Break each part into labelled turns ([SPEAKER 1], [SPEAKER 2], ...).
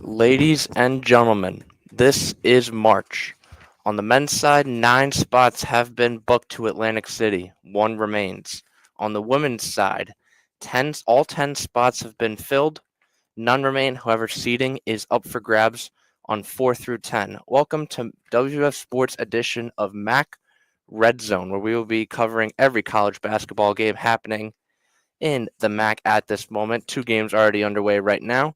[SPEAKER 1] Ladies and gentlemen, this is March. On the men's side, 9 spots have been booked to Atlantic City. One remains. On the women's side, all 10 spots have been filled. None remain. However, seating is up for grabs on 4 through 10. Welcome to WF Sports edition of MAAC Red Zone, where we will be covering every college basketball game happening in the MAAC at this moment. 2 games already underway right now.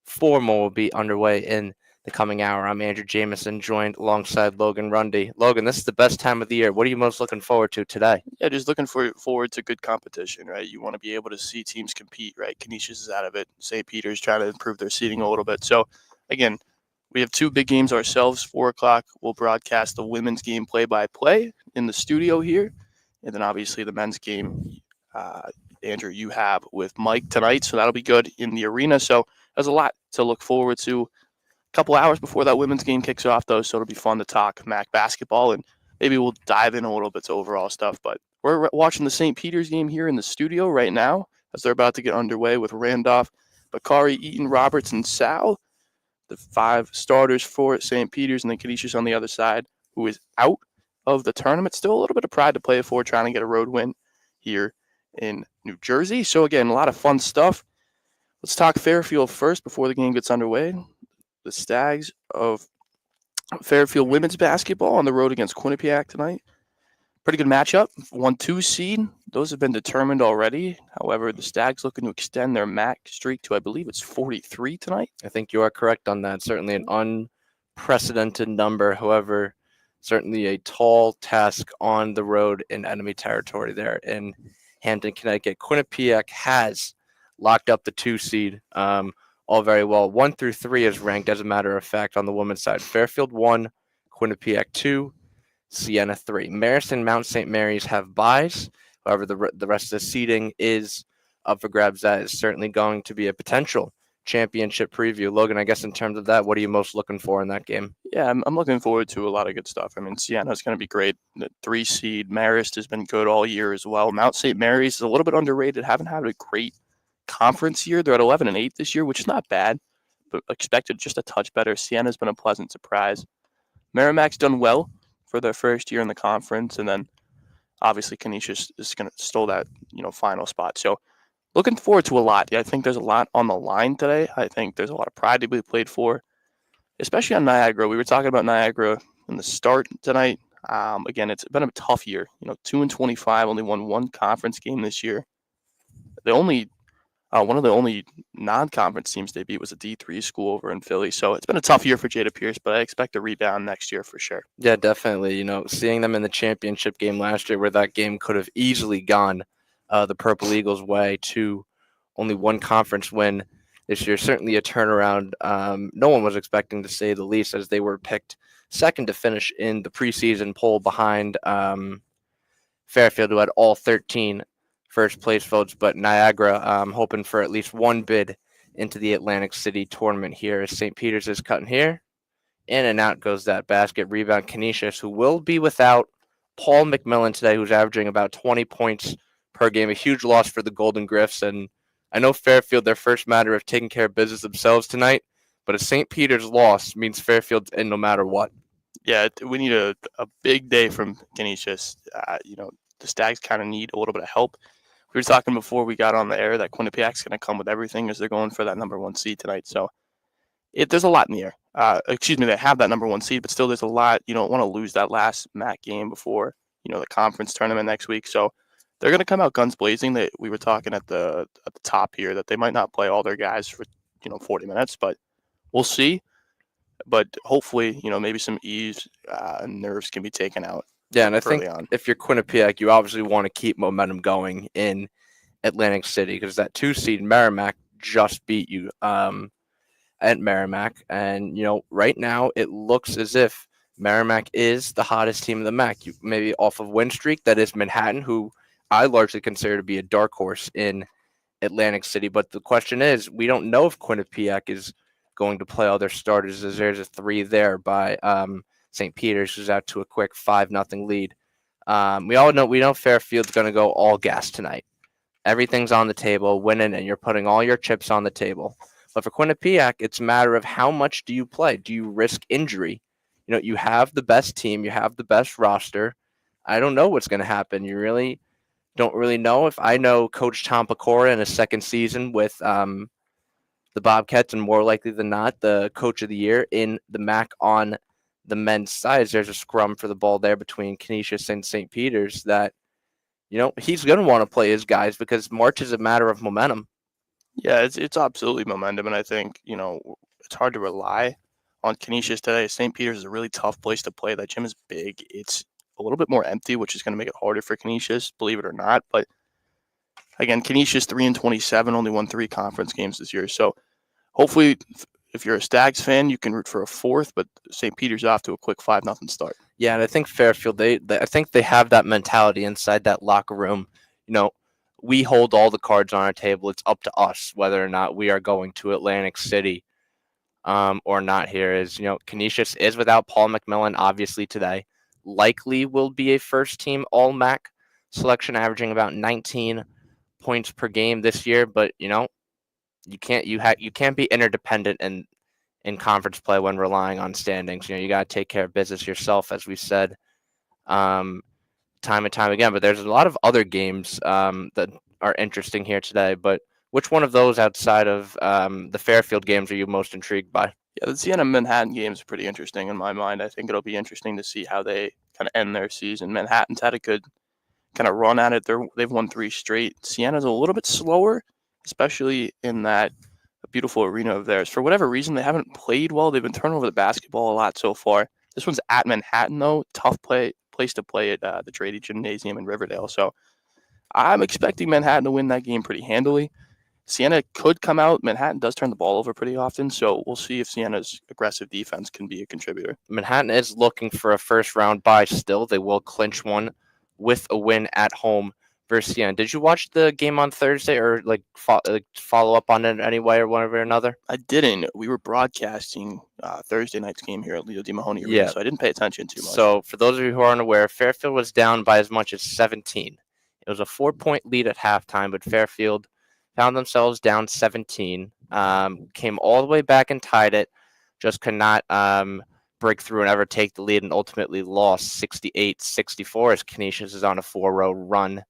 [SPEAKER 1] 4 more will be underway in the coming hour. I'm Andrew Jameson, joined alongside Logan Rundy. Logan, this is the best time of the year. What are you most looking forward to today?
[SPEAKER 2] Yeah, just looking forward to good competition, right? You want to be able to see teams compete, right? Canisius is out of it. St. Peter's trying to improve their seating a little bit. So, again, we have 2 big games ourselves. 4 o'clock, we'll broadcast the women's game play-by-play in the studio here. And then, obviously, the men's game, Andrew, you have with Mike tonight. So that'll be good in the arena. So there's a lot to look forward to. A couple hours before that women's game kicks off, though, so it'll be fun to talk MAC basketball, and maybe we'll dive in a little bit to overall stuff. But we're watching the St. Peter's game here in the studio right now as they're about to get underway with Randolph, Bakari, Eaton, Roberts, and Sal, the 5 starters for St. Peter's, and then Canisius on the other side, who is out of the tournament. Still a little bit of pride to play for, trying to get a road win here in New Jersey. So, again, a lot of fun stuff. Let's talk Fairfield first before the game gets underway. The Stags of Fairfield women's basketball on the road against Quinnipiac tonight. Pretty good matchup. 1-2 seed. Those have been determined already. However, the Stags looking to extend their MAC streak to, I believe it's 43 tonight.
[SPEAKER 1] I think you are correct on that. Certainly an unprecedented number. However, certainly a tall task on the road in enemy territory there in Hampton, Connecticut. Quinnipiac has locked up the 2 seed. All very well. 1 through 3 is ranked, as a matter of fact, on the women's side. Fairfield 1, Quinnipiac 2, Siena 3. Marist and Mount St. Mary's have byes. However, the rest of the seeding is up for grabs. That is certainly going to be a potential championship preview. Logan, I guess in terms of that, what are you most looking for in that game?
[SPEAKER 2] Yeah, I'm looking forward to a lot of good stuff. I mean, Siena's going to be great. The 3 seed. Marist has been good all year as well. Mount St. Mary's is a little bit underrated. Haven't had a great conference year. They're at 11-8 this year, which is not bad, but expected just a touch better. Siena's been a pleasant surprise. Merrimack's done well for their first year in the conference, and then obviously Canisius is going to stole that final spot. So looking forward to a lot. I think there's a lot on the line today. I think there's a lot of pride to be played for, especially on Niagara. We were talking about Niagara in the start tonight. Again, it's been a tough year. 2-25, only won 1 conference game this year. One of the only non-conference teams they beat was a D3 school over in Philly. So it's been a tough year for Jada Pierce, but I expect a rebound next year for sure.
[SPEAKER 1] Yeah, definitely. Seeing them in the championship game last year, where that game could have easily gone the Purple Eagles' way, to only 1 conference win this year, certainly a turnaround. No one was expecting, to say the least, as they were picked second to finish in the preseason poll behind Fairfield, who had all 13 first place votes, but Niagara hoping for at least 1 bid into the Atlantic City tournament here, as St. Peter's is cutting here. In and out goes that basket. Rebound Canisius, who will be without Paul McMillan today, who's averaging about 20 points per game. A huge loss for the Golden Griffs. And I know Fairfield, their first matter of taking care of business themselves tonight, but a St. Peter's loss means Fairfield's in no matter what.
[SPEAKER 2] Yeah, we need a big day from Canisius. The Stags kind of need a little bit of help. We were talking before we got on the air that Quinnipiac's going to come with everything as they're going for that number 1 seed tonight. So there's a lot in the air. They have that number 1 seed, but still there's a lot. You don't want to lose that last MAC game before, the conference tournament next week. So they're going to come out guns blazing. We were talking at the top here that they might not play all their guys for, 40 minutes, but we'll see. But hopefully, maybe some ease and nerves can be taken out.
[SPEAKER 1] Yeah, and I think if you're Quinnipiac, you obviously want to keep momentum going in Atlantic City, because that 2 seed Merrimack just beat you at Merrimack. And, right now it looks as if Merrimack is the hottest team in the MAC. Maybe off of win streak, that is Manhattan, who I largely consider to be a dark horse in Atlantic City. But the question is, we don't know if Quinnipiac is going to play all their starters, as there's a 3 there by St. Peter's, who's out to a quick 5-0 lead. We know Fairfield's going to go all gas tonight. Everything's on the table, winning, and you're putting all your chips on the table. But for Quinnipiac, it's a matter of how much do you play? Do you risk injury? You have the best team, you have the best roster. I don't know what's going to happen. You really don't really know. If I know Coach Tom Pecora in his second season with the Bobcats, and more likely than not, the Coach of the Year in the MAAC on the men's side, there's a scrum for the ball there between Canisius and St. Peter's that, he's going to want to play his guys because March is a matter of momentum.
[SPEAKER 2] Yeah, it's absolutely momentum, and I think it's hard to rely on Canisius today. St. Peter's is a really tough place to play. That gym is big. It's a little bit more empty, which is going to make it harder for Canisius, believe it or not. But again, Canisius 3-27, only won 3 conference games this year. So hopefully, if you're a Stags fan, you can root for a fourth. But St. Peter's off to a quick 5-0 start.
[SPEAKER 1] Yeah, and I think Fairfield, I think they have that mentality inside that locker room. We hold all the cards on our table. It's up to us whether or not we are going to Atlantic City or not here. Canisius is without Paul McMillan, obviously, today. Likely will be a first-team All-MAC selection, averaging about 19 points per game this year. But, you can't be interdependent in conference play when relying on standings. You got to take care of business yourself, as we said time and time again. But there's a lot of other games that are interesting here today. But which one of those outside of the Fairfield games are you most intrigued by?
[SPEAKER 2] Yeah, the Siena Manhattan game is pretty interesting in my mind. I think it'll be interesting to see how they kind of end their season. Manhattan's had a good kind of run at it. They've won 3 straight. Siena's a little bit slower, especially in that beautiful arena of theirs. For whatever reason, they haven't played well. They've been turning over the basketball a lot so far. This one's at Manhattan, though. Tough place to play at the Trady Gymnasium in Riverdale. So I'm expecting Manhattan to win that game pretty handily. Siena could come out. Manhattan does turn the ball over pretty often, so we'll see if Siena's aggressive defense can be a contributor.
[SPEAKER 1] Manhattan is looking for a first-round bye still. They will clinch one with a win at home versus Siena. Did you watch the game on Thursday or follow up on it in any way or one way or another?
[SPEAKER 2] I didn't. We were broadcasting Thursday night's game here at Leo D. Mahoney Arena, so I didn't pay attention too much.
[SPEAKER 1] So for those of you who aren't aware, Fairfield was down by as much as 17. It was a 4-point lead at halftime, but Fairfield found themselves down 17, came all the way back and tied it, just could not break through and ever take the lead, and ultimately lost 68-64 as Canisius is on a 4-row run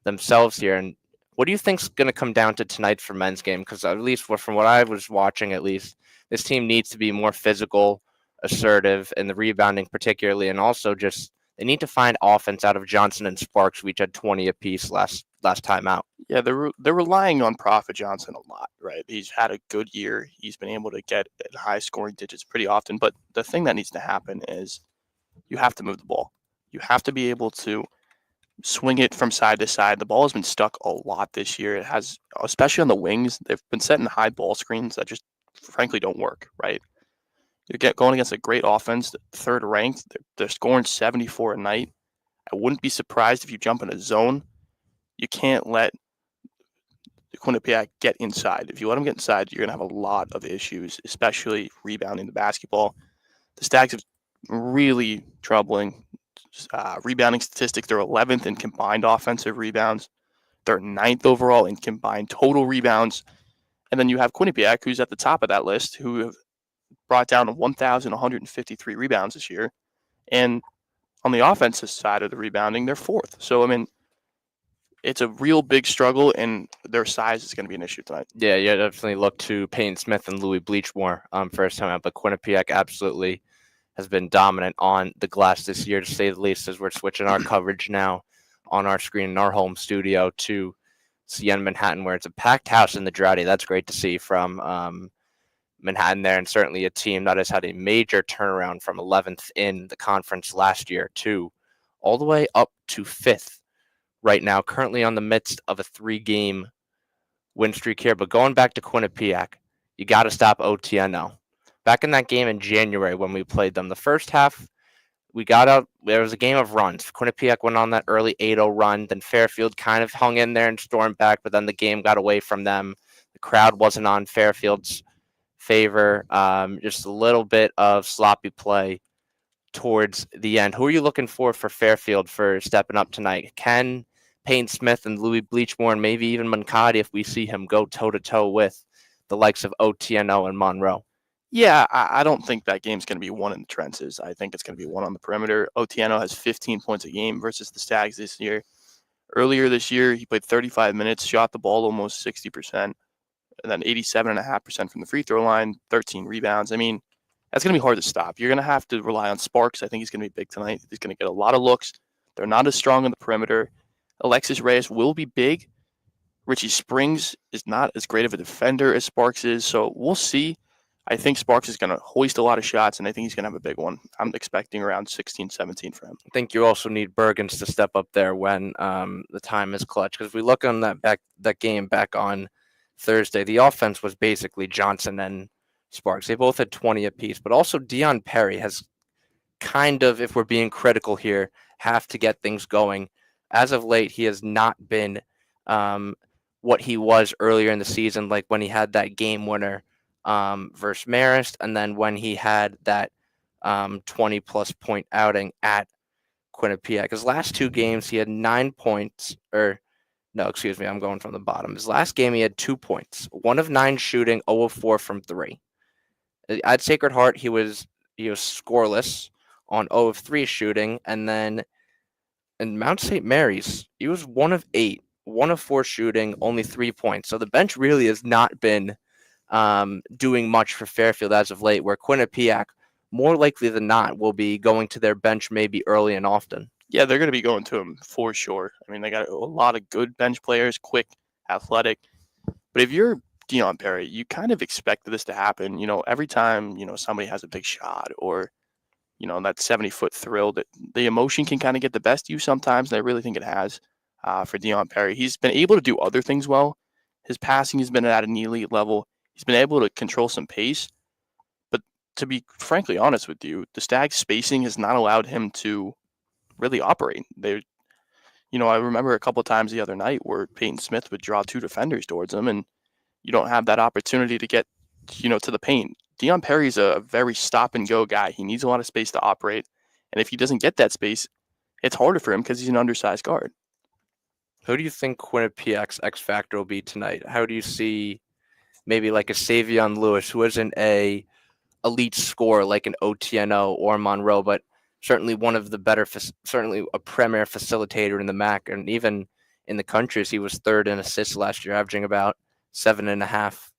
[SPEAKER 1] themselves here. And what do you think's going to come down to tonight for men's game? Because at least from what I was watching, at least, this team needs to be more physical, assertive, and the rebounding particularly, and also just they need to find offense out of Johnson and Sparks, who each had 20 apiece last time out.
[SPEAKER 2] Yeah, they're relying on Prophet Johnson a lot, right? He's had a good year. He's been able to get at high scoring digits pretty often. But the thing that needs to happen is you have to move the ball. You have to be able to swing it from side to side. The ball has been stuck a lot this year. It has, especially on the wings, they've been setting high ball screens that just frankly don't work, right? You're going against a great offense, third ranked. They're scoring 74 a night. I wouldn't be surprised if you jump in a zone. You can't let the Quinnipiac get inside. If you let them get inside, you're going to have a lot of issues, especially rebounding the basketball. The Stags have really troubling rebounding statistics. They're 11th in combined offensive rebounds. They're 9th overall in combined total rebounds. And then you have Quinnipiac, who's at the top of that list, who have brought down 1,153 rebounds this year. And on the offensive side of the rebounding, they're 4th. So, I mean, it's a real big struggle, and their size is going to be an issue tonight.
[SPEAKER 1] Yeah, you definitely look to Peyton Smith and Louis Bleachmore first time out, but Quinnipiac absolutely has been dominant on the glass this year, to say the least, as we're switching our coverage now on our screen in our home studio to Siena Manhattan, where it's a packed house in the Droughty. That's great to see from Manhattan there, and certainly a team that has had a major turnaround from 11th in the conference last year to all the way up to 5th right now, currently on the midst of a 3-game win streak here. But going back to Quinnipiac, you got to stop OTNO. Back in that game in January when we played them, the first half, we got out. There was a game of runs. Quinnipiac went on that early 8-0 run. Then Fairfield kind of hung in there and stormed back, but then the game got away from them. The crowd wasn't on Fairfield's favor. Just a little bit of sloppy play towards the end. Who are you looking for Fairfield for stepping up tonight? Can Payne Smith and Louis Bleachmore and maybe even Mancati, if we see him go toe-to-toe with the likes of OTNO and Monroe.
[SPEAKER 2] Yeah, I don't think that game's going to be won in the trenches. I think it's going to be won on the perimeter. Otieno has 15 points a game versus the Stags this year. Earlier this year, he played 35 minutes, shot the ball almost 60%, and then 87.5% from the free throw line, 13 rebounds. I mean, that's going to be hard to stop. You're going to have to rely on Sparks. I think he's going to be big tonight. He's going to get a lot of looks. They're not as strong on the perimeter. Alexis Reyes will be big. Richie Springs is not as great of a defender as Sparks is, so we'll see. I think Sparks is going to hoist a lot of shots, and I think he's going to have a big one. I'm expecting around 16, 17 for him.
[SPEAKER 1] I think you also need Bergens to step up there when the time is clutch. Because if we look on that game back on Thursday, the offense was basically Johnson and Sparks. They both had 20 apiece, but also Dion Perry has kind of, if we're being critical here, have to get things going. As of late, he has not been what he was earlier in the season, like when he had that game winner versus Marist, and then when he had that 20-plus point outing at Quinnipiac. His last two games, he had 9 points, I'm going from the bottom. His last game, he had 2 points, 1 of 9 shooting, 0 of 4 from 3. At Sacred Heart, he was scoreless on 0 of 3 shooting, and then in Mount St. Mary's, he was 1 of 8, 1 of 4 shooting, only 3 points. So the bench really has not been doing much for Fairfield as of late, where Quinnipiac, more likely than not, will be going to their bench maybe early and often.
[SPEAKER 2] Yeah, they're going to be going to him for sure. I mean, they got a lot of good bench players, quick, athletic. But if you're Dion Perry, you kind of expect this to happen. Every time, somebody has a big shot or, that 70-foot thrill, that the emotion can kind of get the best of you sometimes. And I really think it has for Dion Perry. He's been able to do other things well. His passing has been at an elite level. He's been able to control some pace. But to be frankly honest with you, the Stags' spacing has not allowed him to really operate. I remember a couple of times the other night where Peyton Smith would draw 2 defenders towards him, and you don't have that opportunity to get, to the paint. Dion Perry's a very stop-and-go guy. He needs a lot of space to operate. And if he doesn't get that space, it's harder for him because he's an undersized guard.
[SPEAKER 1] Who do you think Quinnipiac's X factor will be tonight? How do you see maybe like a Savion Lewis, who isn't a elite scorer like an OTNO or Monroe, but certainly one of the better, certainly a premier facilitator in the MAAC, and even in the country, as he was 3rd in assists last year, averaging about 7.5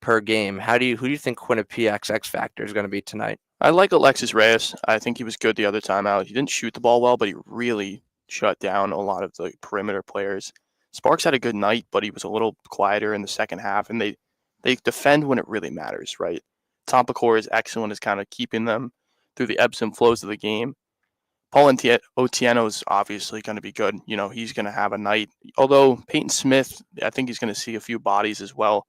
[SPEAKER 1] per game. Who do you think Quinnipiac's X factor is going to be tonight?
[SPEAKER 2] I like Alexis Reyes. I think he was good the other time out. He didn't shoot the ball well, but he really shut down a lot of the perimeter players. Sparks had a good night, but he was a little quieter in the second half, and they defend when it really matters, right? Tompakor is excellent as kind of keeping them through the ebbs and flows of the game. Paul Otieno is obviously going to be good. He's going to have a night. Although Peyton Smith, I think he's going to see a few bodies as well.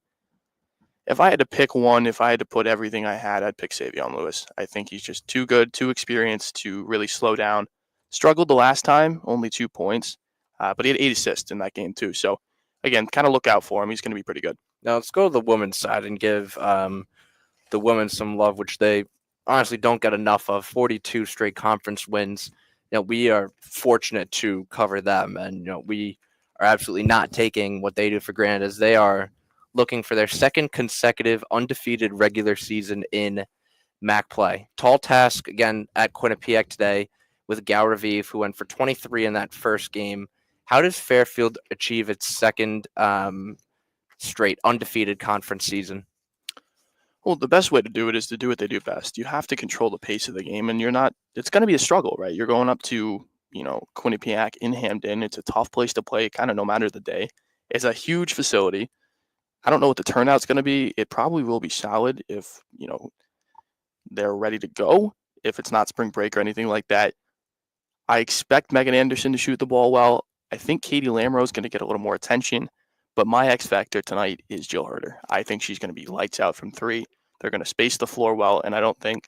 [SPEAKER 2] If I had to pick one, if I had to put everything I had, I'd pick Savion Lewis. I think he's just too good, too experienced to really slow down. Struggled the last time, only 2 points, but he had 8 assists in that game too. So, again, kind of look out for him. He's going to be pretty good.
[SPEAKER 1] Now let's go to the women's side and give the women some love, which they honestly don't get enough of. 42 straight conference wins. We are fortunate to cover them, and we are absolutely not taking what they do for granted, as they are looking for their 2nd consecutive undefeated regular season in MAAC play. Tall task again at Quinnipiac today with Gal Raviv, who went for 23 in that first game. How does Fairfield achieve its 2nd straight undefeated conference season?
[SPEAKER 2] Well, the best way to do it is to do what they do best. You have to control the pace of the game, and it's going to be a struggle, right? You're going up to, Quinnipiac in Hamden. It's a tough place to play, kind of no matter the day. It's a huge facility. I don't know what the turnout's going to be. It probably will be solid if, they're ready to go, if it's not spring break or anything like that. I expect Megan Anderson to shoot the ball well. I think Katie Lamro is going to get a little more attention. But my X factor tonight is Jill Herder. I think she's going to be lights out from 3. They're going to space the floor well, and I don't think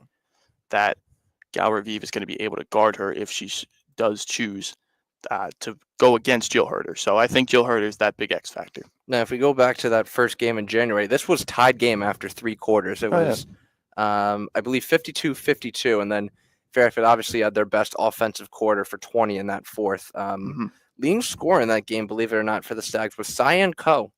[SPEAKER 2] that Gal Raviv is going to be able to guard her if she does choose to go against Jill Herder. So I think Jill Herder is that big X factor.
[SPEAKER 1] Now, if we go back to that first game in January, this was tied game after 3 quarters. It was, I believe, 52-52, and then Fairfield obviously had their best offensive quarter for 20 in that fourth. Leading scorer in that game, believe it or not, for the Stags was Cyan Coe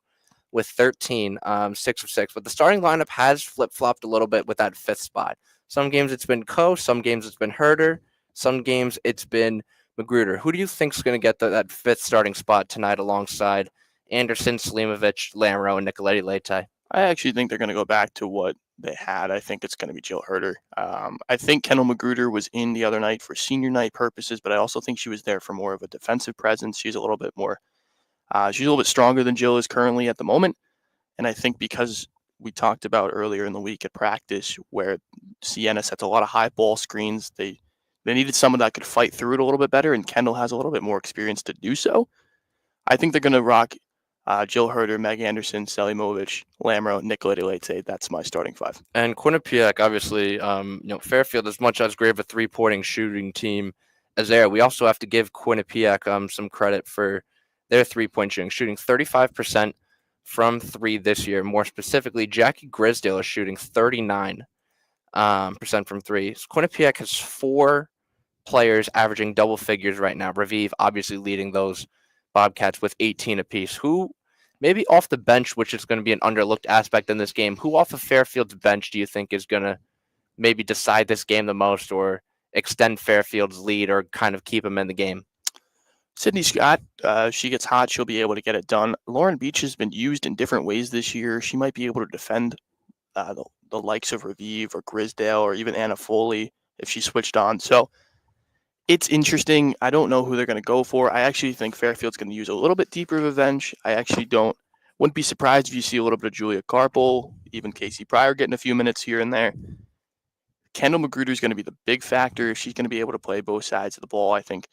[SPEAKER 1] with 13, 6 of 6. But the starting lineup has flip-flopped a little bit with that fifth spot. Some games it's been Ko, some games it's been Herder, some games it's been Magruder. Who do you think is going to get that fifth starting spot tonight alongside Anderson, Selimovic, Lamro, and Nicoletti Leite?
[SPEAKER 2] I actually think they're going to go back to what they had. I think it's going to be Jill Herder. I think Kendall Magruder was in the other night for senior night purposes, but I also think she was there for more of a defensive presence. She's a little bit more, she's a little bit stronger than Jill is currently at the moment. And I think because we talked about earlier in the week at practice where Siena sets a lot of high ball screens, they needed someone that could fight through it a little bit better, and Kendall has a little bit more experience to do so. I think they're going to rock Jill Herder, Meg Anderson, Selimovic, Lamro, Nicoletti Leite. That's my starting five.
[SPEAKER 1] And Quinnipiac, obviously, Fairfield, as much as great of a three-pointing shooting team as there, we also have to give Quinnipiac some credit for their three-point shooting 35% from three this year. More specifically, Jackie Grisdale is shooting 39% from three. So Quinnipiac has 4 players averaging double figures right now. Raviv obviously leading those Bobcats with 18 apiece. Who, maybe off the bench, which is going to be an underlooked aspect in this game, who off of Fairfield's bench do you think is going to maybe decide this game the most or extend Fairfield's lead or kind of keep them in the game?
[SPEAKER 2] Sydney Scott, she gets hot, she'll be able to get it done. Lauren Beach has been used in different ways this year. She might be able to defend the likes of Raviv or Grisdale or even Anna Foley if she switched on. So it's interesting. I don't know who they're going to go for. I actually think Fairfield's going to use a little bit deeper of a bench. I actually wouldn't be surprised if you see a little bit of Julia Carpel, even Casey Pryor getting a few minutes here and there. Kendall Magruder is going to be the big factor. She's going to be able to play both sides of the ball. I think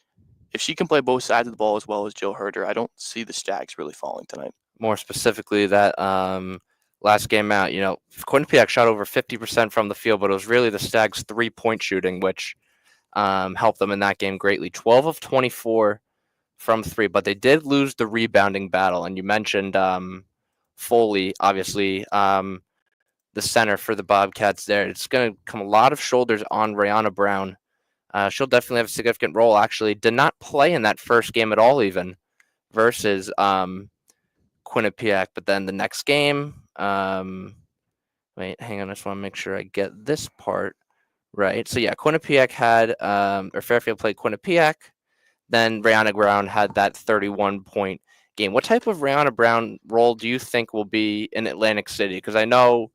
[SPEAKER 2] if she can play both sides of the ball as well as Jill Herder, I don't see the Stags really falling tonight.
[SPEAKER 1] More specifically, that last game out, Quinnipiac shot over 50% from the field, but it was really the Stags' three-point shooting, which helped them in that game greatly. 12 of 24 from three, but they did lose the rebounding battle. And you mentioned Foley, obviously, the center for the Bobcats there. It's going to come a lot of shoulders on Rihanna Brown. She'll definitely have a significant role. Actually, did not play in that first game at all, even versus Quinnipiac. But then the next game, wait, hang on, I just want to make sure I get this part right. So yeah, Quinnipiac had, or Fairfield played Quinnipiac. Then Rihanna Brown had that 31-point game. What type of Rihanna Brown role do you think will be in Atlantic City? Because I know,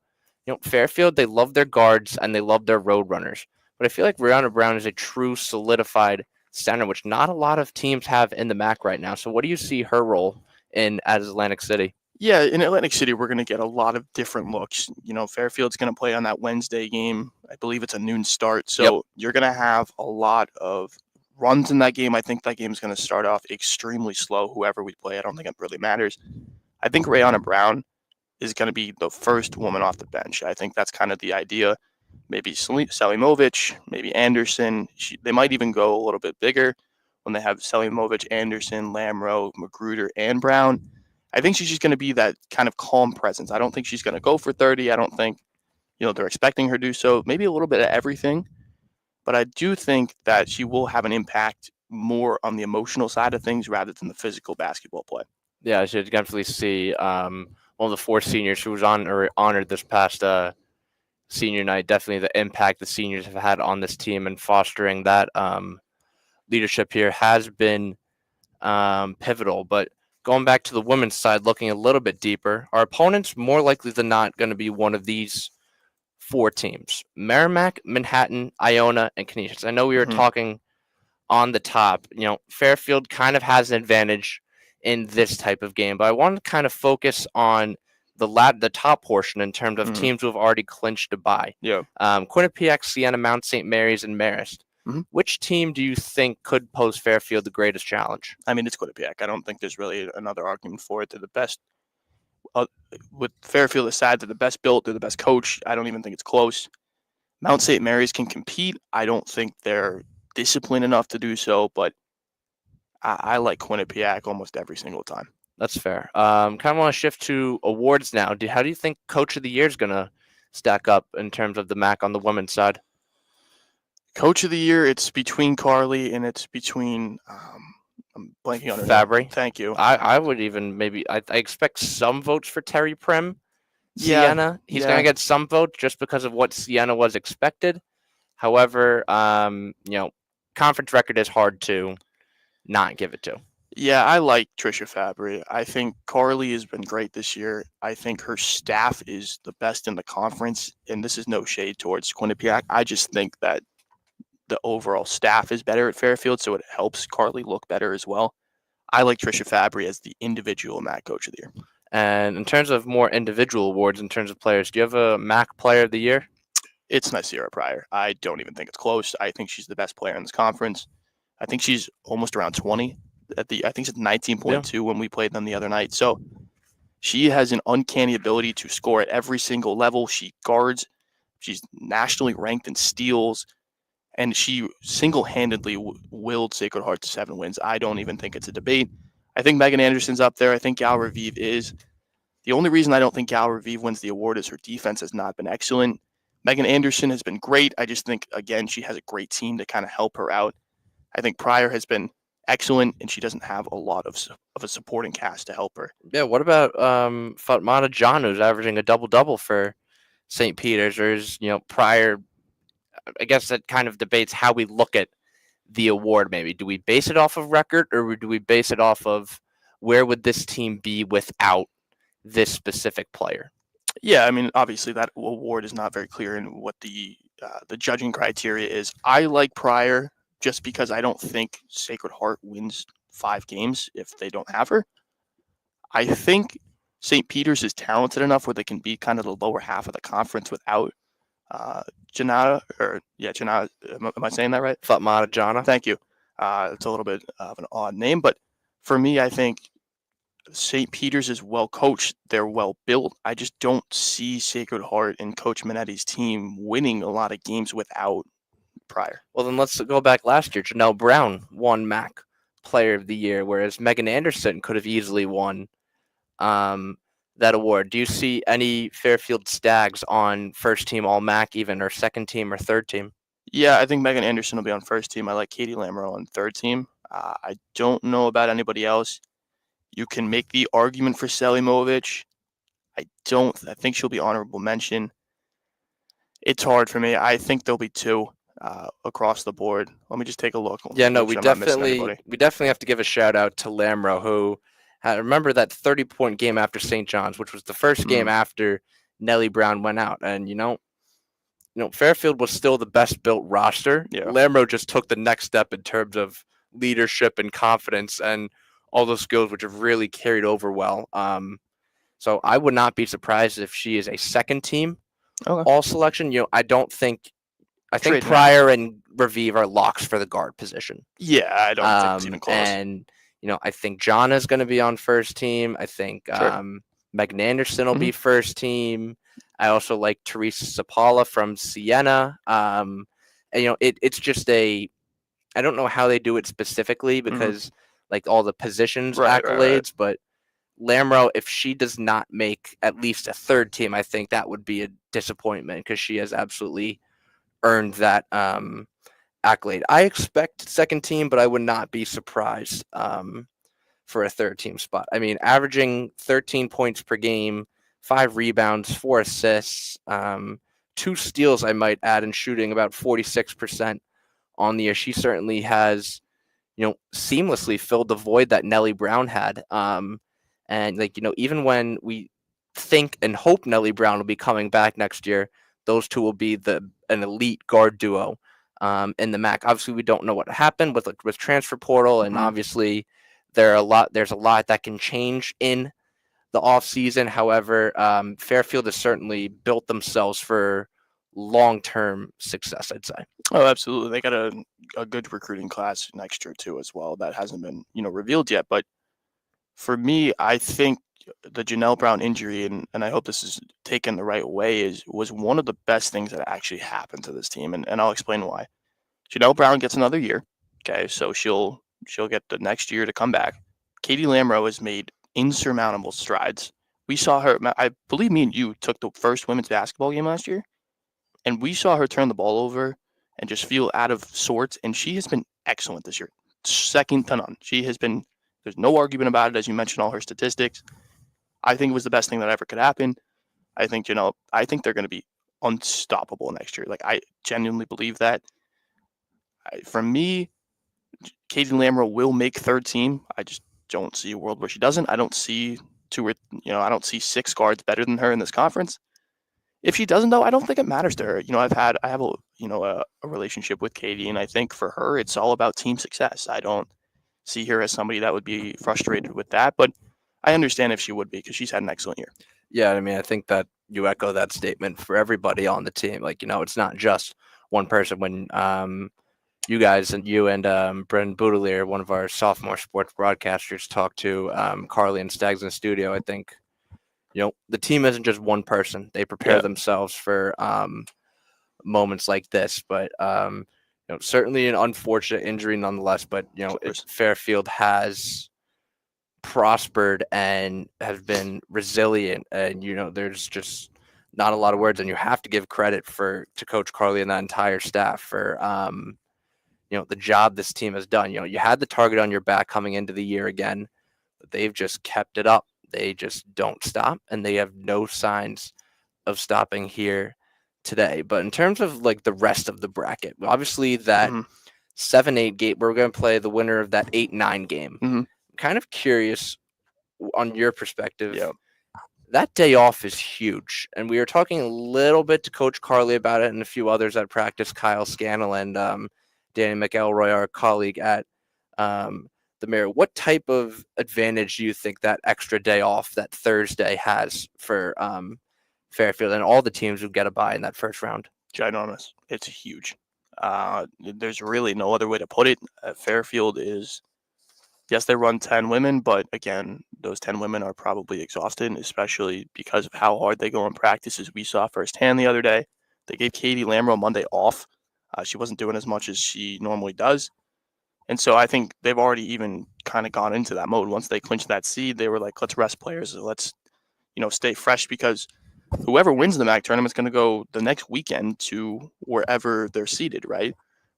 [SPEAKER 1] Fairfield, they love their guards and they love their road runners. But I feel like Rihanna Brown is a true solidified center, which not a lot of teams have in the MAAC right now. So what do you see her role in as Atlantic City?
[SPEAKER 2] Yeah, in Atlantic City, we're going to get a lot of different looks. Fairfield's going to play on that Wednesday game. I believe it's a noon start. So You're going to have a lot of runs in that game. I think that game is going to start off extremely slow, whoever we play. I don't think it really matters. I think Rihanna Brown is going to be the first woman off the bench. I think that's kind of the idea. Maybe Selimovic, maybe Anderson. They might even go a little bit bigger when they have Selimovic, Anderson, Lamro, Magruder, and Brown. I think she's just going to be that kind of calm presence. I don't think she's going to go for 30. I don't think, they're expecting her to do so. Maybe a little bit of everything. But I do think that she will have an impact more on the emotional side of things rather than the physical basketball play.
[SPEAKER 1] Yeah, I should definitely see one of the 4 seniors who was honored this past senior night. Definitely the impact the seniors have had on this team and fostering that leadership here has been pivotal. But going back to the women's side, looking a little bit deeper, our opponents more likely than not going to be one of these 4 teams: Merrimack, Manhattan, Iona, and Canisius. I know we were talking on the top. Fairfield kind of has an advantage in this type of game, but I want to kind of focus on the top portion in terms of teams who have already clinched a bye.
[SPEAKER 2] Yeah.
[SPEAKER 1] Quinnipiac, Siena, Mount St. Mary's, and Marist. Which team do you think could pose Fairfield the greatest challenge?
[SPEAKER 2] I mean, it's Quinnipiac. I don't think there's really another argument for it. They're the best. With Fairfield aside, they're the best built. They're the best coach. I don't even think it's close. Mount St. Mary's can compete. I don't think they're disciplined enough to do so, but I like Quinnipiac almost every single time.
[SPEAKER 1] That's fair. Kind of want to shift to awards now. How do you think Coach of the Year is going to stack up in terms of the MAAC on the women's side?
[SPEAKER 2] Coach of the Year, it's between Carly and it's between I'm blanking on her name.
[SPEAKER 1] Fabry.
[SPEAKER 2] Thank you.
[SPEAKER 1] I would even maybe I expect some votes for Terry Prim.
[SPEAKER 2] Yeah,
[SPEAKER 1] Sienna. He's
[SPEAKER 2] yeah.
[SPEAKER 1] going to get some votes just because of what Sienna was expected. However, conference record is hard to not give it to.
[SPEAKER 2] Yeah, I like Trisha Fabry. I think Carly has been great this year. I think her staff is the best in the conference, and this is no shade towards Quinnipiac. I just think that the overall staff is better at Fairfield, so it helps Carly look better as well. I like Trisha Fabry as the individual MAAC Coach of the Year.
[SPEAKER 1] And in terms of more individual awards, in terms of players, do you have a MAAC Player of the Year?
[SPEAKER 2] It's Nasira Pryor. I don't even think it's close. I think she's the best player in this conference. I think she's almost around 20. I think it's 19.2 when we played them the other night. So she has an uncanny ability to score at every single level. She guards. She's nationally ranked in steals. And she single-handedly willed Sacred Heart to 7 wins. I don't even think it's a debate. I think Megan Anderson's up there. I think Gal Revive is. The only reason I don't think Gal Revive wins the award is her defense has not been excellent. Megan Anderson has been great. I just think, again, she has a great team to kind of help her out. I think Pryor has been excellent, and she doesn't have a lot of a supporting cast to help her.
[SPEAKER 1] Yeah, what about Fatmata John, who's averaging a double-double for St. Peter's? Or is, Pryor, I guess that kind of debates how we look at the award maybe. Do we base it off of record, or do we base it off of where would this team be without this specific player?
[SPEAKER 2] Yeah, I mean, obviously that award is not very clear in what the judging criteria is. I like Pryor just because I don't think Sacred Heart wins 5 games if they don't have her. I think St. Peter's is talented enough where they can be kind of the lower half of the conference without Janata. Am I saying that right?
[SPEAKER 1] Fatmata Jana.
[SPEAKER 2] Thank you. It's a little bit of an odd name, but for me, I think St. Peter's is well coached. They're well built. I just don't see Sacred Heart and Coach Minetti's team winning a lot of games without Pryor.
[SPEAKER 1] Well, then let's go back last year. Janelle Brown won MAAC Player of the Year, whereas Megan Anderson could have easily won that award. Do you see any Fairfield Stags on first team All MAAC, even, or second team or third team?
[SPEAKER 2] Yeah, I think Megan Anderson will be on first team. I like Katie Lamoureux on third team. I don't know about anybody else. You can make the argument for Selimovic. I think she'll be honorable mention. It's hard for me. I think there'll be 2 across the board. Let me just take a look.
[SPEAKER 1] Yeah, no, we definitely have to give a shout out to Lamoureux, who remember that 30-point game after St. John's, which was the first game after Nellie Brown went out, and Fairfield was still the best built roster.
[SPEAKER 2] Yeah.
[SPEAKER 1] Lamoureux just took the next step in terms of leadership and confidence and all those skills, which have really carried over well. So I would not be surprised if she is a second team all selection. I think Pryor and Revive are locks for the guard position.
[SPEAKER 2] Yeah, I don't think it's even close.
[SPEAKER 1] And I think Jana is going to be on first team. I think Megan Anderson will be first team. I also like Teresa Sapala from Siena. And it's just I don't know how they do it specifically because like all the positions accolades, but Lamoureux, if she does not make at least a third team, I think that would be a disappointment because she has absolutely earned that accolade. I expect second team, but I would not be surprised for a third team spot. I mean, averaging 13 points per game, 5 rebounds, 4 assists, 2 steals, I might add, and shooting about 46% on the year. She certainly has, seamlessly filled the void that Nellie Brown had. And even when we think and hope Nellie Brown will be coming back next year, those two will be an elite guard duo in the MAAC. Obviously, we don't know what happened with transfer portal, and obviously there's a lot that can change in the offseason. However, Fairfield has certainly built themselves for long-term success, I'd say.
[SPEAKER 2] Oh, absolutely. They got a good recruiting class next year too as well. That hasn't been, revealed yet. But for me, I think the Janelle Brown injury, and I hope this is taken the right way, was one of the best things that actually happened to this team. And I'll explain why. Janelle Brown gets another year. Okay, so she'll get the next year to come back. Katie Lamoureux has made insurmountable strides. We saw her, I believe me and you took the first women's basketball game last year, and we saw her turn the ball over and just feel out of sorts, and she has been excellent this year. second to none. She has been, there's no argument about it, as you mentioned all her statistics. I think it was the best thing that ever could happen. I think, I think they're going to be unstoppable next year. Like, I genuinely believe that. For me, Katie Lamro will make third team. I just don't see a world where she doesn't. I don't see I don't see 6 guards better than her in this conference. If she doesn't, though, I don't think it matters to her. I have a relationship with Katie, and I think for her, it's all about team success. I don't see her as somebody that would be frustrated with that, but I understand if she would be because she's had an excellent year.
[SPEAKER 1] Yeah, I mean, I think that you echo that statement for everybody on the team. Like, it's not just one person. When you guys and Brendan Boudelier, one of our sophomore sports broadcasters, talked to Carly and Staggs in the studio, I think, the team isn't just one person. They prepare themselves for moments like this. But certainly an unfortunate injury nonetheless. But Fairfield has prospered and has been resilient, and there's just not a lot of words, and you have to give credit to Coach Carly and that entire staff for the job this team has done. You had the target on your back coming into the year again, but they've just kept it up. They just don't stop, and they have no signs of stopping here today. But in terms of like the rest of the bracket, obviously that 7-8 game, we're going to play the winner of that 8-9 game. I'm kind of curious on your perspective. That day off is huge, and we were talking a little bit to Coach Carly about it and a few others at practice, Kyle Scannell and Danny McElroy, our colleague at the Mirror. What type of advantage do you think that extra day off, that Thursday, has for Fairfield and all the teams who get a bye in that first round?
[SPEAKER 2] Ginormous. It's huge. There's really no other way to put it. Fairfield is, yes, they run 10 women, but again, those 10 women are probably exhausted, especially because of how hard they go in practice, as we saw firsthand the other day. They gave Katie Lamro Monday off. She wasn't doing as much as she normally does. And so I think they've already even kind of gone into that mode. Once they clinched that seed, they were like, let's rest players. Let's, stay fresh, because whoever wins the MAAC tournament is going to go the next weekend to wherever they're seated, right?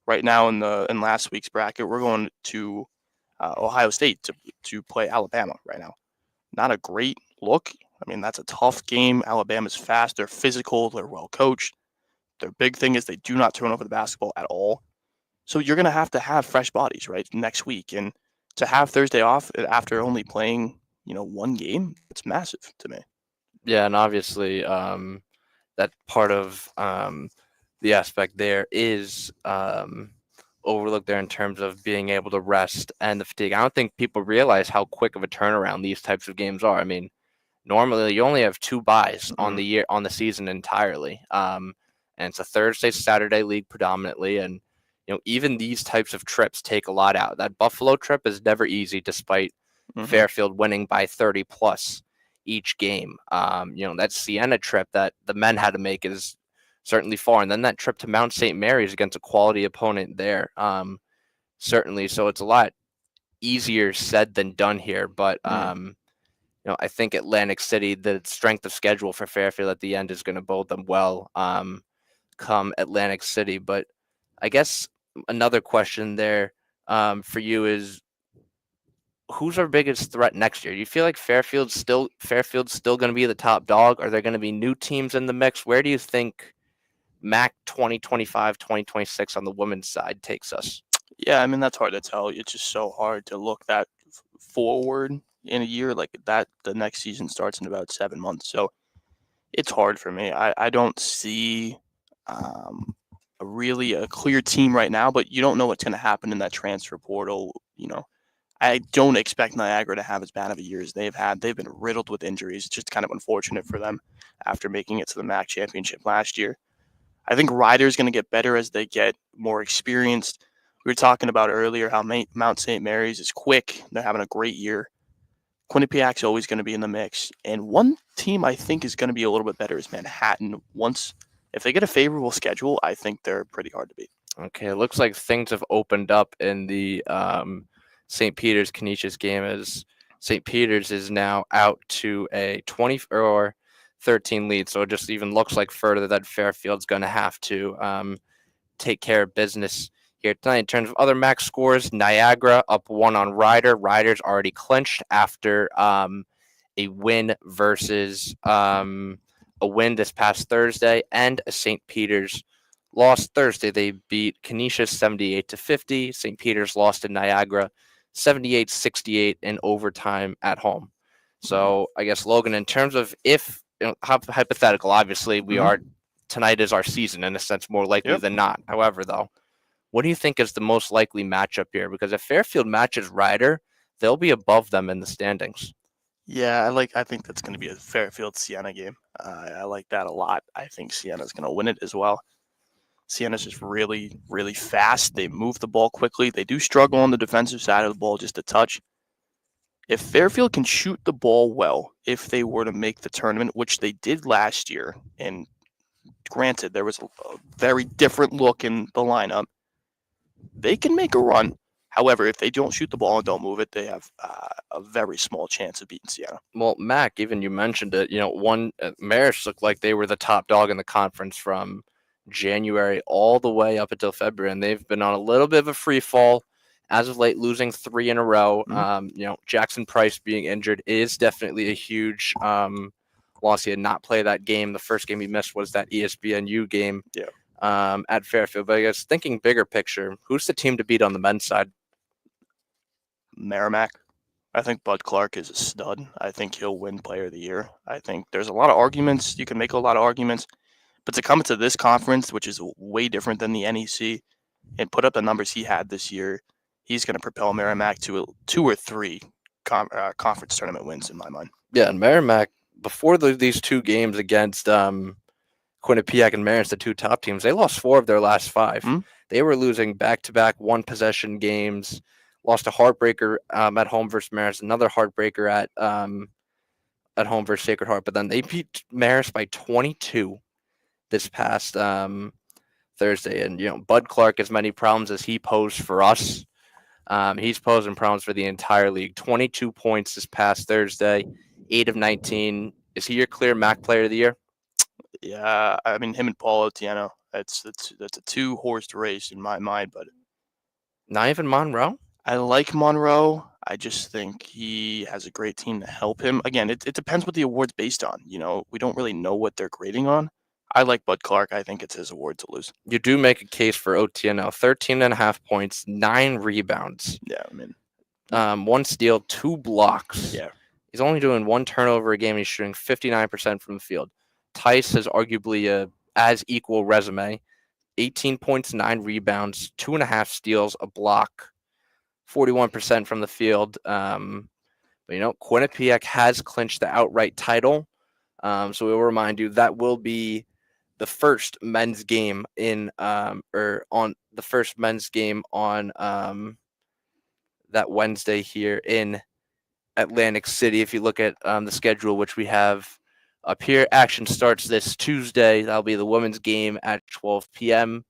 [SPEAKER 2] Right now in last week's bracket, we're going to Ohio State to play Alabama right now. Not a great look. I mean, that's a tough game. Alabama's fast. They're physical. They're well coached. Their big thing is they do not turn over the basketball at all. So you're going to have fresh bodies, right, next week. And to have Thursday off after only playing, one game, it's massive to me.
[SPEAKER 1] Yeah, and obviously that part of the aspect there is overlooked there in terms of being able to rest and the fatigue. I don't think people realize how quick of a turnaround these types of games are. I mean, normally you only have 2 byes on the season entirely. And it's a Thursday, Saturday league predominantly. And, even these types of trips take a lot out. That Buffalo trip is never easy, despite Fairfield winning by 30 plus each game. That Siena trip that the men had to make is certainly far. And then that trip to Mount St. Mary's against a quality opponent there. Certainly. So it's a lot easier said than done here. But, I think Atlantic City, the strength of schedule for Fairfield at the end is going to bode them well come Atlantic City. But I guess another question there for you is, who's our biggest threat next year? Do you feel like Fairfield's still going to be the top dog? Are there going to be new teams in the mix? Where do you think MAAC 2025, 2026 on the women's side takes us?
[SPEAKER 2] Yeah, I mean, that's hard to tell. It's just so hard to look that forward in a year like that. The next season starts in about 7 months. So it's hard for me. I don't see really a clear team right now, but you don't know what's going to happen in that transfer portal. I don't expect Niagara to have as bad of a year as they've had. They've been riddled with injuries. It's just kind of unfortunate for them after making it to the MAAC championship last year. I think Ryder's going to get better as they get more experienced. We were talking about earlier how Mount St. Mary's is quick. They're having a great year. Quinnipiac's always going to be in the mix. And one team I think is going to be a little bit better is Manhattan. If they get a favorable schedule, I think they're pretty hard to beat.
[SPEAKER 1] Okay, it looks like things have opened up in the St. Peter's Canisius game, as St. Peter's is now out to a 20 or 13 lead. So it just even looks like further that Fairfield's going to have to take care of business here tonight. In terms of other MAAC scores, Niagara up 1 on Ryder. Ryder's already clinched after a win versus a win this past Thursday, and a St. Peter's lost Thursday. They beat Canisius 78-50. St. Peter's lost to Niagara 78-68 in overtime at home. So I guess, Logan, in terms of if hypothetical, obviously we are tonight is our season in a sense, more likely than not. However, though, what do you think is the most likely matchup here? Because if Fairfield matches Ryder, they'll be above them in the standings.
[SPEAKER 2] Yeah, I think that's going to be a Fairfield Siena game. I like that a lot. I think Siena's going to win it as well. Siena's just really, really fast. They move the ball quickly. They do struggle on the defensive side of the ball just a touch. If Fairfield can shoot the ball well, if they were to make the tournament, which they did last year, and granted, there was a very different look in the lineup, they can make a run. However, if they don't shoot the ball and don't move it, they have a very small chance of beating Siena.
[SPEAKER 1] Well, Mac, even you mentioned it. Marist looked like they were the top dog in the conference from January all the way up until February, and they've been on a little bit of a free fall as of late, losing 3 in a row. Jackson Price being injured is definitely a huge loss. He had not played that game. The first game he missed was that ESPNU game at Fairfield. But I guess thinking bigger picture, who's the team to beat on the men's side?
[SPEAKER 2] MAAC. I think Bud Clark is a stud. I think he'll win Player of the Year. I think there's a lot of arguments. You can make a lot of arguments. But to come into this conference, which is way different than the NEC, and put up the numbers he had this year, he's going to propel Merrimack to 2 or 3 conference tournament wins in my mind.
[SPEAKER 1] Yeah, and Merrimack, before these 2 games against Quinnipiac and Marist, the 2 top teams, they lost 4 of their last 5. They were losing back-to-back one-possession games. Lost a heartbreaker at home versus Marist, another heartbreaker at home versus Sacred Heart. But then they beat Marist by 22 this past Thursday. And, Bud Clark, as many problems as he posed for us, he's posing problems for the entire league. 22 points this past Thursday, 8 of 19. Is he your clear MAAC Player of the Year?
[SPEAKER 2] Yeah, I mean, him and Paul Otieno, that's a 2-horse race in my mind. But
[SPEAKER 1] not even Monroe?
[SPEAKER 2] I like Monroe. I just think he has a great team to help him. Again, it depends what the award's based on. We don't really know what they're grading on. I like Bud Clark. I think it's his award to lose.
[SPEAKER 1] You do make a case for Otieno. 13.5 points, 9 rebounds.
[SPEAKER 2] Yeah, I mean,
[SPEAKER 1] 1 steal, 2 blocks.
[SPEAKER 2] Yeah.
[SPEAKER 1] He's only doing 1 turnover a game. He's shooting 59% from the field. Tice has arguably a as equal resume. 18 points, 9 rebounds, 2.5 steals, a block. 41% from the field. But Quinnipiac has clinched the outright title. So we'll remind you that will be the first men's game on that Wednesday here in Atlantic City. If you look at the schedule, which we have up here, action starts this Tuesday. That'll be the women's game at 12 p.m.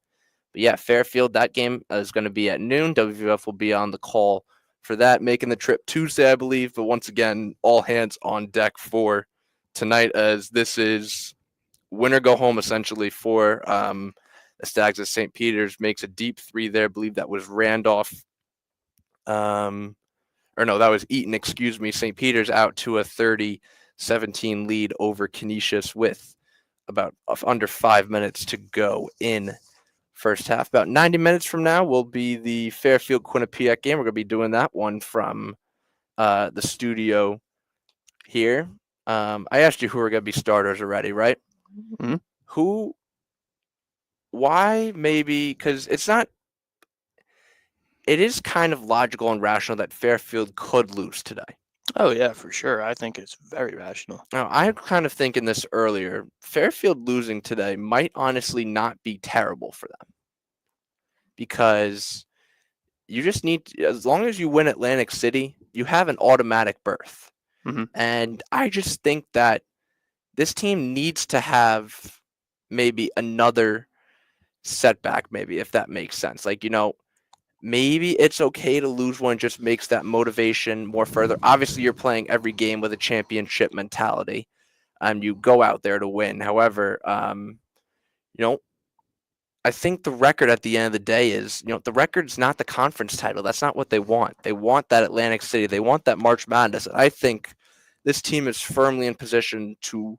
[SPEAKER 1] But yeah, Fairfield, that game is going to be at noon. WVF will be on the call for that, making the trip Tuesday, I believe. But once again, all hands on deck for tonight, as this is win or go home essentially for the Stags. As St. Peter's makes a deep 3 there. I believe that was Randolph. That was Eaton, excuse me. St. Peter's out to a 30-17 lead over Canisius with about under 5 minutes to go in first half. About 90 minutes from now will be the Fairfield Quinnipiac game. We're going to be doing that one from the studio here. I asked you who are going to be starters already, right?
[SPEAKER 2] Mm-hmm.
[SPEAKER 1] Why maybe, because it is kind of logical and rational that Fairfield could lose today.
[SPEAKER 2] Oh, yeah, for sure. I think it's very rational.
[SPEAKER 1] Now, I kind of thinking this earlier. Fairfield losing today might honestly not be terrible for them, because you just need, as long as you win Atlantic City, you have an automatic berth. And I just think that this team needs to have maybe another setback, maybe, if that makes sense. Maybe it's okay to lose one, just makes that motivation more further. Obviously, you're playing every game with a championship mentality, and you go out there to win. However, I think the record at the end of the day is, the record's not the conference title. That's not what they want. They want that Atlantic City. They want that March Madness. I think this team is firmly in position to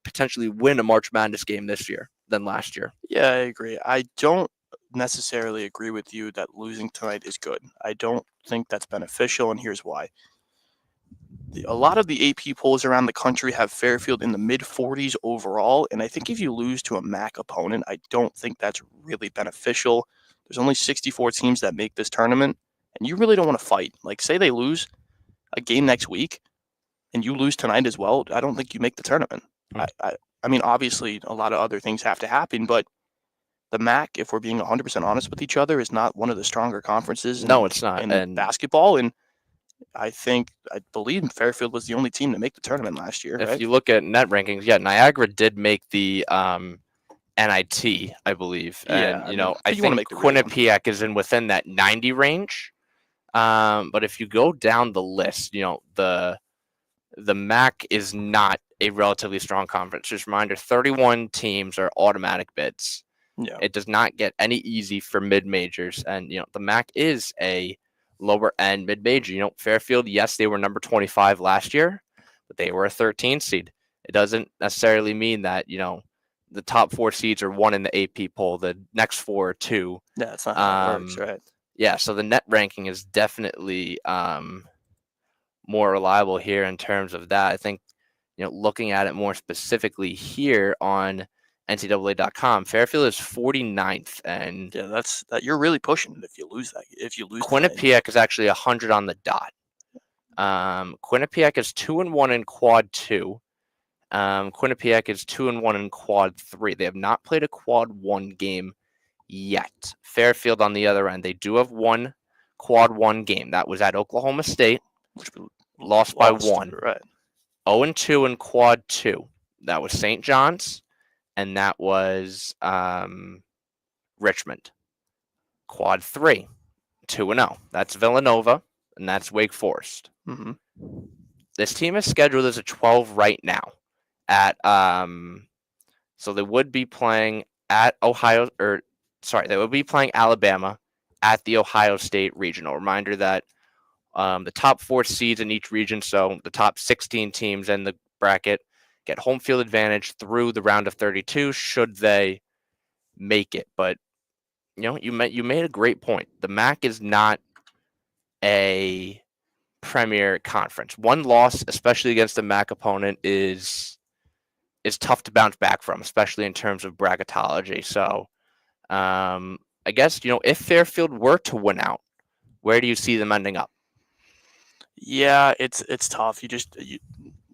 [SPEAKER 1] potentially win a March Madness game this year than last year.
[SPEAKER 2] Yeah, I agree. I don't necessarily agree with you that losing tonight is good. I don't think that's beneficial, and here's why. A lot of the AP polls around the country have Fairfield in the mid-40s overall, and I think if you lose to a MAAC opponent, I don't think that's really beneficial. There's only 64 teams that make this tournament, and you really don't want to fight. Like, say they lose a game next week, and you lose tonight as well, I don't think you make the tournament. I mean, obviously, a lot of other things have to happen, but the MAAC, if we're being 100% honest with each other, is not one of the stronger conferences
[SPEAKER 1] No, it's not.
[SPEAKER 2] in basketball, and I believe Fairfield was the only team to make the tournament last year.
[SPEAKER 1] If
[SPEAKER 2] right?
[SPEAKER 1] you look at net rankings, Niagara did make the NIT, I believe.
[SPEAKER 2] Yeah,
[SPEAKER 1] And, I
[SPEAKER 2] you wanna
[SPEAKER 1] think
[SPEAKER 2] make the real one.
[SPEAKER 1] Quinnipiac is within that 90 range. But if you go down the list, the MAAC is not a relatively strong conference. Just a reminder, 31 teams are automatic bids.
[SPEAKER 2] Yeah.
[SPEAKER 1] It does not get any easy for mid-majors. And, the MAAC is a lower-end mid-major. Fairfield, yes, they were number 25 last year, but they were a 13 seed. It doesn't necessarily mean that, the top 4 seeds are 1 in the AP poll. The next 4 are 2.
[SPEAKER 2] Yeah, that's not how it works, right?
[SPEAKER 1] Yeah, so the net ranking is definitely more reliable here in terms of that. I think, looking at it more specifically here on NCAA.com, Fairfield is 49th, and
[SPEAKER 2] Yeah, that you're really pushing it if you lose that. If you lose
[SPEAKER 1] Quinnipiac is actually 100 on the dot. Quinnipiac is 2-1 in quad 2. Quinnipiac is 2-1 in quad 3. They have not played a quad 1 game yet. Fairfield, on the other end, they do have one quad 1 game. That was at Oklahoma State,
[SPEAKER 2] which
[SPEAKER 1] lost by 1.
[SPEAKER 2] Right.
[SPEAKER 1] 0-2 in quad 2. That was St. John's, and that was Richmond. Quad 3, 2-0. That's Villanova, and that's Wake Forest.
[SPEAKER 2] Mm-hmm.
[SPEAKER 1] This team is scheduled as a 12 right now. So they would be playing at they would be playing Alabama at the Ohio State Regional. Reminder that the top 4 seeds in each region, so the top 16 teams in the bracket, get home field advantage through the round of 32 should they make it. But you made a great point. The MAAC is not a premier conference. One loss, especially against a MAAC opponent, is tough to bounce back from, especially in terms of bracketology. So I guess, if Fairfield were to win out, where do you see them ending up?
[SPEAKER 2] Yeah, it's tough.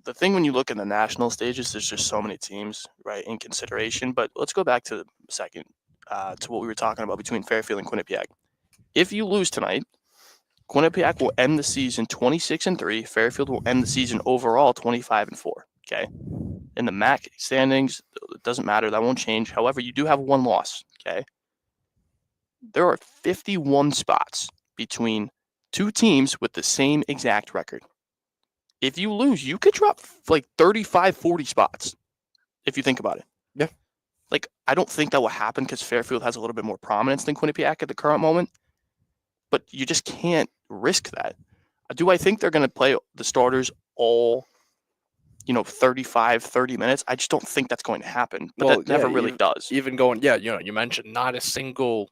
[SPEAKER 2] The thing when you look in the national stages, there's just so many teams, right, in consideration. But let's go back to a second to what we were talking about between Fairfield and Quinnipiac. If you lose tonight, Quinnipiac will end the season 26-3. Fairfield will end the season overall 25-4. Okay. In the MAAC standings, it doesn't matter. That won't change. However, you do have one loss. Okay. There are 51 spots between 2 teams with the same exact record. If you lose, you could drop like 35, 40 spots if you think about it.
[SPEAKER 1] Yeah.
[SPEAKER 2] Like, I don't think that will happen because Fairfield has a little bit more prominence than Quinnipiac at the current moment. But you just can't risk that. Do I think they're going to play the starters all, 35, 30 minutes? I just don't think that's going to happen. But that never really does.
[SPEAKER 1] Even going, you mentioned not a single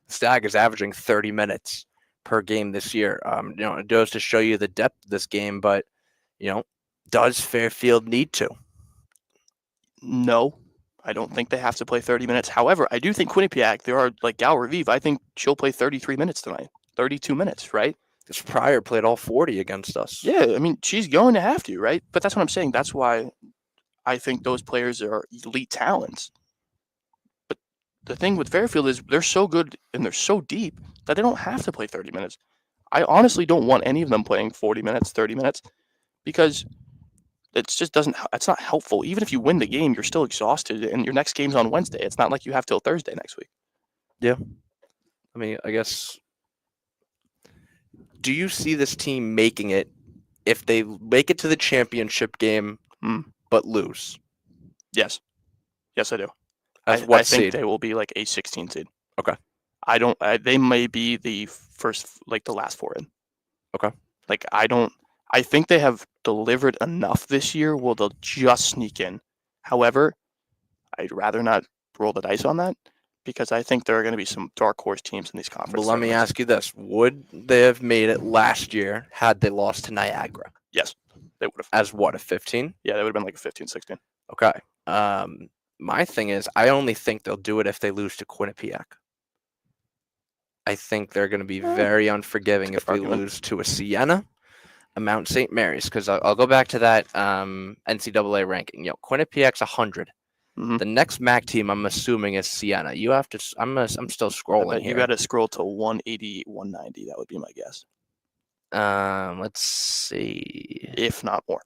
[SPEAKER 1] stag is averaging 30 minutes per game this year. It goes to show you the depth of this game, but, does Fairfield need to?
[SPEAKER 2] No, I don't think they have to play 30 minutes. However, I do think Quinnipiac, there are like Gal Revive, I think she'll play 33 minutes tonight. 32 minutes, right?
[SPEAKER 1] Because Pryor played all 40 against us.
[SPEAKER 2] Yeah, I mean, she's going to have to, right? But that's what I'm saying. That's why I think those players are elite talents. But the thing with Fairfield is they're so good and they're so deep that they don't have to play 30 minutes. I honestly don't want any of them playing 40 minutes, 30 minutes, because it just doesn't, it's not helpful. Even if you win the game, you're still exhausted, and your next game's on Wednesday. It's not like you have till Thursday next week.
[SPEAKER 1] Yeah. I mean, I guess, do you see this team making it if they make it to the championship game but lose?
[SPEAKER 2] Yes. Yes, I do.
[SPEAKER 1] As
[SPEAKER 2] I
[SPEAKER 1] what
[SPEAKER 2] think
[SPEAKER 1] seed?
[SPEAKER 2] they will be like a 16 seed.
[SPEAKER 1] Okay.
[SPEAKER 2] They may be the first, like the last four in.
[SPEAKER 1] Okay.
[SPEAKER 2] Like I think they have delivered enough this year where they'll just sneak in. However, I'd rather not roll the dice on that because I think there are going to be some dark horse teams in these conference
[SPEAKER 1] But let me
[SPEAKER 2] tournaments.
[SPEAKER 1] ask you this: would they have made it last year had they lost to Niagara?
[SPEAKER 2] Yes, they would have.
[SPEAKER 1] As what, a 15?
[SPEAKER 2] Yeah, they would have been like a 15, 16.
[SPEAKER 1] Okay. My thing is, I only think they'll do it if they lose to Quinnipiac. I think they're going to be very unforgiving if they
[SPEAKER 2] argument.
[SPEAKER 1] lose to a Siena, a Mount St. Mary's, because I'll go back to that NCAA ranking. Quinnipiac's 100.
[SPEAKER 2] Mhm.
[SPEAKER 1] The next MAAC team, I'm assuming, is Siena. You have to. I'm still
[SPEAKER 2] I
[SPEAKER 1] scrolling
[SPEAKER 2] bet you
[SPEAKER 1] here.
[SPEAKER 2] got to scroll to 180, 190. That would be my guess,
[SPEAKER 1] Let's see.
[SPEAKER 2] if not more.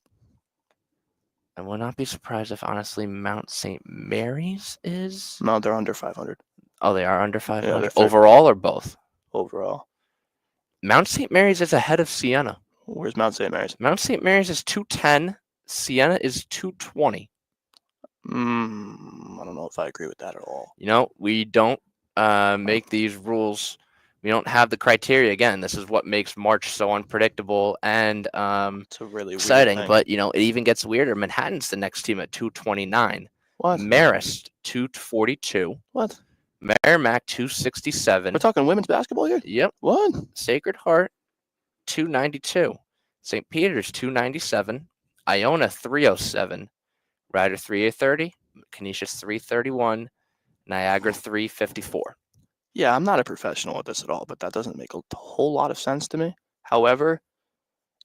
[SPEAKER 1] I will not be surprised if, honestly, Mount St. Mary's is.
[SPEAKER 2] No, they're under 500
[SPEAKER 1] Oh, they are under 500
[SPEAKER 2] they're
[SPEAKER 1] overall, or both.
[SPEAKER 2] overall.
[SPEAKER 1] Mount St. Mary's is ahead of Siena.
[SPEAKER 2] Where's Mount St. Mary's?
[SPEAKER 1] Mount St. Mary's is 210. Siena is 220.
[SPEAKER 2] I don't know if I agree with that at all.
[SPEAKER 1] We don't make these rules. We don't have the criteria. Again, this is what makes March so unpredictable and
[SPEAKER 2] It's a really
[SPEAKER 1] exciting.
[SPEAKER 2] weird thing.
[SPEAKER 1] But, it even gets weirder. Manhattan's the next team at 229.
[SPEAKER 2] What?
[SPEAKER 1] Marist, 242.
[SPEAKER 2] What?
[SPEAKER 1] Merrimack, 267.
[SPEAKER 2] We're talking women's basketball here?
[SPEAKER 1] Yep.
[SPEAKER 2] What?
[SPEAKER 1] Sacred Heart, 292. St. Peter's, 297. Iona, 307. Rider, 3830. Canisius, 331. Niagara, 354.
[SPEAKER 2] Yeah, I'm not a professional at this at all, but that doesn't make a whole lot of sense to me. However,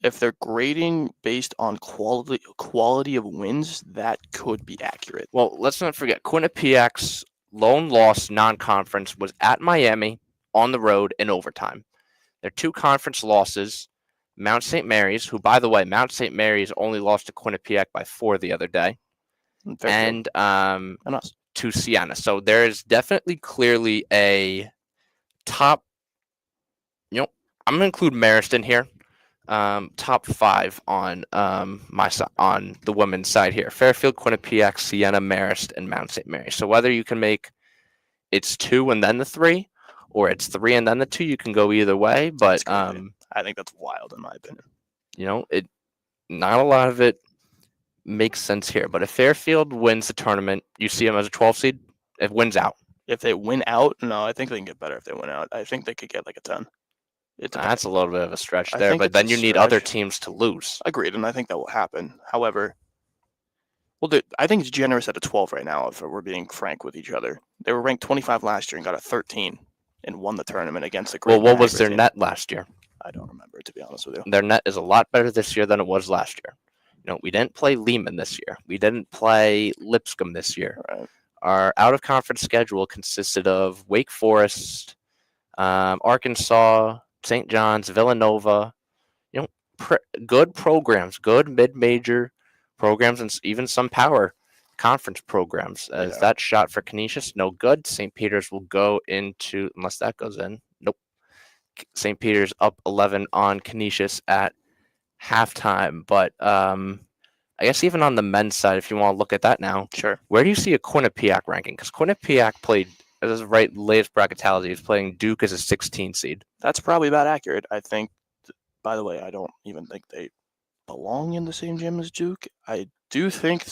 [SPEAKER 2] if they're grading based on quality of wins, that could be accurate.
[SPEAKER 1] Well, let's not forget, Quinnipiac's lone loss non-conference was at Miami on the road in overtime. Their two conference losses, Mount St. Mary's, who, by the way, Mount St. Mary's only lost to Quinnipiac by 4 the other day, and
[SPEAKER 2] us.
[SPEAKER 1] to Siena. So there is definitely clearly a top, I'm going to include Marist in here. Top 5 on on the women's side here: Fairfield, Quinnipiac, Siena, Marist, and Mount St. Mary's. So whether you can make it's 2 and then the 3, or it's 3 and then the 2, you can go either way. But
[SPEAKER 2] I think that's wild in my opinion.
[SPEAKER 1] Not a lot of it makes sense here. But if Fairfield wins the tournament, you see them as a 12 seed. It wins out.
[SPEAKER 2] If they win out, no, I think they can get better if they win out. I think they could get like a 10.
[SPEAKER 1] That's a little bit of a stretch there, but then you need other teams to lose.
[SPEAKER 2] Agreed, and I think that will happen. However, I think it's generous at a 12 right now, if we're being frank with each other. They were ranked 25 last year and got a 13 and won the tournament against the great.
[SPEAKER 1] Well, what was their net last year?
[SPEAKER 2] I don't remember, to be honest with you.
[SPEAKER 1] Their net is a lot better this year than it was last year. We didn't play Lehman this year. We didn't play Lipscomb this year.
[SPEAKER 2] Right.
[SPEAKER 1] Our out-of-conference schedule consisted of Wake Forest, Arkansas, St. John's, Villanova. Good programs, good mid-major programs, and even some power conference programs. As that shot for Canisius, no good. St. Peter's will go into, unless that goes in. Nope. St. Peter's up 11 on Canisius at halftime. But I guess even on the men's side, if you want to look at that now,
[SPEAKER 2] sure.
[SPEAKER 1] Where do you see a Quinnipiac ranking? Because Quinnipiac played, this is right, latest bracketology, is playing Duke as a 16 seed.
[SPEAKER 2] That's probably about accurate. I think, by the way, I don't even think they belong in the same gym as Duke. I do think,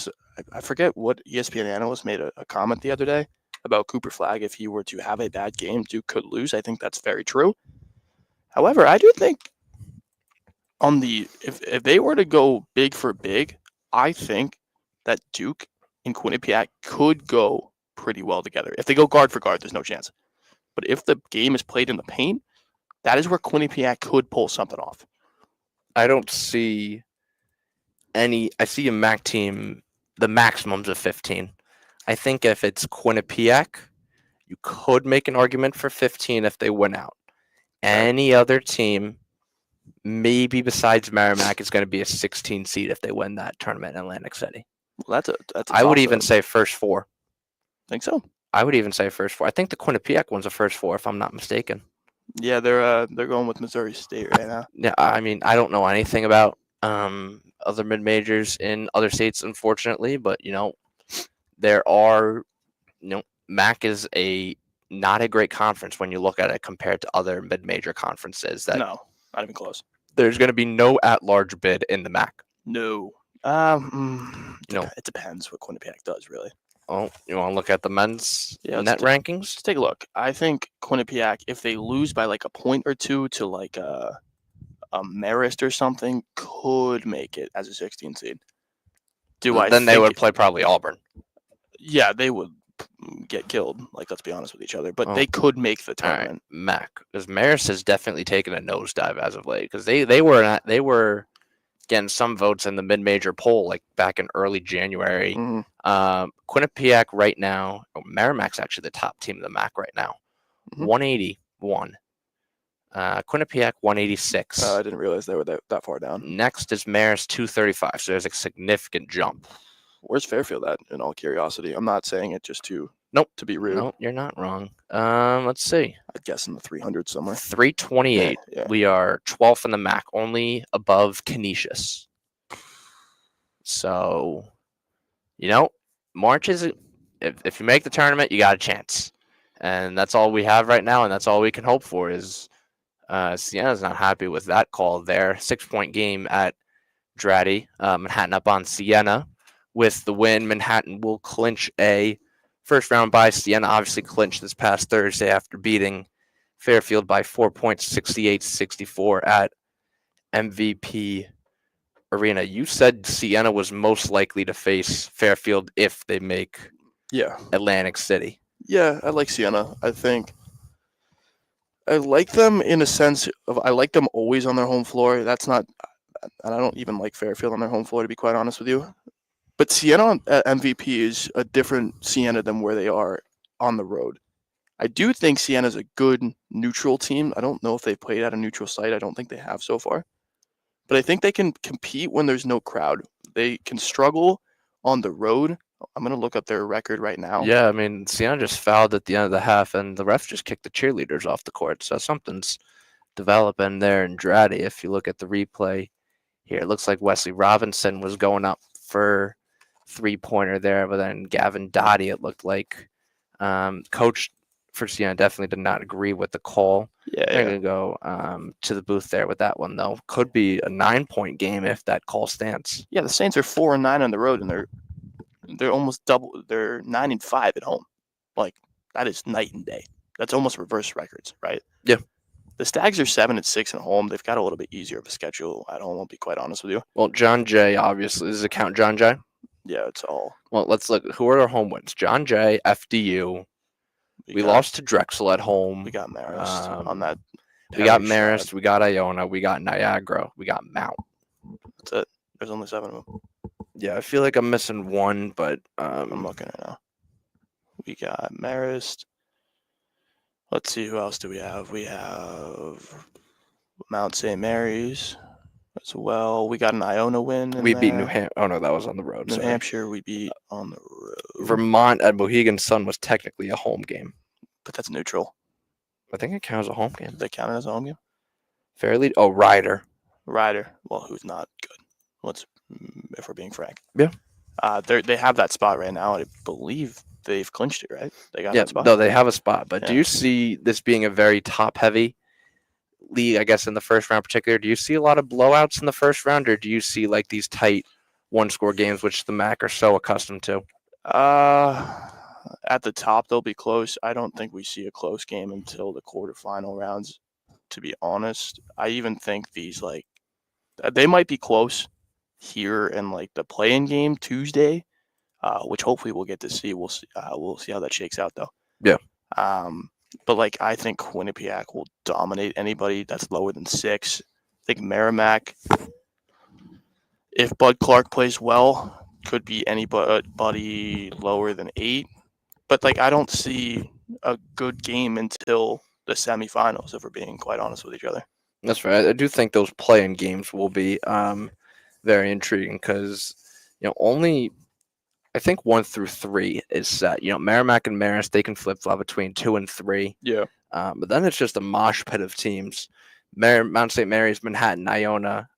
[SPEAKER 2] I forget what ESPN analyst made a comment the other day about Cooper Flagg. If he were to have a bad game, Duke could lose. I think that's very true. However, I do think if they were to go big for big, I think that Duke and Quinnipiac could go pretty well together. If they go guard for guard, there's no chance. But if the game is played in the paint, that is where Quinnipiac could pull something off.
[SPEAKER 1] I don't see I see a MAAC team, the maximums of 15. I think if it's Quinnipiac, you could make an argument for 15 if they win out. Any other team, maybe besides Merrimack, is going to be a 16 seed if they win that tournament in Atlantic City.
[SPEAKER 2] Well, that's
[SPEAKER 1] I would even say first 4.
[SPEAKER 2] Think so?
[SPEAKER 1] I would even say first 4. I think the Quinnipiac one's a first 4, if I'm not mistaken.
[SPEAKER 2] Yeah, they're going with Missouri State right now.
[SPEAKER 1] Yeah, I mean, I don't know anything about other mid majors in other states, unfortunately, but there are MAAC is not a great conference when you look at it compared to other mid-major conferences. That
[SPEAKER 2] No, not even close.
[SPEAKER 1] there's going to be no at-large bid in the MAAC.
[SPEAKER 2] No. It depends what Quinnipiac does, really.
[SPEAKER 1] Oh, you want to look at the men's
[SPEAKER 2] Yeah,
[SPEAKER 1] net rankings?
[SPEAKER 2] Let's take a look. I think Quinnipiac, if they lose by like a point or two to like a Marist or something, could make it as a 16 seed.
[SPEAKER 1] Then they would play probably Auburn.
[SPEAKER 2] Yeah, they would get killed. Like, let's be honest with each other. But they could make the tournament.
[SPEAKER 1] All right, MAAC, because Marist has definitely taken a nosedive as of late. Because they were getting some votes in the mid-major poll like back in early January.
[SPEAKER 2] Mm-hmm.
[SPEAKER 1] Quinnipiac right now, Merrimack's actually the top team of the MAAC right now. 181. Quinnipiac 186.
[SPEAKER 2] I didn't realize they were that far down.
[SPEAKER 1] Next is Marist 235. So there's a significant jump.
[SPEAKER 2] Where's Fairfield at? In all curiosity, I'm not saying it just to be rude.
[SPEAKER 1] Nope, you're not wrong. Let's see.
[SPEAKER 2] I'd guess in the 300 somewhere.
[SPEAKER 1] 328.
[SPEAKER 2] Yeah.
[SPEAKER 1] We are 12th in the MAAC, only above Canisius. So, March is if you make the tournament, you got a chance, and that's all we have right now, and that's all we can hope for. Is Siena's not happy with that call there. 6-point game at Draddy. Manhattan up on Siena. With the win, Manhattan will clinch a first round bye. Siena obviously clinched this past Thursday after beating Fairfield by 4 points, 68-64 at MVP Arena. You said Siena was most likely to face Fairfield if they make Atlantic City.
[SPEAKER 2] Yeah, I like Siena. I think I like them in a sense of I like them always on their home floor. That's not, and I don't even like Fairfield on their home floor, to be quite honest with you. But Siena at MVP is a different Siena than where they are on the road. I do think Siena is a good neutral team. I don't know if they've played at a neutral site. I don't think they have so far. But I think they can compete when there's no crowd. They can struggle on the road. I'm going to look up their record right now.
[SPEAKER 1] Yeah, I mean, Siena just fouled at the end of the half, and the ref just kicked the cheerleaders off the court. So something's developing there in Draddy. If you look at the replay here, it looks like Wesley Robinson was going up for three-pointer there, but then Gavin Dottie, it looked like, coach for Siena definitely did not agree with the call. They're going to go to the booth there with that one, though. Could be a 9-point game if that call stands.
[SPEAKER 2] Yeah, the Saints are 4-9 on the road, and they're almost double. They're 9-5 at home. Like, that is night and day. That's almost reverse records, right?
[SPEAKER 1] Yeah.
[SPEAKER 2] The Stags are 7-6 at home. They've got a little bit easier of a schedule at home, I'll be quite honest with you.
[SPEAKER 1] Well, John Jay, obviously. Does it count John Jay?
[SPEAKER 2] Yeah, it's all.
[SPEAKER 1] Well, let's look. Who are our home wins? John Jay, FDU. We lost to Drexel at home.
[SPEAKER 2] We got Marist on that.
[SPEAKER 1] We got Marist. We got Iona. We got Niagara. We got Mount.
[SPEAKER 2] That's it. There's only 7 of them.
[SPEAKER 1] Yeah, I feel like I'm missing one, but
[SPEAKER 2] I'm looking right now. We got Marist. Let's see, who else do we have? We have Mount St. Mary's as well. We got an Iona win.
[SPEAKER 1] We beat New Hampshire. Oh, no, that was on the road.
[SPEAKER 2] New Hampshire, we beat on the road.
[SPEAKER 1] Vermont at Mohegan Sun was technically a home game.
[SPEAKER 2] But that's neutral.
[SPEAKER 1] I think it counts as a home game.
[SPEAKER 2] Does that count as a home game?
[SPEAKER 1] Fairleigh? Oh, Ryder.
[SPEAKER 2] Well, who's not good? If we're being frank.
[SPEAKER 1] Yeah.
[SPEAKER 2] They have that spot right now. I believe they've clinched it, right? They got that spot.
[SPEAKER 1] No, they have a spot. But do you see this being a very top-heavy league, I guess, in the first round in particular? Do you see a lot of blowouts in the first round, or do you see like these tight one-score games, which the MAAC are so accustomed to?
[SPEAKER 2] At the top, they'll be close. I don't think we see a close game until the quarterfinal rounds, to be honest. I even think these, like, they might be close here in, like, the play-in game Tuesday, which hopefully we'll get to see. We'll see how that shakes out, though.
[SPEAKER 1] Yeah.
[SPEAKER 2] But, like, I think Quinnipiac will dominate anybody that's lower than 6. I think Merrimack, if Bud Clark plays well, could be anybody lower than 8. But, like, I don't see a good game until the semifinals, if we're being quite honest with each other.
[SPEAKER 1] That's right. I do think those play-in games will be very intriguing because, only I think 1 through 3 is set. Merrimack and Marist, they can flip-flop between 2 and 3.
[SPEAKER 2] Yeah.
[SPEAKER 1] But then it's just a mosh pit of teams. Mount St. Mary's, Manhattan, Iona,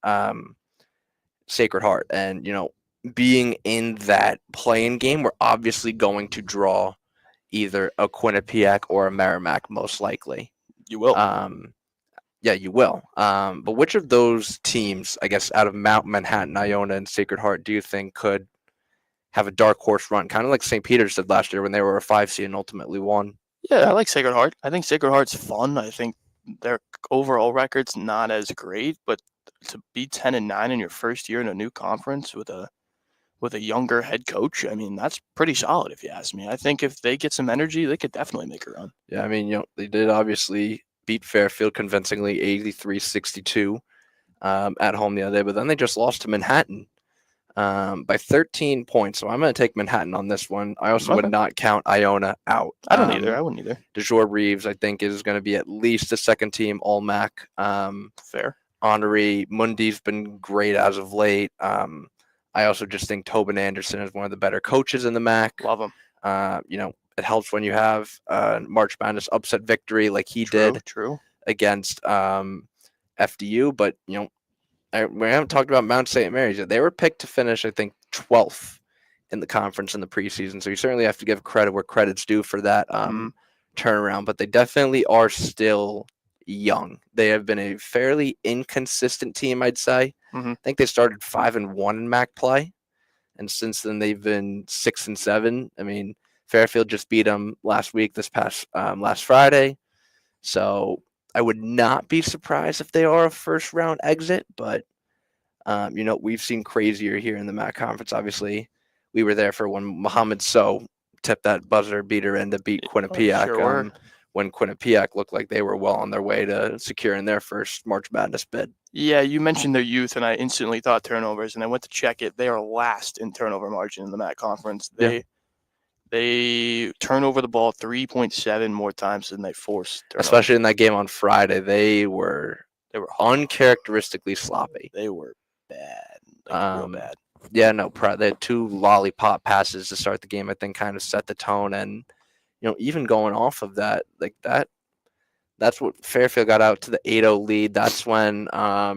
[SPEAKER 1] Sacred Heart. And, being in that play-in game, we're obviously going to draw either a Quinnipiac or a Merrimack, most likely.
[SPEAKER 2] You will.
[SPEAKER 1] Yeah, you will. But which of those teams, I guess, out of Mount Manhattan, Iona, and Sacred Heart, do you think could have a dark horse run, kind of like St. Peter's did last year when they were a 5 seed and ultimately won?
[SPEAKER 2] Yeah, I like Sacred Heart. I think Sacred Heart's fun. I think their overall record's not as great, but to be 10-9 in your first year in a new conference with a younger head coach, I mean, that's pretty solid if you ask me. I think if they get some energy, they could definitely make a run.
[SPEAKER 1] Yeah, I mean, they did obviously beat Fairfield convincingly 83-62 at home the other day, but then they just lost to Manhattan by 13 points. So I'm going to take Manhattan on this one. I also would
[SPEAKER 2] Okay.
[SPEAKER 1] not count Iona out.
[SPEAKER 2] I don't either. I wouldn't either.
[SPEAKER 1] DeJour Reeves, I think, is going to be at least a second team All MAC.
[SPEAKER 2] Fair.
[SPEAKER 1] Honoree Mundy's been great as of late. I also just think Tobin Anderson is one of the better coaches in the MAC.
[SPEAKER 2] Love him.
[SPEAKER 1] It helps when you have March Madness upset victory like he did against FDU. But, we haven't talked about Mount St. Mary's yet. They were picked to finish, I think, 12th in the conference in the preseason. So you certainly have to give credit where credit's due for that turnaround. But they definitely are still young. They have been a fairly inconsistent team, I'd say. I think they started 5-1 in MAC play, and since then they've been 6-7. I mean, Fairfield just beat them last Friday, so I would not be surprised if they are a first round exit. But we've seen crazier here in the MAC conference. Obviously, we were there for when Muhammad Sow tipped that buzzer beater in to beat Quinnipiac. When Quinnipiac looked like they were well on their way to securing their first March Madness bid.
[SPEAKER 2] Yeah, you mentioned their youth, and I instantly thought turnovers, and I went to check it. They are last in turnover margin in the MAC conference. They turn over the ball 3.7 more times than they forced.
[SPEAKER 1] Especially in that game on Friday, they were uncharacteristically sloppy.
[SPEAKER 2] They were bad, real bad.
[SPEAKER 1] Yeah, no, they had 2 lollipop passes to start the game. I think kind of set the tone, and even going off of that, that's what Fairfield got out to the 8-0 lead. That's when, I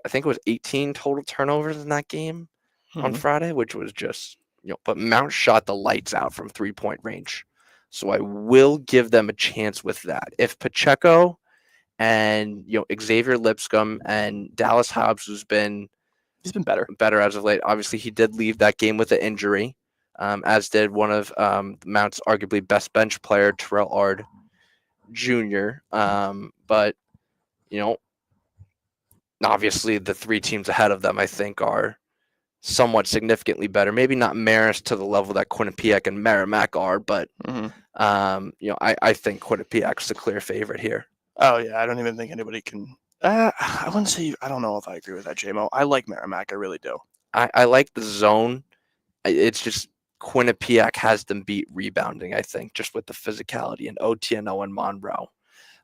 [SPEAKER 1] think it was 18 total turnovers in that game on Friday, which was just, but Mount shot the lights out from 3-point range. So I will give them a chance with that. If Pacheco and, Xavier Lipscomb and Dallas Hobbs, he's been better as of late. Obviously, he did leave that game with an injury. As did one of Mount's arguably best bench player, Terrell Ard Jr. But, obviously the 3 teams ahead of them, I think, are somewhat significantly better. Maybe not Marist to the level that Quinnipiac and Merrimack are, but, I think Quinnipiac's the clear favorite here.
[SPEAKER 2] Oh, yeah, I don't even think anybody can I wouldn't say – I don't know if I agree with that, J-Mo. I like Merrimack. I really do.
[SPEAKER 1] I like the zone. It's just – Quinnipiac has them beat rebounding, I think, just with the physicality and OTNO and Monroe.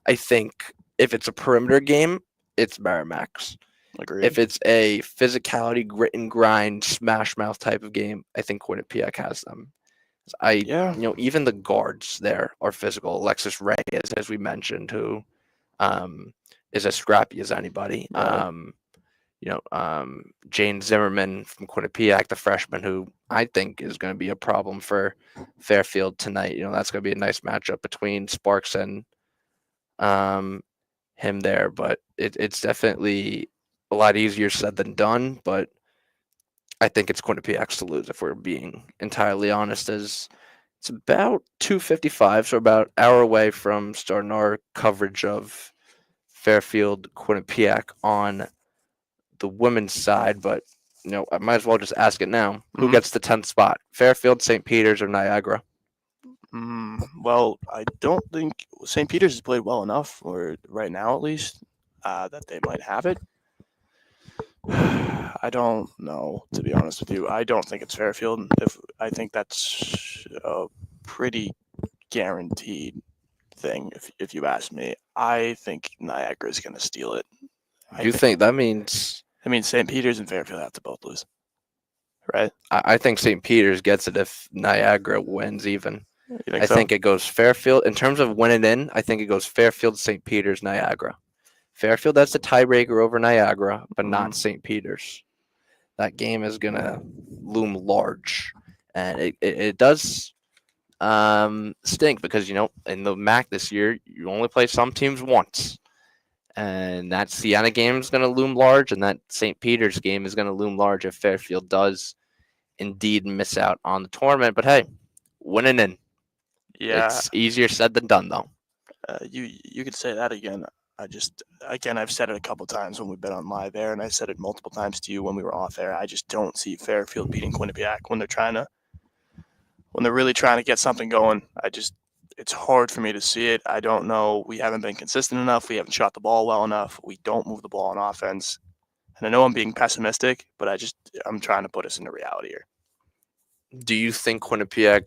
[SPEAKER 1] I think if it's a perimeter game, it's Merrimack's.
[SPEAKER 2] Agreed.
[SPEAKER 1] If it's a physicality, grit and grind, smash mouth type of game, I think Quinnipiac has them. Even the guards there are physical. Alexis Reyes, as we mentioned, who is as scrappy as anybody.
[SPEAKER 2] Right.
[SPEAKER 1] Jane Zimmerman from Quinnipiac, the freshman, who I think is going to be a problem for Fairfield tonight. That's going to be a nice matchup between Sparks and him there. But it's definitely a lot easier said than done. But I think it's Quinnipiac's to lose, if we're being entirely honest, as it's about 2:55, so about an hour away from starting our coverage of Fairfield Quinnipiac on the women's side, but I might as well just ask it now. Who gets the 10th spot? Fairfield, St. Peter's, or Niagara?
[SPEAKER 2] Well, I don't think St. Peter's has played well enough, or right now at least, that they might have it. I don't know, to be honest with you. I don't think it's Fairfield. I think that's a pretty guaranteed thing, if you ask me. I think Niagara is going to steal it.
[SPEAKER 1] You think that means...
[SPEAKER 2] I mean, St. Peter's and Fairfield have to both lose, right?
[SPEAKER 1] I think St. Peter's gets it if Niagara wins even.
[SPEAKER 2] I think
[SPEAKER 1] it goes Fairfield. In terms of winning in, I think it goes Fairfield, St. Peter's, Niagara. Fairfield, that's the tiebreaker over Niagara, but not St. Peter's. That game is going to loom large. And it does stink because in the MAC this year you only play some teams once, and that Siena game is going to loom large, and that St. Peter's game is going to loom large if Fairfield does indeed miss out on the tournament. But hey, winning in.
[SPEAKER 2] Yeah,
[SPEAKER 1] It's easier said than done, though.
[SPEAKER 2] you could say that again. I've said it a couple times when we've been on live air, and I said it multiple times to you when we were off air. I just don't see Fairfield beating Quinnipiac when they're really trying to get something going. It's hard for me to see it. I don't know. We haven't been consistent enough. We haven't shot the ball well enough. We don't move the ball on offense. And I know I'm being pessimistic, but I'm trying to put us into reality here.
[SPEAKER 1] Do you think Quinnipiac?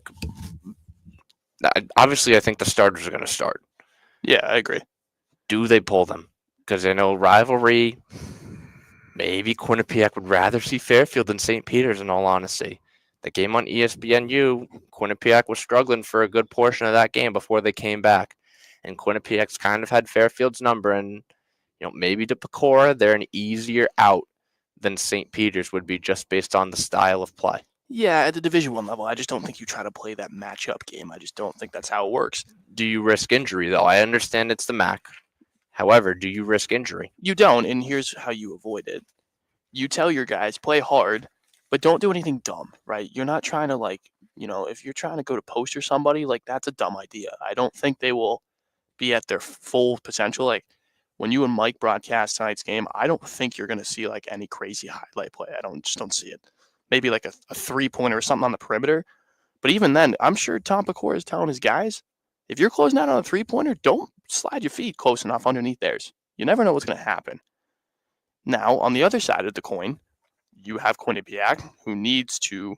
[SPEAKER 1] Obviously, I think the starters are going to start.
[SPEAKER 2] Yeah, I agree.
[SPEAKER 1] Do they pull them? Because I know rivalry. Maybe Quinnipiac would rather see Fairfield than St. Peter's, in all honesty. The game on ESPNU, Quinnipiac was struggling for a good portion of that game before they came back. And Quinnipiac's kind of had Fairfield's number. And, maybe to Pecora, they're an easier out than St. Peter's would be just based on the style of play.
[SPEAKER 2] Yeah, at the Division I level, I just don't think you try to play that matchup game. I just don't think that's how it works.
[SPEAKER 1] Do you risk injury, though? I understand it's the MAC. However, do you risk injury?
[SPEAKER 2] You don't, and here's how you avoid it. You tell your guys, play hard, but don't do anything dumb, right? You're not trying to, if you're trying to go to post or somebody, that's a dumb idea. I don't think they will be at their full potential. Like, when you and Mike broadcast tonight's game, I don't think you're going to see, any crazy highlight play. Just don't see it. Maybe, a three-pointer or something on the perimeter. But even then, I'm sure Tom Pecora is telling his guys, if you're closing out on a three-pointer, don't slide your feet close enough underneath theirs. You never know what's going to happen. Now, on the other side of the coin, you have Quinnipiac, who needs to,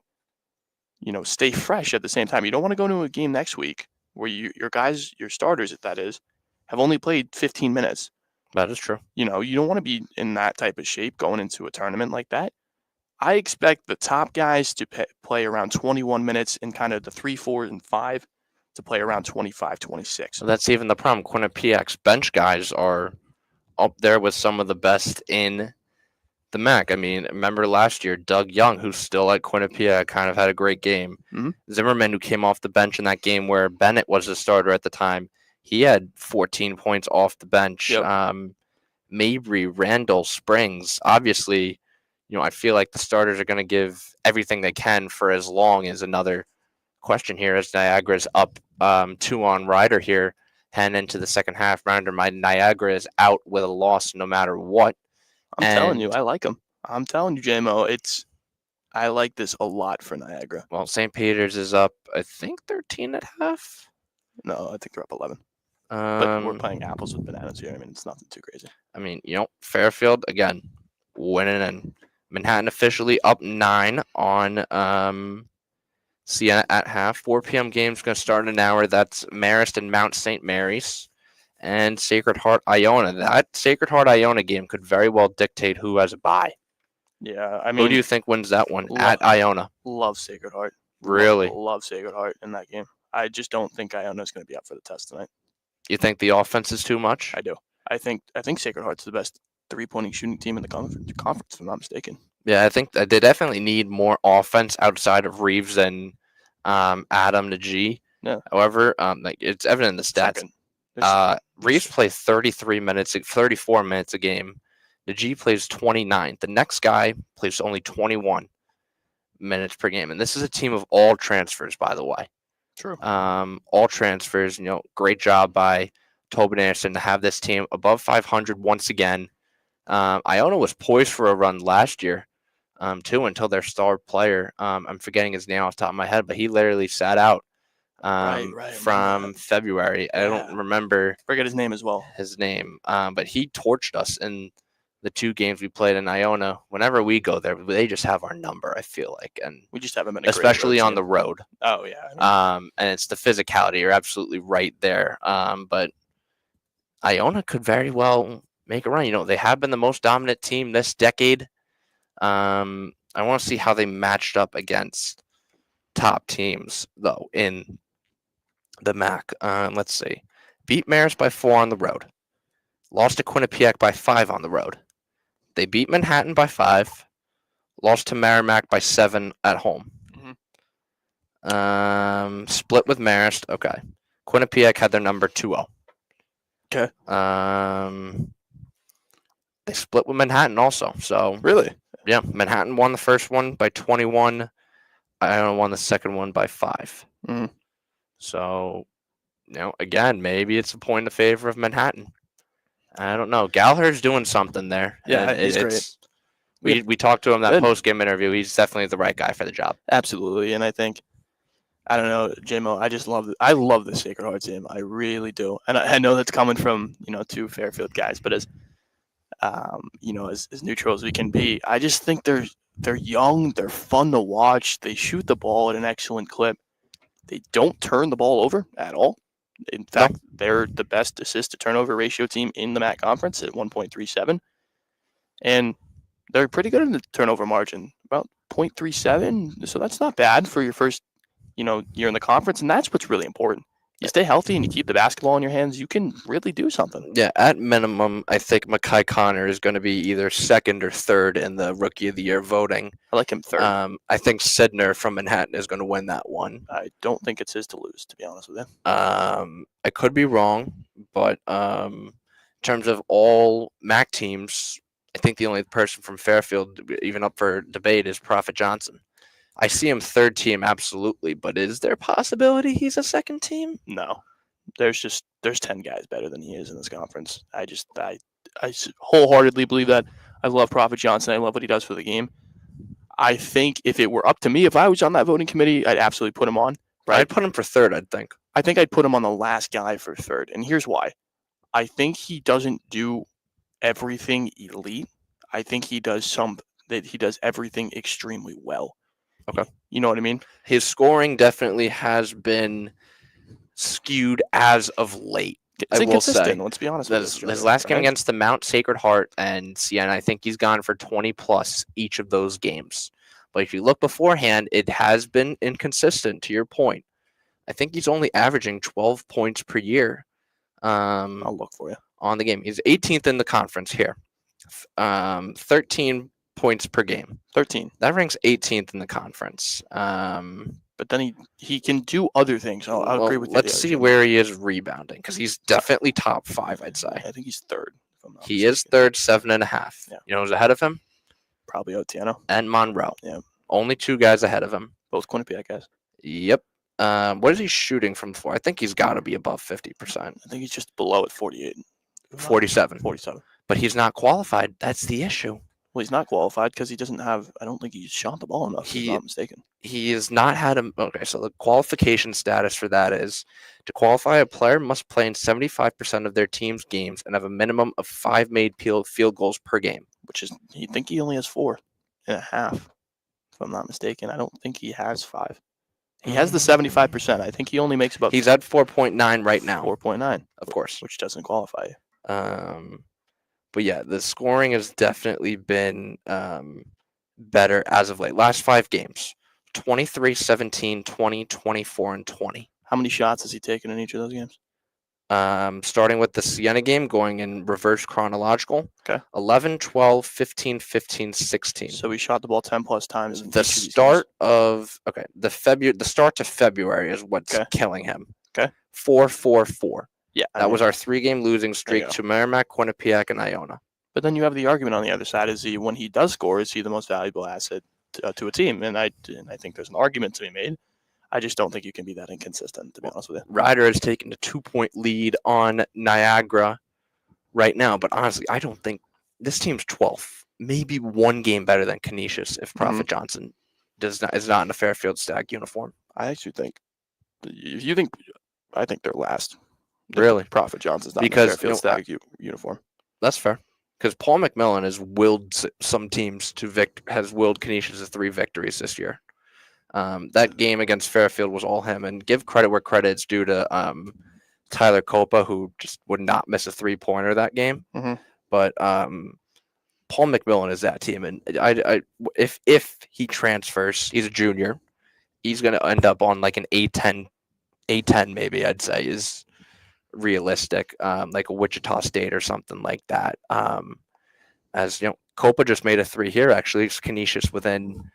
[SPEAKER 2] stay fresh at the same time. You don't want to go into a game next week where your guys, your starters, if that is, have only played 15 minutes.
[SPEAKER 1] That is true.
[SPEAKER 2] You don't want to be in that type of shape going into a tournament like that. I expect the top guys to play around 21 minutes and kind of the 3, 4, and 5 to play around 25, 26.
[SPEAKER 1] Well, that's even the problem. Quinnipiac's bench guys are up there with some of the best in the MAC. I mean, remember last year, Doug Young, who's still at Quinnipiac, kind of had a great game.
[SPEAKER 2] Mm-hmm.
[SPEAKER 1] Zimmerman, who came off the bench in that game where Bennett was the starter at the time, he had 14 points off the bench.
[SPEAKER 2] Yep.
[SPEAKER 1] Mabry, Randall, Springs, obviously, I feel like the starters are going to give everything they can for as long as another question here as Niagara's up 2 on Ryder here, heading into the second half. Rounder, my Niagara is out with a loss no matter what.
[SPEAKER 2] I'm telling you, I like them. I'm telling you, JMO, I like this a lot for Niagara.
[SPEAKER 1] Well, St. Peter's is up, I think, 13 at half.
[SPEAKER 2] No, I think they're up 11. But we're playing apples with bananas here. I mean, it's nothing too crazy.
[SPEAKER 1] I mean, Fairfield, again, winning, and Manhattan officially up 9 on Siena at half. 4 p.m. game's going to start in an hour. That's Marist and Mount St. Mary's and Sacred Heart Iona. That Sacred Heart Iona game could very well dictate who has a bye.
[SPEAKER 2] Yeah, I mean,
[SPEAKER 1] who do you think wins that one at Iona?
[SPEAKER 2] Love Sacred Heart.
[SPEAKER 1] Really?
[SPEAKER 2] Love Sacred Heart in that game. I just don't think Iona's going to be up for the test tonight.
[SPEAKER 1] You think the offense is too much?
[SPEAKER 2] I do. I think Sacred Heart's the best three-pointing shooting team in the conference, if I'm not mistaken.
[SPEAKER 1] Yeah, I think that they definitely need more offense outside of Reeves and Adam Najee.
[SPEAKER 2] Yeah.
[SPEAKER 1] However, it's evident in the stats. Reeves plays 34 minutes a game. Najee plays 29. The next guy plays only 21 minutes per game. And this is a team of all transfers, by the way.
[SPEAKER 2] True.
[SPEAKER 1] All transfers, great job by Tobin Anderson to have this team above 500 once again. Iona was poised for a run last year, too, until their star player, I'm forgetting his name off the top of my head, but he literally sat out from February. Yeah. I don't remember.
[SPEAKER 2] Forget his name as well.
[SPEAKER 1] But he torched us in the 2 games we played in Iona. Whenever we go there, they just have our number, I feel like. And
[SPEAKER 2] we just haven't been
[SPEAKER 1] especially on the road.
[SPEAKER 2] Oh, yeah.
[SPEAKER 1] And it's the physicality. You're absolutely right there. But Iona could very well make a run. They have been the most dominant team this decade. I want to see how they matched up against top teams, though, in the MAC. Let's see. Beat Marist by 4 on the road. Lost to Quinnipiac by 5 on the road. They beat Manhattan by 5. Lost to Merrimack by 7 at home. Split with Marist. Okay. Quinnipiac had their number 2-0.
[SPEAKER 2] Okay.
[SPEAKER 1] They split with Manhattan also. So
[SPEAKER 2] Really?
[SPEAKER 1] yeah, Manhattan won the first one by 21. Iona won the second one by 5.
[SPEAKER 2] Mm.
[SPEAKER 1] So, again, maybe it's a point in favor of Manhattan. I don't know. Gallagher's doing something there.
[SPEAKER 2] Yeah,
[SPEAKER 1] and
[SPEAKER 2] he's great.
[SPEAKER 1] it's we talked to him that
[SPEAKER 2] Good.
[SPEAKER 1] post game interview. He's definitely the right guy for the job.
[SPEAKER 2] Absolutely, and I think, I don't know, JMO, I love the Sacred Heart team. I really do. And I know that's coming from, two Fairfield guys, but as neutral as we can be, I just think they're young, they're fun to watch, they shoot the ball at an excellent clip. They don't turn the ball over at all. In fact, they're the best assist to turnover ratio team in the MAAC conference at 1.37. And they're pretty good in the turnover margin, about 0.37. So that's not bad for your first year in the conference, and that's what's really important. You stay healthy and you keep the basketball in your hands, you can really do something.
[SPEAKER 1] Yeah, at minimum, I think Mackay Connor is going to be either second or third in the Rookie of the Year voting.
[SPEAKER 2] I like him third.
[SPEAKER 1] I think Sidner from Manhattan is going to win that one.
[SPEAKER 2] I don't think it's his to lose, to be honest with you.
[SPEAKER 1] I could be wrong, but in terms of all MAC teams, I think the only person from Fairfield even up for debate is Prophet Johnson. I see him third team, absolutely, but is there a possibility he's a second team?
[SPEAKER 2] No. There's 10 guys better than he is in this conference. I wholeheartedly believe that. I love Prophet Johnson. I love what he does for the game. I think if it were up to me, if I was on that voting committee, I'd absolutely put him on. Right?
[SPEAKER 1] I'd put him for third, I think.
[SPEAKER 2] I think I'd put him on the last guy for third. And here's why. I think he doesn't do everything elite. I think he does everything extremely well.
[SPEAKER 1] Okay.
[SPEAKER 2] You know what I mean?
[SPEAKER 1] His scoring definitely has been skewed as of late.
[SPEAKER 2] It's inconsistent,
[SPEAKER 1] will say.
[SPEAKER 2] Let's be honest
[SPEAKER 1] with his last game against the Mount Sacred Heart and Siena, I think he's gone for 20 plus each of those games. But if you look beforehand, it has been inconsistent, to your point. I think he's only averaging 12 points per year.
[SPEAKER 2] I'll look for you.
[SPEAKER 1] On the game. He's 18th in the conference here. 13 points per game.
[SPEAKER 2] 13.
[SPEAKER 1] That ranks 18th in the conference.
[SPEAKER 2] But then he can do other things. I'll agree with you.
[SPEAKER 1] Let's see where he is rebounding, because he's definitely top 5, I'd say.
[SPEAKER 2] I think he's third.
[SPEAKER 1] He is third, 7.5.
[SPEAKER 2] Yeah.
[SPEAKER 1] You know who's ahead of him?
[SPEAKER 2] Probably Otieno.
[SPEAKER 1] And Monroe.
[SPEAKER 2] Yeah.
[SPEAKER 1] Only 2 guys ahead of him.
[SPEAKER 2] Both Quinnipiac guys.
[SPEAKER 1] Yep. What is he shooting from the floor? I think he's got to be above 50%.
[SPEAKER 2] I think he's just below at 48.
[SPEAKER 1] 47.
[SPEAKER 2] 47.
[SPEAKER 1] But he's not qualified. That's the issue.
[SPEAKER 2] Well, he's not qualified because he doesn't have. I don't think he's shot the ball enough. If I'm not mistaken.
[SPEAKER 1] He has not had a. Okay, so the qualification status for that is to qualify, a player must play in 75% of their team's games and have a minimum of 5 made field goals per game.
[SPEAKER 2] Which is, you think he only has 4.5, if I'm not mistaken. I don't think he has 5. He has the 75%. I think he only makes about.
[SPEAKER 1] He's at 4.9 right now.
[SPEAKER 2] 4.9,
[SPEAKER 1] of course,
[SPEAKER 2] which doesn't qualify.
[SPEAKER 1] But yeah, the scoring has definitely been better as of late. Last 5 games, 23, 17, 20, 24, and 20.
[SPEAKER 2] How many shots has he taken in each of those games?
[SPEAKER 1] Starting with the Siena game, going in reverse chronological.
[SPEAKER 2] Okay.
[SPEAKER 1] 11, 12, 15, 15, 16.
[SPEAKER 2] So he shot the ball 10 plus times.
[SPEAKER 1] The start to February is what's killing him.
[SPEAKER 2] Okay.
[SPEAKER 1] 4, 4, 4.
[SPEAKER 2] Yeah.
[SPEAKER 1] That was our 3-game losing streak to Merrimack, Quinnipiac, and Iona.
[SPEAKER 2] But then you have the argument on the other side: when he does score, is he the most valuable asset to a team? And I think there's an argument to be made. I just don't think you can be that inconsistent, to be honest with you.
[SPEAKER 1] Ryder has taken a 2-point lead on Niagara right now, but honestly, I don't think this team's 12th. Maybe 1 game better than Canisius if Prophet Johnson is not in a Fairfield Stag uniform.
[SPEAKER 2] I actually think. I think they're last.
[SPEAKER 1] Really?
[SPEAKER 2] Prophet Johnson's not in a Fairfield Stag uniform.
[SPEAKER 1] That's fair. Because Paul McMillan has willed some teams has willed Canisius to 3 victories this year. That game against Fairfield was all him, and give credit where credit's due to Tyler Copa, who just would not miss a 3-pointer that game.
[SPEAKER 2] Mm-hmm.
[SPEAKER 1] But Paul McMillan is that team, and if he transfers, he's a junior, he's going to end up on like an A10 maybe, I'd say is realistic, like a Wichita State or something like that. As you know, Copa just made a 3 here. Actually, it's Canisius within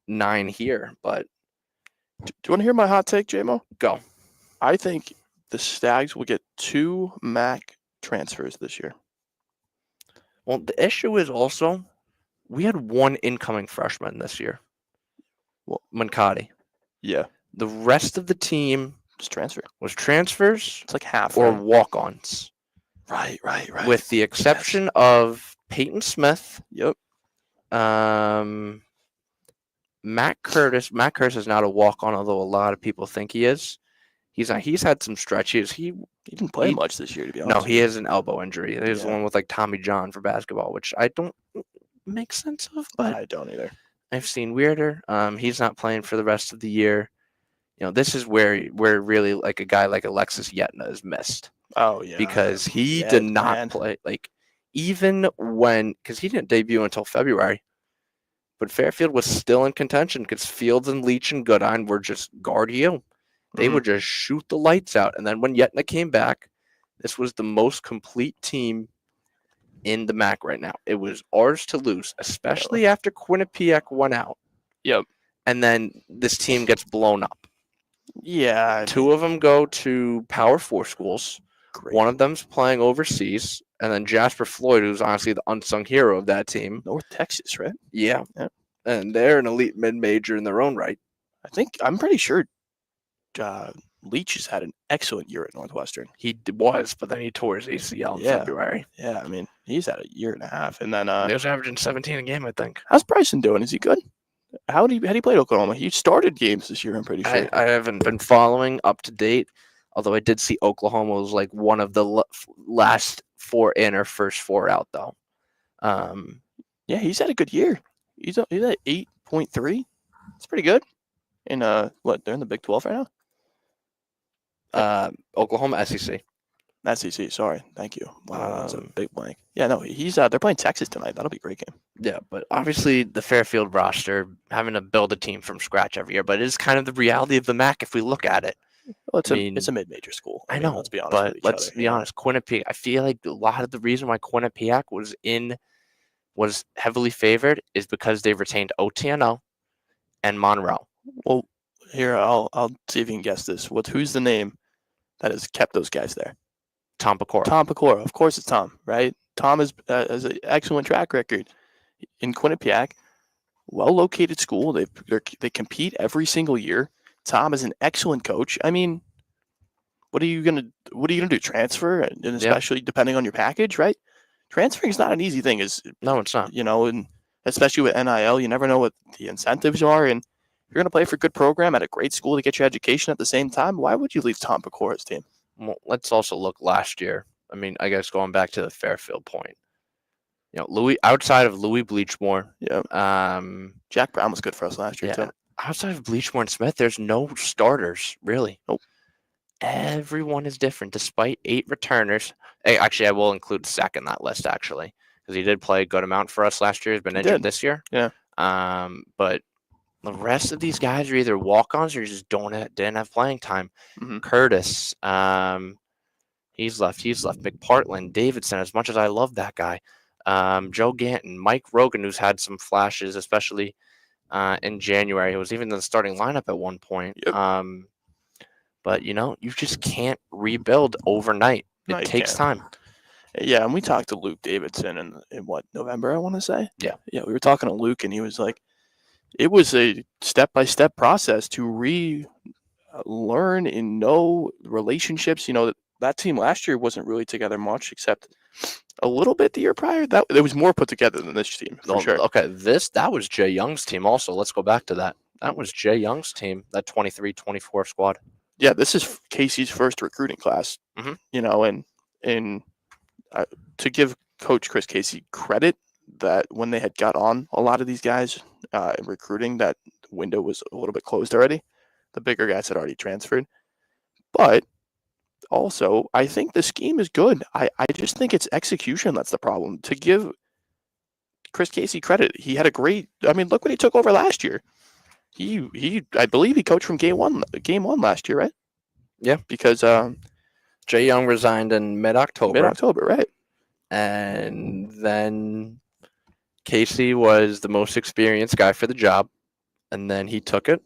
[SPEAKER 1] 9 here, but
[SPEAKER 2] Do you want to hear my hot take, JMO?
[SPEAKER 1] Go.
[SPEAKER 2] I think the Stags will get 2 MAAC transfers this year.
[SPEAKER 1] Well, the issue is also we had one incoming freshman this year.
[SPEAKER 2] Well,
[SPEAKER 1] Mancati.
[SPEAKER 2] Yeah.
[SPEAKER 1] The rest of the team
[SPEAKER 2] Just transfer.
[SPEAKER 1] was transfers
[SPEAKER 2] It's like half.
[SPEAKER 1] or
[SPEAKER 2] Right?
[SPEAKER 1] walk-ons.
[SPEAKER 2] Right.
[SPEAKER 1] With the exception of Peyton Smith.
[SPEAKER 2] Yep.
[SPEAKER 1] Matt Curtis. Matt Curtis is not a walk-on, although a lot of people think he is. He's not. He's had some stretches. He
[SPEAKER 2] didn't play much this year, to be honest.
[SPEAKER 1] No, he has an elbow injury. There's
[SPEAKER 2] Yeah.
[SPEAKER 1] one with like Tommy John for basketball, which I don't make sense of, but
[SPEAKER 2] I don't either.
[SPEAKER 1] I've seen weirder. He's not playing for the rest of the year. This is where really like a guy like Alexis Yetna is missed.
[SPEAKER 2] Oh yeah.
[SPEAKER 1] Because he did not play even because he didn't debut until February. But Fairfield was still in contention because Fields and Leach and Goodine were just guard you. They would just shoot the lights out. And then when Yetna came back, this was the most complete team in the MAAC right now. It was ours to lose, especially after Quinnipiac went out.
[SPEAKER 2] Yep.
[SPEAKER 1] And then this team gets blown up.
[SPEAKER 2] Yeah.
[SPEAKER 1] 2 of them go to Power 4 schools.
[SPEAKER 2] Great.
[SPEAKER 1] One of them's playing overseas. And then Jasper Floyd, who's honestly the unsung hero of that team.
[SPEAKER 2] North Texas, right?
[SPEAKER 1] Yeah.
[SPEAKER 2] Yep.
[SPEAKER 1] And they're an elite mid-major in their own right.
[SPEAKER 2] I'm pretty sure Leach has had an excellent year at Northwestern.
[SPEAKER 1] He was, but then he tore his ACL in February.
[SPEAKER 2] Yeah, I mean, he's had a year and a half. And then
[SPEAKER 1] he was averaging 17 a game, I think.
[SPEAKER 2] How's Bryson doing? Is he good? How did he play at Oklahoma? He started games this year, I'm pretty sure.
[SPEAKER 1] I haven't been following up to date, although I did see Oklahoma was like one of the last 4 in or first 4 out, though.
[SPEAKER 2] Yeah, he's had a good year. He's at 8.3. It's pretty good. And they're in the Big 12 right
[SPEAKER 1] now? Oklahoma SEC.
[SPEAKER 2] SEC, sorry. Thank you. Wow, that's a big blank. Yeah, no, he's they're playing Texas tonight. That'll be a great game.
[SPEAKER 1] Yeah, but obviously the Fairfield roster, having to build a team from scratch every year, but it is kind of the reality of the MAAC if we look at it.
[SPEAKER 2] Well, it's a mid-major school.
[SPEAKER 1] I know,
[SPEAKER 2] let's be honest.
[SPEAKER 1] But let's be honest. Quinnipiac. I feel like a lot of the reason why Quinnipiac was heavily favored is because they retained OTNO and Monroe.
[SPEAKER 2] Well, here I'll see if you can guess this. Who's the name that has kept those guys there?
[SPEAKER 1] Tom Pecora.
[SPEAKER 2] Tom Pecora. Of course, it's Tom, right? Tom has an excellent track record in Quinnipiac. Well-located school. They compete every single year. Tom is an excellent coach. I mean, what are you gonna do? Transfer, and especially depending on your package, right? Transferring is not an easy thing.
[SPEAKER 1] No, it's not.
[SPEAKER 2] And especially with NIL, you never know what the incentives are. And if you're gonna play for a good program at a great school to get your education at the same time, why would you leave Tom Pecora's team?
[SPEAKER 1] Well, let's also look last year. I mean, I guess going back to the Fairfield point. Outside of Louis Bleachmore,
[SPEAKER 2] Jack Brown was good for us last year too.
[SPEAKER 1] Outside of Bleachmore and Smith, there's no starters, really.
[SPEAKER 2] Nope.
[SPEAKER 1] Everyone is different, despite 8 returners. Actually, I will include Sack in that list, actually, because he did play a good amount for us last year. He's been injured this year.
[SPEAKER 2] Yeah.
[SPEAKER 1] But the rest of these guys are either walk-ons or just didn't have playing time.
[SPEAKER 2] Mm-hmm.
[SPEAKER 1] Curtis, he's left. McPartland, Davidson, as much as I love that guy. Joe Ganton, Mike Rogan, who's had some flashes, especially in January. He was even in the starting lineup at one point.
[SPEAKER 2] Yep.
[SPEAKER 1] But, you just can't rebuild overnight. It takes time.
[SPEAKER 2] Yeah, and we talked to Luke Davidson in November, I want to say?
[SPEAKER 1] Yeah.
[SPEAKER 2] Yeah, we were talking to Luke, and he was like, it was a step-by-step process to relearn and know relationships. That team last year wasn't really together much, except a little bit the year prior. There was more put together than this team, for sure.
[SPEAKER 1] Okay, that was Jay Young's team also. Let's go back to that. That was Jay Young's team, that 23-24 squad.
[SPEAKER 2] Yeah, this is Casey's first recruiting class.
[SPEAKER 1] Mm-hmm.
[SPEAKER 2] And to give Coach Chris Casey credit that when they had got on a lot of these guys in recruiting, that window was a little bit closed already. The bigger guys had already transferred. But also, I think the scheme is good. I just think it's execution that's the problem. To give Chris Casey credit, he had look what he took over last year. I believe he coached from game one last year, right?
[SPEAKER 1] Yeah.
[SPEAKER 2] Because
[SPEAKER 1] Jay Young resigned in mid-October.
[SPEAKER 2] Right.
[SPEAKER 1] And then Casey was the most experienced guy for the job, and then he took it.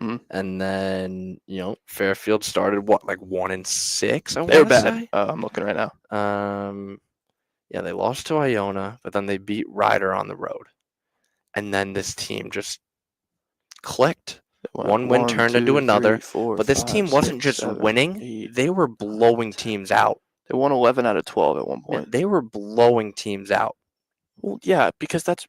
[SPEAKER 2] Mhm.
[SPEAKER 1] And then, Fairfield started like 1-6, I
[SPEAKER 2] They were
[SPEAKER 1] want to
[SPEAKER 2] bad.
[SPEAKER 1] say.
[SPEAKER 2] I'm looking right now.
[SPEAKER 1] Yeah, they lost to Iona, but then they beat Ryder on the road. And then this team just clicked. One win turned into another. But this team wasn't just winning, they were blowing teams out.
[SPEAKER 2] They won 11 out of 12 at one point.
[SPEAKER 1] They were blowing teams out.
[SPEAKER 2] Well, yeah, because that's,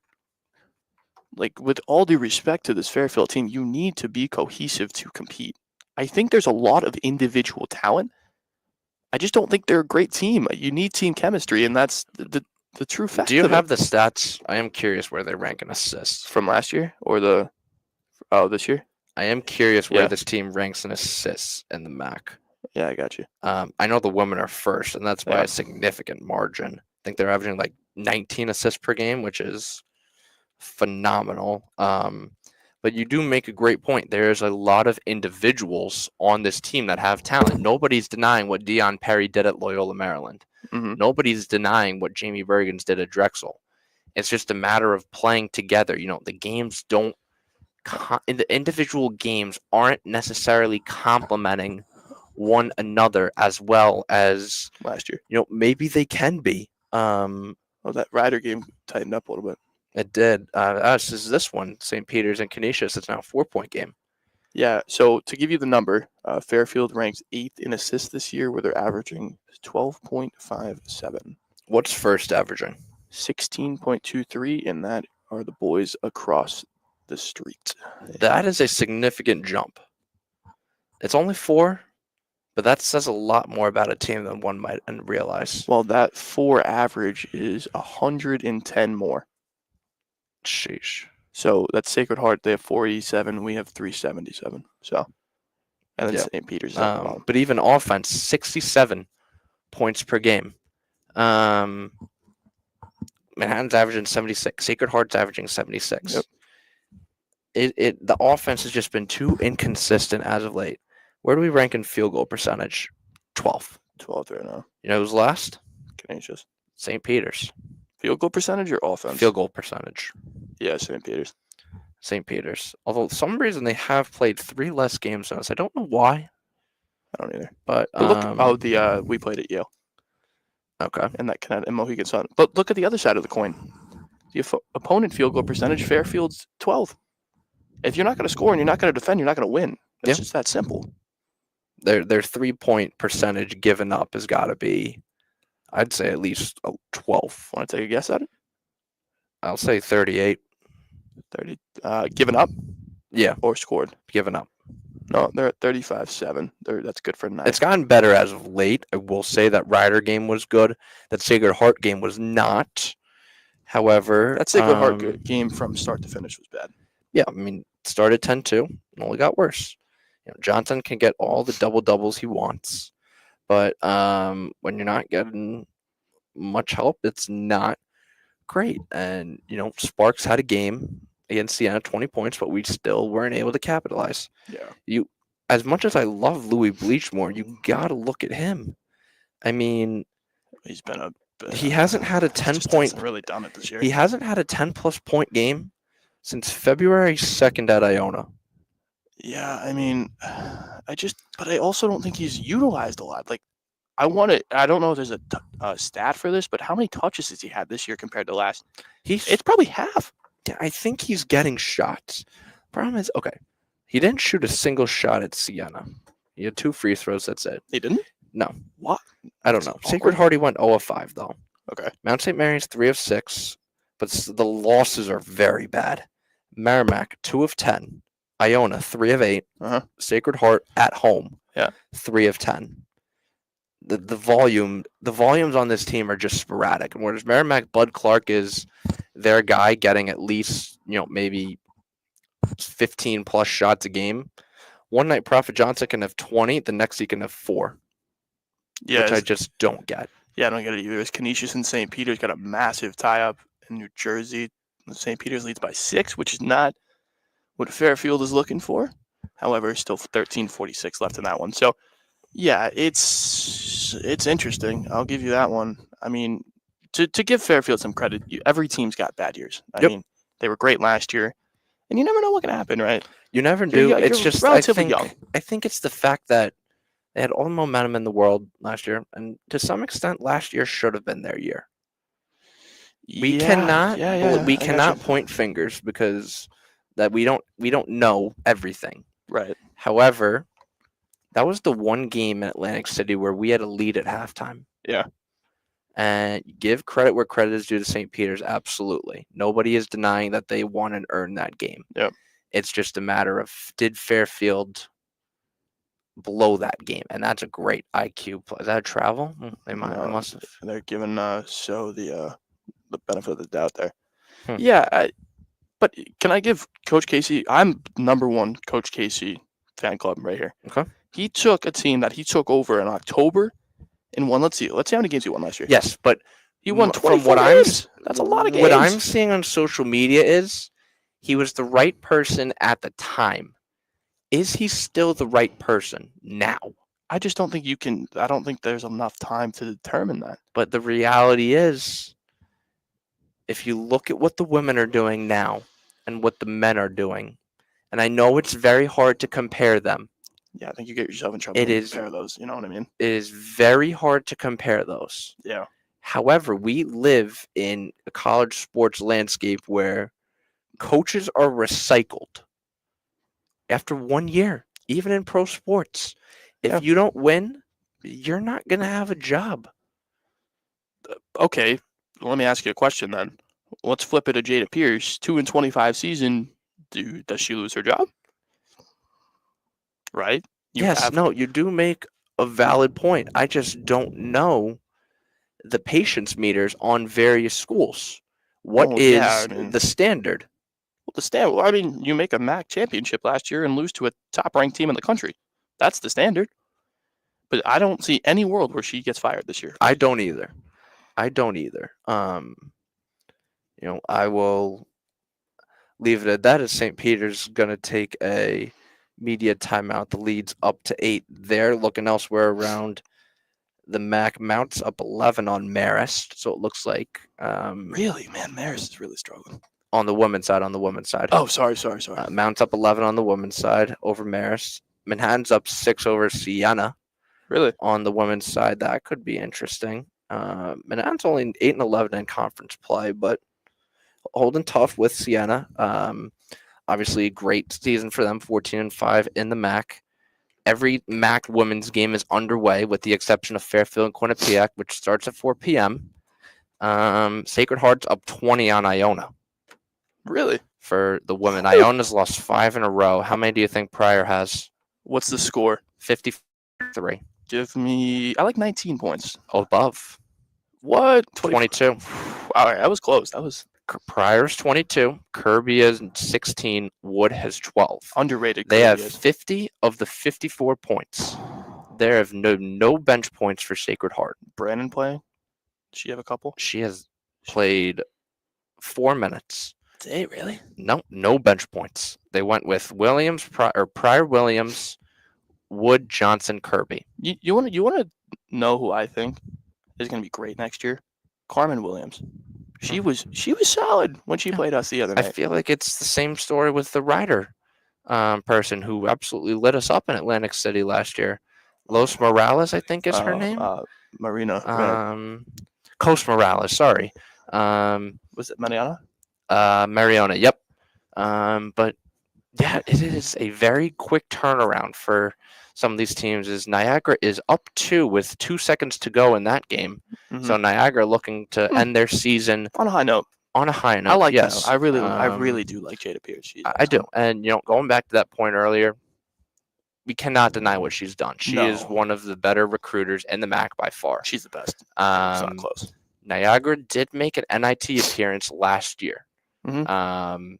[SPEAKER 2] like, with all due respect to this Fairfield team, you need to be cohesive to compete. I think there's a lot of individual talent. I just don't think they're a great team. You need team chemistry, and that's the true fact.
[SPEAKER 1] Do you
[SPEAKER 2] of
[SPEAKER 1] have
[SPEAKER 2] it.
[SPEAKER 1] the stats? I am curious where they rank in assists.
[SPEAKER 2] From last year or this year?
[SPEAKER 1] I am curious where
[SPEAKER 2] Yeah.
[SPEAKER 1] this team ranks in assists in the MAAC.
[SPEAKER 2] Yeah, I got you.
[SPEAKER 1] I know the women are first, and that's by
[SPEAKER 2] Yeah.
[SPEAKER 1] a significant margin. I think they're averaging like 19 assists per game, which is phenomenal. But you do make a great point. There's a lot of individuals on this team that have talent. Nobody's denying what Dion Perry did at Loyola, Maryland.
[SPEAKER 2] Mhm.
[SPEAKER 1] Nobody's denying what Jamie Bergens did at Drexel. It's just a matter of playing together. The games don't. The individual games aren't necessarily complementing one another as well as
[SPEAKER 2] Last year.
[SPEAKER 1] maybe they can be.
[SPEAKER 2] That Ryder game tightened up a little bit.
[SPEAKER 1] It did. As is this one, St. Peter's and Canisius. It's now a 4-point game.
[SPEAKER 2] Yeah, so to give you the number, Fairfield ranks 8th in assists this year, where they're averaging 12.57.
[SPEAKER 1] What's first averaging?
[SPEAKER 2] 16.23, and that are the boys across the street.
[SPEAKER 1] That is a significant jump. It's only 4, but that says a lot more about a team than one might realize.
[SPEAKER 2] Well, that 4 average is 110 more.
[SPEAKER 1] Sheesh.
[SPEAKER 2] So that's Sacred Heart. They have 487. We have 377. So, and then
[SPEAKER 1] Yeah.
[SPEAKER 2] St. Peter's is at the bottom.
[SPEAKER 1] But even offense, 67 points per game. Manhattan's averaging 76. Sacred Heart's averaging 76.
[SPEAKER 2] Yep.
[SPEAKER 1] The offense has just been too inconsistent as of late. Where do we rank in field goal percentage? 12th.
[SPEAKER 2] 12th right now.
[SPEAKER 1] You know who's last?
[SPEAKER 2] Canisius.
[SPEAKER 1] St. Peter's.
[SPEAKER 2] Field goal percentage or offense?
[SPEAKER 1] Field goal percentage.
[SPEAKER 2] Yeah, St. Peter's.
[SPEAKER 1] St. Peter's. Although for some reason they have played 3 less games than us. I don't know why.
[SPEAKER 2] I don't either.
[SPEAKER 1] But
[SPEAKER 2] look, we played at Yale.
[SPEAKER 1] Okay.
[SPEAKER 2] And that Connecticut and Mohegan Sun. But look at the other side of the coin. The opponent field goal percentage, Fairfield's 12th. If you're not going to score and you're not going to defend, you're not going to win. It's just that simple.
[SPEAKER 1] Their 3-point percentage given up has got to be, I'd say, at least 12.
[SPEAKER 2] Want to take a guess at it?
[SPEAKER 1] I'll say 38.
[SPEAKER 2] 30. Given up?
[SPEAKER 1] Yeah.
[SPEAKER 2] Or scored?
[SPEAKER 1] Given up.
[SPEAKER 2] No, they're at 35-7. That's good for 9.
[SPEAKER 1] It's gotten better as of late. I will say that Ryder game was good. That Sacred Heart game was not. However,
[SPEAKER 2] that Sacred Heart game from start to finish was bad.
[SPEAKER 1] Yeah, I mean, started 10-2 and only got worse. Johnson can get all the double-doubles he wants. But when you're not getting much help, it's not great. And, Sparks had a game against Siena, 20 points, but we still weren't able to capitalize.
[SPEAKER 2] Yeah.
[SPEAKER 1] As much as I love Louis Bleachmore, you got to look at him. I mean,
[SPEAKER 2] he's been
[SPEAKER 1] he hasn't had a 10-point.
[SPEAKER 2] Hasn't really done it this year.
[SPEAKER 1] He hasn't had a 10-plus point game since February 2nd at Iona.
[SPEAKER 2] Yeah, I mean, but I also don't think he's utilized a lot. Like, I don't know if there's a stat for this, but how many touches has he had this year compared to last? It's probably half.
[SPEAKER 1] Yeah, I think he's getting shots. Problem is, okay, he didn't shoot a single shot at Siena. He had 2 free throws, that's it.
[SPEAKER 2] He didn't?
[SPEAKER 1] No.
[SPEAKER 2] What?
[SPEAKER 1] I don't know. Sacred Heart, he went 0 of 5, though.
[SPEAKER 2] Okay.
[SPEAKER 1] Mount St. Mary's 3 of 6, but the losses are very bad. Merrimack 2 of 10. Iona 3 of 8. Sacred Heart at home 3 of 10. The volumes on this team are just sporadic. And whereas Merrimack, Bud Clark is their guy getting at least, maybe 15 plus shots a game. One night Prophet Johnson can have 20, the next he can have 4.
[SPEAKER 2] Yeah,
[SPEAKER 1] which I just don't get.
[SPEAKER 2] Yeah, I don't get it either. It's Canisius and St. Peter's got a massive tie-up in New Jersey. St. Peter's leads by 6, which is not what Fairfield is looking for. However, still 13:46 left in that one. So, yeah, it's interesting. I'll give you that one. I mean, to give Fairfield some credit, every team's got bad years. I mean, they were great last year, And you never know what can happen, right?
[SPEAKER 1] You never
[SPEAKER 2] You're
[SPEAKER 1] do.
[SPEAKER 2] young,
[SPEAKER 1] It's
[SPEAKER 2] you're
[SPEAKER 1] just
[SPEAKER 2] relatively young.
[SPEAKER 1] I think it's the fact that they had all the momentum in the world last year, and to some extent, last year should have been their year. We cannot we
[SPEAKER 2] I got you.
[SPEAKER 1] cannot point fingers because that we don't know everything.
[SPEAKER 2] Right.
[SPEAKER 1] However, that was the one game in Atlantic City where we had a lead at halftime.
[SPEAKER 2] Yeah.
[SPEAKER 1] And give credit where credit is due to St. Peter's, absolutely. Nobody is denying that they won and earned that game.
[SPEAKER 2] Yep.
[SPEAKER 1] It's just a matter of did Fairfield blow that game, and that's a great IQ play. Is that a travel? They might. I
[SPEAKER 2] No,
[SPEAKER 1] must have.
[SPEAKER 2] they're giving So the benefit of the doubt there.
[SPEAKER 1] Hmm.
[SPEAKER 2] Yeah, but can I give Coach Casey? I'm number one Coach Casey fan club right here.
[SPEAKER 1] Okay.
[SPEAKER 2] He took a team that he took over in October and won. Let's see how many games he won last year.
[SPEAKER 1] Yes, but
[SPEAKER 2] he won
[SPEAKER 1] from
[SPEAKER 2] 24
[SPEAKER 1] what
[SPEAKER 2] games. That's a lot of games.
[SPEAKER 1] What I'm seeing on social media is he was the right person at the time. Is he still the right person now?
[SPEAKER 2] I just don't think you can. I don't think there's enough time to determine that.
[SPEAKER 1] But the reality is, if you look at what the women are doing now and what the men are doing, and I know it's very hard to compare them.
[SPEAKER 2] Yeah, I think you get yourself in trouble. Compare those. You know what I mean?
[SPEAKER 1] It is very hard to compare those.
[SPEAKER 2] Yeah.
[SPEAKER 1] However, we live in a college sports landscape where coaches are recycled after 1 year, even in pro sports. If you don't win, you're not going to have a job.
[SPEAKER 2] Okay, let me ask you a question then. Let's flip it to Jada Pierce. 2-25 season. Does she lose her job? Right?
[SPEAKER 1] You do make a valid point. I just don't know the patience meters on various schools. What is the standard?
[SPEAKER 2] Well, the standard. Well, I mean, you make a MAAC championship last year and lose to a top-ranked team in the country. That's the standard. But I don't see any world where she gets fired this year.
[SPEAKER 1] I don't either. I will leave it at that. As St. Peter's going to take a media timeout. The lead's up to 8. They're looking elsewhere around the MAAC. Mount's up 11 on Marist, so it looks like.
[SPEAKER 2] Really, man, Marist is really struggling.
[SPEAKER 1] On the women's side.
[SPEAKER 2] Oh, sorry.
[SPEAKER 1] Mount's up 11 on the women's side over Marist. Manhattan's up 6 over Siena.
[SPEAKER 2] Really?
[SPEAKER 1] On the women's side, that could be interesting. Manhattan's only 8-11 in conference play, but holding tough with Siena. Obviously, great season for them, 14-5 in the MAAC. Every MAAC women's game is underway, with the exception of Fairfield and Quinnipiac, which starts at 4 p.m. Sacred Heart's up 20 on Iona.
[SPEAKER 2] Really?
[SPEAKER 1] For the women. Iona's lost 5 in a row. How many do you think Pryor has?
[SPEAKER 2] What's the score?
[SPEAKER 1] 53.
[SPEAKER 2] Give me. I like 19 points.
[SPEAKER 1] Above.
[SPEAKER 2] What?
[SPEAKER 1] 22.
[SPEAKER 2] All right, that was close.
[SPEAKER 1] Pryor's 22. Kirby is 16. Wood has 12.
[SPEAKER 2] Underrated.
[SPEAKER 1] They have 50 of the 54 points. There have no bench points for Sacred Heart.
[SPEAKER 2] Brandon playing? Does she have a couple?
[SPEAKER 1] She has played 4 minutes.
[SPEAKER 2] Did they really?
[SPEAKER 1] No bench points. They went with Pryor Williams, Wood, Johnson, Kirby.
[SPEAKER 2] You want to know who I think is going to be great next year? Carmen Williams. She was solid when she played us the other night.
[SPEAKER 1] I feel like it's the same story with the Ryder person who absolutely lit us up in Atlantic City last year. Los Morales, I think is her name.
[SPEAKER 2] Marina.
[SPEAKER 1] Coast Morales, sorry.
[SPEAKER 2] Was it Mariana?
[SPEAKER 1] Mariona, yep. But yeah, it is a very quick turnaround for some of these teams. Is Niagara is up 2 with 2 seconds to go in that game. Mm-hmm. So Niagara looking to end their season
[SPEAKER 2] on a high note.
[SPEAKER 1] I
[SPEAKER 2] like
[SPEAKER 1] yes.
[SPEAKER 2] that. I really do like Jada Pierce.
[SPEAKER 1] I do. And going back to that point earlier, we cannot deny what she's done. She is one of the better recruiters in the MAAC by far.
[SPEAKER 2] She's the best. It's not close.
[SPEAKER 1] Niagara did make an NIT appearance last year.
[SPEAKER 2] Mm-hmm.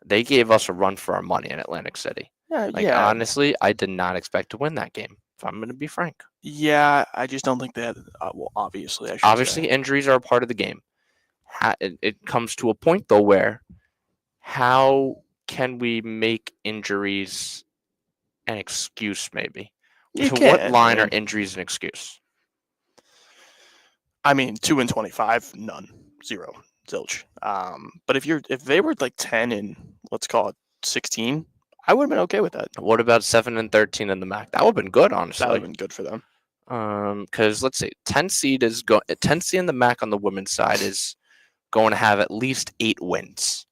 [SPEAKER 1] They gave us a run for our money in Atlantic City.
[SPEAKER 2] Yeah.
[SPEAKER 1] Honestly, I did not expect to win that game, if I'm going to be frank.
[SPEAKER 2] Yeah, I just don't think that. Obviously,
[SPEAKER 1] injuries are a part of the game. It comes to a point, though, where how can we make injuries an excuse, maybe? What line are injuries an excuse?
[SPEAKER 2] I mean, 2-25, none. 0. zilch. But if they were like 10 and let's call it 16, I would have been okay with that.
[SPEAKER 1] What about 7 and 13 in the MAC? That would have been good,
[SPEAKER 2] That would
[SPEAKER 1] honestly.
[SPEAKER 2] have been good for them.
[SPEAKER 1] Because let's say 10 seed in the MAC on the women's side is going to have at least 8 wins.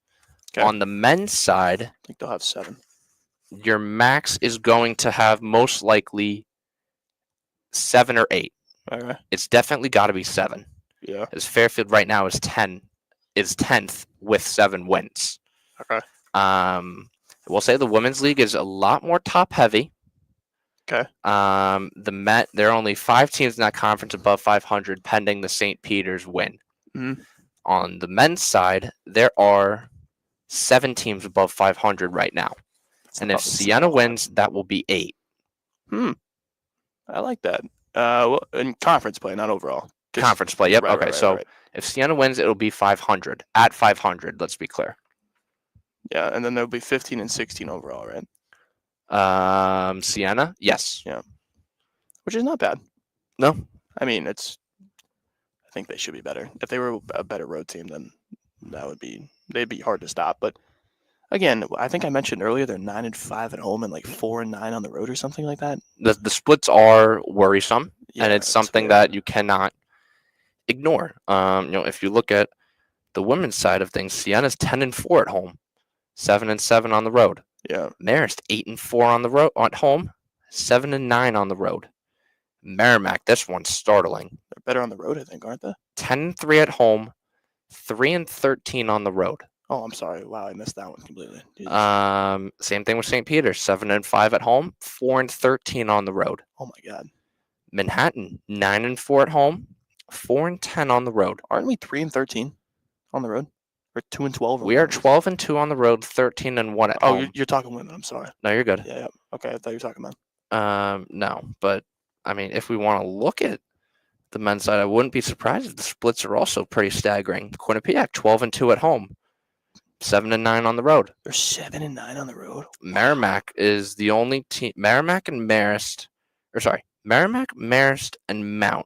[SPEAKER 2] Okay.
[SPEAKER 1] On the men's side,
[SPEAKER 2] I think they'll have 7.
[SPEAKER 1] your max is going to have most likely 7 or 8.
[SPEAKER 2] Okay.
[SPEAKER 1] It's definitely got to be 7.
[SPEAKER 2] Yeah.
[SPEAKER 1] As Fairfield right now is 10th with 7 wins.
[SPEAKER 2] Okay.
[SPEAKER 1] We'll say the women's league is a lot more top heavy.
[SPEAKER 2] Okay.
[SPEAKER 1] There are only 5 teams in that conference above 500, pending the St. Peter's win.
[SPEAKER 2] Mm-hmm.
[SPEAKER 1] On the men's side, there are 7 teams above 500 right now, and if Siena wins, that will be 8.
[SPEAKER 2] I like that. Well, in conference play, not overall.
[SPEAKER 1] Conference play. Yep.
[SPEAKER 2] Right,
[SPEAKER 1] Okay.
[SPEAKER 2] right,
[SPEAKER 1] So
[SPEAKER 2] right.
[SPEAKER 1] if Siena wins, it'll be 500 at 500. Let's be clear.
[SPEAKER 2] Yeah, and then there'll be 15 and 16 overall, right?
[SPEAKER 1] Siena, yes.
[SPEAKER 2] Yeah. Which is not bad.
[SPEAKER 1] No.
[SPEAKER 2] I mean, I think they should be better. If they were a better road team, then they'd be hard to stop. But again, I think I mentioned earlier they're 9 and 5 at home and like 4 and 9 on the road or something like that.
[SPEAKER 1] The splits are worrisome,
[SPEAKER 2] Yeah,
[SPEAKER 1] and it's something that you cannot ignore. If you look at the women's side of things, Siena's 10 and 4 at home, 7 and 7 on the road.
[SPEAKER 2] Yeah.
[SPEAKER 1] Marist 8 and 4 on the road at home, 7 and 9 on the road. Merrimack, this one's startling.
[SPEAKER 2] They're better on the road, I think, aren't they?
[SPEAKER 1] 10 and 3 at home, 3 and 13 on the road.
[SPEAKER 2] Oh, I'm sorry. Wow, I missed that one completely.
[SPEAKER 1] Same thing with St. Peter's, 7 and 5 at home, 4 and 13 on the road.
[SPEAKER 2] Oh my God.
[SPEAKER 1] Manhattan, 9 and 4 at home, 4 and 10 on the road.
[SPEAKER 2] Aren't we 3 and 13 on the road? Or 2 and 12?
[SPEAKER 1] We are 12 and 2 on the road, 13 and 1 at home.
[SPEAKER 2] Oh, you're talking women. I'm sorry.
[SPEAKER 1] No, you're good.
[SPEAKER 2] Yeah. Okay, I thought you were talking about.
[SPEAKER 1] No, but I mean, if we want to look at the men's side, I wouldn't be surprised if the splits are also pretty staggering. Quinnipiac, 12 and 2 at home, 7 and 9 on the road.
[SPEAKER 2] They're 7 and 9 on the road.
[SPEAKER 1] Merrimack is the only team. Merrimack, Marist, and Mount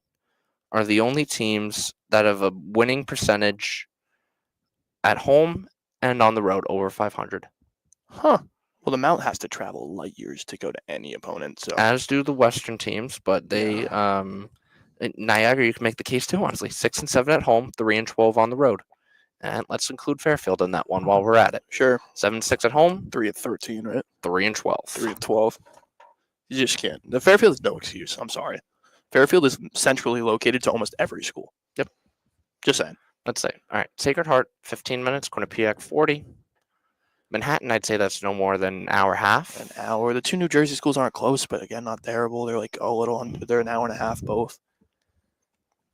[SPEAKER 1] are the only teams that have a winning percentage at home and on the road over 500.
[SPEAKER 2] Huh. Well, the Mount has to travel light years to go to any opponent. So
[SPEAKER 1] as do the Western teams, but they Niagara, you can make the case too, honestly. 6 and 7 at home, 3 and 12 on the road. And let's include Fairfield in that one while we're at it.
[SPEAKER 2] Sure.
[SPEAKER 1] 7 and 6 at home,
[SPEAKER 2] 3 and 13, right?
[SPEAKER 1] 3 and 12.
[SPEAKER 2] 3 and 12. You just can't. The Fairfield is no excuse. I'm sorry. Fairfield is centrally located to almost every school.
[SPEAKER 1] Yep.
[SPEAKER 2] Just saying.
[SPEAKER 1] Let's say. All right. Sacred Heart, 15 minutes. Quinnipiac, 40. Manhattan, I'd say that's no more than an hour and a half.
[SPEAKER 2] An hour. The 2 New Jersey schools aren't close, but again, not terrible. They're like they're an hour and a half both.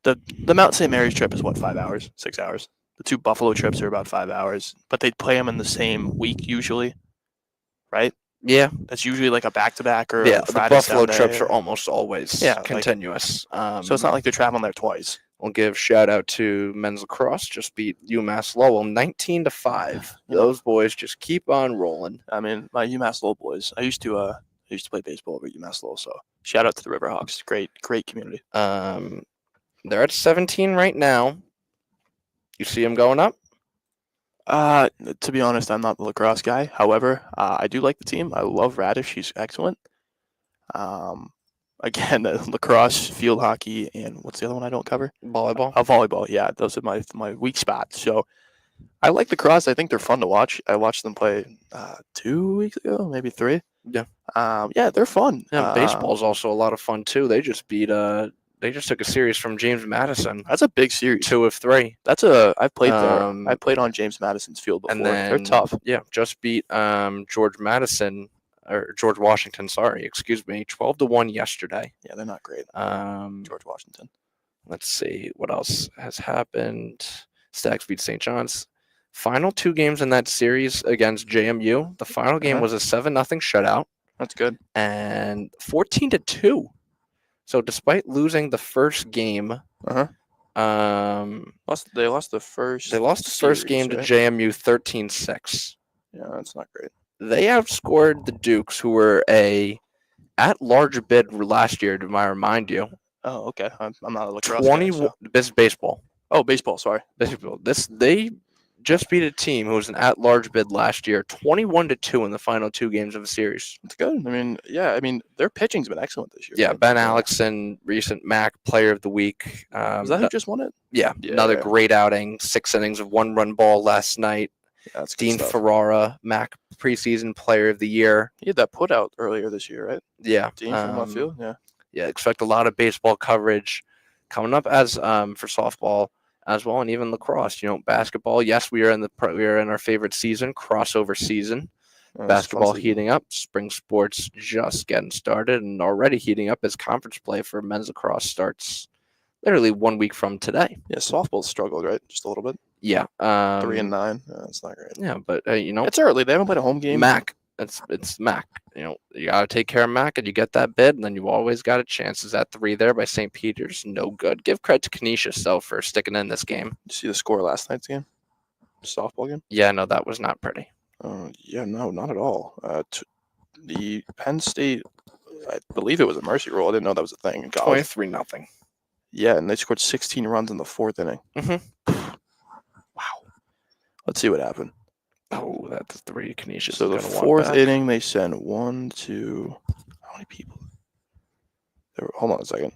[SPEAKER 2] The Mount St. Mary's trip is what, 5 hours, 6 hours. The 2 Buffalo trips are about 5 hours, but they play them in the same week usually, right?
[SPEAKER 1] Yeah.
[SPEAKER 2] That's usually like a back-to-back or
[SPEAKER 1] the
[SPEAKER 2] Friday,
[SPEAKER 1] Buffalo
[SPEAKER 2] Sunday.
[SPEAKER 1] trips are almost always continuous.
[SPEAKER 2] So it's not like they're traveling there twice.
[SPEAKER 1] We'll give shout out to men's lacrosse. Just beat UMass Lowell 19-5. Those boys just keep on rolling.
[SPEAKER 2] I mean, my UMass Lowell boys. I used to play baseball over at UMass Lowell. So shout out to the Riverhawks. Great community.
[SPEAKER 1] They're at 17 right now. You see them going up?
[SPEAKER 2] To be honest, I'm not the lacrosse guy. However, I do like the team. I love Radish. She's excellent. Again, lacrosse, field hockey, and what's the other one I don't cover?
[SPEAKER 1] Volleyball.
[SPEAKER 2] Volleyball. Yeah, those are my weak spots. So I like lacrosse. I think they're fun to watch. I watched them play 2 weeks ago, maybe 3.
[SPEAKER 1] Yeah.
[SPEAKER 2] Yeah, they're fun.
[SPEAKER 1] Yeah, baseball is also a lot of fun too. They just beat They just took a series from James Madison.
[SPEAKER 2] That's a big series.
[SPEAKER 1] 2 of 3.
[SPEAKER 2] I've played there. I played on James Madison's field before.
[SPEAKER 1] And then,
[SPEAKER 2] they're tough.
[SPEAKER 1] Yeah, just beat George Washington. Sorry, excuse me, 12-1 yesterday.
[SPEAKER 2] Yeah, they're not great. George Washington.
[SPEAKER 1] Let's see what else has happened. Stags beat St. John's. Final 2 games in that series against JMU. The final game was a 7-0 shutout.
[SPEAKER 2] That's good.
[SPEAKER 1] And 14-2. So despite losing the first game,
[SPEAKER 2] they lost the first.
[SPEAKER 1] They lost the first game to JMU 13-6.
[SPEAKER 2] Yeah, that's not great. They
[SPEAKER 1] outscored the Dukes, who were a at-large bid last year. To remind you.
[SPEAKER 2] Oh, okay. I'm not a lacrosse guy, so.
[SPEAKER 1] This is baseball.
[SPEAKER 2] Oh, baseball. Sorry.
[SPEAKER 1] Baseball. They just beat a team who was an at-large bid last year, 21-2 in the final 2 games of a series.
[SPEAKER 2] It's good. I mean, yeah. I mean, their pitching's been excellent this year.
[SPEAKER 1] Yeah,
[SPEAKER 2] right?
[SPEAKER 1] Ben Alexson, recent MAAC Player of the Week.
[SPEAKER 2] Was that who just won it?
[SPEAKER 1] Yeah, another great outing. 6 innings of 1-run ball last night.
[SPEAKER 2] Yeah, that's good
[SPEAKER 1] Dean
[SPEAKER 2] stuff.
[SPEAKER 1] Ferrara, MAAC preseason Player of the Year.
[SPEAKER 2] He had that put out earlier this year, right?
[SPEAKER 1] Yeah.
[SPEAKER 2] Dean from left field. Yeah.
[SPEAKER 1] Yeah, expect a lot of baseball coverage coming up as for softball as well, and even lacrosse. Basketball. Yes, we are in our favorite season, crossover season. Basketball heating up. Spring sports just getting started, and already heating up as conference play for men's lacrosse starts literally 1 week from today.
[SPEAKER 2] Yeah, softball struggled, right? Just a little bit.
[SPEAKER 1] Yeah.
[SPEAKER 2] 3-9. That's not great.
[SPEAKER 1] Yeah, but
[SPEAKER 2] it's early. They haven't played a home game.
[SPEAKER 1] MAAC. It's MAAC. You gotta take care of MAAC, and you get that bid, and then you always got a chance. Is that 3 there by St. Peter's? No good. Give credit to Canisius though for sticking in this game.
[SPEAKER 2] Did you see the score last night's game? Softball game?
[SPEAKER 1] Yeah, no, that was not pretty.
[SPEAKER 2] Yeah, no, not at all. The Penn State, I believe it was a mercy rule. I didn't know that was a thing in college.
[SPEAKER 1] 23-0.
[SPEAKER 2] Yeah, and they scored 16 runs in the 4th inning. Wow. Let's see what happened.
[SPEAKER 1] Oh, that's 3 Canisius.
[SPEAKER 2] So the 4th inning, they sent 1, 2. How many people? Hold on a second.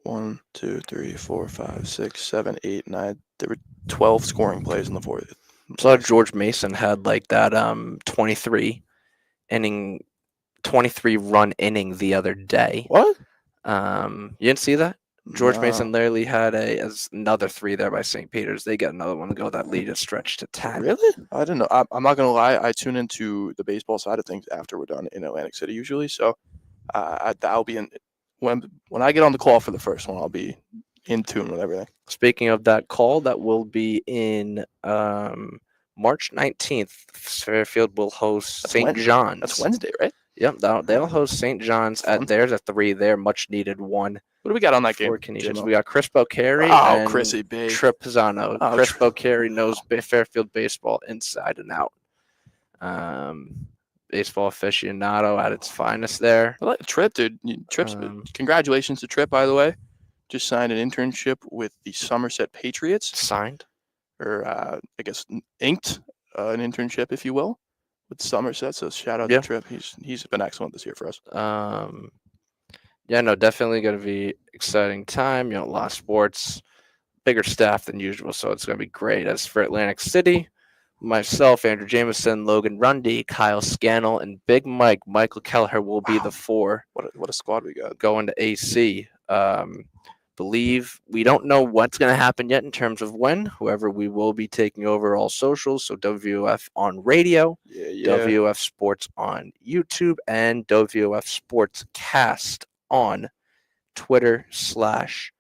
[SPEAKER 2] 1, 2, 3, 4, 5, 6, 7, 8, 9. There were 12 scoring plays in the 4th.
[SPEAKER 1] So George Mason had like that 23 run inning the other day.
[SPEAKER 2] What?
[SPEAKER 1] You didn't see that? George Mason literally had another 3 there by St. Peter's. They get another one to go. That lead is stretched to 10.
[SPEAKER 2] Really? I didn't know. I'm not gonna lie. I tune into the baseball side of things after we're done in Atlantic City usually. So I'll be in when I get on the call for the first one. I'll be in tune with everything.
[SPEAKER 1] Speaking of that call, that will be in March 19th. Fairfield will host St. John's.
[SPEAKER 2] That's Wednesday, right?
[SPEAKER 1] Yep, they'll host St. John's at theirs at 3. Their much needed 1.
[SPEAKER 2] What do we got on that game?
[SPEAKER 1] We got Chris Bocari and
[SPEAKER 2] Chrissy B.
[SPEAKER 1] Trip Pisano. Chris Bocari knows Fairfield baseball inside and out. Baseball aficionado at its finest there.
[SPEAKER 2] I like Trip, dude. Congratulations to Trip, by the way. Just signed an internship with the Somerset Patriots.
[SPEAKER 1] Signed?
[SPEAKER 2] Or, I guess, inked an internship, if you will, with Somerset. So shout out to Trip. He's been excellent this year for us.
[SPEAKER 1] Yeah, no, definitely going to be exciting time. A lot of sports, bigger staff than usual, so it's going to be great. As for Atlantic City, myself, Andrew Jameson, Logan Rundy, Kyle Scannell, and Big Michael Kelleher will be the 4.
[SPEAKER 2] What a squad we got.
[SPEAKER 1] Going to AC. Believe we don't know what's going to happen yet in terms of when. However, we will be taking over all socials. So WVOF on radio, WVOF Sports on YouTube, and WVOF Sportscast on Twitter/X.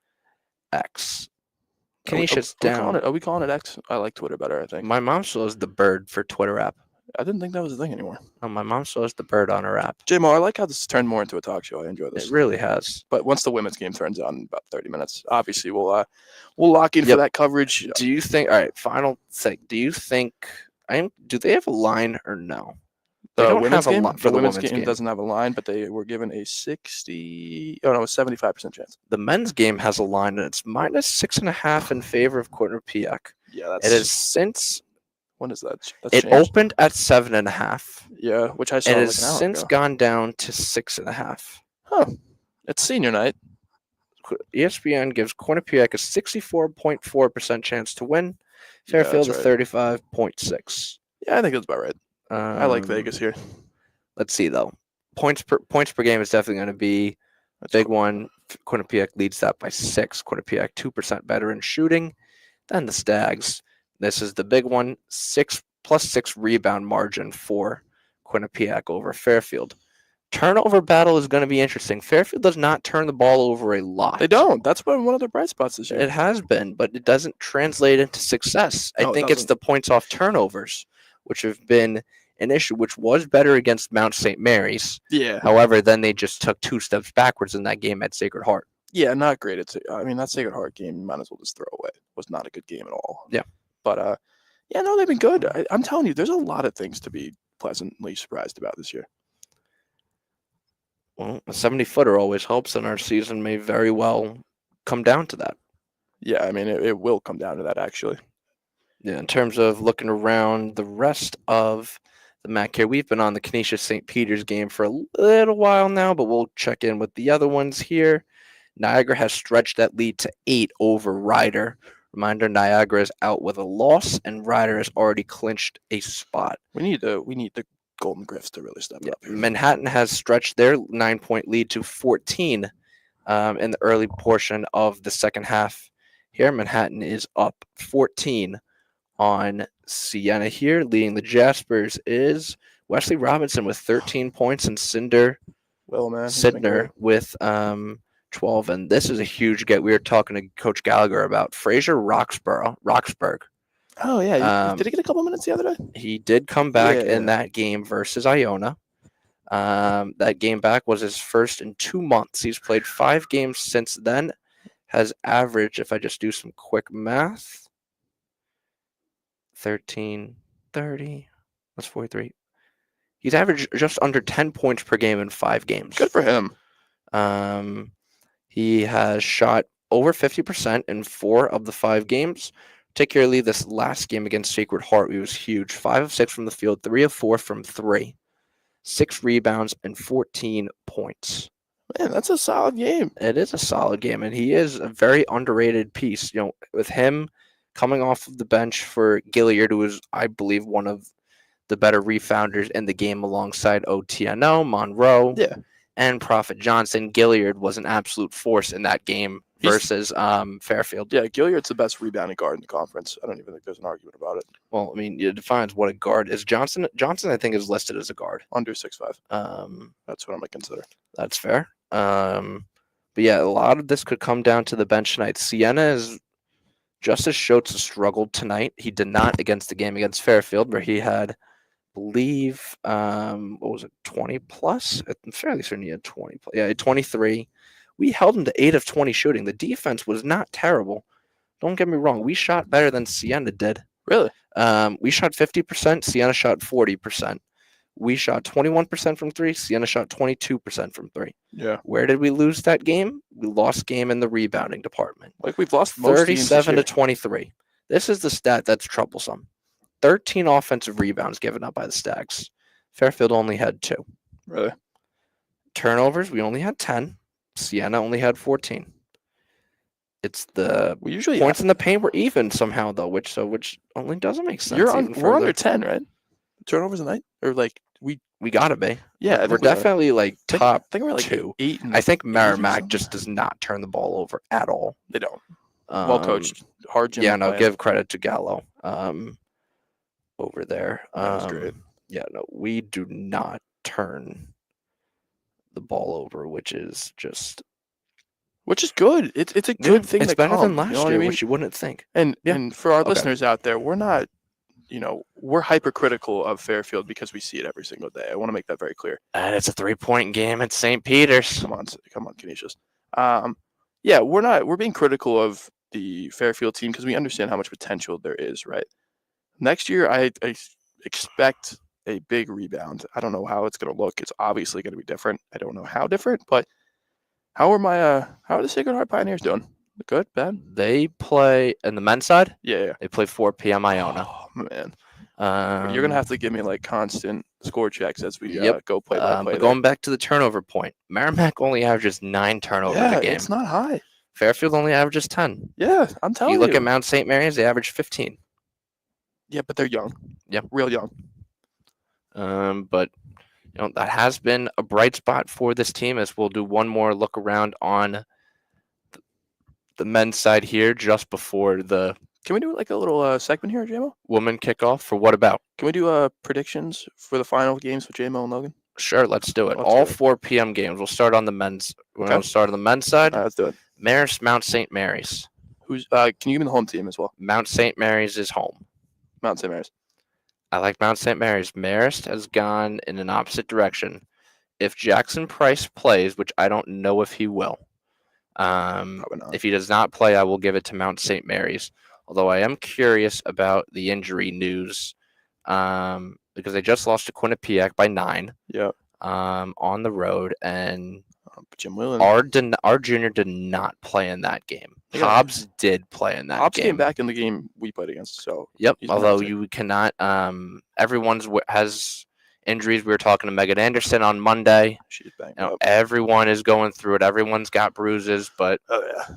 [SPEAKER 1] Canisius down.
[SPEAKER 2] Are we calling it X? I like Twitter better, I think.
[SPEAKER 1] My mom still has the bird for Twitter app.
[SPEAKER 2] I didn't think that was a thing anymore.
[SPEAKER 1] No, my mom still has the bird on her app.
[SPEAKER 2] J-Mo, I like how this turned more into a talk show. I enjoy this.
[SPEAKER 1] It really has.
[SPEAKER 2] But once the women's game turns on in about 30 minutes, obviously we'll lock in for that coverage.
[SPEAKER 1] Do you think? All right, final thing. Do you think? Do they have a line or no?
[SPEAKER 2] The women's game for the women's game doesn't have a line, but they were given a 75% chance.
[SPEAKER 1] The men's game has a line, and it's -6.5 in favor of Quinnipiac.
[SPEAKER 2] Yeah,
[SPEAKER 1] it is since.
[SPEAKER 2] When is that?
[SPEAKER 1] It opened at 7.5.
[SPEAKER 2] Yeah, which I saw.
[SPEAKER 1] It has since gone down to 6.5.
[SPEAKER 2] Huh. It's senior night.
[SPEAKER 1] ESPN gives Quinnipiac a 64.4% chance to win. Fairfield a 35.6.
[SPEAKER 2] Yeah, I think that's about right. I like Vegas here.
[SPEAKER 1] Let's see though. Points per game is definitely going to be a big one. Quinnipiac leads that by 6. Quinnipiac 2% better in shooting than the Stags. This is the big one. 6+6 rebound margin for Quinnipiac over Fairfield. Turnover battle is going to be interesting. Fairfield does not turn the ball over a lot.
[SPEAKER 2] They don't. That's been one of their bright spots this year.
[SPEAKER 1] It has been, but it doesn't translate into success. I think it's the points off turnovers, which have been an issue, which was better against Mount St. Mary's.
[SPEAKER 2] Yeah.
[SPEAKER 1] However, then they just took 2 steps backwards in that game at Sacred Heart.
[SPEAKER 2] Yeah, not great. That Sacred Heart game, you might as well just throw away. It was not a good game at all.
[SPEAKER 1] Yeah.
[SPEAKER 2] But, they've been good. I'm telling you, there's a lot of things to be pleasantly surprised about this year.
[SPEAKER 1] Well, a 70-footer always helps, and our season may very well come down to that.
[SPEAKER 2] Yeah, I mean, it will come down to that, actually.
[SPEAKER 1] Yeah, in terms of looking around the rest of the MAAC here, we've been on the Canisius St. Peter's game for a little while now, but we'll check in with the other ones here. Niagara has stretched that lead to 8 over Ryder. Reminder, Niagara is out with a loss, and Ryder has already clinched a spot.
[SPEAKER 2] We need the Golden Griffs to really step up here.
[SPEAKER 1] Manhattan has stretched their 9-point lead to 14 in the early portion of the second half. Here, Manhattan is up 14 on Siena here. Leading the Jaspers is Wesley Robinson with 13 points and Sidner with 12. And this is a huge get. We were talking to Coach Gallagher about Fraser Roxburgh.
[SPEAKER 2] Oh, yeah. Did he get a couple minutes the other day?
[SPEAKER 1] He did come back in that game versus Iona. That game back was his first in 2 months. He's played 5 games since then. Has averaged, if I just do some quick math, 13, 30, that's 43. He's averaged just under 10 points per game in 5 games.
[SPEAKER 2] Good for him.
[SPEAKER 1] He has shot over 50% in 4 of the 5 games. Particularly this last game against Sacred Heart, he was huge. 5 of 6 from the field, 3 of 4 from 3. 6 rebounds and 14 points.
[SPEAKER 2] Man, that's a solid game.
[SPEAKER 1] It is a solid game, and he is a very underrated piece. You know, with him coming off of the bench for Gilliard, who was, I believe, one of the better refounders in the game alongside OTNO, Monroe, and Prophet Johnson. Gilliard was an absolute force in that game versus Fairfield.
[SPEAKER 2] Yeah, Gilliard's the best rebounding guard in the conference. I don't even think there's an argument about it.
[SPEAKER 1] Well, I mean, it defines what a guard is. Johnson, I think, is listed as a guard.
[SPEAKER 2] Under 6'5". That's what I'm going to consider.
[SPEAKER 1] That's fair. But yeah, a lot of this could come down to the bench tonight. Siena is Justice Schultz struggled tonight. He did not against the game against Fairfield, where he had, I believe, 20 plus? I'm fairly certain he had 20 plus. Yeah, 23. We held him to 8 of 20 shooting. The defense was not terrible. Don't get me wrong. We shot better than Siena did.
[SPEAKER 2] Really?
[SPEAKER 1] We shot 50%. Siena shot 40%. We shot 21% from 3. Siena shot 22% from 3.
[SPEAKER 2] Yeah.
[SPEAKER 1] Where did we lose that game? We lost game in the rebounding department.
[SPEAKER 2] Like we've lost most
[SPEAKER 1] 37 to 23. This is the stat that's troublesome. 13 offensive rebounds given up by the Stags. Fairfield only had 2.
[SPEAKER 2] Really?
[SPEAKER 1] Turnovers, we only had 10. Siena only had 14. It's the points in the paint were even somehow though, which only doesn't make sense.
[SPEAKER 2] We're under 10, right? Turnovers a night, or like
[SPEAKER 1] we gotta be.
[SPEAKER 2] Yeah,
[SPEAKER 1] we're definitely like top.
[SPEAKER 2] I think we're like
[SPEAKER 1] 2.
[SPEAKER 2] 8.
[SPEAKER 1] I think MAAC just does not turn the ball over at all.
[SPEAKER 2] They don't. Well coached, hard gym.
[SPEAKER 1] Yeah, no, give credit to Gallo. Over there.
[SPEAKER 2] That was great.
[SPEAKER 1] Yeah, no, we do not turn the ball over, which is
[SPEAKER 2] good. It's a good thing.
[SPEAKER 1] It's better than last year,
[SPEAKER 2] I mean?
[SPEAKER 1] which you wouldn't think.
[SPEAKER 2] And for our listeners out there, we're not, we're hypercritical of Fairfield because we see it every single day. I want to make that very clear.
[SPEAKER 1] And it's a 3-point game at St. Peter's.
[SPEAKER 2] Come on, Canisius. Yeah, we're being critical of the Fairfield team because we understand how much potential there is, right? Next year, I expect a big rebound. I don't know how it's going to look. It's obviously going to be different. I don't know how different, but how are the Sacred Heart Pioneers doing? Good, bad?
[SPEAKER 1] They play in the men's side.
[SPEAKER 2] Yeah.
[SPEAKER 1] They play 4 p.m. Iona.
[SPEAKER 2] Oh man, you're gonna have to give me like constant score checks as we go play by play.
[SPEAKER 1] But going back to the turnover point, MAAC only averages 9 turnovers a game.
[SPEAKER 2] It's not high.
[SPEAKER 1] Fairfield only averages 10.
[SPEAKER 2] Yeah, I'm telling you.
[SPEAKER 1] You look at Mount St. Mary's, they average 15.
[SPEAKER 2] Yeah, but they're young.
[SPEAKER 1] Yeah,
[SPEAKER 2] real young.
[SPEAKER 1] But that has been a bright spot for this team. As we'll do one more look around on the men's side here, just before the.
[SPEAKER 2] Can we do like a little segment here, JMO?
[SPEAKER 1] Woman kickoff for what about?
[SPEAKER 2] Can we do predictions for the final games with JMO and Logan?
[SPEAKER 1] Sure, let's do it. All 4 p.m. games. We'll start on the men's. We're going to start on the men's side.
[SPEAKER 2] All right, let's do it.
[SPEAKER 1] Marist, Mount St. Mary's.
[SPEAKER 2] Can you give me the home team as well?
[SPEAKER 1] Mount St. Mary's is home.
[SPEAKER 2] Mount St. Mary's.
[SPEAKER 1] I like Mount St. Mary's. Marist has gone in an opposite direction. If Jackson Price plays, which I don't know if he will, if he does not play, I will give it to Mount St. Mary's. Although I am curious about the injury news because they just lost to Quinnipiac by 9 on the road, and
[SPEAKER 2] Jim Whelan.
[SPEAKER 1] Our junior did not play in that game. Hobbs did play in that
[SPEAKER 2] Hobbs
[SPEAKER 1] game.
[SPEAKER 2] came back in the game we played against. So
[SPEAKER 1] yep.
[SPEAKER 2] he's
[SPEAKER 1] Although
[SPEAKER 2] been out
[SPEAKER 1] you cannot. Everyone's has injuries. We were talking to Megan Anderson on Monday.
[SPEAKER 2] She's banged
[SPEAKER 1] You know,
[SPEAKER 2] up.
[SPEAKER 1] everyone is going through it. Everyone's got bruises, but
[SPEAKER 2] Oh yeah.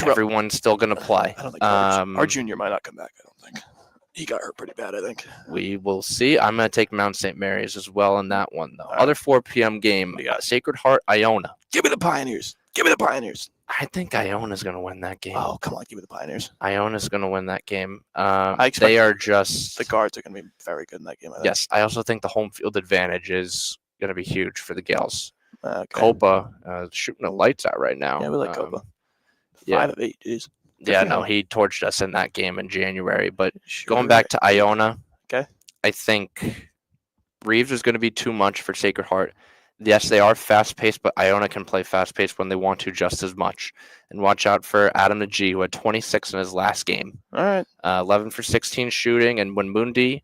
[SPEAKER 1] everyone's still going to play.
[SPEAKER 2] I don't think our junior might not come back. I don't think. He got hurt pretty bad, I think.
[SPEAKER 1] We will see. I'm going to take Mount St. Mary's as well in that one, though.
[SPEAKER 2] All right.
[SPEAKER 1] Other 4 p.m. game, Sacred Heart, Iona.
[SPEAKER 2] Give me the Pioneers. Give me the Pioneers.
[SPEAKER 1] I think Iona's going to win that game.
[SPEAKER 2] Oh, come on. Give me the Pioneers.
[SPEAKER 1] Iona's going to win that game.
[SPEAKER 2] I expect
[SPEAKER 1] they are just...
[SPEAKER 2] The guards are going to be very good in that game, I think.
[SPEAKER 1] Yes. I also think the home field advantage is going to be huge for the Gals.
[SPEAKER 2] Okay.
[SPEAKER 1] Copa shooting the lights out right now.
[SPEAKER 2] Yeah, we like Copa. 5 of 8, jeez.
[SPEAKER 1] Yeah, no, he torched us in that game in January. But
[SPEAKER 2] Sure.
[SPEAKER 1] going back to Iona,
[SPEAKER 2] okay,
[SPEAKER 1] I think Reeves is going to be too much for Sacred Heart. Yes, they are fast-paced, but Iona can play fast-paced when they want to just as much. And watch out for Adam Najee, who had 26 in his last game.
[SPEAKER 2] All right.
[SPEAKER 1] 11 for 16 shooting. And when Mundi,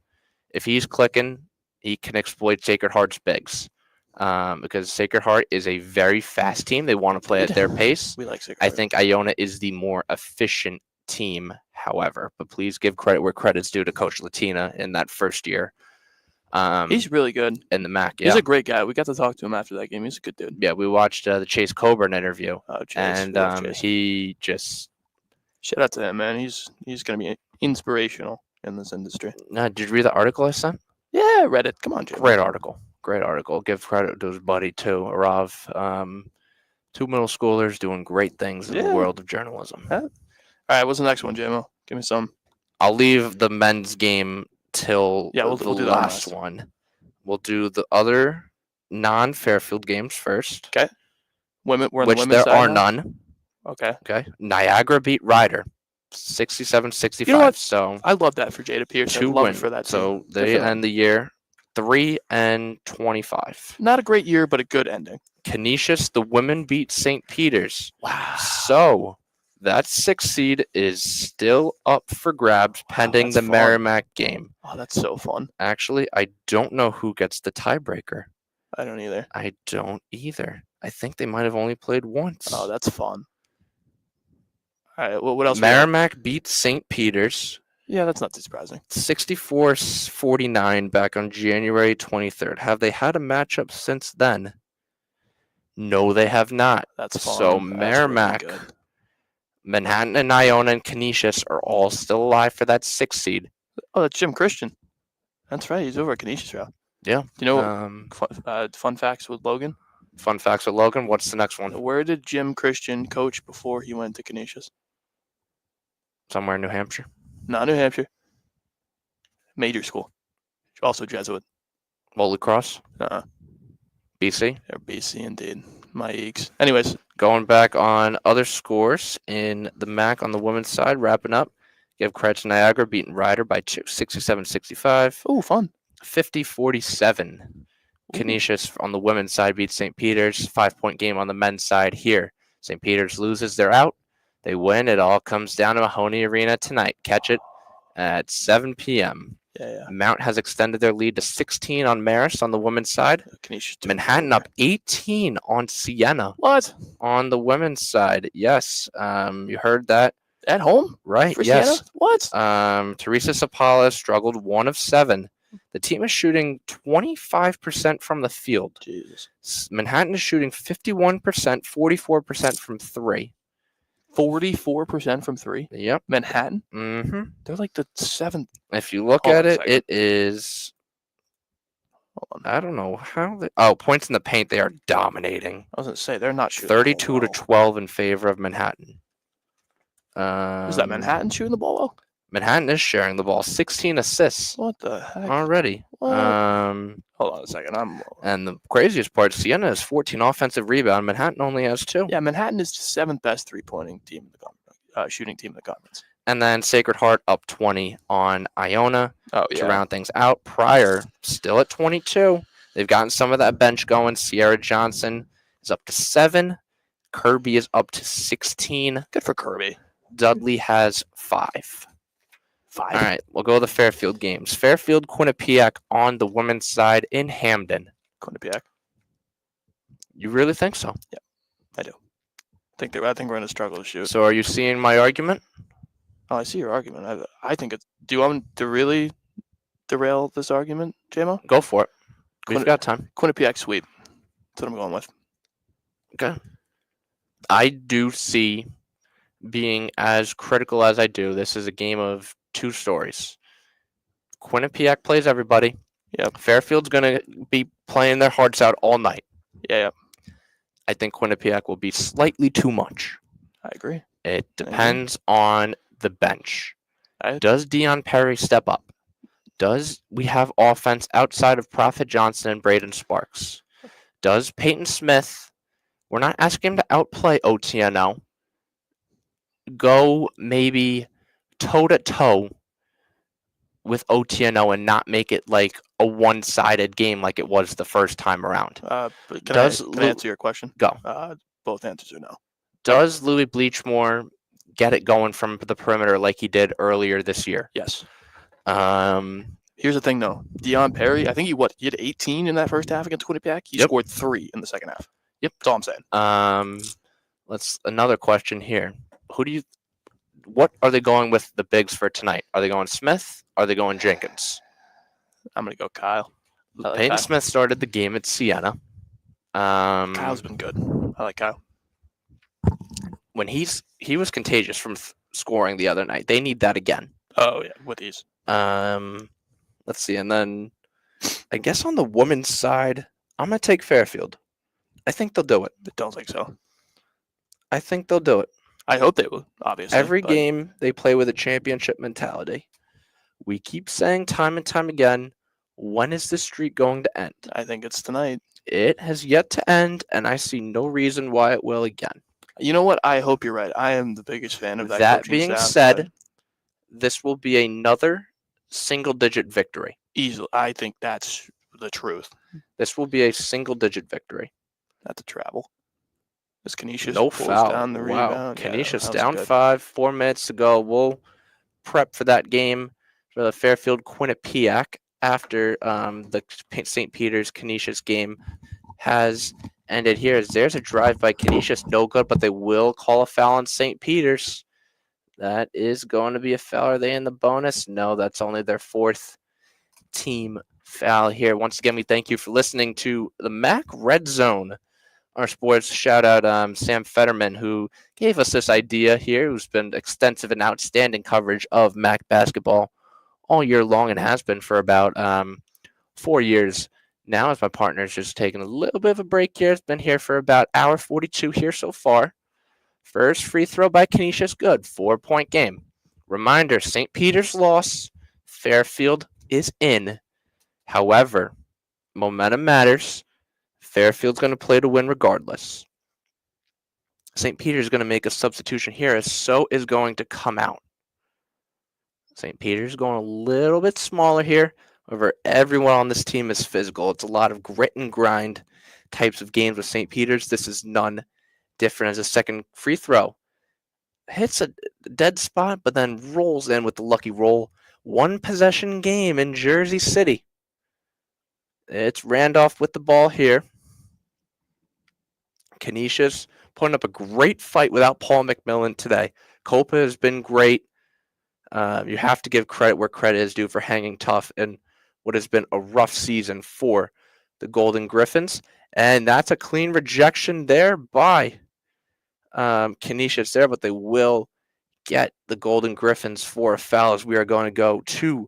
[SPEAKER 1] if he's clicking, he can exploit Sacred Heart's bigs. Because Sacred Heart is a very fast team. They want to play at their pace.
[SPEAKER 2] We like Sacred
[SPEAKER 1] I
[SPEAKER 2] Heart.
[SPEAKER 1] think Iona is the more efficient team, however. But please give credit where credit's due to Coach Latina in that first year.
[SPEAKER 2] He's really good.
[SPEAKER 1] In the MAAC, yeah.
[SPEAKER 2] He's a great guy. We got to talk to him after that game. He's a good dude.
[SPEAKER 1] Yeah, we watched the Chase Coburn interview.
[SPEAKER 2] Oh, Chase.
[SPEAKER 1] And he just...
[SPEAKER 2] Shout out to him, man. He's going to be inspirational in this industry.
[SPEAKER 1] Did you read the article I sent?
[SPEAKER 2] Yeah, I read it. Come on, Jim.
[SPEAKER 1] Great article. Great article. Give credit to his buddy, too, Arav. 2 middle schoolers doing great things in the world of journalism.
[SPEAKER 2] All right, what's the next one, JMO? Give me some.
[SPEAKER 1] I'll leave the men's game till
[SPEAKER 2] we'll
[SPEAKER 1] the
[SPEAKER 2] do
[SPEAKER 1] last one. We'll do the other non-Fairfield games first.
[SPEAKER 2] Okay. Women, we're on
[SPEAKER 1] which
[SPEAKER 2] the women's
[SPEAKER 1] there
[SPEAKER 2] side
[SPEAKER 1] are
[SPEAKER 2] now?
[SPEAKER 1] none.
[SPEAKER 2] Okay.
[SPEAKER 1] Niagara beat Ryder, 67-65.
[SPEAKER 2] You know what?
[SPEAKER 1] So
[SPEAKER 2] I love that for Jada Pierce.
[SPEAKER 1] 2
[SPEAKER 2] I love
[SPEAKER 1] wins.
[SPEAKER 2] it for that.
[SPEAKER 1] So
[SPEAKER 2] team.
[SPEAKER 1] they end the year 3-25.
[SPEAKER 2] Not a great year, but a good ending.
[SPEAKER 1] Canisius, the women beat St. Peter's.
[SPEAKER 2] Wow.
[SPEAKER 1] So that 6th seed is still up for grabs pending the
[SPEAKER 2] fun.
[SPEAKER 1] Merrimack game.
[SPEAKER 2] Oh, that's so fun.
[SPEAKER 1] Actually, I don't know who gets the tiebreaker.
[SPEAKER 2] I don't either.
[SPEAKER 1] I don't either. I think they might have only played once.
[SPEAKER 2] Oh, that's fun. All right, well, what else?
[SPEAKER 1] Merrimack beat St. Peter's.
[SPEAKER 2] Yeah, that's not too surprising.
[SPEAKER 1] 64-49 back on January 23rd. Have they had a matchup since then? No, they have not.
[SPEAKER 2] That's fun.
[SPEAKER 1] So
[SPEAKER 2] That's
[SPEAKER 1] Merrimack,
[SPEAKER 2] really good.
[SPEAKER 1] Manhattan, and Iona and Canisius are all still alive for that 6th seed.
[SPEAKER 2] Oh, that's Jim Christian. That's right. He's over at Canisius route.
[SPEAKER 1] Yeah.
[SPEAKER 2] You know, fun facts with Logan?
[SPEAKER 1] Fun facts with Logan. What's the next one?
[SPEAKER 2] Where did Jim Christian coach before he went to Canisius?
[SPEAKER 1] Somewhere in New Hampshire.
[SPEAKER 2] Not New Hampshire. Major school. Also Jesuit.
[SPEAKER 1] Holy Cross. BC.
[SPEAKER 2] They're BC indeed. My eeks. Anyways.
[SPEAKER 1] Going back on other scores in the MAAC on the women's side, wrapping up. Give credit to Niagara beating Ryder by 2, 67-65.
[SPEAKER 2] Oh, fun.
[SPEAKER 1] 50-47. Canisius on the women's side beats St. Peter's. 5-point game on the men's side here. St. Peter's loses. They're out. They win. It all comes down to Mahoney Arena tonight. Catch it at 7 p.m.
[SPEAKER 2] Yeah.
[SPEAKER 1] Mount has extended their lead to 16 on Marist on the women's side. Manhattan up 18 on Siena.
[SPEAKER 2] What?
[SPEAKER 1] On the women's side. Yes. You heard that.
[SPEAKER 2] At home?
[SPEAKER 1] Right.
[SPEAKER 2] For
[SPEAKER 1] yes.
[SPEAKER 2] Siena? What?
[SPEAKER 1] Teresa Sapala struggled 1 of 7. The team is shooting 25% from the field.
[SPEAKER 2] Jesus.
[SPEAKER 1] Manhattan is shooting 51%, 44% from 3.
[SPEAKER 2] 44% from 3?
[SPEAKER 1] Yep.
[SPEAKER 2] Manhattan?
[SPEAKER 1] Mm-hmm.
[SPEAKER 2] They're like the 7th.
[SPEAKER 1] If you look at it, it is... I don't know how they... Oh, points in the paint, they are dominating.
[SPEAKER 2] I was going to say, they're not shooting
[SPEAKER 1] 32-12 in favor of Manhattan.
[SPEAKER 2] Is that Manhattan shooting the ball well?
[SPEAKER 1] Manhattan is sharing the ball. 16 assists.
[SPEAKER 2] What the heck?
[SPEAKER 1] Already.
[SPEAKER 2] What? Hold on a second.
[SPEAKER 1] And the craziest part, Siena has 14 offensive rebound. Manhattan only has 2.
[SPEAKER 2] Yeah, Manhattan is the 7th best three-pointing team in the conference, shooting team in the conference.
[SPEAKER 1] And then Sacred Heart up 20 on Iona to round things out. Pryor still at 22. They've gotten some of that bench going. Sierra Johnson is up to 7. Kirby is up to 16.
[SPEAKER 2] Good for Kirby.
[SPEAKER 1] Dudley has 5. All right, we'll go to the Fairfield games. Fairfield, Quinnipiac on the women's side in Hamden.
[SPEAKER 2] Quinnipiac.
[SPEAKER 1] You really think so?
[SPEAKER 2] Yeah, I do. I think we're going to struggle to shoot.
[SPEAKER 1] So are you seeing my argument?
[SPEAKER 2] Oh, I see your argument. I think it's. Do you want me to really derail this argument, JMO?
[SPEAKER 1] Go for it. We've got time.
[SPEAKER 2] Quinnipiac sweep. That's what I'm going with.
[SPEAKER 1] Okay. I do see, being as critical as I do, this is a game of two stories. Quinnipiac plays everybody.
[SPEAKER 2] Yep.
[SPEAKER 1] Fairfield's going to be playing their hearts out all night.
[SPEAKER 2] Yeah.
[SPEAKER 1] I think Quinnipiac will be slightly too much.
[SPEAKER 2] I agree.
[SPEAKER 1] It depends on the bench. Does Dion Perry step up? Does we have offense outside of Prophet Johnson and Braden Sparks? Does Peyton Smith, we're not asking him to outplay OTNO, go maybe toe-to-toe with OTNO and not make it like a one-sided game like it was the first time around?
[SPEAKER 2] Can I answer your question?
[SPEAKER 1] Go.
[SPEAKER 2] Both answers are no.
[SPEAKER 1] Does Louis Bleachmore get it going from the perimeter like he did earlier this year?
[SPEAKER 2] Yes. Here's the thing, though. Dion Perry, I think he had 18 in that first half against Quinnipiac. He scored 3 in the second half.
[SPEAKER 1] Yep.
[SPEAKER 2] That's all I'm saying.
[SPEAKER 1] Another question here. What are they going with the bigs for tonight? Are they going Smith? Are they going Jenkins?
[SPEAKER 2] I'm going to go Kyle.
[SPEAKER 1] Peyton Smith started the game at Siena.
[SPEAKER 2] Kyle's been good. I like Kyle.
[SPEAKER 1] When he was contagious from scoring the other night. They need that again.
[SPEAKER 2] Oh, yeah, with ease.
[SPEAKER 1] Let's see. And then I guess on the women's side, I'm going to take Fairfield. I think they'll do it.
[SPEAKER 2] I don't think so.
[SPEAKER 1] I think they'll do it.
[SPEAKER 2] I hope they will, obviously.
[SPEAKER 1] Every game they play with a championship mentality. We keep saying time and time again, when is this streak going to end?
[SPEAKER 2] I think it's tonight.
[SPEAKER 1] It has yet to end, and I see no reason why it will again.
[SPEAKER 2] You know what? I hope you're right. I am the biggest fan of that.
[SPEAKER 1] That being said, this will be another single-digit victory.
[SPEAKER 2] Easily. I think that's the truth.
[SPEAKER 1] This will be a single-digit victory.
[SPEAKER 2] Not to travel. As Canisius
[SPEAKER 1] no
[SPEAKER 2] pulls
[SPEAKER 1] foul.
[SPEAKER 2] down the
[SPEAKER 1] Wow.
[SPEAKER 2] rebound.
[SPEAKER 1] Canisius
[SPEAKER 2] yeah,
[SPEAKER 1] down
[SPEAKER 2] good.
[SPEAKER 1] 5, 4 minutes to go. We'll prep for that game for the Fairfield Quinnipiac after the St. Peter's Canisius game has ended here. There's a drive by Canisius, no good, but they will call a foul on St. Peter's. That is going to be a foul. Are they in the bonus? No, that's only their 4th team foul here. Once again, we thank you for listening to the MAAC Red Zone. Our sports shout out Sam Fetterman, who gave us this idea here, who's been extensive and outstanding coverage of MAAC basketball all year long and has been for about 4 years now, as my partner's just taking a little bit of a break here. It's been here for about hour 42 here so far. First free throw by Canisius, good. 4-point game. Reminder, St. Peter's loss. Fairfield is in. However, momentum matters. Fairfield's going to play to win regardless. St. Peter's going to make a substitution here, as so is going to come out. St. Peter's going a little bit smaller here. However, everyone on this team is physical. It's a lot of grit and grind types of games with St. Peter's. This is none different as a second free throw. Hits a dead spot, but then rolls in with the lucky roll. 1-possession game in Jersey City. It's Randolph with the ball here. Canisius putting up a great fight without Paul McMillan today. Copa has been great. You have to give credit where credit is due for hanging tough in what has been a rough season for the Golden Griffins. And that's a clean rejection there by Canisius there, but they will get the Golden Griffins for a foul as we are going to go 2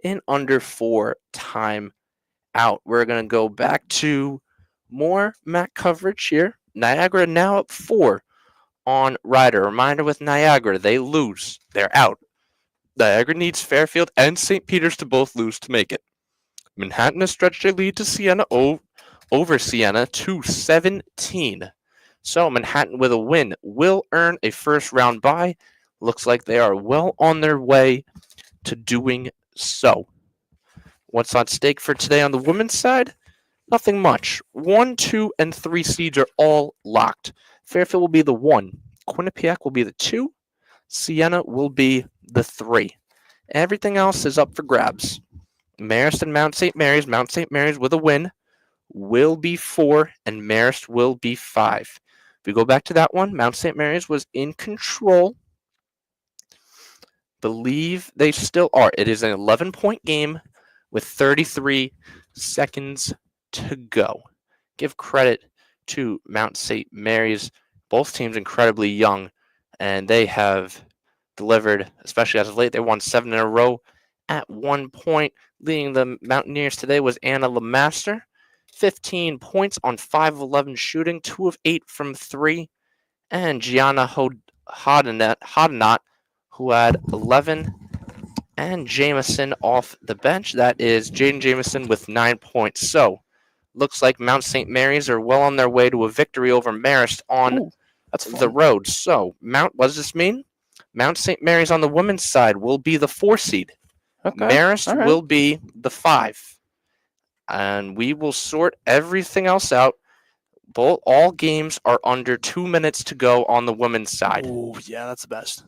[SPEAKER 1] in under 4 time out. We're going to go back to more MAAC coverage here. Niagara now up 4 on Ryder. Reminder with Niagara, they lose. They're out. Niagara needs Fairfield and St. Peter's to both lose to make it. Manhattan has stretched their lead to Siena over Siena to 17. So Manhattan with a win will earn a first round bye. Looks like they are well on their way to doing so. What's on stake for today on the women's side? Nothing much. 1, 2, and 3 seeds are all locked. Fairfield will be the 1. Quinnipiac will be the 2. Siena will be the 3. Everything else is up for grabs. Marist and Mount St. Mary's. Mount St. Mary's with a win will be 4, and Marist will be 5. If we go back to that one, Mount St. Mary's was in control. Believe they still are. It is an 11-point game with 33 seconds to go. Give credit to Mount St. Mary's. Both teams incredibly young, and they have delivered, especially as of late. They won 7 in a row. At one point, leading the Mountaineers today was Anna Lemaster. 15 points on 5 of 11 shooting, 2 of 8 from 3. And Gianna Hodenot, who had 11. And Jameson off the bench. That is Jaden Jameson with 9 points. So, looks like Mount St. Mary's are well on their way to a victory over Marist on the road. So, what does this mean? Mount St. Mary's on the women's side will be the 4 seed.
[SPEAKER 2] Okay.
[SPEAKER 1] Marist will be the 5. And we will sort everything else out. All games are under 2 minutes to go on the women's side.
[SPEAKER 2] Oh, yeah, that's the best.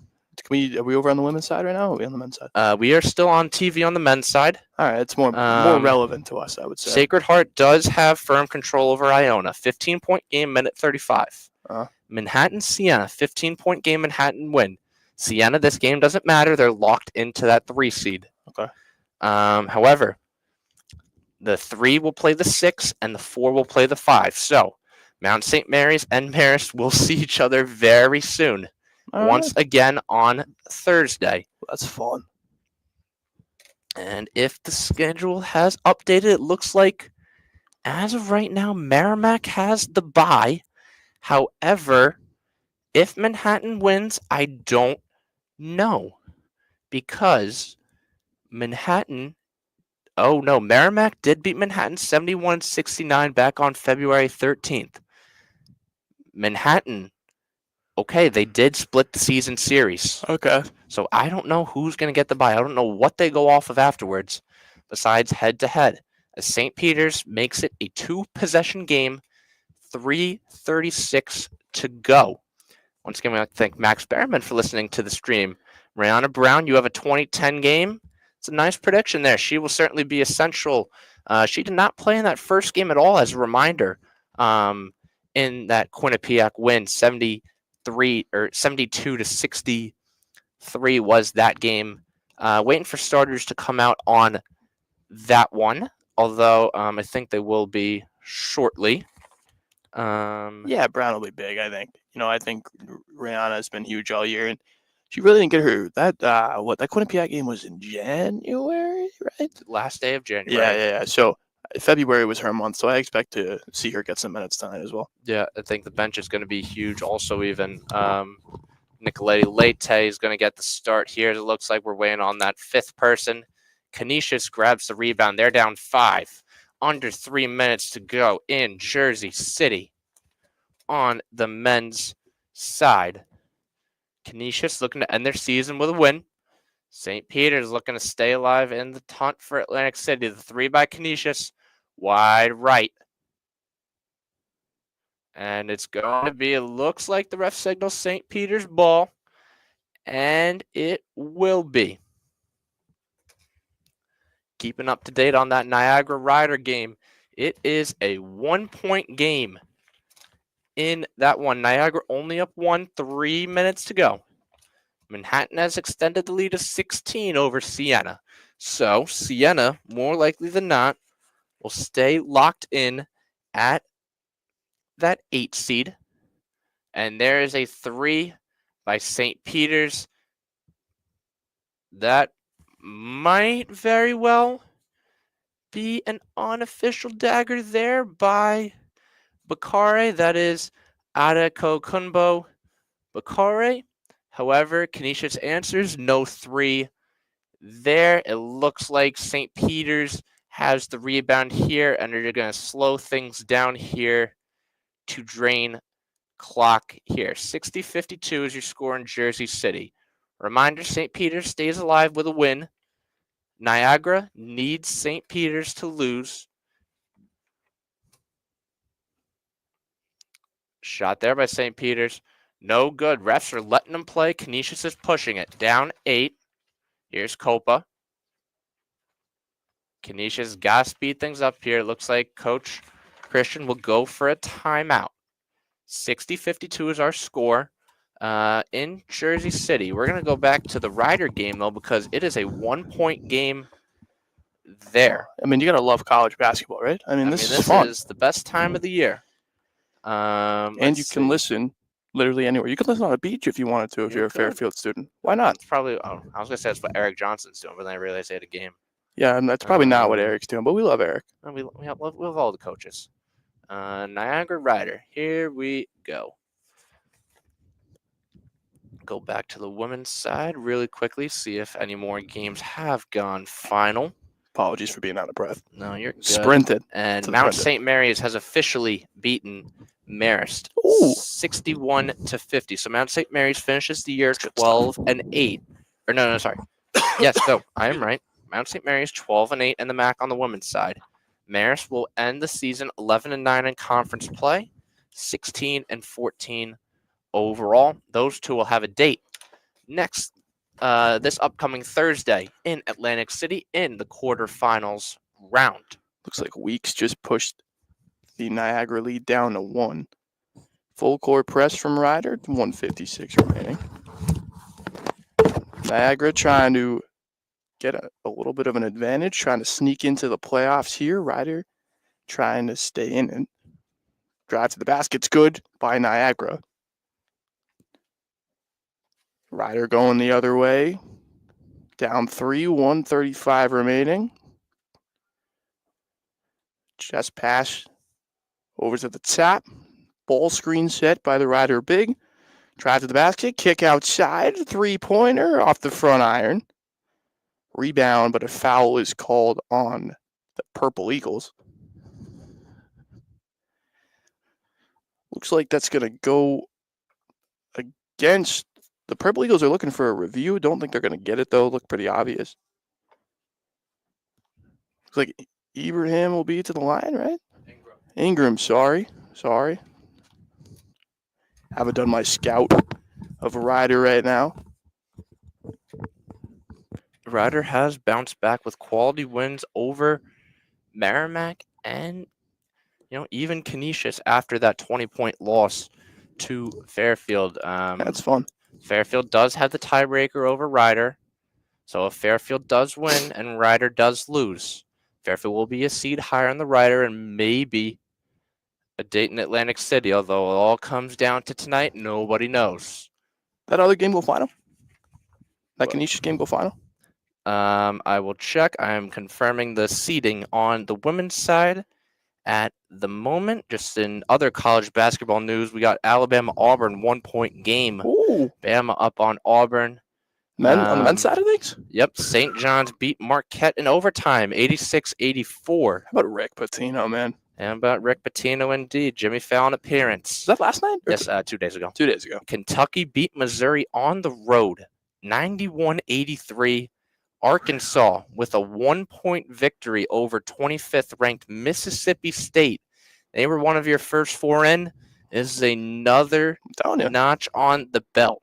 [SPEAKER 2] Are we over on the women's side right now, or are we on the men's side?
[SPEAKER 1] We are still on TV on the men's side.
[SPEAKER 2] All right, it's more relevant to us, I would say.
[SPEAKER 1] Sacred Heart does have firm control over Iona. 15-point game, minute 35. Manhattan, Siena, 15-point game, Manhattan win. Siena, this game doesn't matter. They're locked into that 3 seed.
[SPEAKER 2] Okay.
[SPEAKER 1] However, the 3 will play the 6, and the 4 will play the 5. So, Mount St. Mary's and Marist will see each other very soon. Once again on Thursday.
[SPEAKER 2] That's fun.
[SPEAKER 1] And if the schedule has updated, it looks like, as of right now, Merrimack has the bye. However, if Manhattan wins, I don't know. Because Merrimack did beat Manhattan 71-69 back on February 13th. Manhattan, okay, they did split the season series.
[SPEAKER 2] Okay.
[SPEAKER 1] So I don't know who's going to get the bye. I don't know what they go off of afterwards besides head-to-head. As St. Peter's makes it a 2-possession game, 3:36 to go. Once again, we'd like to thank Max Berman for listening to the stream. Rihanna Brown, you have a 2010 game. It's a nice prediction there. She will certainly be essential. She did not play in that first game at all, as a reminder, in that Quinnipiac win, 72-63 was that game. Waiting for starters to come out on that one, although I think they will be shortly.
[SPEAKER 2] Yeah, Brown will be big, I think. I think Rihanna has been huge all year, and she really didn't get her. That Quinnipiac game was in January, right?
[SPEAKER 1] Last day of January.
[SPEAKER 2] Yeah. So February was her month, so I expect to see her get some minutes tonight as well.
[SPEAKER 1] Yeah, I think the bench is going to be huge. Also, even Nicoletti Leite is going to get the start here. It looks like we're waiting on that 5th person. Canisius grabs the rebound. They're down 5. Under 3 minutes to go in Jersey City on the men's side. Canisius looking to end their season with a win. St. Peter's looking to stay alive in the hunt for Atlantic City. The 3 by Canisius. Wide right. And it's going to be, it looks like the ref signals St. Peter's ball. And it will be. Keeping up to date on that Niagara Rider game. It is a 1-point game in that one. Niagara only up 1, 3 minutes to go. Manhattan has extended the lead to 16 over Siena. So Siena, more likely than not, will stay locked in at that 8 seed. And there is a 3 by St. Peter's. That might very well be an unofficial dagger there by Bakare. That is Adekokunbo Bakare. However, Canisius answers no 3 there. It looks like St. Peter's has the rebound here, and they're going to slow things down here to drain clock here. 60-52 is your score in Jersey City. Reminder, St. Peter's stays alive with a win. Niagara needs St. Peter's to lose. Shot there by St. Peter's. No good. Refs are letting them play. Canisius is pushing it. Down 8. Here's Copa. Canisius got to speed things up here. Looks like Coach Christian will go for a timeout. 60-52 is our score in Jersey City. We're going to go back to the Rider game, though, because it is a 1-point game there.
[SPEAKER 2] I mean, you got to love college basketball, right? I mean, this is fun.
[SPEAKER 1] This is the best time of the year.
[SPEAKER 2] And you can listen literally anywhere. You could listen on a beach if you wanted to, if you're a Fairfield student. Why not?
[SPEAKER 1] It's probably, I was going to say that's what Eric Johnson's doing, but then I realized he had a game.
[SPEAKER 2] Yeah, and that's probably not what Eric's doing, but we love Eric.
[SPEAKER 1] We love all the coaches. Niagara Rider, here we go. Go back to the women's side really quickly, see if any more games have gone final.
[SPEAKER 2] Apologies for being out of breath.
[SPEAKER 1] No, you're good.
[SPEAKER 2] Sprinted.
[SPEAKER 1] And Mount St. Mary's has officially beaten Marist 61-50. So Mount St. Mary's finishes the year 12-8. Or no, sorry. Yes, no, I am right. Mount St. Mary's 12-8 in the MAAC on the women's side. Marist will end the season 11-9 in conference play, 16-14 overall. Those two will have a date next this upcoming Thursday in Atlantic City in the quarterfinals round.
[SPEAKER 2] Looks like Weeks just pushed the Niagara lead down to 1. Full court press from Ryder, 1:56 remaining. Niagara trying to get a little bit of an advantage, trying to sneak into the playoffs here. Ryder trying to stay in it. Drive to the basket's good by Niagara. Ryder going the other way. Down 3, 1:35 remaining. Just pass over to the top. Ball screen set by the Ryder big. Drive to the basket. Kick outside. 3-pointer off the front iron. Rebound, but a foul is called on the Purple Eagles. Looks like that's going to go against the Purple Eagles. Are looking for a review. Don't think they're going to get it, though. Look pretty obvious. Looks like Ibrahim will be to the line, right? Ingram, sorry. Haven't done my scout of a Ryder right now.
[SPEAKER 1] Ryder has bounced back with quality wins over Merrimack and, even Canisius after that 20-point loss to Fairfield.
[SPEAKER 2] That's fun.
[SPEAKER 1] Fairfield does have the tiebreaker over Ryder. So if Fairfield does win and Ryder does lose, Fairfield will be a seed higher on the Ryder and maybe a date in Atlantic City, although it all comes down to tonight. Nobody knows.
[SPEAKER 2] That other game go final? That Canisius game go final?
[SPEAKER 1] I will check. I am confirming the seeding on the women's side at the moment. Just in other college basketball news, we got Alabama-Auburn 1-point game.
[SPEAKER 2] Ooh.
[SPEAKER 1] Bama up on Auburn.
[SPEAKER 2] On the men's side of things?
[SPEAKER 1] Yep. St. John's beat Marquette in overtime, 86-84.
[SPEAKER 2] How about Rick Pitino, man?
[SPEAKER 1] And about Rick Pitino, indeed. Jimmy Fallon appearance.
[SPEAKER 2] Was that last night?
[SPEAKER 1] Yes, 2 days ago.
[SPEAKER 2] 2 days ago.
[SPEAKER 1] Kentucky beat Missouri on the road, 91-83. Arkansas with a 1-point victory over 25th-ranked Mississippi State. They were one of your first 4 in. This is another notch on the belt.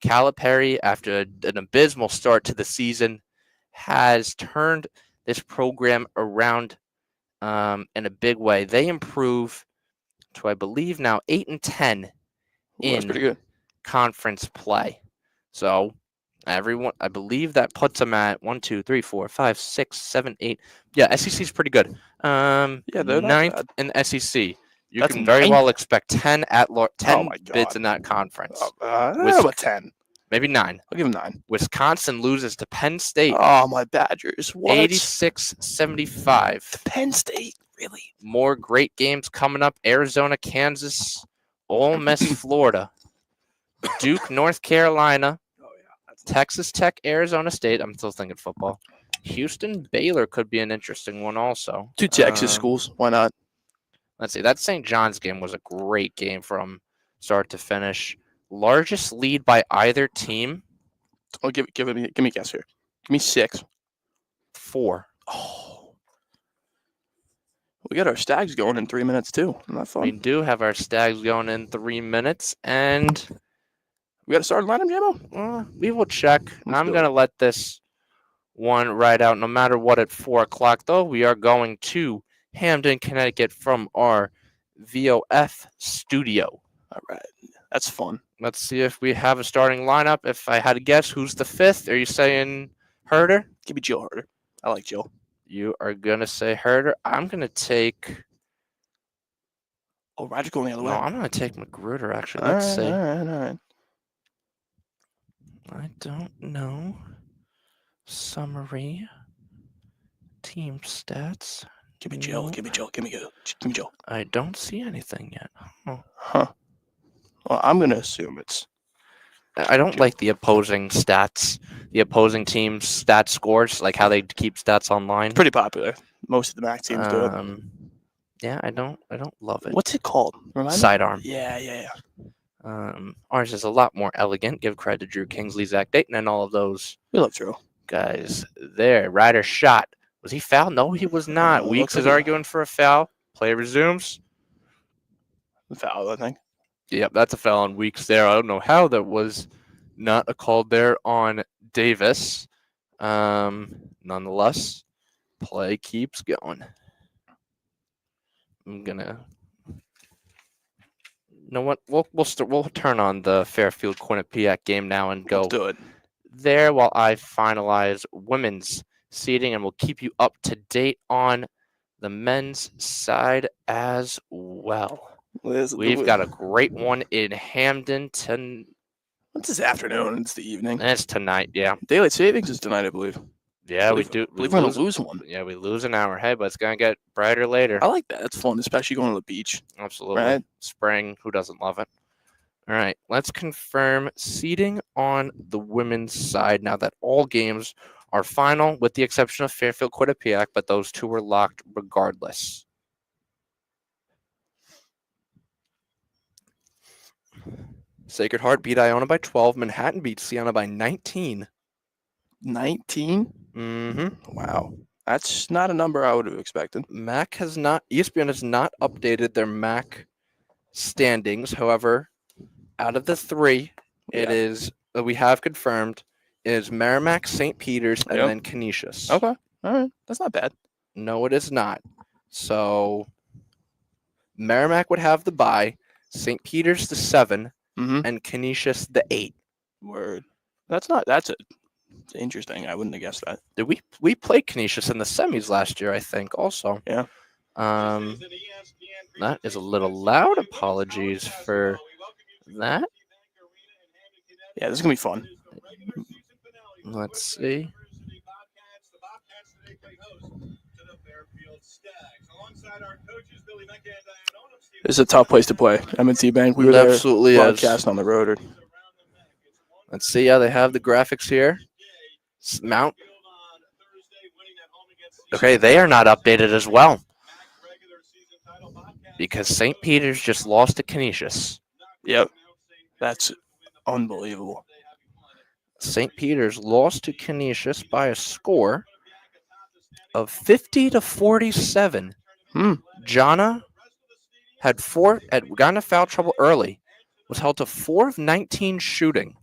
[SPEAKER 1] Calipari, after an abysmal start to the season, has turned this program around in a big way. They improve to, I believe, now 8-10 in conference play. So everyone, I believe that puts them at 1, 2, 3, 4, 5, 6, 7, 8. Yeah, SEC is pretty good.
[SPEAKER 2] They're
[SPEAKER 1] 9th in the SEC. You can very well expect 10 bids in that conference.
[SPEAKER 2] About 10.
[SPEAKER 1] Maybe 9.
[SPEAKER 2] I'll give them 9.
[SPEAKER 1] Wisconsin loses to Penn State.
[SPEAKER 2] Oh, my Badgers. What?
[SPEAKER 1] 86-75.
[SPEAKER 2] To Penn State, really?
[SPEAKER 1] More great games coming up. Arizona, Kansas, Ole Miss, Florida, Duke, North Carolina, Texas Tech, Arizona State. I'm still thinking football. Houston, Baylor could be an interesting one also.
[SPEAKER 2] 2 Texas schools. Why not?
[SPEAKER 1] Let's see. That St. John's game was a great game from start to finish. Largest lead by either team.
[SPEAKER 2] Oh, give me a guess here. Give me 6.
[SPEAKER 1] 4.
[SPEAKER 2] Oh. We got our Stags going in 3 minutes too. Isn't that fun?
[SPEAKER 1] We do have our Stags going in 3 minutes, and
[SPEAKER 2] we got to start lineup, Jamo?
[SPEAKER 1] We will check. I'm going to let this one ride out no matter what at 4 o'clock, though. We are going to Hamden, Connecticut from our VOF studio.
[SPEAKER 2] All right. That's fun.
[SPEAKER 1] Let's see if we have a starting lineup. If I had to guess, who's the fifth? Are you saying Herder?
[SPEAKER 2] Give me Jill Harder. I like Jill.
[SPEAKER 1] You are going to say Herder. I'm going to take...
[SPEAKER 2] Oh, Roger going the other way.
[SPEAKER 1] No, I'm going to take Magruder, actually.
[SPEAKER 2] All
[SPEAKER 1] Let's
[SPEAKER 2] right,
[SPEAKER 1] see.
[SPEAKER 2] all right.
[SPEAKER 1] I don't know. Summary. Team stats.
[SPEAKER 2] Give me Jill.
[SPEAKER 1] No.
[SPEAKER 2] Give me Jill. Give me Jill.
[SPEAKER 1] I don't see anything yet.
[SPEAKER 2] Huh. Well, I'm going to assume it's...
[SPEAKER 1] I don't like the opposing stats, the opposing team's stat scores, like how they keep stats online.
[SPEAKER 2] pretty popular. Most of the MAAC teams do it.
[SPEAKER 1] Yeah, I don't love it.
[SPEAKER 2] What's it called? Remind me?
[SPEAKER 1] Sidearm.
[SPEAKER 2] Yeah.
[SPEAKER 1] Ours is a lot more elegant. Give credit to Drew Kingsley, Zach Dayton, and all of those
[SPEAKER 2] We love Drew.
[SPEAKER 1] guys there. Ryder shot. Was he fouled? No, he was not. Weeks is arguing for a foul. Play resumes.
[SPEAKER 2] Foul, I think.
[SPEAKER 1] Yep, that's a foul on Weeks there. I don't know how that was not a call there on Davis. Nonetheless, play keeps going. I'm gonna. You know what? We'll turn on the Fairfield Quinnipiac game now and go
[SPEAKER 2] Let's do it.
[SPEAKER 1] there while I finalize women's seeding, and we'll keep you up to date on the men's side as well. We've got a great one in Hamden
[SPEAKER 2] What's this afternoon? It's the evening.
[SPEAKER 1] It's tonight, yeah.
[SPEAKER 2] Daylight savings is tonight, I believe.
[SPEAKER 1] Yeah, we do.
[SPEAKER 2] I believe we're going to lose one.
[SPEAKER 1] Yeah, we lose an hour. Hey, but it's going to get brighter later.
[SPEAKER 2] I like that. It's fun, especially going to the beach.
[SPEAKER 1] Absolutely.
[SPEAKER 2] Right?
[SPEAKER 1] Spring, who doesn't love it? All right, let's confirm seeding on the women's side now that all games are final, with the exception of Fairfield Quinnipiac, but those two were locked regardless. Sacred Heart beat Iona by 12. Manhattan beat Siena by 19.
[SPEAKER 2] 19?
[SPEAKER 1] Mm-hmm.
[SPEAKER 2] Wow. That's not a number I would have expected.
[SPEAKER 1] MAAC has not, ESPN has not updated their MAAC standings. However, out of the three, it is, we have confirmed, is Merrimack, St. Peter's, and then Canisius.
[SPEAKER 2] Okay. All right. That's not bad.
[SPEAKER 1] No, it is not. So, Merrimack would have the bye, St. Peter's the 7, and Canisius the 8.
[SPEAKER 2] Word. That's interesting. I wouldn't have guessed that.
[SPEAKER 1] We played Canisius in the semis last year, I think, also.
[SPEAKER 2] Yeah.
[SPEAKER 1] That is a little loud. Apologies for that.
[SPEAKER 2] Yeah, this is going to be fun.
[SPEAKER 1] Let's see.
[SPEAKER 2] This is a tough place to play. M&T Bank. We were there broadcasting on the road.
[SPEAKER 1] Let's see. Yeah, they have the graphics here. Mount. Okay, they are not updated as well, because St. Peter's just lost to Canisius.
[SPEAKER 2] Yep. That's unbelievable.
[SPEAKER 1] St. Peter's lost to Canisius by a score of 50-47. Jana had gotten a foul trouble early, was held to 4 of 19 shooting,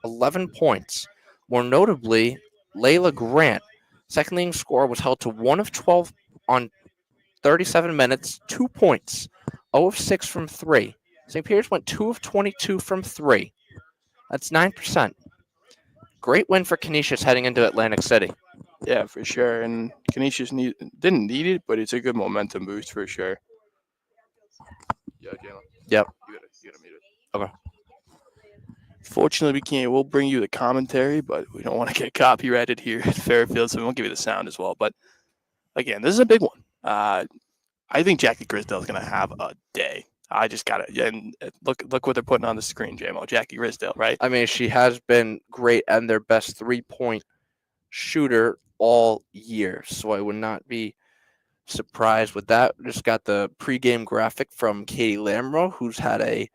[SPEAKER 1] 11 points. More notably, Layla Grant, second leading scorer, was held to 1 of 12 on 37 minutes, 2 points, 0 of 6 from 3. St. Peter's went 2 of 22 from 3. That's 9%. Great win for Canisius heading into Atlantic City.
[SPEAKER 2] Yeah, for sure. And Canisius didn't need it, but it's a good momentum boost for sure. Yeah, Jalen.
[SPEAKER 1] Yep.
[SPEAKER 2] You gotta mute it. Okay. Fortunately, we can't. We'll bring you the commentary, but we don't want to get copyrighted here at Fairfield, so we won't give you the sound as well. But again, this is a big one. I think Jackie Grisdale is going to have a day. I just got it. And look what they're putting on the screen, JMO. Jackie Grisdale, right?
[SPEAKER 1] I mean, she has been great and their best 3-point shooter all year, so I would not be surprised with that. Just got the pregame graphic from Katie Lamro, who's had a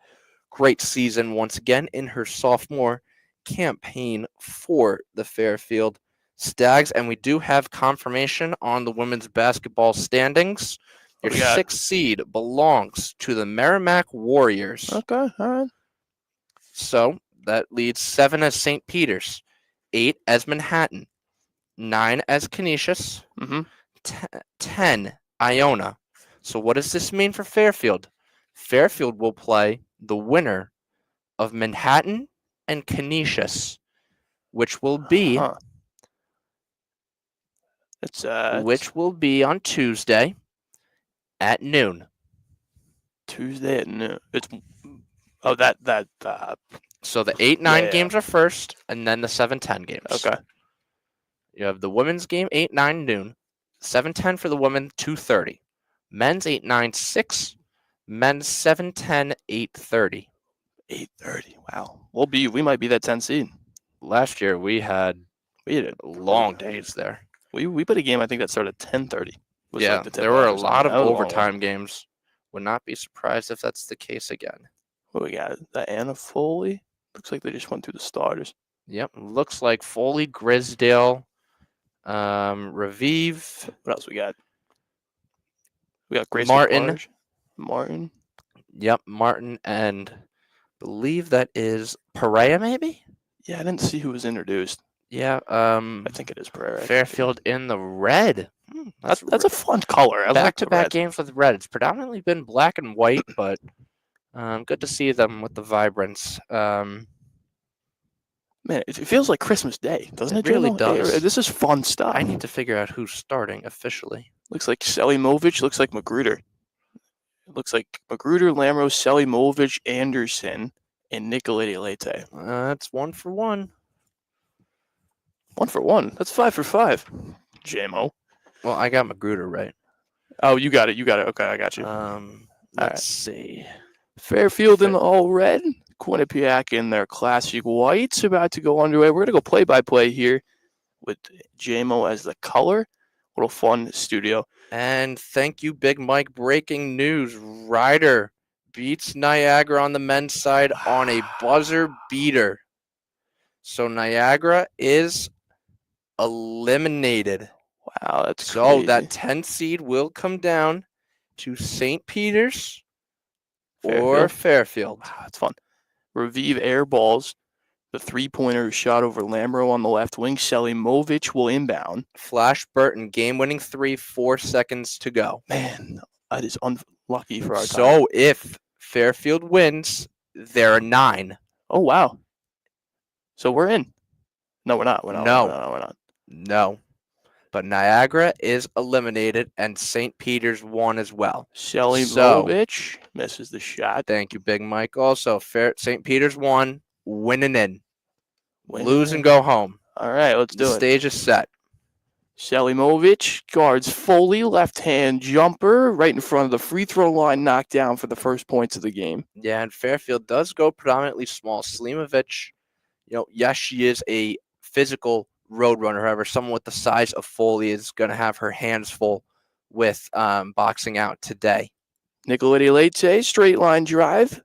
[SPEAKER 1] great season once again in her sophomore campaign for the Fairfield Stags. And we do have confirmation on the women's basketball standings. Your 6th seed belongs to the Merrimack Warriors.
[SPEAKER 2] Okay, all right.
[SPEAKER 1] So that leads 7 as St. Peter's, 8 as Manhattan, 9 as Canisius, 10 Iona. So what does this mean for Fairfield? Fairfield will play the winner of Manhattan and Canisius, which will be on Tuesday at noon.
[SPEAKER 2] Tuesday at noon.
[SPEAKER 1] So the 8-9 games are first, and then the 7-10 games.
[SPEAKER 2] Okay.
[SPEAKER 1] You have the women's game 8-9 noon, 7-10 for the women 2:30, men's 8-9 6, men's 7-10 8:30.
[SPEAKER 2] 8:30. Wow. We might be that 10 seed.
[SPEAKER 1] Last year we had long days there.
[SPEAKER 2] We put a game I think that started at 10:30.
[SPEAKER 1] Yeah, there were a lot of overtime games. Would not be surprised if that's the case again.
[SPEAKER 2] What we got? The Anna Foley. Looks like they just went through the starters.
[SPEAKER 1] Yep, looks like Foley, Grisdale, Raviv.
[SPEAKER 2] What else we got? We got Grace Martin.
[SPEAKER 1] Yep, Martin, and I believe that is Perea, maybe?
[SPEAKER 2] Yeah, I didn't see who was introduced.
[SPEAKER 1] Yeah,
[SPEAKER 2] I think it is Perea.
[SPEAKER 1] Fairfield in the red.
[SPEAKER 2] That's a fun color.
[SPEAKER 1] Back-to-back games with red. It's predominantly been black and white, but good to see them with the vibrance.
[SPEAKER 2] Man, it feels like Christmas Day, doesn't it?
[SPEAKER 1] It really does.
[SPEAKER 2] This is fun stuff.
[SPEAKER 1] I need to figure out who's starting officially.
[SPEAKER 2] Looks like Selimovic. Looks like Magruder. It looks like Magruder, Lamro, Selimovic, Anderson, and Nicoletti Leite.
[SPEAKER 1] That's 1 for 1.
[SPEAKER 2] 1 for 1. That's 5 for 5. JMO.
[SPEAKER 1] Well, I got Magruder right.
[SPEAKER 2] Oh, you got it. Okay, I got you.
[SPEAKER 1] Let's see.
[SPEAKER 2] Fairfield in the all red. Quinnipiac in their classic whites about to go underway. We're going to go play-by-play here with JMO as the color. Little fun studio.
[SPEAKER 1] And thank you, Big Mike. Breaking news. Ryder beats Niagara on the men's side on a buzzer beater. So Niagara is eliminated.
[SPEAKER 2] Wow, that's
[SPEAKER 1] so
[SPEAKER 2] crazy.
[SPEAKER 1] That 10 seed will come down to St. Peter's or Fairfield.
[SPEAKER 2] Wow, that's fun. Raviv air balls. The three-pointer shot over Lamro on the left wing. Selimovic will inbound.
[SPEAKER 1] Flash Burton, game-winning 3, 4 seconds to go.
[SPEAKER 2] Man, that is unlucky for our time.
[SPEAKER 1] So if Fairfield wins, they're a 9.
[SPEAKER 2] Oh, wow. So we're in. No, we're not. We're not.
[SPEAKER 1] No. But Niagara is eliminated, and St. Peter's won as well.
[SPEAKER 2] Selimovic misses the shot.
[SPEAKER 1] Thank you, Big Mike. Also, St. Peter's won, winning in. Lose and go home.
[SPEAKER 2] All right, let's do it.
[SPEAKER 1] The stage is set.
[SPEAKER 2] Selimovic guards Foley, left-hand jumper, right in front of the free throw line, knocked down for the first points of the game.
[SPEAKER 1] Yeah, and Fairfield does go predominantly small. Selimovic, yes, she is a physical roadrunner. However, someone with the size of Foley is going to have her hands full with boxing out today.
[SPEAKER 2] Nicoletti Leite, straight line drive.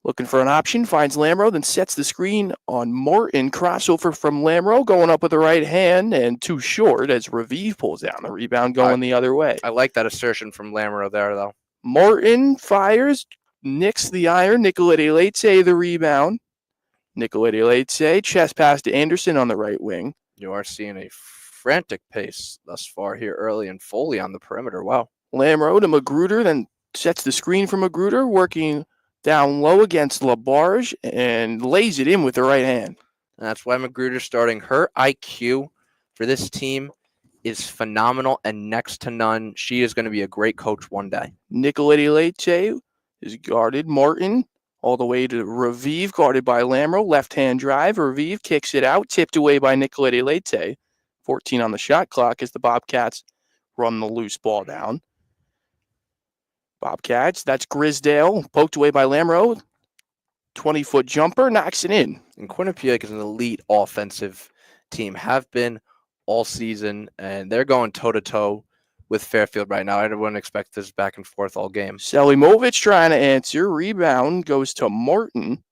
[SPEAKER 2] Looking for an option, finds Lamro, then sets the screen on Martin. Crossover from Lamro, going up with the right hand, and too short as Raviv pulls down the rebound going the other way.
[SPEAKER 1] I like that assertion from Lamro there, though.
[SPEAKER 2] Martin fires, nicks the iron. Nicoletti Leite the rebound. Nicoletti Leite, chest pass to Anderson on the right wing.
[SPEAKER 1] You are seeing a frantic pace thus far here early, and Foley on the perimeter. Wow.
[SPEAKER 2] Lamro to Magruder, then sets the screen for Magruder, working down low against LaBarge, and lays it in with the right hand.
[SPEAKER 1] And that's why Magruder's starting. Her IQ for this team is phenomenal and next to none. She is going to be a great coach one day.
[SPEAKER 2] Nicoletti Leite is guarded. Martin all the way to Raviv, guarded by Lamro. Left-hand drive. Raviv kicks it out, tipped away by Nicoletti Leite. 14 on the shot clock as the Bobcats run the loose ball down. Bobcats, that's Grisdale, poked away by Lamro. 20-foot jumper, knocks it in.
[SPEAKER 1] And Quinnipiac is an elite offensive team, have been all season, and they're going toe-to-toe with Fairfield right now. I wouldn't expect this back and forth all game.
[SPEAKER 2] Selimovic trying to answer. Rebound goes to Martin.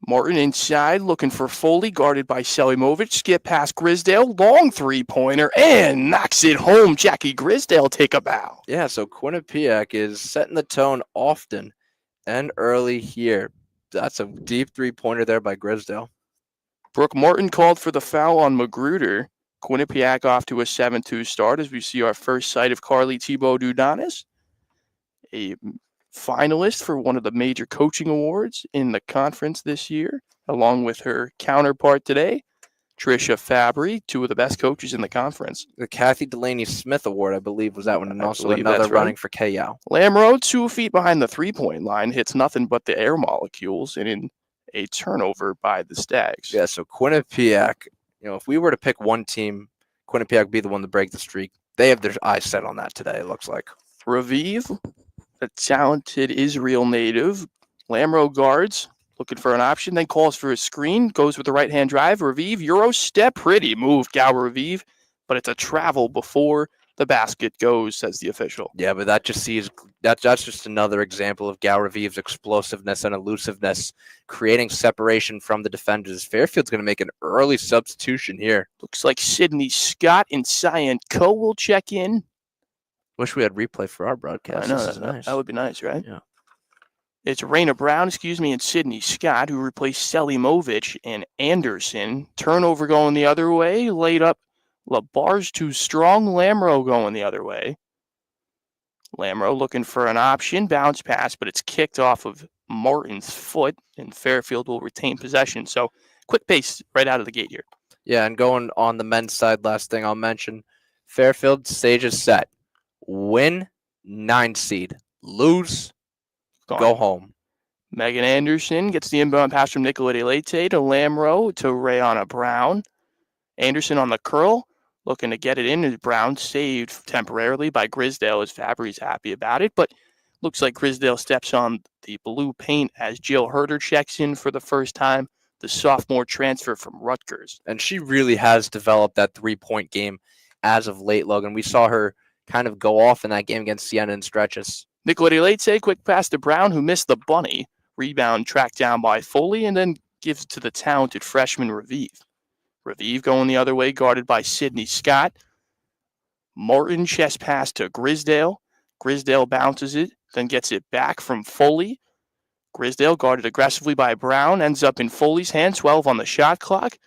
[SPEAKER 2] Martin inside, looking for Foley, guarded by Selimovic. Skip past Grisdale, long three-pointer, and knocks it home. Jackie Grisdale take a bow.
[SPEAKER 1] Yeah, so Quinnipiac is setting the tone often and early here. That's a deep three-pointer there by Grisdale.
[SPEAKER 2] Brooke Martin called for the foul on Magruder. Quinnipiac off to a 7-2 start as we see our first sight of Carly Thibault-Dudanis. A finalist for one of the major coaching awards in the conference this year, along with her counterpart today, Trisha Fabry, two of the best coaches in the conference.
[SPEAKER 1] The Kathy Delaney Smith Award, I believe, was that one, and
[SPEAKER 2] I
[SPEAKER 1] also
[SPEAKER 2] believe
[SPEAKER 1] another
[SPEAKER 2] that's right.
[SPEAKER 1] running for KO.
[SPEAKER 2] Lamro, 2 feet behind the three-point line, hits nothing but the air molecules and in a turnover by the Stags.
[SPEAKER 1] Yeah, so Quinnipiac, if we were to pick one team, Quinnipiac would be the one to break the streak. They have their eyes set on that today, it looks like.
[SPEAKER 2] Raviv, a talented Israel native. Lamro guards, looking for an option, then calls for a screen, goes with the right-hand drive. Raviv, Euro step, pretty move, Gal Raviv, but it's a travel before the basket goes, says the official.
[SPEAKER 1] Yeah, but that's just another example of Gal Raviv's explosiveness and elusiveness, creating separation from the defenders. Fairfield's going to make an early substitution here.
[SPEAKER 2] Looks like Sydney Scott and Cyan Coe will check in.
[SPEAKER 1] Wish we had replay for our broadcast.
[SPEAKER 2] I know,
[SPEAKER 1] this is nice.
[SPEAKER 2] That would be nice, right?
[SPEAKER 1] Yeah.
[SPEAKER 2] It's Raina Brown, and Sydney Scott, who replaced Selimovic and Anderson. Turnover going the other way. Laid up. LaBar's too strong. Lamro going the other way. Lamro looking for an option. Bounce pass, but it's kicked off of Martin's foot, and Fairfield will retain possession. So, quick pace right out of the gate here.
[SPEAKER 1] Yeah, and going on the men's side, last thing I'll mention, Fairfield stage is set. Win, 9 seed. Lose, go home.
[SPEAKER 2] Megan Anderson gets the inbound pass from Nicolette Leite to Lamro to Rayana Brown. Anderson on the curl, looking to get it in. Brown saved temporarily by Grisdale, as Fabry's happy about it. But looks like Grisdale steps on the blue paint as Jill Herder checks in for the first time, the sophomore transfer from Rutgers.
[SPEAKER 1] And she really has developed that three-point game as of late, Logan. We saw her kind of go off in that game against Siena in stretches.
[SPEAKER 2] Nicolette Leite, quick pass to Brown, who missed the bunny. Rebound tracked down by Foley, and then gives to the talented freshman Raviv. Raviv going the other way, guarded by Sydney Scott. Martin chest pass to Grisdale. Grisdale bounces it, then gets it back from Foley. Grisdale guarded aggressively by Brown, ends up in Foley's hand, 12 on the shot clock.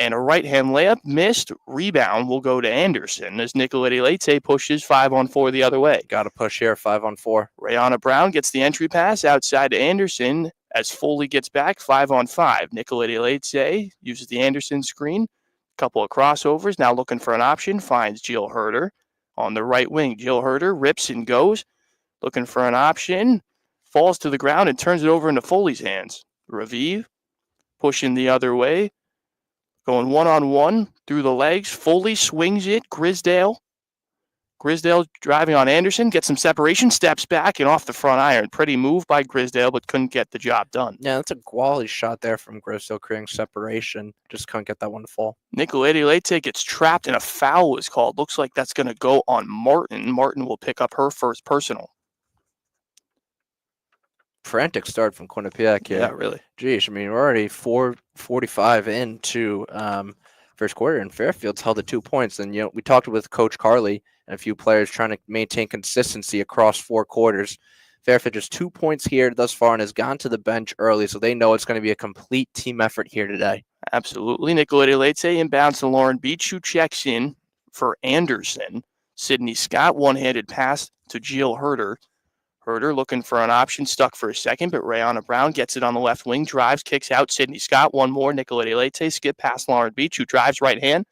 [SPEAKER 2] And a right-hand layup missed. Rebound will go to Anderson as Nicolette Leite pushes 5-on-4 the other way.
[SPEAKER 1] Got to push here, 5-on-4.
[SPEAKER 2] Rayana Brown gets the entry pass outside to Anderson as Foley gets back, 5-on-5. Nicolette Leite uses the Anderson screen. Couple of crossovers. Now looking for an option. Finds Jill Herder on the right wing. Jill Herder rips and goes. Looking for an option. Falls to the ground and turns it over into Foley's hands. Raviv pushing the other way. Going one-on-one through the legs. Foley swings it. Grisdale driving on Anderson. Gets some separation. Steps back and off the front iron. Pretty move by Grisdale, but couldn't get the job done.
[SPEAKER 1] Yeah, that's a quality shot there from Grisdale, creating separation. Just couldn't get that one to fall.
[SPEAKER 2] Nicolette Leite gets trapped and a foul was called. Looks like that's going to go on Martin. Martin will pick up her first personal.
[SPEAKER 1] Frantic start from Quinnipiac here.
[SPEAKER 2] Yeah, really.
[SPEAKER 1] Geez, I mean, we're already 4:45 into first quarter, and Fairfield's held at 2 points. And, we talked with Coach Carley and a few players trying to maintain consistency across 4 quarters. Fairfield just 2 points here thus far and has gone to the bench early, so they know it's going to be a complete team effort here today.
[SPEAKER 2] Absolutely. Nicolette Leite inbounds to Lauren Beach, who checks in for Anderson. Sydney Scott, one-handed pass to Jill Herder. Herder looking for an option, stuck for a second, but Rayana Brown gets it on the left wing, drives, kicks out. Sydney Scott, one more. Nicolette Leite, skip past Lauren Beach, who drives right hand.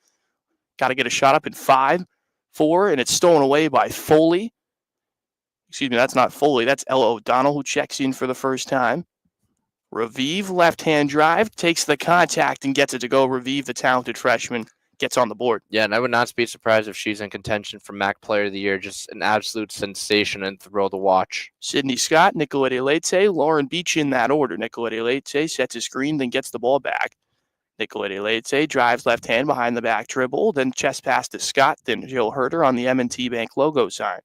[SPEAKER 2] Got to get a shot up in 5, 4, and it's stolen away by Foley. Excuse me, that's not Foley. That's Ella O'Donnell, who checks in for the first time. Raviv, left-hand drive, takes the contact and gets it to go. Raviv, the talented freshman, gets on the board.
[SPEAKER 1] Yeah, and I would not be surprised if she's in contention for MAAC Player of the Year. Just an absolute sensation and thrill to watch.
[SPEAKER 2] Sydney Scott, Nicolette Leite, Lauren Beach in that order. Nicolette Leite sets a screen, then gets the ball back. Nicolette Leite drives left hand behind the back dribble, then chest pass to Scott, then Jill Herder on the M&T Bank logo sign.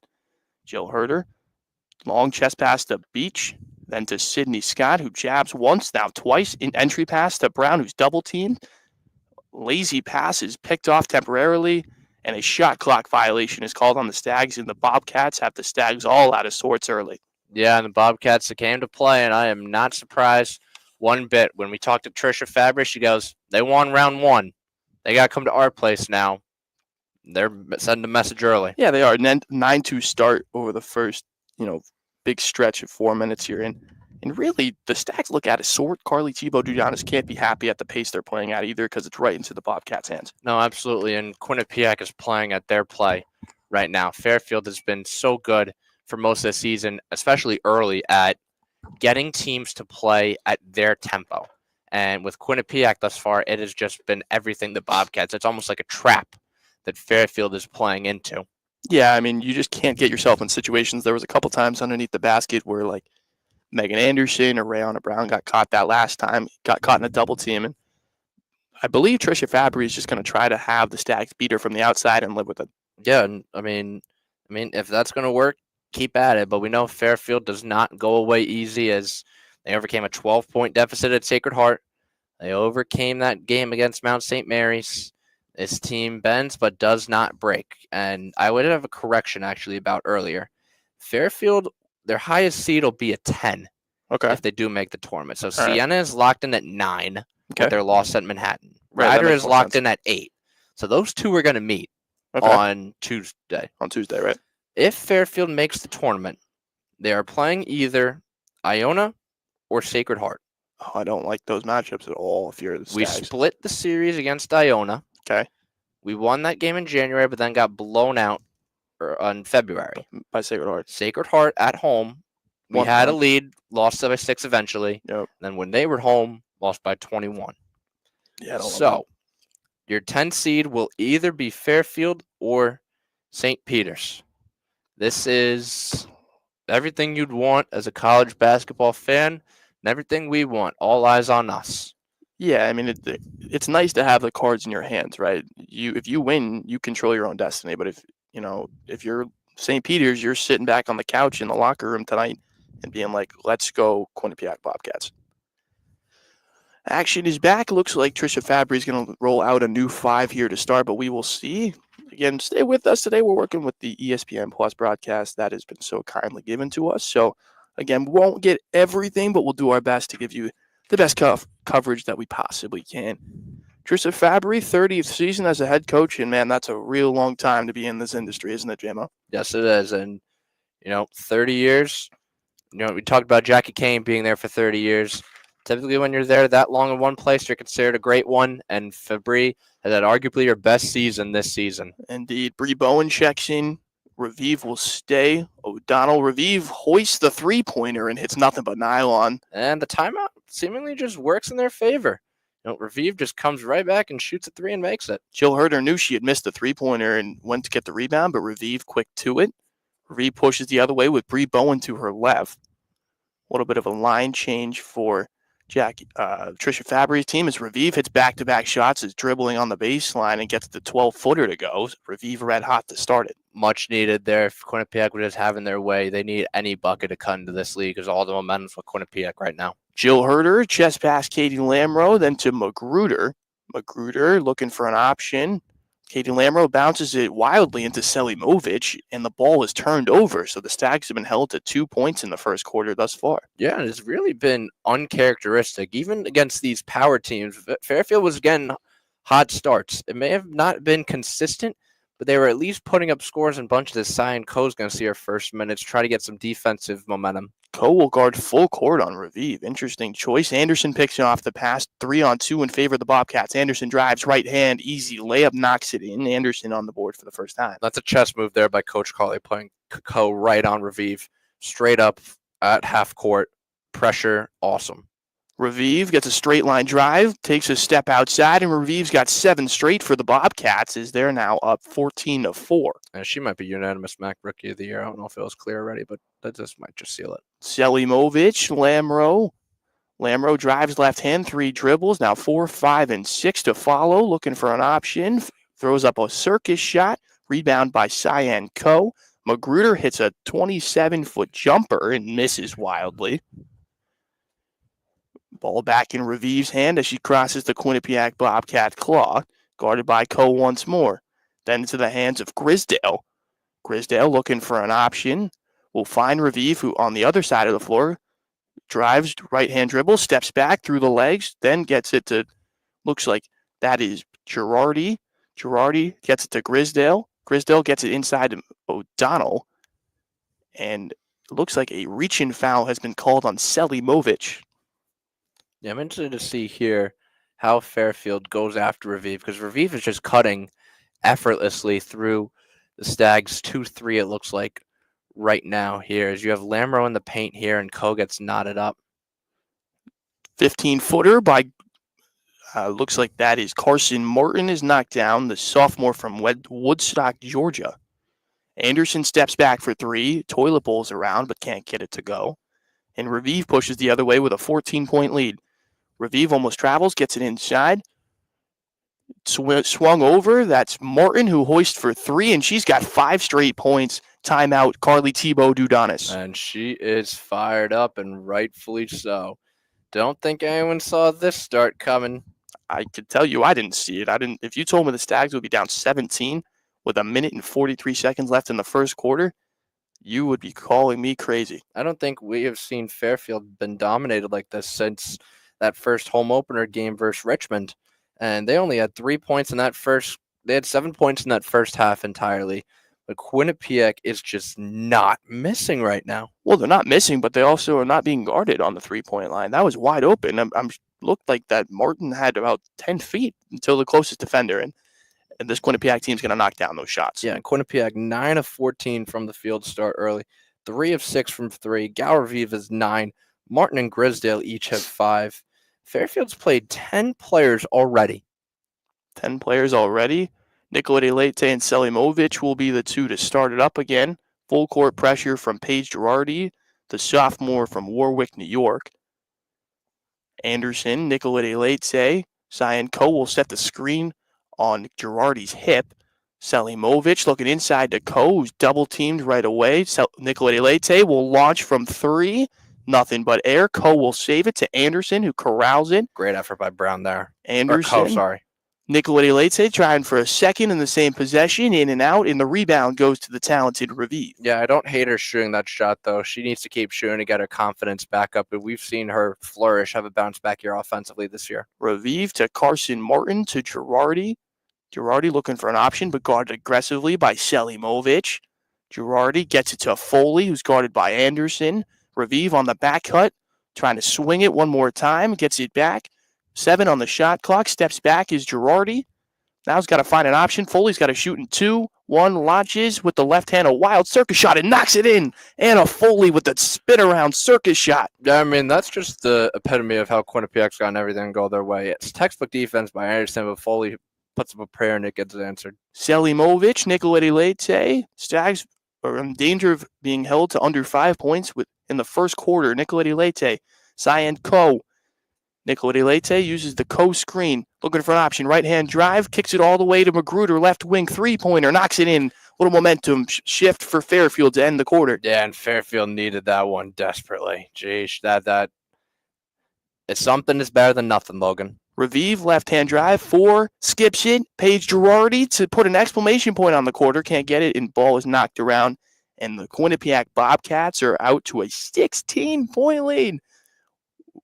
[SPEAKER 2] Jill Herder, long chest pass to Beach, then to Sydney Scott, who jabs once, now twice, in entry pass to Brown, who's double teamed. Lazy pass is picked off temporarily, and a shot clock violation is called on the Stags, and the Bobcats have the Stags all out of sorts early.
[SPEAKER 1] Yeah, and the Bobcats came to play, and I am not surprised one bit. When we talked to Trisha Fabry, she goes, they won round 1. They got to come to our place now. They're sending a message early.
[SPEAKER 2] Yeah, they are. 9-2 start over the first, big stretch of 4 minutes here. And really, the Stags look at it short. Carly Tebow Dujanis can't be happy at the pace they're playing at either because it's right into the Bobcats' hands.
[SPEAKER 1] No, absolutely. And Quinnipiac is playing at their play right now. Fairfield has been so good for most of the season, especially early, at getting teams to play at their tempo. And with Quinnipiac thus far, it has just been everything the Bobcats. It's almost like a trap that Fairfield is playing into.
[SPEAKER 2] Yeah, I mean, you just can't get yourself in situations. There was a couple times underneath the basket where, like, Megan Anderson or Rayana Brown got caught that last time, got caught in a double team. And I believe Trisha Fabry is just going to try to have the Stags beat her from the outside and live with it.
[SPEAKER 1] Yeah, and I mean, if that's going to work, keep at it. But we know Fairfield does not go away easy, as they overcame a 12-point deficit at Sacred Heart. They overcame that game against Mount St. Mary's. This team bends but does not break. And I would have a correction actually about earlier. Fairfield, their highest seed will be a 10 if they do make the tournament. So Siena is locked in at 9 with their loss at Manhattan. Ryder is locked in at 8. So those two are going to meet on Tuesday.
[SPEAKER 2] On Tuesday, right?
[SPEAKER 1] If Fairfield makes the tournament, they are playing either Iona or Sacred Heart.
[SPEAKER 2] Oh, I don't like those matchups at all if you're the Stags.
[SPEAKER 1] We split the series against Iona.
[SPEAKER 2] Okay.
[SPEAKER 1] We won that game in January, but then got blown out in February.
[SPEAKER 2] By Sacred Heart.
[SPEAKER 1] Sacred Heart at home. We had a lead, lost by 6 eventually.
[SPEAKER 2] Yep.
[SPEAKER 1] Then when they were home, lost by 21.
[SPEAKER 2] Yeah, I don't know.
[SPEAKER 1] So your 10 seed will either be Fairfield or St. Peter's. This is everything you'd want as a college basketball fan and everything we want. All eyes on us.
[SPEAKER 2] Yeah, I mean, it's nice to have the cards in your hands, right? If you win, you control your own destiny. But if you're St. Peter's, you're sitting back on the couch in the locker room tonight and being like, let's go Quinnipiac Bobcats. Action is back. Looks like Trisha Fabry is going to roll out a new 5 here to start, but we will see. Again, stay with us today. We're working with the ESPN Plus broadcast that has been so kindly given to us. So, again, we won't get everything, but we'll do our best to give you the best coverage that we possibly can. Trisha Fabry, 30th season as a head coach, and, man, that's a real long time to be in this industry, isn't it, JMO?
[SPEAKER 1] Yes, it is. And, 30 years. We talked about Jackie Kane being there for 30 years. Typically, when you're there that long in one place, you're considered a great one. And Fabry has had arguably her best season this season.
[SPEAKER 2] Indeed. Bree Bowen checks in. Raviv will stay. O'Donnell. Raviv hoists the three-pointer and hits nothing but nylon.
[SPEAKER 1] And the timeout seemingly just works in their favor. Raviv just comes right back and shoots a 3 and makes it.
[SPEAKER 2] Jill Herder knew she had missed the three-pointer and went to get the rebound, but Raviv quick to it. Raviv pushes the other way with Bree Bowen to her left. A little bit of a line change for Trisha Fabry's team as Raviv hits back-to-back shots, is dribbling on the baseline and gets the 12-footer to go. Raviv red hot to start it.
[SPEAKER 1] Much needed there. If Quinnipiac was just having their way, they need any bucket to come into this league because all the momentum's with Quinnipiac right now.
[SPEAKER 2] Jill Herder, chest pass Katie Lamro, then to Magruder. Magruder looking for an option. Katie Lamro bounces it wildly into Selimovic, and the ball is turned over. So the Stags have been held to 2 points in the first quarter thus far.
[SPEAKER 1] Yeah, and it's really been uncharacteristic. Even against these power teams, Fairfield was getting hot starts. It may have not been consistent, but they were at least putting up scores in bunches. As Cyan Coe's going to see her first minutes, try to get some defensive momentum.
[SPEAKER 2] Coe will guard full court on Raviv. Interesting choice. Anderson picks off the pass 3-on-2 in favor of the Bobcats. Anderson drives right hand, easy layup, knocks it in. Anderson on the board for the first time.
[SPEAKER 1] That's a chess move there by Coach Carley, playing Coe right on Raviv, straight up at half court. Pressure, awesome.
[SPEAKER 2] Raviv gets a straight line drive, takes a step outside, and Raviv's got 7 straight for the Bobcats as they're now up 14-4.
[SPEAKER 1] And she might be unanimous MAAC Rookie of the Year. I don't know if it was clear already, but that just might just seal it.
[SPEAKER 2] Selimovic, Lamro. Lamro drives left hand, 3 dribbles, now 4, 5, and 6 to follow, looking for an option. Throws up a circus shot, rebound by Cyan Coe. Magruder hits a 27-foot jumper and misses wildly. Ball back in Raviv's hand as she crosses the Quinnipiac Bobcat claw, guarded by Coe once more. Then into the hands of Grisdale. Grisdale looking for an option. Will find Raviv, who on the other side of the floor drives right-hand dribble, steps back through the legs, then gets it to, looks like that is Girardi. Girardi gets it to Grisdale. Grisdale gets it inside to O'Donnell. And It looks like a reach-in foul has been called on Selimovic.
[SPEAKER 1] Yeah, I'm interested to see here how Fairfield goes after Raviv, because Raviv is just cutting effortlessly through the Stags 2-3, it looks like right now here, as you have Lamro in the paint here and Ko gets knotted up.
[SPEAKER 2] 15-footer by, looks like that is Carson Martin is knocked down, the sophomore from Woodstock, Georgia. Anderson steps back for three, toilet bowls around, but can't get it to go. And Raviv pushes the other way with a 14-point lead. Raviv almost travels, gets it inside. Swung over. That's Martin who hoists for three, and she's got 5 straight points. Timeout, Carly Tebow Dudonis.
[SPEAKER 1] And she is fired up, and rightfully so. Don't think anyone saw this start coming.
[SPEAKER 2] I could tell you I didn't see it. If you told me the Stags would be down 17 with 1 minute and 43 seconds left in the first quarter, you would be calling me crazy.
[SPEAKER 1] I don't think we have seen Fairfield been dominated like this since that first home opener game versus Richmond. And they only had 3 points in that first. They had 7 points in that first half entirely. But Quinnipiac is just not missing right now.
[SPEAKER 2] Well, they're not missing, but they also are not being guarded on the 3-point line. That was wide open. I'm looked like that Martin had about 10 feet until the closest defender, and this Quinnipiac team's going to knock down those shots.
[SPEAKER 1] Yeah, and Quinnipiac 9 of 14 from the field start early, 3 of 6 from 3. Gower Viva's 9. Martin and Grisdale each have 5. Fairfield's played 10 players already.
[SPEAKER 2] 10 players already. Nicolette Leite and Selimovic will be the two to start it up again. Full court pressure from Paige Girardi, the sophomore from Warwick, New York. Anderson, Nicolette Leite, Cyan Ko will set the screen on Girardi's hip. Selimovic looking inside to Ko, who's double teamed right away. Nicolette Leite will launch from 3. Nothing but air. Ko will save it to Anderson, who corrals it.
[SPEAKER 1] Great effort by Brown there.
[SPEAKER 2] Anderson.
[SPEAKER 1] Or Ko, sorry.
[SPEAKER 2] Nicolette Leite trying for a second in the same possession, in and out, and the rebound goes to the talented Raviv.
[SPEAKER 1] Yeah, I don't hate her shooting that shot, though. She needs to keep shooting to get her confidence back up, but we've seen her flourish, have a bounce back year offensively this year.
[SPEAKER 2] Raviv to Carson Martin to Girardi. Girardi looking for an option, but guarded aggressively by Selimovic. Girardi gets it to Foley, who's guarded by Anderson. Raviv on the back cut, trying to swing it one more time, gets it back. 7 on the shot clock, steps back is Girardi. Now he's got to find an option. Foley's got to shoot in 2. 1 launches with the left hand, a wild circus shot, and knocks it in. Anna Foley with the spin around circus shot.
[SPEAKER 1] Yeah, I mean, that's just the epitome of how Quinnipiac's gotten everything go their way. It's textbook defense by Anderson, but Foley puts up a prayer and it gets answered.
[SPEAKER 2] Selimovic, Nicolette Leite. Stags are in danger of being held to under 5 points in the first quarter. Nicolette Leite, Cyan Ko. Nicolette Leite uses the Ko screen, looking for an option. Right-hand drive, kicks it all the way to Magruder, left wing three-pointer, knocks it in. Little momentum shift for Fairfield to end the quarter.
[SPEAKER 1] Yeah, and Fairfield needed that one desperately. Jeez, that it's something is better than nothing, Logan.
[SPEAKER 2] Raviv, left-hand drive, 4, skips it. Paige Girardi to put an exclamation point on the quarter, can't get it, and ball is knocked around. And the Quinnipiac Bobcats are out to a 16-point lead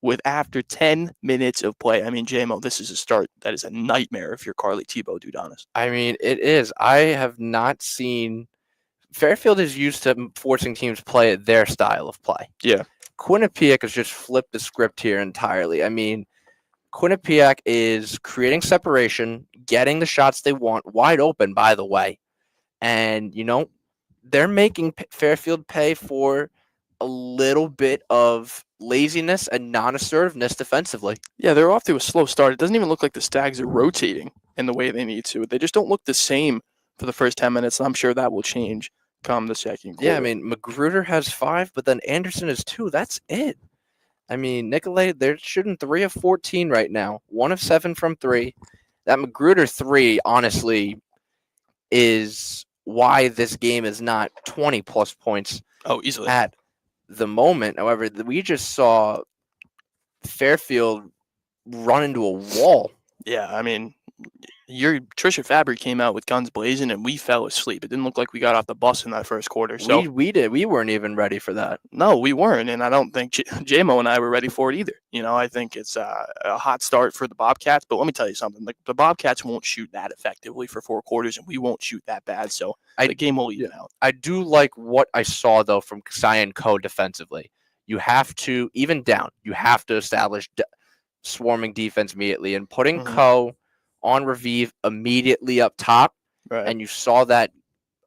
[SPEAKER 2] with after 10 minutes of play. I mean, JMO, this is a start that is a nightmare if you're Carly Tebow Dudonis.
[SPEAKER 1] I mean, it is. I have not seen – Fairfield is used to forcing teams to play their style of play.
[SPEAKER 2] Yeah.
[SPEAKER 1] Quinnipiac has just flipped the script here entirely. I mean, Quinnipiac is creating separation, getting the shots they want, wide open, by the way. And, you know, they're making Fairfield pay for a little bit of laziness and non-assertiveness defensively.
[SPEAKER 2] Yeah, they're off to a slow start. It doesn't even look like the Stags are rotating in the way they need to. They just don't look the same for the first 10 minutes, and I'm sure that will change come the second quarter.
[SPEAKER 1] Yeah, I mean, Magruder has 5, but then Anderson has 2. That's it. I mean, Nicolette, they're shooting 3 of 14 right now, 1 of 7 from 3. That Magruder 3, honestly, is why this game is not 20-plus points.
[SPEAKER 2] Oh, easily.
[SPEAKER 1] At the moment. However, we just saw Fairfield run into a wall.
[SPEAKER 2] Yeah, I mean, Trisha Fabry camo out with guns blazing, and we fell asleep. It didn't look like we got off the bus in that first quarter. So
[SPEAKER 1] We did. We weren't even ready for that.
[SPEAKER 2] no, we weren't, and I don't think JMO and I were ready for it either. I think it's a hot start for the Bobcats, but let me tell you something: the Bobcats won't shoot that effectively for 4 quarters, and we won't shoot that bad. So the game will even out.
[SPEAKER 1] I do like what I saw though from Cyan Co defensively. You have to even down. You have to establish swarming defense immediately, and putting Co on Revive immediately up top,
[SPEAKER 2] Right.
[SPEAKER 1] and you saw that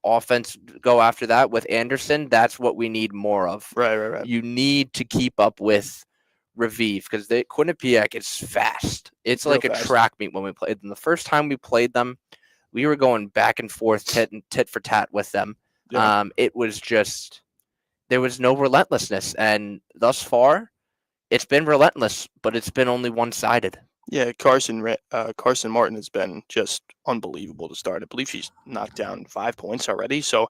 [SPEAKER 1] offense go after that with Anderson. That's what we need more of.
[SPEAKER 2] Right.
[SPEAKER 1] You need to keep up with Revive because Quinnipiac is fast. It's
[SPEAKER 2] Real
[SPEAKER 1] like
[SPEAKER 2] fast.
[SPEAKER 1] a track meet when we played them. The first time we played them, we were going back and forth, tit for tat with them.
[SPEAKER 2] Yeah.
[SPEAKER 1] It was just there was no relentlessness, and thus far, it's been relentless, but it's been only one-sided.
[SPEAKER 2] Yeah, Carson Martin has been just unbelievable to start. I believe she's knocked down 5 points already. So,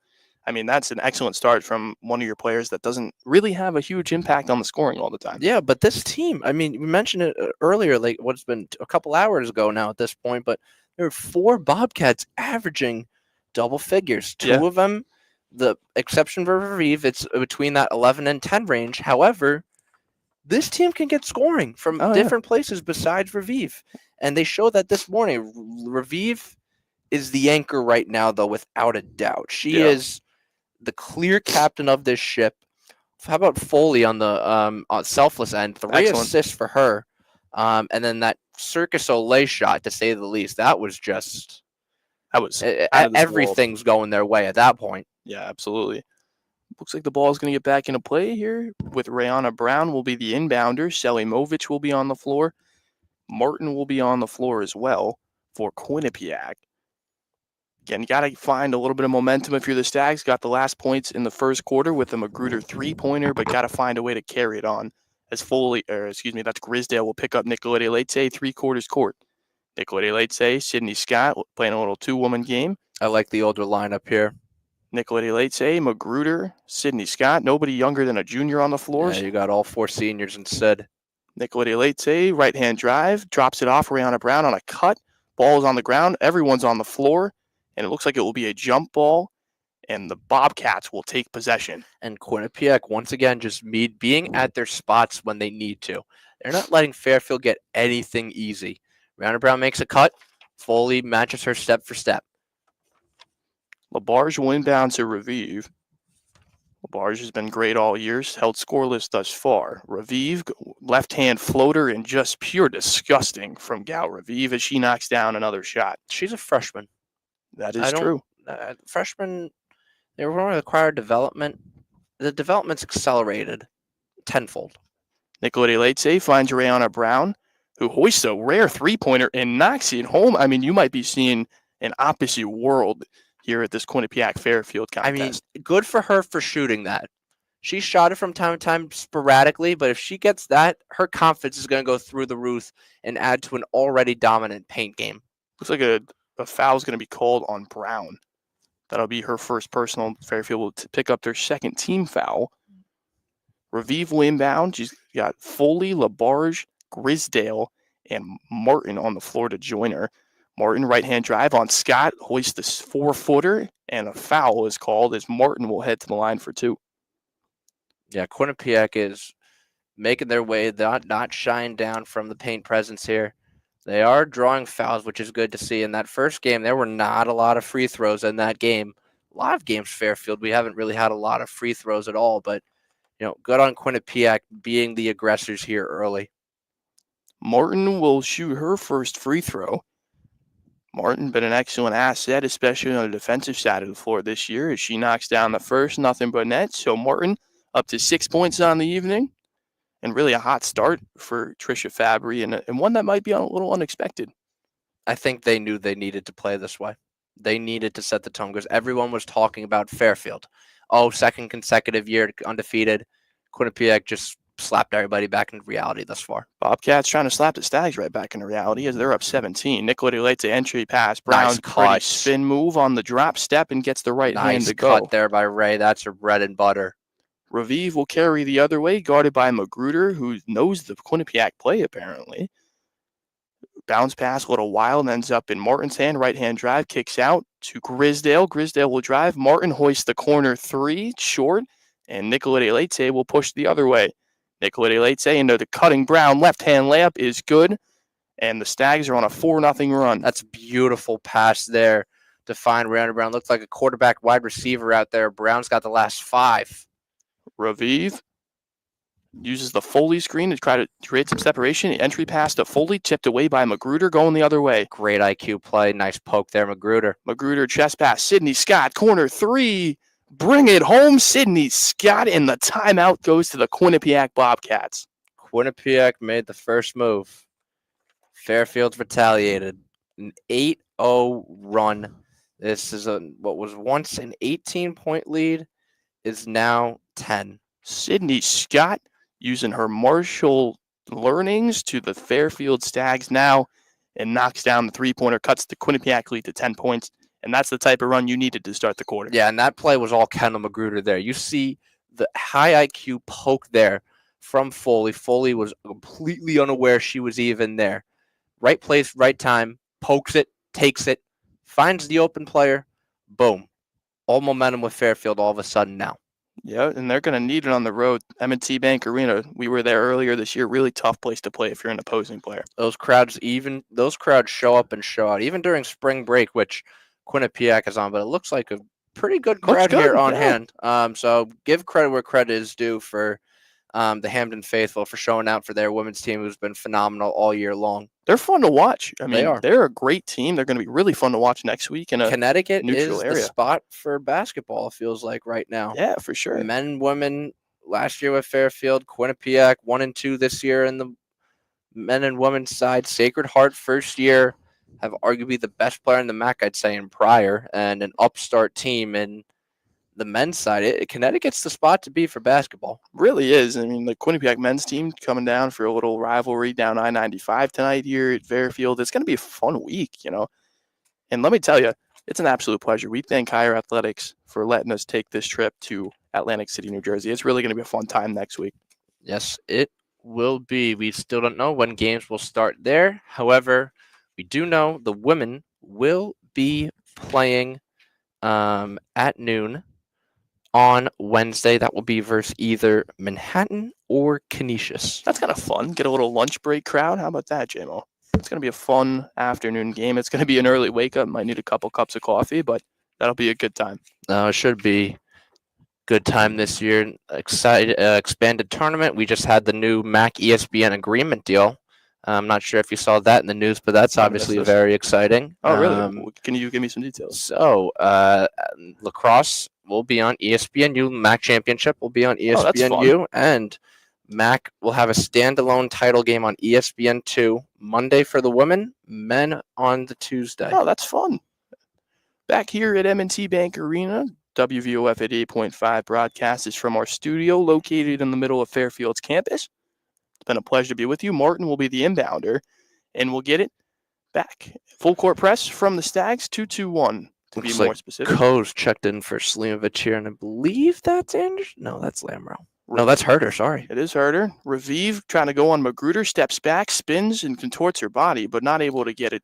[SPEAKER 2] I mean, that's an excellent start from one of your players that doesn't really have a huge impact on the scoring all the time.
[SPEAKER 1] Yeah, but this team, I mean, we mentioned it earlier, like what's been a couple hours ago now at this point, but there are 4 Bobcats averaging double figures. 2 of them, the exception for Revive, it's between that 11 and 10 range. However, this team can get scoring from different places besides Revive. And they showed that this morning. Revive is the anchor right now, though, without a doubt. She is the clear captain of this ship. How about Foley on the selfless end? 3 assists for her. And then that Circus Olay shot, to say the least. That was just... everything's going their way at that point.
[SPEAKER 2] Yeah, absolutely. Looks like the ball is going to get back into play here with Rayana Brown will be the inbounder. Selimovic will be on the floor. Martin will be on the floor as well for Quinnipiac. Again, you got to find a little bit of momentum if you're the Stags. Got the last points in the first quarter with a Magruder 3-pointer, but got to find a way to carry it on. That's Grisdale will pick up Nicolette Leite 3/4 court. Nicolette Leite, Sydney Scott playing a little 2-woman game.
[SPEAKER 1] I like the older lineup here.
[SPEAKER 2] Nicolette Leite, Magruder, Sydney Scott. Nobody younger than a junior on the floors.
[SPEAKER 1] Yeah, you got all 4 seniors instead.
[SPEAKER 2] Nicolette Leite, right-hand drive, drops it off. Rayana Brown on a cut. Ball is on the ground. Everyone's on the floor. And it looks like it will be a jump ball. And the Bobcats will take possession.
[SPEAKER 1] And Quinnipiac, once again, just being at their spots when they need to. They're not letting Fairfield get anything easy. Rayana Brown makes a cut. Foley matches her step for step.
[SPEAKER 2] LaBarge will inbound to Revive. LaBarge has been great all year, held scoreless thus far. Revive, left-hand floater, and just pure disgusting from Gal Revive as she knocks down another shot.
[SPEAKER 1] She's a freshman.
[SPEAKER 2] That is true.
[SPEAKER 1] Freshmen, they were going to require development. The development's accelerated tenfold.
[SPEAKER 2] Nicolette Leite finds Rayana Brown, who hoists a rare 3-pointer and knocks it home. I mean, you might be seeing an opposite world here at this Quinnipiac Fairfield contest.
[SPEAKER 1] I mean, good for her for shooting that. She shot it from time to time sporadically, but if she gets that, her confidence is going to go through the roof and add to an already dominant paint game.
[SPEAKER 2] Looks like a foul is going to be called on Brown. That'll be her first personal. Fairfield will pick up their second team foul. Revive will inbound. She's got Foley, LaBarge, Grisdale, and Martin on the floor to join her. Martin, right-hand drive on Scott, hoists the 4-footer, and a foul is called as Martin will head to the line for 2.
[SPEAKER 1] Yeah, Quinnipiac is making their way, not shying down from the paint presence here. They are drawing fouls, which is good to see. In that first game, there were not a lot of free throws in that game. A lot of games, Fairfield, we haven't really had a lot of free throws at all, but good on Quinnipiac being the aggressors here early.
[SPEAKER 2] Martin will shoot her first free throw. Martin been an excellent asset, especially on the defensive side of the floor this year, as she knocks down the first, nothing but net. So Martin up to 6 points on the evening, and really a hot start for Trisha Fabry, and one that might be a little unexpected.
[SPEAKER 1] I think they knew they needed to play this way. They needed to set the tone because everyone was talking about Fairfield. Oh, second consecutive year undefeated. Quinnipiac just slapped everybody back into reality thus far.
[SPEAKER 2] Bobcats trying to slap the Stags right back into reality as they're up 17. Nicolette Leite entry pass. Brown
[SPEAKER 1] Nice
[SPEAKER 2] pretty
[SPEAKER 1] cut.
[SPEAKER 2] spin move on the drop step and gets the right hand to go.
[SPEAKER 1] Nice cut there by Ray. That's her bread and butter.
[SPEAKER 2] Revive will carry the other way, guarded by Magruder, who knows the Quinnipiac play apparently. Bounce pass, a little wild, ends up in Martin's hand. Right-hand drive, kicks out to Grisdale. Grisdale will drive. Martin hoists the corner 3, short, and Nicolette Leite will push the other way. Nicolette Leite into the cutting Brown. Left-hand layup is good, and the Stags are on a 4-0 run.
[SPEAKER 1] That's a beautiful pass there to find Brianna Brown. Looks like a quarterback wide receiver out there. Brown's got the last 5.
[SPEAKER 2] Raviv uses the Foley screen to try to create some separation. Entry pass to Foley, tipped away by Magruder, going the other way.
[SPEAKER 1] Great IQ play. Nice poke there, Magruder.
[SPEAKER 2] Magruder chest pass. Sydney Scott, corner 3. Bring it home, Sydney Scott, and the timeout goes to the Quinnipiac Bobcats.
[SPEAKER 1] Quinnipiac made the first move. Fairfield's retaliated. An 8-0 run. This is what was once an 18-point lead is now 10.
[SPEAKER 2] Sydney Scott using her Marshall learnings to the Fairfield Stags now and knocks down the three-pointer, cuts the Quinnipiac lead to 10 points. And that's the type of run you needed to start the quarter.
[SPEAKER 1] Yeah, and that play was all Kendall Magruder there. You see the high IQ poke there from Foley. Foley was completely unaware she was even there. Right place, right time, pokes it, takes it, finds the open player, boom. All momentum with Fairfield all of a sudden now.
[SPEAKER 2] Yeah, and they're going to need it on the road. M&T Bank Arena, we were there earlier this year. Really tough place to play if you're an opposing player.
[SPEAKER 1] Those crowds show up and show out, even during spring break, which Quinnipiac is on, but it looks like a pretty good crowd here on hand. So give credit where credit is due for the Hamden faithful for showing out for their women's team, who's been phenomenal all year long.
[SPEAKER 2] They're fun to watch. I mean,
[SPEAKER 1] they are.
[SPEAKER 2] They're a great team. They're going to be really fun to watch next week in a
[SPEAKER 1] Connecticut
[SPEAKER 2] neutral
[SPEAKER 1] is
[SPEAKER 2] area.
[SPEAKER 1] The spot for basketball, it feels like right now.
[SPEAKER 2] Yeah, for sure.
[SPEAKER 1] Men and women last year with Fairfield, Quinnipiac 1-2 this year in the men and women's side. Sacred Heart first year have arguably the best player in the MAAC, I'd say, in prior, and an upstart team in the men's side. Connecticut's the spot to be for basketball.
[SPEAKER 2] Really is. I mean, the Quinnipiac men's team coming down for a little rivalry down I-95 tonight here at Fairfield. It's going to be a fun week, you know. And let me tell you, it's an absolute pleasure. We thank Higher Athletics for letting us take this trip to Atlantic City, New Jersey. It's really going to be a fun time next week.
[SPEAKER 1] Yes, it will be. We still don't know when games will start there. However, we do know the women will be playing at noon on Wednesday. That will be versus either Manhattan or Canisius.
[SPEAKER 2] That's kind of fun. Get a little lunch break crowd. How about that, JMO? It's going to be a fun afternoon game. It's going to be an early wake-up. Might need a couple cups of coffee, but that'll be a good time.
[SPEAKER 1] It should be good time this year. Expanded tournament. We just had the new MAAC ESPN agreement deal. I'm not sure if you saw that in the news, but that's obviously very exciting.
[SPEAKER 2] Oh, really? Can you give me some details?
[SPEAKER 1] So, lacrosse will be on ESPNU. MAAC Championship will be on ESPNU. And MAAC will have a standalone title game on ESPN2 Monday for the women, men on the Tuesday.
[SPEAKER 2] Oh, that's fun. Back here at M&T Bank Arena, WVOF 88.5 broadcast is from our studio located in the middle of Fairfield's campus. It's been a pleasure to be with you. Martin will be the inbounder, and we'll get it back. Full court press from the Stags, 2-2-1 to be more specific.
[SPEAKER 1] Coase checked in for Slimovic here, and I believe that's Anderson. No, that's Lamro. No, that's Herder. Sorry.
[SPEAKER 2] It is Herder. Raviv trying to go on Magruder, steps back, spins, and contorts her body, but not able to get it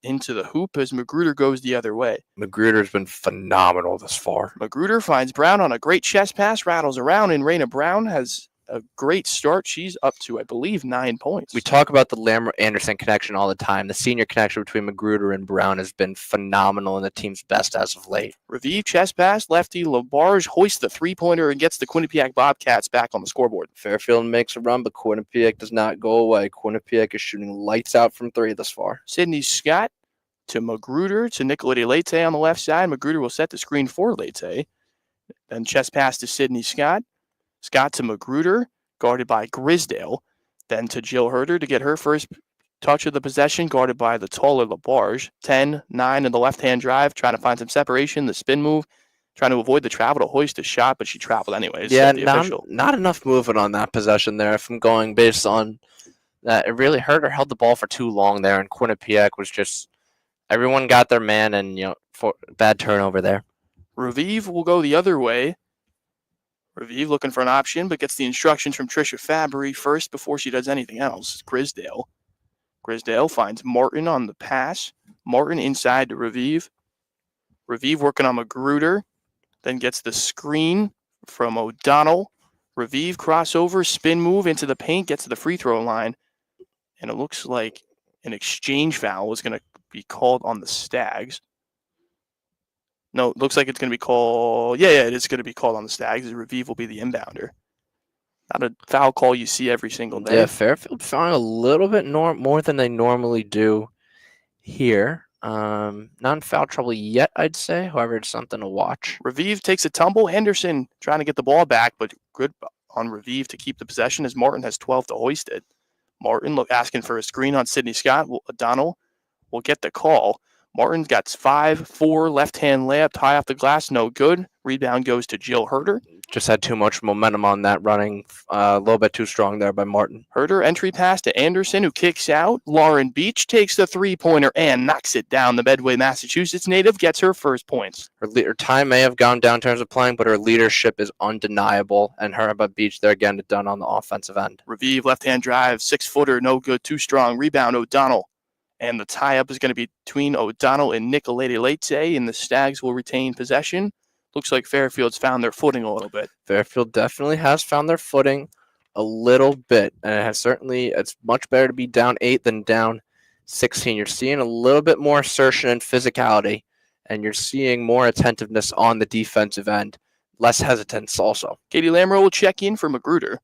[SPEAKER 2] into the hoop as Magruder goes the other way.
[SPEAKER 1] Magruder's been phenomenal this far.
[SPEAKER 2] Magruder finds Brown on a great chest pass, rattles around, and Raina Brown has a great start. She's up to, I believe, 9 points.
[SPEAKER 1] We talk about the Lamro-Anderson connection all the time. The senior connection between Magruder and Brown has been phenomenal and the team's best as of late.
[SPEAKER 2] Raviv chest pass, lefty Labarge hoists the three-pointer and gets the Quinnipiac Bobcats back on the scoreboard.
[SPEAKER 1] Fairfield makes a run, but Quinnipiac does not go away. Quinnipiac is shooting lights out from 3 this far.
[SPEAKER 2] Sydney Scott to Magruder to Nicolette Leite on the left side. Magruder will set the screen for Leite. Then chest pass to Sydney Scott. Scott to Magruder, guarded by Grisdale. Then to Jill Herder to get her first touch of the possession, guarded by the taller Labarge. 10-9 in the left-hand drive, trying to find some separation, the spin move, trying to avoid the travel to hoist a shot, but she traveled anyways.
[SPEAKER 1] Yeah, not enough movement on that possession there. If I'm going based on that, it really Herder held the ball for too long there, and Quinnipiac was just everyone got their man, and for bad turnover there.
[SPEAKER 2] Raviv will go the other way. Raviv looking for an option, but gets the instructions from Trisha Fabry first before she does anything else. Grisdale Grisdale finds Martin on the pass. Martin inside to Raviv. Raviv working on Magruder. Then gets the screen from O'Donnell. Raviv crossover, spin move into the paint, gets to the free throw line. And it looks like an exchange foul is going to be called on the Stags. No, it looks like it's going to be called. Yeah, it is going to be called on the Stags. Raviv will be the inbounder. Not a foul call you see every single day.
[SPEAKER 1] Yeah, Fairfield found a little bit more than they normally do here. Not in foul trouble yet, I'd say. However, it's something to watch.
[SPEAKER 2] Raviv takes a tumble. Henderson trying to get the ball back, but good on Raviv to keep the possession as Martin has 12 to hoist it. Martin asking for a screen on Sidney Scott. O'Donnell will get the call. Martin's got 5-4 left-hand layup, high off the glass, no good. Rebound goes to Jill Herter.
[SPEAKER 1] Just had too much momentum on that running. A little bit too strong there by Martin.
[SPEAKER 2] Herter entry pass to Anderson, who kicks out. Lauren Beach takes the three-pointer and knocks it down. The Medway, Massachusetts native gets her first points.
[SPEAKER 1] Her time may have gone down in terms of playing, but her leadership is undeniable. And her about Beach there again done on the offensive end.
[SPEAKER 2] Raviv, left-hand drive, 6-footer, no good, too strong. Rebound, O'Donnell. And the tie-up is going to be between O'Donnell and Nicolete Leite, and the Stags will retain possession. Looks like Fairfield's found their footing a little bit.
[SPEAKER 1] Fairfield definitely has found their footing a little bit, and it's much better to be down 8 than down 16. You're seeing a little bit more assertion and physicality, and you're seeing more attentiveness on the defensive end. Less hesitance also.
[SPEAKER 2] Katie Lamro will check in for Magruder.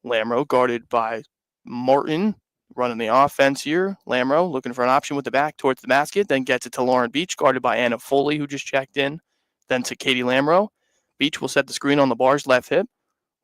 [SPEAKER 2] Lamro guarded by Martin. Running the offense here. Lamro looking for an option with the back towards the basket, then gets it to Lauren Beach, guarded by Anna Foley, who just checked in. Then to Katie Lamro. Beach will set the screen on the bars, left hip.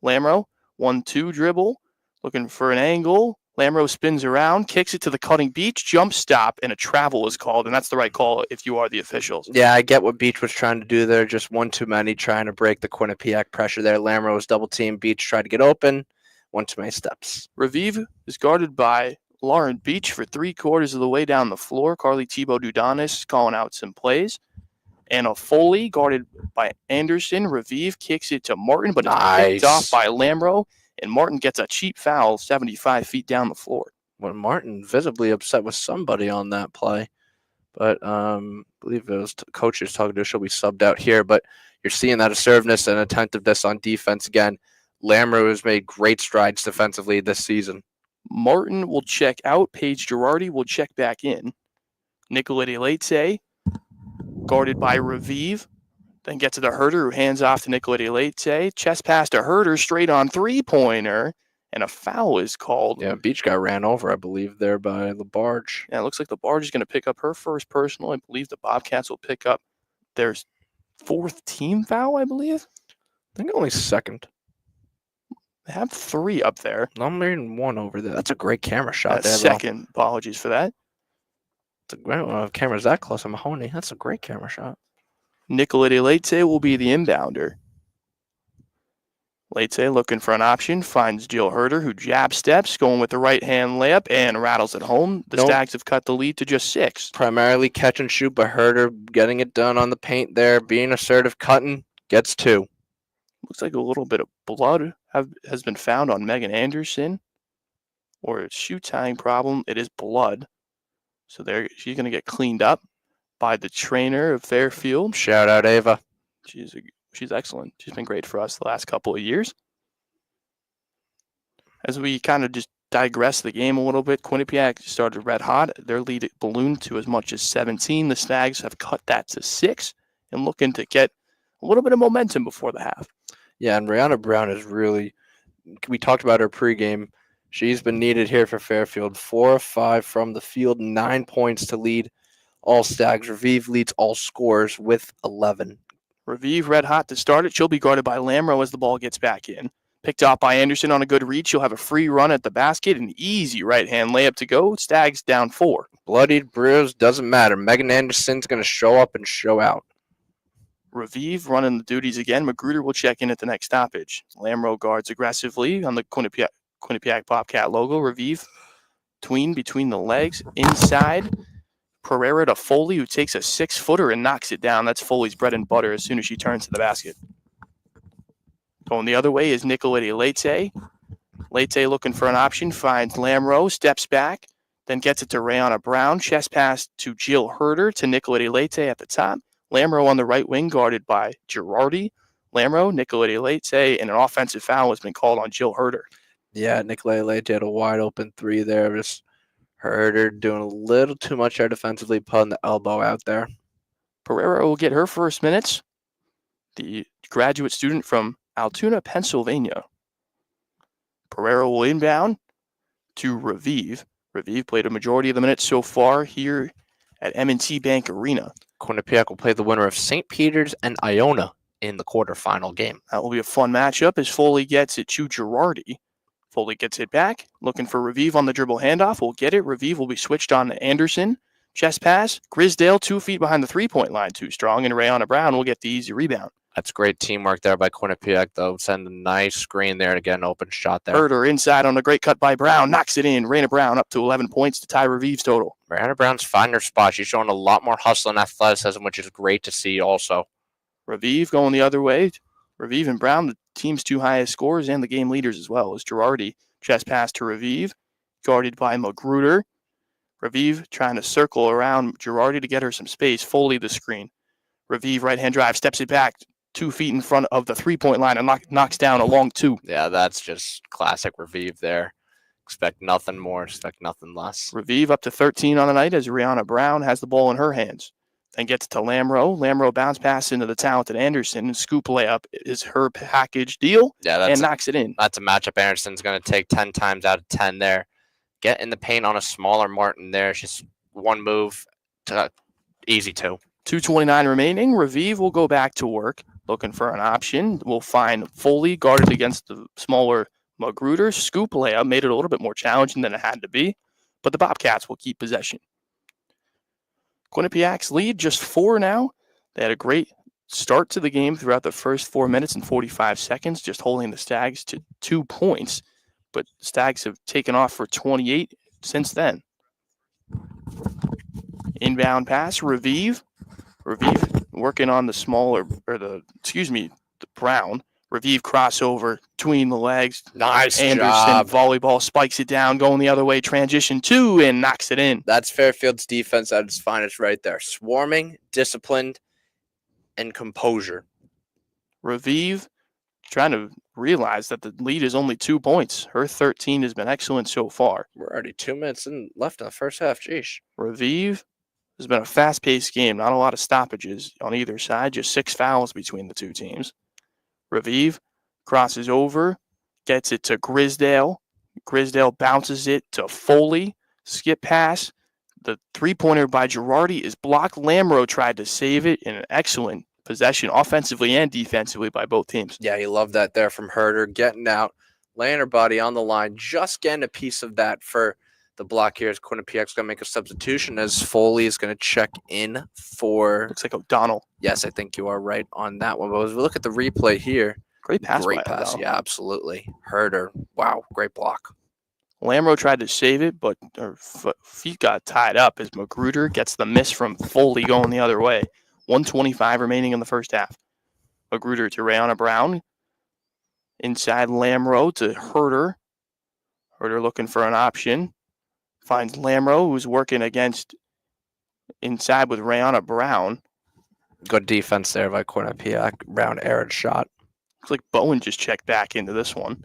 [SPEAKER 2] Lamro, 1-2 dribble, looking for an angle. Lamro spins around, kicks it to the cutting Beach, jump stop, and a travel is called, and that's the right call if you are the officials.
[SPEAKER 1] Yeah, I get what Beach was trying to do there. Just one too many, trying to break the Quinnipiac pressure there. Lamro was double team. Beach tried to get open. One too many steps.
[SPEAKER 2] Raviv is guarded by Lauren Beach for 3/4 of the way down the floor. Carly Thibault-Dudanis calling out some plays. Anna Foley guarded by Anderson. Raviv kicks it to Martin, but it's picked off by Lamro, and Martin gets a cheap foul 75 feet down the floor.
[SPEAKER 1] Well, Martin visibly upset with somebody on that play, but I believe it was coaches talking to. She'll be subbed out here, but you're seeing that assertiveness and attentiveness on defense again. Lamro has made great strides defensively this season.
[SPEAKER 2] Martin will check out. Paige Girardi will check back in. Nicolete Leite, guarded by Raviv. Then gets to the Herter, who hands off to Nicolete Leite. Chest pass to Herter, straight on three-pointer. And a foul is called.
[SPEAKER 1] Yeah, Beach got ran over, I believe, there by LaBarge.
[SPEAKER 2] Yeah, it looks like LaBarge is going to pick up her first personal. I believe the Bobcats will pick up their fourth team foul, I believe.
[SPEAKER 1] I think only second.
[SPEAKER 2] They have 3 up there.
[SPEAKER 1] I'm reading 1 over there. That's a great camera shot there.
[SPEAKER 2] Second. Apologies for that.
[SPEAKER 1] It's a great one. If camera's that close, I'm Mahoney. That's a great camera shot.
[SPEAKER 2] Nicolete Leite will be the inbounder. Leite looking for an option, finds Jill Herter, who jab steps, going with the right-hand layup, and rattles it home. The Stags have cut the lead to just 6.
[SPEAKER 1] Primarily catch and shoot, but Herter getting it done on the paint there, being assertive, cutting, gets 2.
[SPEAKER 2] Looks like a little bit of blood has been found on Megan Anderson, or a shoe tying problem. It is blood. So there, she's going to get cleaned up by the trainer of Fairfield.
[SPEAKER 1] Shout out Ava.
[SPEAKER 2] She's excellent. She's been great for us the last couple of years. As we kind of just digress the game a little bit, Quinnipiac started red hot. Their lead ballooned to as much as 17. The Stags have cut that to 6 and looking to get a little bit of momentum before the half.
[SPEAKER 1] Yeah, and Brianna Brown is really, we talked about her pregame. She's been needed here for Fairfield. 4 of 5 from the field, 9 points to lead all Stags. Raviv leads all scorers with 11.
[SPEAKER 2] Raviv red hot to start it. She'll be guarded by Lamro as the ball gets back in. Picked off by Anderson on a good read. She'll have a free run at the basket. An easy right-hand layup to go. Stags down 4.
[SPEAKER 1] Bloodied, bruised, doesn't matter. Megan Anderson's going to show up and show out.
[SPEAKER 2] Raviv running the duties again. Magruder will check in at the next stoppage. Lamro guards aggressively on the Quinnipiac Bobcat logo. Raviv between the legs. Inside. Pereira to Foley, who takes a 6-footer and knocks it down. That's Foley's bread and butter as soon as she turns to the basket. Going the other way is Nicolete Leite. Leite looking for an option. Finds Lamro. Steps back. then gets it to Rayana Brown. Chest pass to Jill Herder to Nicolette Leite at the top. Lamro on the right wing, guarded by Girardi. Lamro, Nicolette Leite, and an offensive foul has been called on Jill Herder.
[SPEAKER 1] Yeah, Nicolette Leite had a wide open three there. Just Herder doing a little too much there defensively, putting the elbow out there.
[SPEAKER 2] Pereira will get her first minutes. The graduate student from Altoona, Pennsylvania. Pereira will inbound to Raviv. Raviv played a majority of the minutes so far here at M&T Bank Arena.
[SPEAKER 1] Quinnipiac will play the winner of St. Peter's and Iona in the quarterfinal game.
[SPEAKER 2] That will be a fun matchup as Foley gets it to Girardi. Foley gets it back, looking for Raviv on the dribble handoff. Will get it. Raviv will be switched on to Anderson. Chest pass. Grisdale 2 feet behind the three-point line, too strong, and Rayana Brown will get the easy rebound.
[SPEAKER 1] That's great teamwork there by Quinnipiac, though. Send a nice screen there to get an open shot there.
[SPEAKER 2] Herder inside on a great cut by Brown. Knocks it in. Rayana Brown up to 11 points to tie Raviv's total.
[SPEAKER 1] Rayana Brown's finding her spot. She's showing a lot more hustle and athleticism, which is great to see also.
[SPEAKER 2] Raviv going the other way. Raviv and Brown, the team's 2 highest scorers and the game leaders as well, as Girardi chest pass to Raviv, guarded by Magruder. Raviv trying to circle around Girardi to get her some space. Foley the screen. Raviv right-hand drive, steps it back 2 feet in front of the three-point line and knocks down a long 2.
[SPEAKER 1] Yeah, that's just classic Raviv there. Expect nothing more, expect nothing less.
[SPEAKER 2] Raviv up to 13 on the night as Rayana Brown has the ball in her hands. Then gets to Lamro. Lamro bounce pass into the talented Anderson. And scoop layup is her package deal.
[SPEAKER 1] Yeah,
[SPEAKER 2] and knocks it in.
[SPEAKER 1] That's a matchup Anderson's going to take 10 times out of 10 there. Get in the paint on a smaller Martin there. She's one move to easy 2.
[SPEAKER 2] 2:29 remaining. Raviv will go back to work, looking for an option. We'll find Foley guarded against the smaller Magruder. Scoop layup made it a little bit more challenging than it had to be, but the Bobcats will keep possession. Quinnipiac's lead just 4 now. They had a great start to the game throughout the first 4 minutes and 45 seconds, just holding the Stags to 2 points. But the Stags have taken off for 28 since then. Inbound pass, Raviv. Raviv working on the Brown. Raviv crossover between the legs.
[SPEAKER 1] Nice
[SPEAKER 2] Anderson
[SPEAKER 1] job.
[SPEAKER 2] Volleyball spikes it down, going the other way, transition 2, and knocks it in.
[SPEAKER 1] That's Fairfield's defense at its finest right there. Swarming, disciplined, and composure.
[SPEAKER 2] Raviv trying to realize that the lead is only 2 points. Her 13 has been excellent so far.
[SPEAKER 1] We're already 2 minutes left in the first half. Jeez.
[SPEAKER 2] Raviv has been a fast-paced game. Not a lot of stoppages on either side. Just 6 fouls between the two teams. Raviv crosses over, gets it to Grisdale. Grisdale bounces it to Foley. Skip pass. The three-pointer by Girardi is blocked. Lamro tried to save it in an excellent possession offensively and defensively by both teams.
[SPEAKER 1] Yeah, you love that there from Herder. Getting out, laying her body on the line, just getting a piece of that for the block here as Quinnipiac's going to make a substitution as Foley is going to check in for...
[SPEAKER 2] Looks like O'Donnell.
[SPEAKER 1] Yes, I think you are right on that one. But as we look at the replay here...
[SPEAKER 2] Great pass.
[SPEAKER 1] Great pass, yeah, absolutely. Herder, wow, great block.
[SPEAKER 2] Lamro tried to save it, but her feet got tied up as Magruder gets the miss from Foley going the other way. 1:25 remaining in the first half. Magruder to Rayana Brown. Inside Lamro to Herder. Herder looking for an option. Finds Lamro, who's working against inside with Rayana Brown.
[SPEAKER 1] Good defense there by Quinnipiac. Brown erred shot.
[SPEAKER 2] Looks like Bowen just checked back into this one.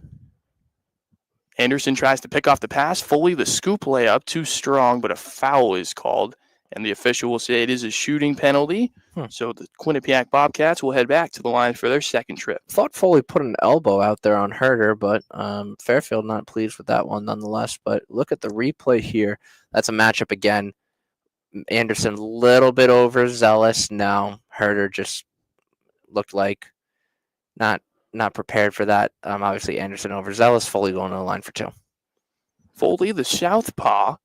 [SPEAKER 2] Anderson tries to pick off the pass. Foley, the scoop layup, too strong, but a foul is called. And the official will say it is a shooting penalty. So the Quinnipiac Bobcats will head back to the line for their second trip.
[SPEAKER 1] Thought Foley put an elbow out there on Herder, but Fairfield not pleased with that one nonetheless. But look at the replay here. That's a matchup again. Anderson a little bit overzealous. Now Herder just looked like not prepared for that. Obviously Anderson overzealous. Foley going to the line for 2.
[SPEAKER 2] Foley, the southpaw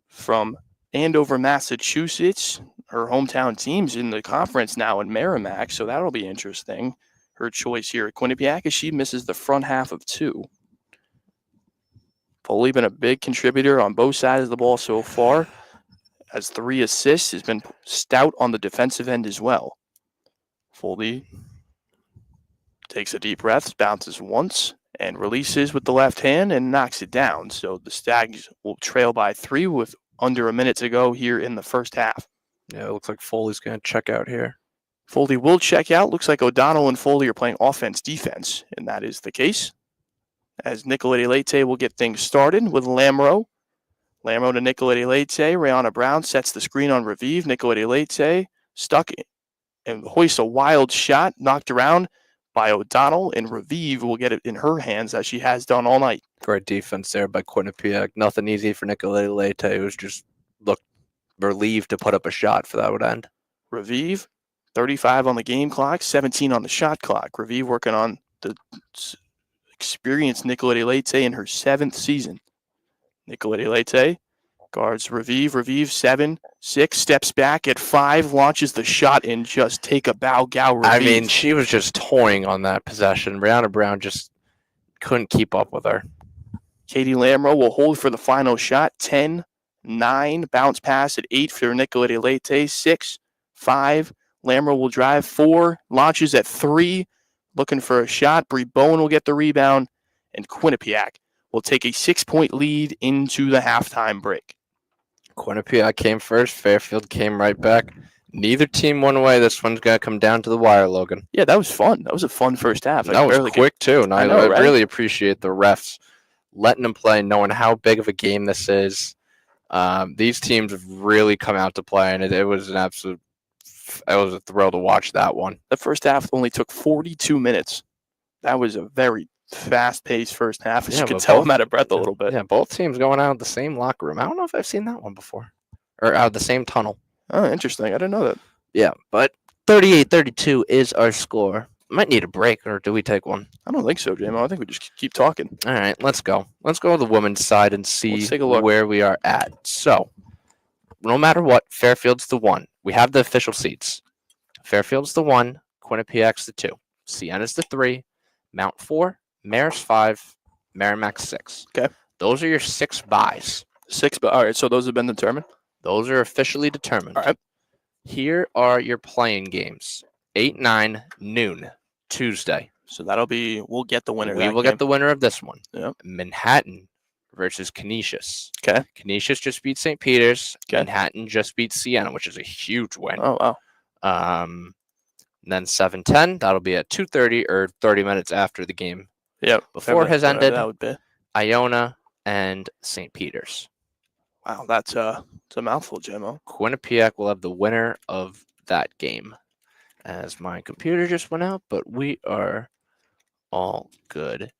[SPEAKER 2] from Andover, Massachusetts. Her hometown team's in the conference now in MAAC, so that'll be interesting. Her choice here at Quinnipiac as she misses the front half of 2. Foley been a big contributor on both sides of the ball so far. Has 3 assists, has been stout on the defensive end as well. Foley takes a deep breath, bounces once, and releases with the left hand and knocks it down. So the Stags will trail by 3 with under a minute to go here in the first half.
[SPEAKER 1] Yeah, it looks like Foley's going to check out here.
[SPEAKER 2] Foley will check out. Looks like O'Donnell and Foley are playing offense-defense, and that is the case. As Nicoletti Leite will get things started with Lamro. Lamro to Nicoletti Leite. Rihanna Brown sets the screen on Raviv. Nicoletti Leite stuck and hoists a wild shot, knocked around by O'Donnell, and Raviv will get it in her hands as she has done all night.
[SPEAKER 1] Great defense there by Quinnipiac. Nothing easy for Nicoletti Leite, who's just looked relieved to put up a shot for that would end.
[SPEAKER 2] Raviv, 35 on the game clock, 17 on the shot clock. Raviv working on the experienced Nicoletti Leite in her 7th season. Nicoletti Leite guards Raviv. Raviv 7-6, steps back at 5, launches the shot and just take a bow gow. Raviv.
[SPEAKER 1] I mean, she was just toying on that possession. Rihanna Brown just couldn't keep up with her.
[SPEAKER 2] Katie Lamro will hold for the final shot. 10-9, bounce pass at 8 for Nicoletti Leite. 6-5, Lamro will drive. 4, launches at 3, looking for a shot. Bree Bowen will get the rebound, and Quinnipiac will take a 6-point lead into the halftime break.
[SPEAKER 1] Quinnipiac came first. Fairfield came right back. Neither team won away. This one's going to come down to the wire, Logan.
[SPEAKER 2] Yeah, that was fun. That was a fun first half.
[SPEAKER 1] That was quick, too. And I
[SPEAKER 2] right?
[SPEAKER 1] really appreciate the refs letting them play, knowing how big of a game this is. These teams have really come out to play, and it was it was a thrill to watch that one.
[SPEAKER 2] The first half only took 42 minutes. That was a very fast-paced first half. As you can tell, I'm out of breath a little bit.
[SPEAKER 1] Yeah, both teams going out of the same locker room. I don't know if I've seen that one before. Or out of the same tunnel.
[SPEAKER 2] Oh, interesting. I didn't know that.
[SPEAKER 1] Yeah, but 38-32 is our score. Might need a break, or do we take one?
[SPEAKER 2] I don't think so, JMO. I think we just keep talking.
[SPEAKER 1] All right, let's go. Let's go to the women's side and see where we are at. So, no matter what, Fairfield's the 1. We have the official seats. Fairfield's the 1, Quinnipiac's the 2, Siena's the 3, Mount 4, Marist 5, Merrimack 6.
[SPEAKER 2] Okay.
[SPEAKER 1] Those are your 6 buys.
[SPEAKER 2] 6 buys. All right, so those have been determined?
[SPEAKER 1] Those are officially determined.
[SPEAKER 2] All right.
[SPEAKER 1] Here are your playing games. 8-9, noon, Tuesday.
[SPEAKER 2] So that'll be, we'll get the winner.
[SPEAKER 1] We will get the winner of this one.
[SPEAKER 2] Yep.
[SPEAKER 1] Manhattan versus Canisius.
[SPEAKER 2] Okay.
[SPEAKER 1] Canisius just beat St. Peter's.
[SPEAKER 2] Okay.
[SPEAKER 1] Manhattan just beat Siena, which is a huge win.
[SPEAKER 2] Oh, wow.
[SPEAKER 1] Then 7-10, that'll be at 2:30 or 30 minutes after the game.
[SPEAKER 2] Yep.
[SPEAKER 1] Before it has ended,
[SPEAKER 2] that would be
[SPEAKER 1] Iona and St. Peter's.
[SPEAKER 2] Wow, it's a mouthful, JMO.
[SPEAKER 1] Quinnipiac will have the winner of that game. As my computer just went out, but we are all good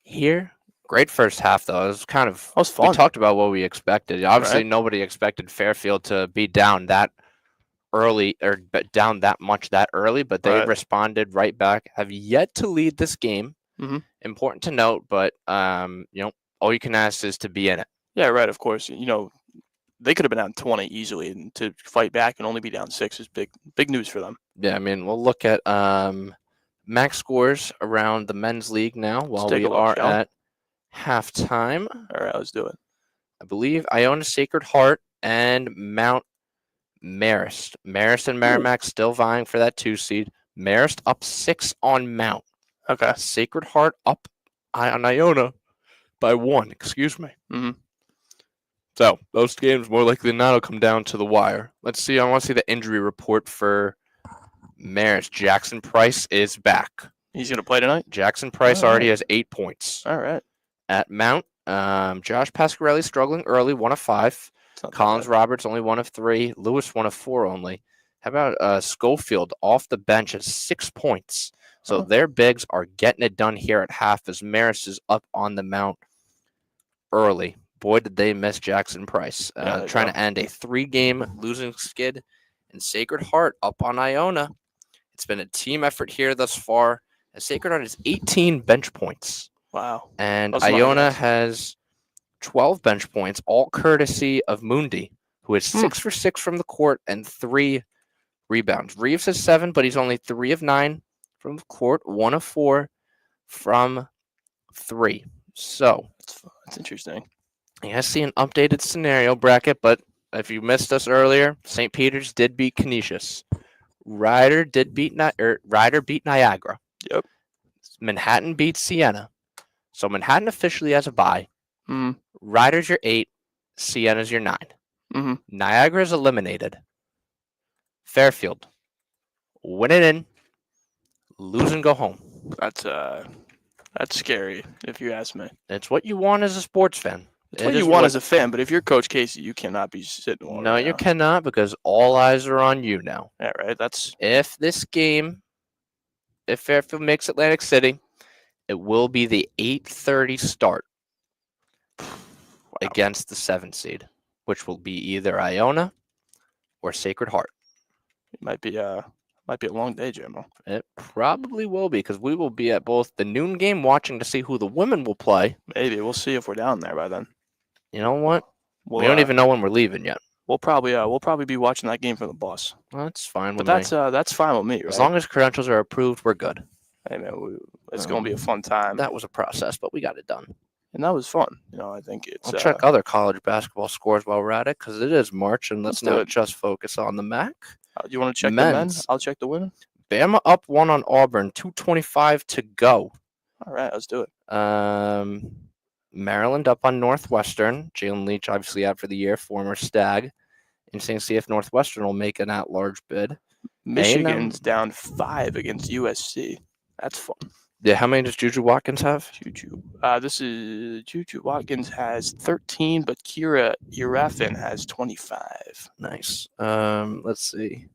[SPEAKER 1] here. Great first half, though. It was kind of
[SPEAKER 2] fun.
[SPEAKER 1] We talked about what we expected. Obviously, nobody expected Fairfield to be down that early or down that much that early, but they responded right back. Have yet to lead this game.
[SPEAKER 2] Mm-hmm.
[SPEAKER 1] Important to note, but all you can ask is to be in it.
[SPEAKER 2] Yeah, right. Of course, they could have been down 20 easily, and to fight back and only be down 6 is big news for them.
[SPEAKER 1] Yeah, I mean, we'll look at MAAC scores around the men's league now while we are at halftime.
[SPEAKER 2] All right, let's do it.
[SPEAKER 1] I believe Iona Sacred Heart and Mount Marist. Marist and Merrimack still vying for that 2 seed. Marist up 6 on Mount.
[SPEAKER 2] Okay.
[SPEAKER 1] Sacred Heart up on Iona by 1. Excuse me.
[SPEAKER 2] Mm-hmm.
[SPEAKER 1] So those games more likely than not will come down to the wire. Let's see. I want to see the injury report for Marist. Jackson Price is back.
[SPEAKER 2] He's going to play tonight?
[SPEAKER 1] Jackson Price already has 8 points.
[SPEAKER 2] All right.
[SPEAKER 1] At Mount, Josh Pasquarelli struggling early, 1 of 5. Collins Roberts only 1 of 3. Lewis 1 of 4 only. How about Schofield off the bench at 6 points? So their bigs are getting it done here at half as Marist is up on the Mount early. Boy, did they miss Jackson Price. Trying to end a 3-game losing skid. And Sacred Heart up on Iona. It's been a team effort here thus far. And Sacred Heart has 18 bench points.
[SPEAKER 2] Wow.
[SPEAKER 1] And Iona has 12 bench points, all courtesy of Mundi, who is 6 for 6 from the court and 3 rebounds. Reeves has 7, but he's only 3 of 9 from the court, 1 of 4 from 3. So
[SPEAKER 2] that's interesting.
[SPEAKER 1] I see an updated scenario bracket, but if you missed us earlier, St. Peter's did beat Canisius. Ryder beat Niagara.
[SPEAKER 2] Yep.
[SPEAKER 1] Manhattan beats Siena. So Manhattan officially has a bye.
[SPEAKER 2] Mm.
[SPEAKER 1] Rider's your 8. Siena's your 9.
[SPEAKER 2] Mm-hmm.
[SPEAKER 1] Niagara's eliminated. Fairfield. Win it in. Lose and go home.
[SPEAKER 2] That's scary, if you ask me.
[SPEAKER 1] It's what you want as a sports fan.
[SPEAKER 2] It's what you want as a fan, but if you're Coach Casey, you cannot be sitting on
[SPEAKER 1] No, you cannot, because all eyes are on you now.
[SPEAKER 2] Yeah, right.
[SPEAKER 1] If this game, if Fairfield makes Atlantic City, it will be the 8:30 start against the 7th seed, which will be either Iona or Sacred Heart.
[SPEAKER 2] It might be a long day, Jimmo.
[SPEAKER 1] It probably will be, because we will be at both the noon game watching to see who the women will play.
[SPEAKER 2] Maybe we'll see if we're down there by then.
[SPEAKER 1] You know what? We don't even know when we're leaving yet.
[SPEAKER 2] We'll probably be watching that game from the bus.
[SPEAKER 1] Well, that's fine with
[SPEAKER 2] me.
[SPEAKER 1] But
[SPEAKER 2] that's fine with me, right?
[SPEAKER 1] As long as credentials are approved, we're good.
[SPEAKER 2] Hey man, it's gonna be a fun time.
[SPEAKER 1] That was a process, but we got it done.
[SPEAKER 2] And that was fun. I think it's.
[SPEAKER 1] I'll check other college basketball scores while we're at it, because it is March, and let's not just focus on the MAAC.
[SPEAKER 2] You want to check the men? I'll check the women.
[SPEAKER 1] Bama up 1 on Auburn, 2:25 to go.
[SPEAKER 2] All right, let's do it.
[SPEAKER 1] Maryland up on Northwestern. Jalen Leach obviously out for the year, former Stag. Interesting to see if Northwestern will make an at-large bid.
[SPEAKER 2] Michigan's down 5 against USC. That's fun.
[SPEAKER 1] Yeah, how many does Juju Watkins have?
[SPEAKER 2] Juju Watkins has 13, but Kira Irafin has 25.
[SPEAKER 1] Nice. Let's see.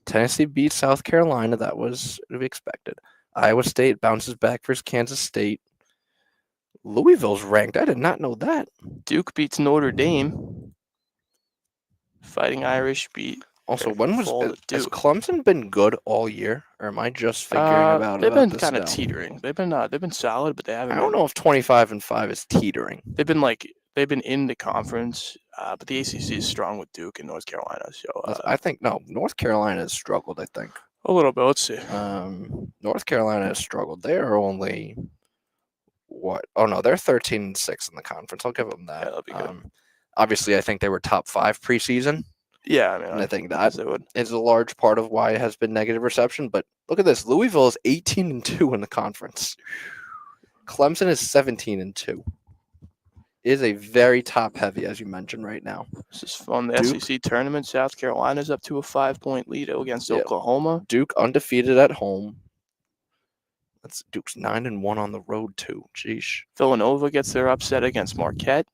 [SPEAKER 1] Tennessee beats South Carolina. That was to be expected. Iowa State bounces back versus Kansas State. Louisville's ranked. I did not know that.
[SPEAKER 2] Duke beats Notre Dame. Fighting Irish beat.
[SPEAKER 1] Also, has Clemson been good all year, or am I just figuring about
[SPEAKER 2] they've been kind of teetering. They've been solid, but they haven't.
[SPEAKER 1] I don't know if 25-5 is teetering.
[SPEAKER 2] They've been in the conference, but the ACC is strong with Duke and North Carolina. So
[SPEAKER 1] I think North Carolina has struggled. I think
[SPEAKER 2] a little bit. Let's see.
[SPEAKER 1] North Carolina has struggled. They are only what? Oh no, they're 13-6 in the conference. I'll give them that.
[SPEAKER 2] Yeah, that'll be good.
[SPEAKER 1] Obviously, I think they were top 5 preseason.
[SPEAKER 2] Yeah,
[SPEAKER 1] and I think that is a large part of why it has been negative reception. But look at this: Louisville is 18-2 in the conference. Clemson is 17-2. It is a very top-heavy, as you mentioned, right now.
[SPEAKER 2] This is fun. The SEC tournament, South Carolina's up to a 5-point lead against Oklahoma.
[SPEAKER 1] Duke undefeated at home. Duke's 9-1 on the road too. Jeez.
[SPEAKER 2] Villanova gets their upset against Marquette.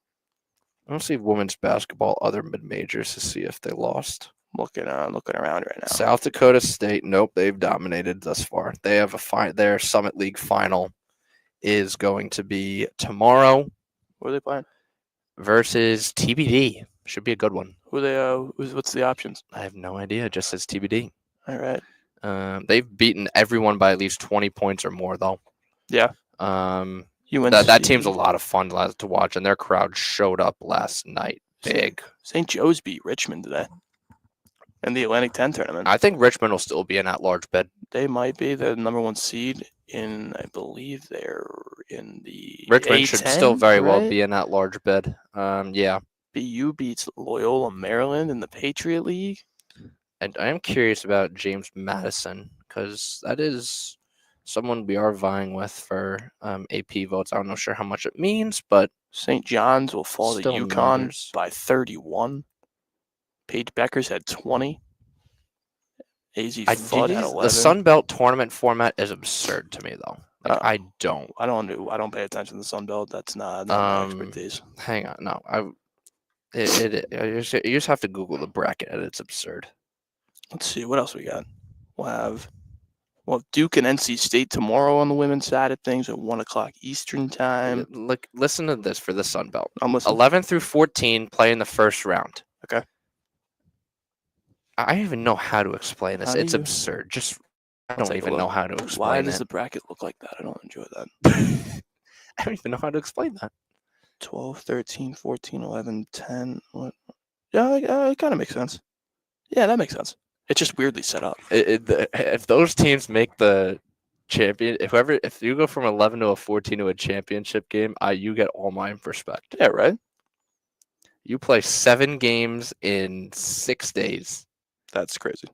[SPEAKER 1] I don't see women's basketball other mid-majors to see if they lost.
[SPEAKER 2] Looking around right now.
[SPEAKER 1] South Dakota State, nope, they've dominated thus far. They have their Summit League final is going to be tomorrow.
[SPEAKER 2] Who are they playing?
[SPEAKER 1] Versus TBD. Should be a good one.
[SPEAKER 2] What's the options?
[SPEAKER 1] I have no idea. It just says TBD.
[SPEAKER 2] All right.
[SPEAKER 1] They've beaten everyone by at least 20 points or more, though.
[SPEAKER 2] Yeah.
[SPEAKER 1] That team's a lot of fun to watch, and their crowd showed up last night. Big.
[SPEAKER 2] St. Joe's beat Richmond today in the Atlantic 10 tournament.
[SPEAKER 1] I think Richmond will still be an at-large bid.
[SPEAKER 2] They might be the number 1 seed I believe they're in the
[SPEAKER 1] Richmond
[SPEAKER 2] A10,
[SPEAKER 1] should still very well be an at-large bid. Yeah.
[SPEAKER 2] BU beats Loyola Maryland in the Patriot League.
[SPEAKER 1] And I am curious about James Madison, because that is someone we are vying with for AP votes. I'm not sure how much it means, but
[SPEAKER 2] St. John's will fall to UConn by 31. Paige Becker's had 20. AZ Flood had 11.
[SPEAKER 1] The Sun Belt tournament format is absurd to me, though. I don't
[SPEAKER 2] pay attention to the Sun Belt. That's not my expertise.
[SPEAKER 1] Hang on, no. You just have to Google the bracket, and it's absurd.
[SPEAKER 2] Let's see what else we got. We'll have Duke and NC State tomorrow on the women's side of things at 1:00 Eastern time.
[SPEAKER 1] Listen to this for the Sun Belt.
[SPEAKER 2] I'm listening.
[SPEAKER 1] 11 through 14 play in the first round.
[SPEAKER 2] Okay.
[SPEAKER 1] I don't even know how to explain this. It's absurd. I don't even know how to explain it.
[SPEAKER 2] Why does the bracket look like that? I don't enjoy that.
[SPEAKER 1] I don't even know how to explain that.
[SPEAKER 2] 12, 13, 14, 11, 10. What? Yeah, it kind of makes sense. Yeah, that makes sense. It's just weirdly set up.
[SPEAKER 1] If those teams make the champion, if you go from 11 to a 14 to a championship game, you get all my respect.
[SPEAKER 2] Yeah, right.
[SPEAKER 1] You play 7 games in 6 days.
[SPEAKER 2] That's crazy.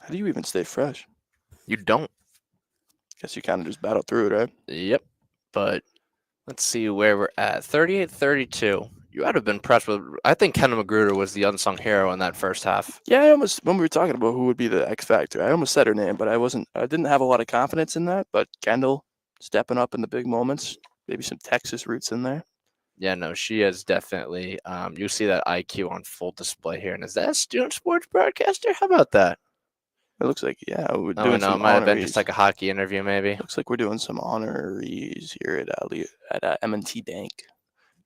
[SPEAKER 2] How do you even stay fresh?
[SPEAKER 1] You don't.
[SPEAKER 2] Guess you kind of just battle through it, right?
[SPEAKER 1] Yep. But let's see where we're at. 38-32. You had to have been impressed with. I think Kendall Magruder was the unsung hero in that first half.
[SPEAKER 2] Yeah, when we were talking about who would be the X factor, I almost said her name, but I didn't have a lot of confidence in that. But Kendall stepping up in the big moments, maybe some Texas roots in there.
[SPEAKER 1] Yeah, no, she is definitely. You see that IQ on full display here. And is that a student sports broadcaster? How about that?
[SPEAKER 2] It looks like, yeah, we're
[SPEAKER 1] Oh,
[SPEAKER 2] doing
[SPEAKER 1] no,
[SPEAKER 2] some
[SPEAKER 1] it might have been
[SPEAKER 2] honorees.
[SPEAKER 1] just like a hockey interview, maybe.
[SPEAKER 2] Looks like we're doing some honorees here at M&T Bank.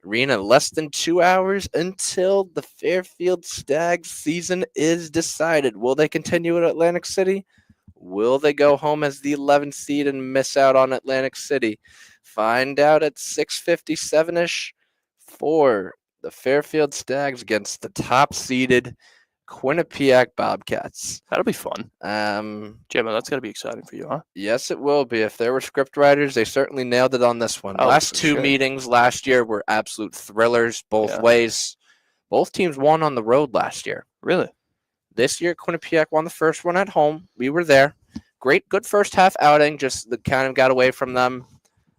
[SPEAKER 1] Arena, less than 2 hours until the Fairfield Stags season is decided. Will they continue at Atlantic City? Will they go home as the 11th seed and miss out on Atlantic City? Find out at 6:57ish for the Fairfield Stags against the top-seeded Quinnipiac Bobcats.
[SPEAKER 2] That'll be fun. Gemma, that's got to be exciting for you, huh?
[SPEAKER 1] Yes, it will be. If there were script writers, they certainly nailed it on this one.
[SPEAKER 2] Oh,
[SPEAKER 1] Last
[SPEAKER 2] for
[SPEAKER 1] two
[SPEAKER 2] sure.
[SPEAKER 1] meetings last year were absolute thrillers both
[SPEAKER 2] Yeah.
[SPEAKER 1] ways. Both teams won on the road last year.
[SPEAKER 2] Really?
[SPEAKER 1] This year, Quinnipiac won the first one at home. We were there. Good first half outing. Just the kind of got away from them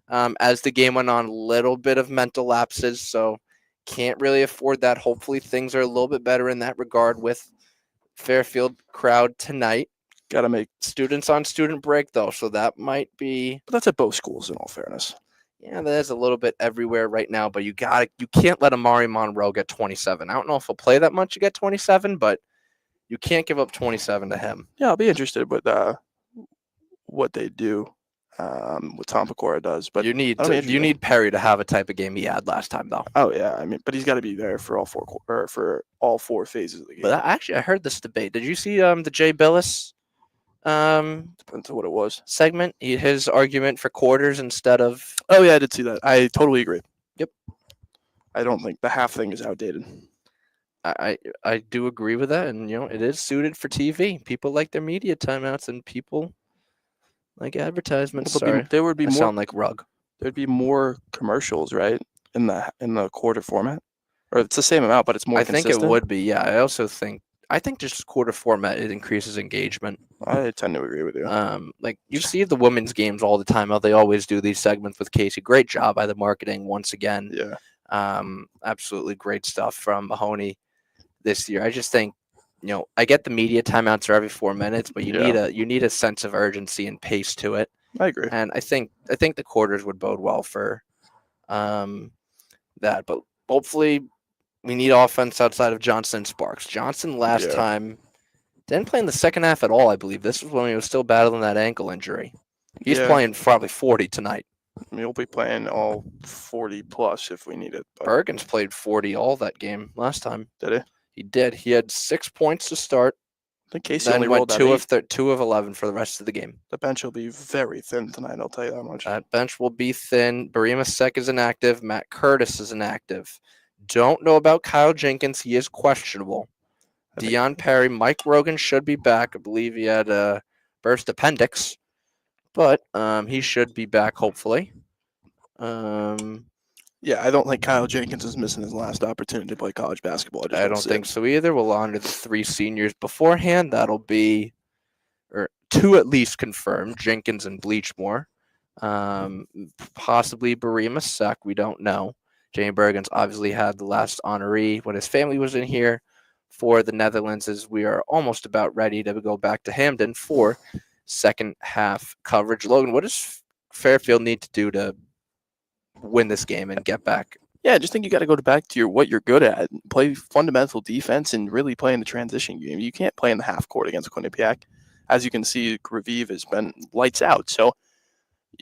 [SPEAKER 1] as the game went on. A little bit of mental lapses, so can't really afford that. Hopefully, things are a little bit better in that regard with Fairfield crowd tonight.
[SPEAKER 2] Got to make
[SPEAKER 1] students on student break though, so that might be.
[SPEAKER 2] But that's at both schools, in all fairness.
[SPEAKER 1] Yeah, there's a little bit everywhere right now, but you can't let Amari Monroe get 27. I don't know if he'll play that much to get 27, but you can't give up 27 to him.
[SPEAKER 2] Yeah, I'll be interested with what they do, what Tom Pecora does. But
[SPEAKER 1] you need Perry to have a type of game he had last time, though.
[SPEAKER 2] Oh yeah, I mean, but he's got to be there for all four phases of the game.
[SPEAKER 1] But actually, I heard this debate. Did you see the Jay Billis?
[SPEAKER 2] Depends on what it was.
[SPEAKER 1] Segment. His argument for quarters instead of.
[SPEAKER 2] Oh yeah, I did see that. I totally agree.
[SPEAKER 1] Yep.
[SPEAKER 2] I don't think the half thing is outdated.
[SPEAKER 1] I do agree with that, and it is suited for TV. People like their media timeouts, and people like advertisements.
[SPEAKER 2] There would be more.
[SPEAKER 1] Sound like rug.
[SPEAKER 2] There'd be more commercials, right, in the quarter format, or it's the same amount, but it's more.
[SPEAKER 1] I think it would be. Yeah, I think just quarter format, it increases engagement.
[SPEAKER 2] I tend to agree with you.
[SPEAKER 1] Like you see the women's games all the time. How they always do these segments with Casey. Great job by the marketing once again.
[SPEAKER 2] Yeah.
[SPEAKER 1] Absolutely great stuff from Mahoney this year. I just think, I get the media timeouts are every 4 minutes, but you need a sense of urgency and pace to it.
[SPEAKER 2] I agree.
[SPEAKER 1] And I think the quarters would bode well for that. But hopefully we need offense outside of Johnson and Sparks. Johnson last time didn't play in the second half at all, I believe. This was when he was still battling that ankle injury. He's playing probably 40 tonight.
[SPEAKER 2] He'll be playing all 40 plus if we need it. But
[SPEAKER 1] Bergen's played 40 all that game last time.
[SPEAKER 2] Did he?
[SPEAKER 1] He did. He had 6 points to start.
[SPEAKER 2] I think Casey
[SPEAKER 1] then
[SPEAKER 2] only
[SPEAKER 1] went
[SPEAKER 2] rolled
[SPEAKER 1] 2 of 11 for the rest of the game.
[SPEAKER 2] The bench will be very thin tonight, I'll tell you that much.
[SPEAKER 1] That bench will be thin. Barima Sek is inactive. Matt Curtis is inactive. Don't know about Kyle Jenkins. He is questionable. Dion Perry, Mike Rogan should be back. I believe he had a burst appendix, but he should be back hopefully.
[SPEAKER 2] Yeah, I don't think Kyle Jenkins is missing his last opportunity to play college basketball.
[SPEAKER 1] I don't think so either. We'll honor the 3 seniors beforehand. That'll be, or 2 at least confirmed, Jenkins and Bleachmore. Possibly Barima Sek, we don't know. Jamie Bergen's obviously had the last honoree when his family was in here for the Netherlands, as we are almost about ready to go back to Hamden for second half coverage. Logan, what does Fairfield need to do to win this game and get back?
[SPEAKER 2] Yeah, I just think you got to go back to what you're good at. Play fundamental defense and really play in the transition game. You can't play in the half court against Quinnipiac. As you can see, Raviv has been lights out. So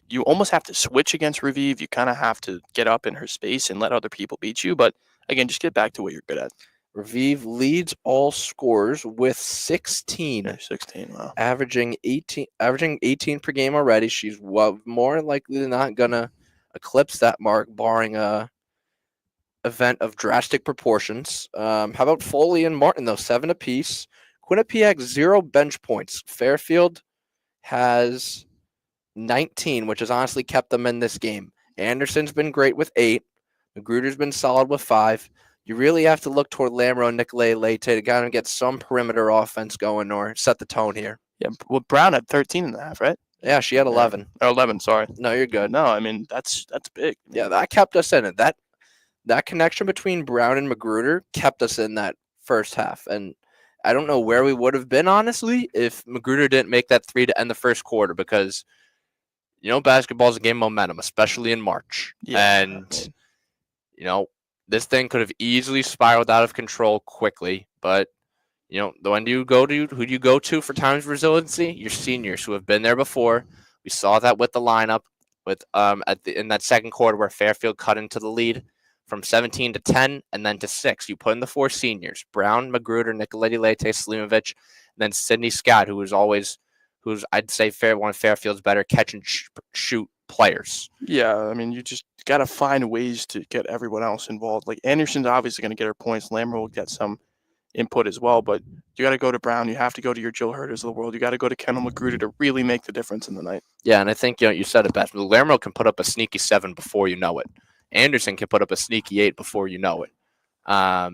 [SPEAKER 2] you almost have to switch against Raviv. You kind of have to get up in her space and let other people beat you. But again, just get back to what you're good at.
[SPEAKER 1] Raviv leads all scorers with 16.
[SPEAKER 2] Yeah, 16, wow.
[SPEAKER 1] Averaging 18 per game already. She's more likely than not going to eclipse that mark, barring a event of drastic proportions. How about Foley and Martin, though? 7 apiece. Quinnipiac, 0 bench points. Fairfield has 19, which has honestly kept them in this game. Anderson's been great with 8. Magruder's been solid with 5. You really have to look toward Lamro and Nicolay Leite to kind of get some perimeter offense going or set the tone here.
[SPEAKER 2] Yeah, well, Brown had 13 and a half, right?
[SPEAKER 1] Yeah, she had 11.
[SPEAKER 2] Or 11, sorry.
[SPEAKER 1] No, you're good.
[SPEAKER 2] No, I mean, that's big.
[SPEAKER 1] Yeah, that kept us in it. That connection between Brown and Magruder kept us in that first half. And I don't know where we would have been, honestly, if Magruder didn't make that three to end the first quarter because, basketball is a game of momentum, especially in March.
[SPEAKER 2] Yeah,
[SPEAKER 1] And, this thing could have easily spiraled out of control quickly. But, who do you go to for times of resiliency? Your seniors who have been there before. We saw that with the lineup in that second quarter where Fairfield cut into the lead from 17 to 10 and then to 6. You put in the four seniors, Brown, Magruder, Nicoletti Leite, Slimovic, and then Sydney Scott, who's I'd say one of Fairfield's better catch and shoot players.
[SPEAKER 2] Yeah, I mean, you just got to find ways to get everyone else involved. Like Anderson's obviously going to get her points. Lammer will get some input as well, but you got to go to Brown. You have to go to your Jill Herders of the world. You got to go to Kendall Magruder to really make the difference in the night.
[SPEAKER 1] Yeah, and I think you said it best. Lammer can put up a sneaky 7 before you know it. Anderson can put up a sneaky 8 before you know it.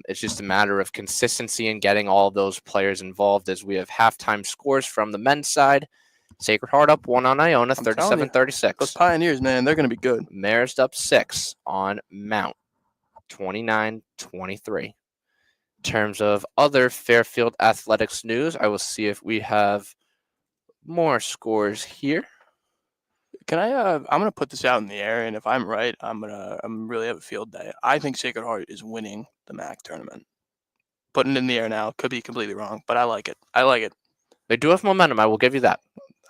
[SPEAKER 1] It's just a matter of consistency and getting all of those players involved as we have halftime scores from the men's side. Sacred Heart up 1 on Iona, 37-36.
[SPEAKER 2] Those Pioneers, man, they're going to be good.
[SPEAKER 1] Marist up 6 on Mount, 29-23. In terms of other Fairfield athletics news, I will see if we have more scores here.
[SPEAKER 2] Can I? I'm gonna put this out in the air, and if I'm right, I'm really have a field day. I think Sacred Heart is winning the MAAC tournament. Putting it in the air now could be completely wrong, but I like it.
[SPEAKER 1] They do have momentum. I will give you that.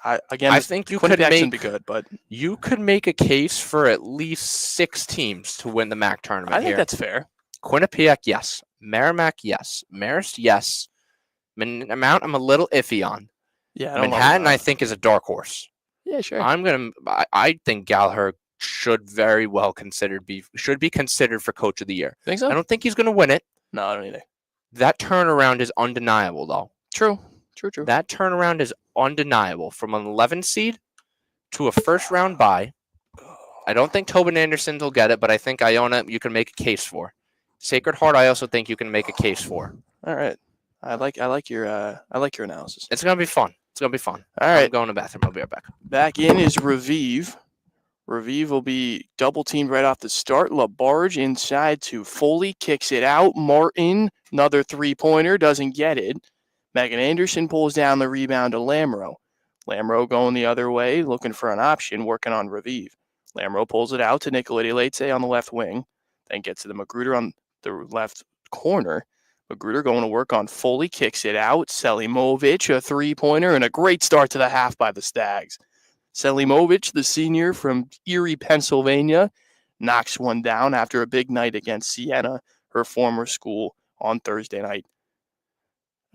[SPEAKER 2] I
[SPEAKER 1] think you
[SPEAKER 2] could
[SPEAKER 1] make
[SPEAKER 2] be good, but
[SPEAKER 1] you could make a case for at least 6 teams to win the MAAC tournament.
[SPEAKER 2] I think that's fair.
[SPEAKER 1] Quinnipiac, yes. Merrimack, yes. Marist, yes. Mount, I'm a little iffy on.
[SPEAKER 2] Yeah,
[SPEAKER 1] Manhattan, I think, is a dark horse.
[SPEAKER 2] Yeah, sure.
[SPEAKER 1] I think Gallagher should very well should be considered for Coach of the Year.
[SPEAKER 2] Think so?
[SPEAKER 1] I don't think he's going to win it.
[SPEAKER 2] No, I don't either.
[SPEAKER 1] That turnaround is undeniable, though.
[SPEAKER 2] True.
[SPEAKER 1] That turnaround is undeniable. From an 11 seed to a first-round bye. I don't think Tobin Anderson will get it, but I think Iona you can make a case for. Sacred Heart, I also think you can make a case for.
[SPEAKER 2] All right. I like your analysis.
[SPEAKER 1] It's going to be fun. All right. I'm going to the bathroom. I'll be right back.
[SPEAKER 2] Back in is Revive. Revive will be double teamed right off the start. LaBarge inside to Foley, kicks it out. Martin, another 3-pointer, doesn't get it. Megan Anderson pulls down the rebound to Lamro. Lamro going the other way, looking for an option, working on Revive. Lamro pulls it out to Nicoletti Leite on the left wing, then gets to the Magruder on the left corner. Magruder going to work on Foley, kicks it out. Selimovic, a 3-pointer, and a great start to the half by the Stags. Selimovic, the senior from Erie, Pennsylvania, knocks one down after a big night against Siena, her former school, on Thursday night.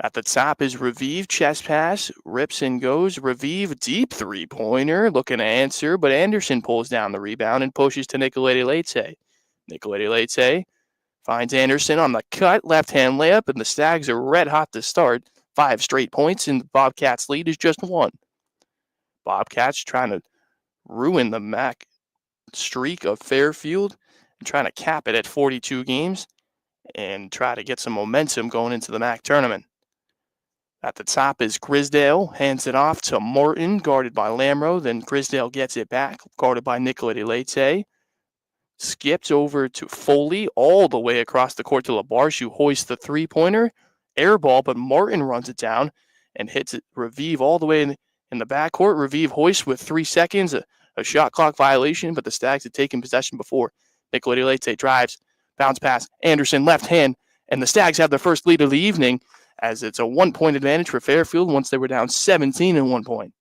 [SPEAKER 2] At the top is Revive, chest pass, rips and goes. Revive, deep 3-pointer, looking to answer, but Anderson pulls down the rebound and pushes to Nicoletti Leite. Nicoletti Leite finds Anderson on the cut, left-hand layup, and the Stags are red hot to start. 5 straight points, and the Bobcats' lead is just 1. Bobcats trying to ruin the MAAC streak of Fairfield and trying to cap it at 42 games and try to get some momentum going into the MAAC tournament. At the top is Grisdale, hands it off to Martin, guarded by Lamro. Then Grisdale gets it back, guarded by Nicoletti Leite. Skips over to Foley, all the way across the court to LaBarge, who hoists the 3-pointer. Air ball, but Martin runs it down and hits it. Revive all the way in the backcourt. Revive hoists with 3 seconds, a shot clock violation, but the Stags had taken possession before. Nicoletti Leite drives, bounce pass, Anderson left hand, and the Stags have their first lead of the evening, as it's a 1-point advantage for Fairfield once they were down 17 in 1 point.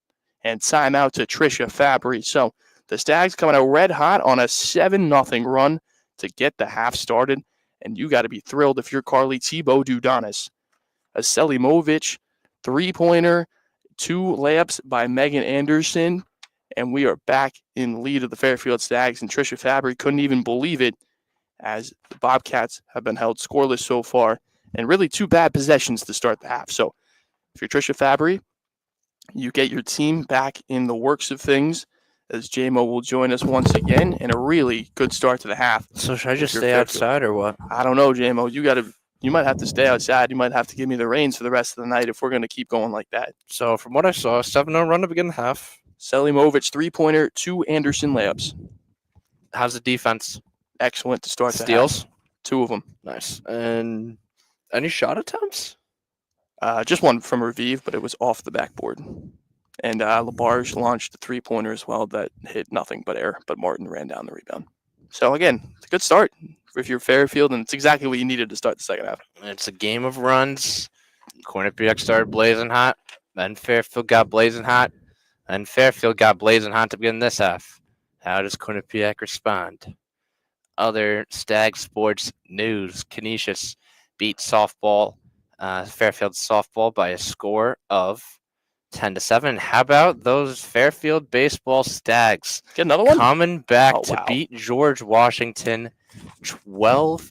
[SPEAKER 2] And timeout to Tricia Fabry. So the Stags coming out red hot on a 7-0 run to get the half started. And you got to be thrilled if you're Carly Thibault-Dudonis. A Selimovic 3-pointer, 2 layups by Megan Anderson. And we are back in the lead of the Fairfield Stags. And Tricia Fabry couldn't even believe it, as the Bobcats have been held scoreless so far. And really 2 bad possessions to start the half. So if you're Tricia Fabry, you get your team back in the works of things, as JMO will join us once again, and a really good start to the half.
[SPEAKER 1] So should I just stay outside or what?
[SPEAKER 2] I don't know, JMO. You might have to stay outside. You might have to give me the reins for the rest of the night if we're going to keep going like that.
[SPEAKER 1] So from what I saw, 7-0 run to begin the half.
[SPEAKER 2] Selimovic 3-pointer, 2 Anderson layups.
[SPEAKER 1] How's the defense?
[SPEAKER 2] Excellent to start the
[SPEAKER 1] Steals?
[SPEAKER 2] half. 2 of them.
[SPEAKER 1] Nice. And any shot attempts?
[SPEAKER 2] Just one from Raviv, but it was off the backboard. And Labarge launched a 3-pointer as well that hit nothing but air, but Martin ran down the rebound. So, again, it's a good start if you're Fairfield, and it's exactly what you needed to start the second half.
[SPEAKER 1] It's a game of runs. Quinnipiac started blazing hot. Then Fairfield got blazing hot. And Fairfield got blazing hot to begin this half. How does Quinnipiac respond? Other Stag Sports news. Canisius beat softball, Fairfield softball by a score of 10-7. How about those Fairfield baseball Stags?
[SPEAKER 2] Get another one?
[SPEAKER 1] Coming back to
[SPEAKER 2] wow.
[SPEAKER 1] beat George Washington 12-10.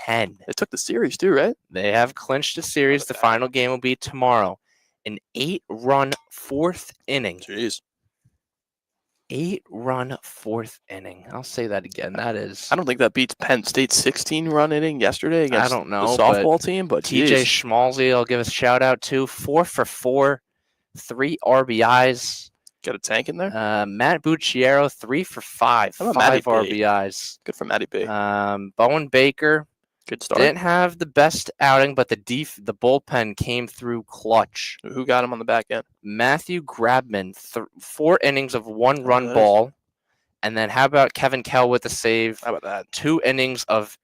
[SPEAKER 2] They took the series too, right?
[SPEAKER 1] They have clinched the series. The final game will be tomorrow. An 8-run fourth inning.
[SPEAKER 2] Jeez.
[SPEAKER 1] 8-run fourth inning. I'll say that again. That is.
[SPEAKER 2] I don't think that beats Penn State's 16-run inning yesterday against
[SPEAKER 1] I don't know,
[SPEAKER 2] the softball team, but
[SPEAKER 1] TJ Schmalzy, I'll give a shout out to. 4 for 4, 3 RBIs.
[SPEAKER 2] Got a tank in there?
[SPEAKER 1] Matt Bucciero, 3 for 5, 5 RBIs.
[SPEAKER 2] Good for Matty B.
[SPEAKER 1] Bowen Baker.
[SPEAKER 2] Good start.
[SPEAKER 1] Didn't have the best outing, but the bullpen came through clutch.
[SPEAKER 2] Who got him on the back end?
[SPEAKER 1] Matthew Grabman, 4 innings of 1-run ball. And then how about Kevin Kell with a save?
[SPEAKER 2] How about that?
[SPEAKER 1] 2 innings of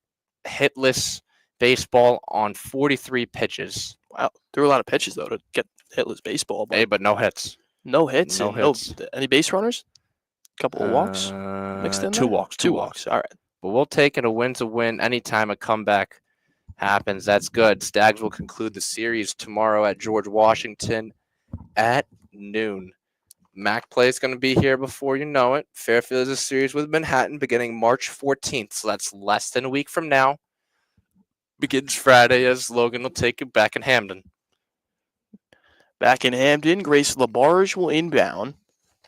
[SPEAKER 1] hitless baseball on 43 pitches.
[SPEAKER 2] Wow. Threw a lot of pitches, though, to get hitless baseball.
[SPEAKER 1] But, but no hits.
[SPEAKER 2] No hits?
[SPEAKER 1] No hits.
[SPEAKER 2] Any base runners? A couple of walks mixed in
[SPEAKER 1] 2
[SPEAKER 2] there?
[SPEAKER 1] walks.
[SPEAKER 2] 2 walks. All right.
[SPEAKER 1] But we'll take it a win to win. Anytime a comeback happens, that's good. Stags will conclude the series tomorrow at George Washington at noon. MAAC play is going to be here before you know it. Fairfield is a series with Manhattan beginning March 14th, so that's less than a week from now. Begins Friday as Logan will take it back in Hamden.
[SPEAKER 2] Back in Hamden, Grace Labarge will inbound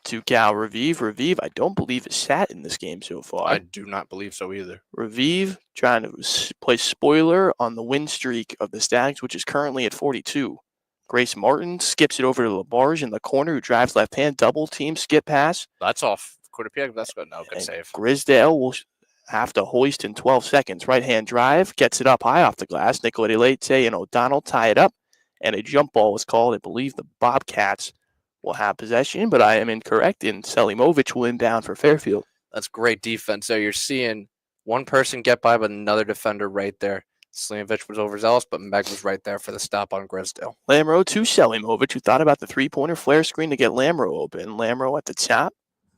[SPEAKER 2] to Cal Raviv. Raviv, I don't believe, has sat in this game so far.
[SPEAKER 1] I do not believe so either.
[SPEAKER 2] Raviv trying to play spoiler on the win streak of the Stags, which is currently at 42. Grace Martin skips it over to Labarge in the corner, who drives left hand, double team, skip pass.
[SPEAKER 1] That's off. Quinnipiac, that's good. No, good save.
[SPEAKER 2] Grisdale will have to hoist in 12 seconds. Right hand drive, gets it up high off the glass. Nicolette Leite and O'Donnell tie it up, and a jump ball was called. I believe the Bobcats will have possession, but I am incorrect, and Selimovic will inbound for Fairfield.
[SPEAKER 1] That's great defense there. You're seeing one person get by, but another defender right there. Selimovic was overzealous, but Meg was right there for the stop on Grisdale.
[SPEAKER 2] Lamro to Selimovic, who thought about the three-pointer flare screen to get Lamro open. Lamro at the top,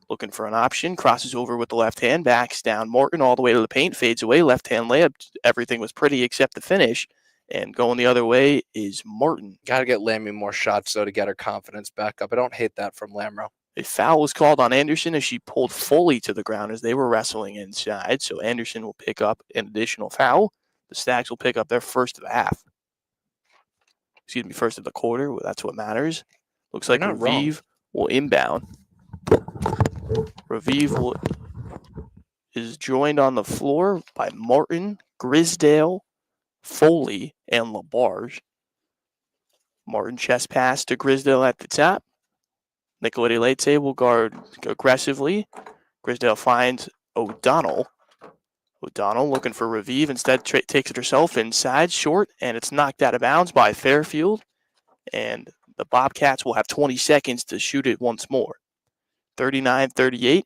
[SPEAKER 2] looking for an option, crosses over with the left hand, backs down Morgan all the way to the paint, fades away, left-hand layup. Everything was pretty except the finish. And going the other way is Martin.
[SPEAKER 1] Got to get Lammy more shots, though, to get her confidence back up. I don't hate that from Lamro.
[SPEAKER 2] A foul was called on Anderson as she pulled Foley to the ground as they were wrestling inside. So Anderson will pick up an additional foul. The Stags will pick up their first of the half. Excuse me, first of the quarter. Well, that's what matters. Looks like Raviv will inbound. Raviv is joined on the floor by Martin, Grisdale, Foley, and Labarge. Martin chest pass to Grisdale at the top. Nicolette Leite will guard aggressively. Grisdale finds O'Donnell. O'Donnell looking for Raviv. Instead, takes it herself inside, short, and it's knocked out of bounds by Fairfield. And the Bobcats will have 20 seconds to shoot it once more. 39-38.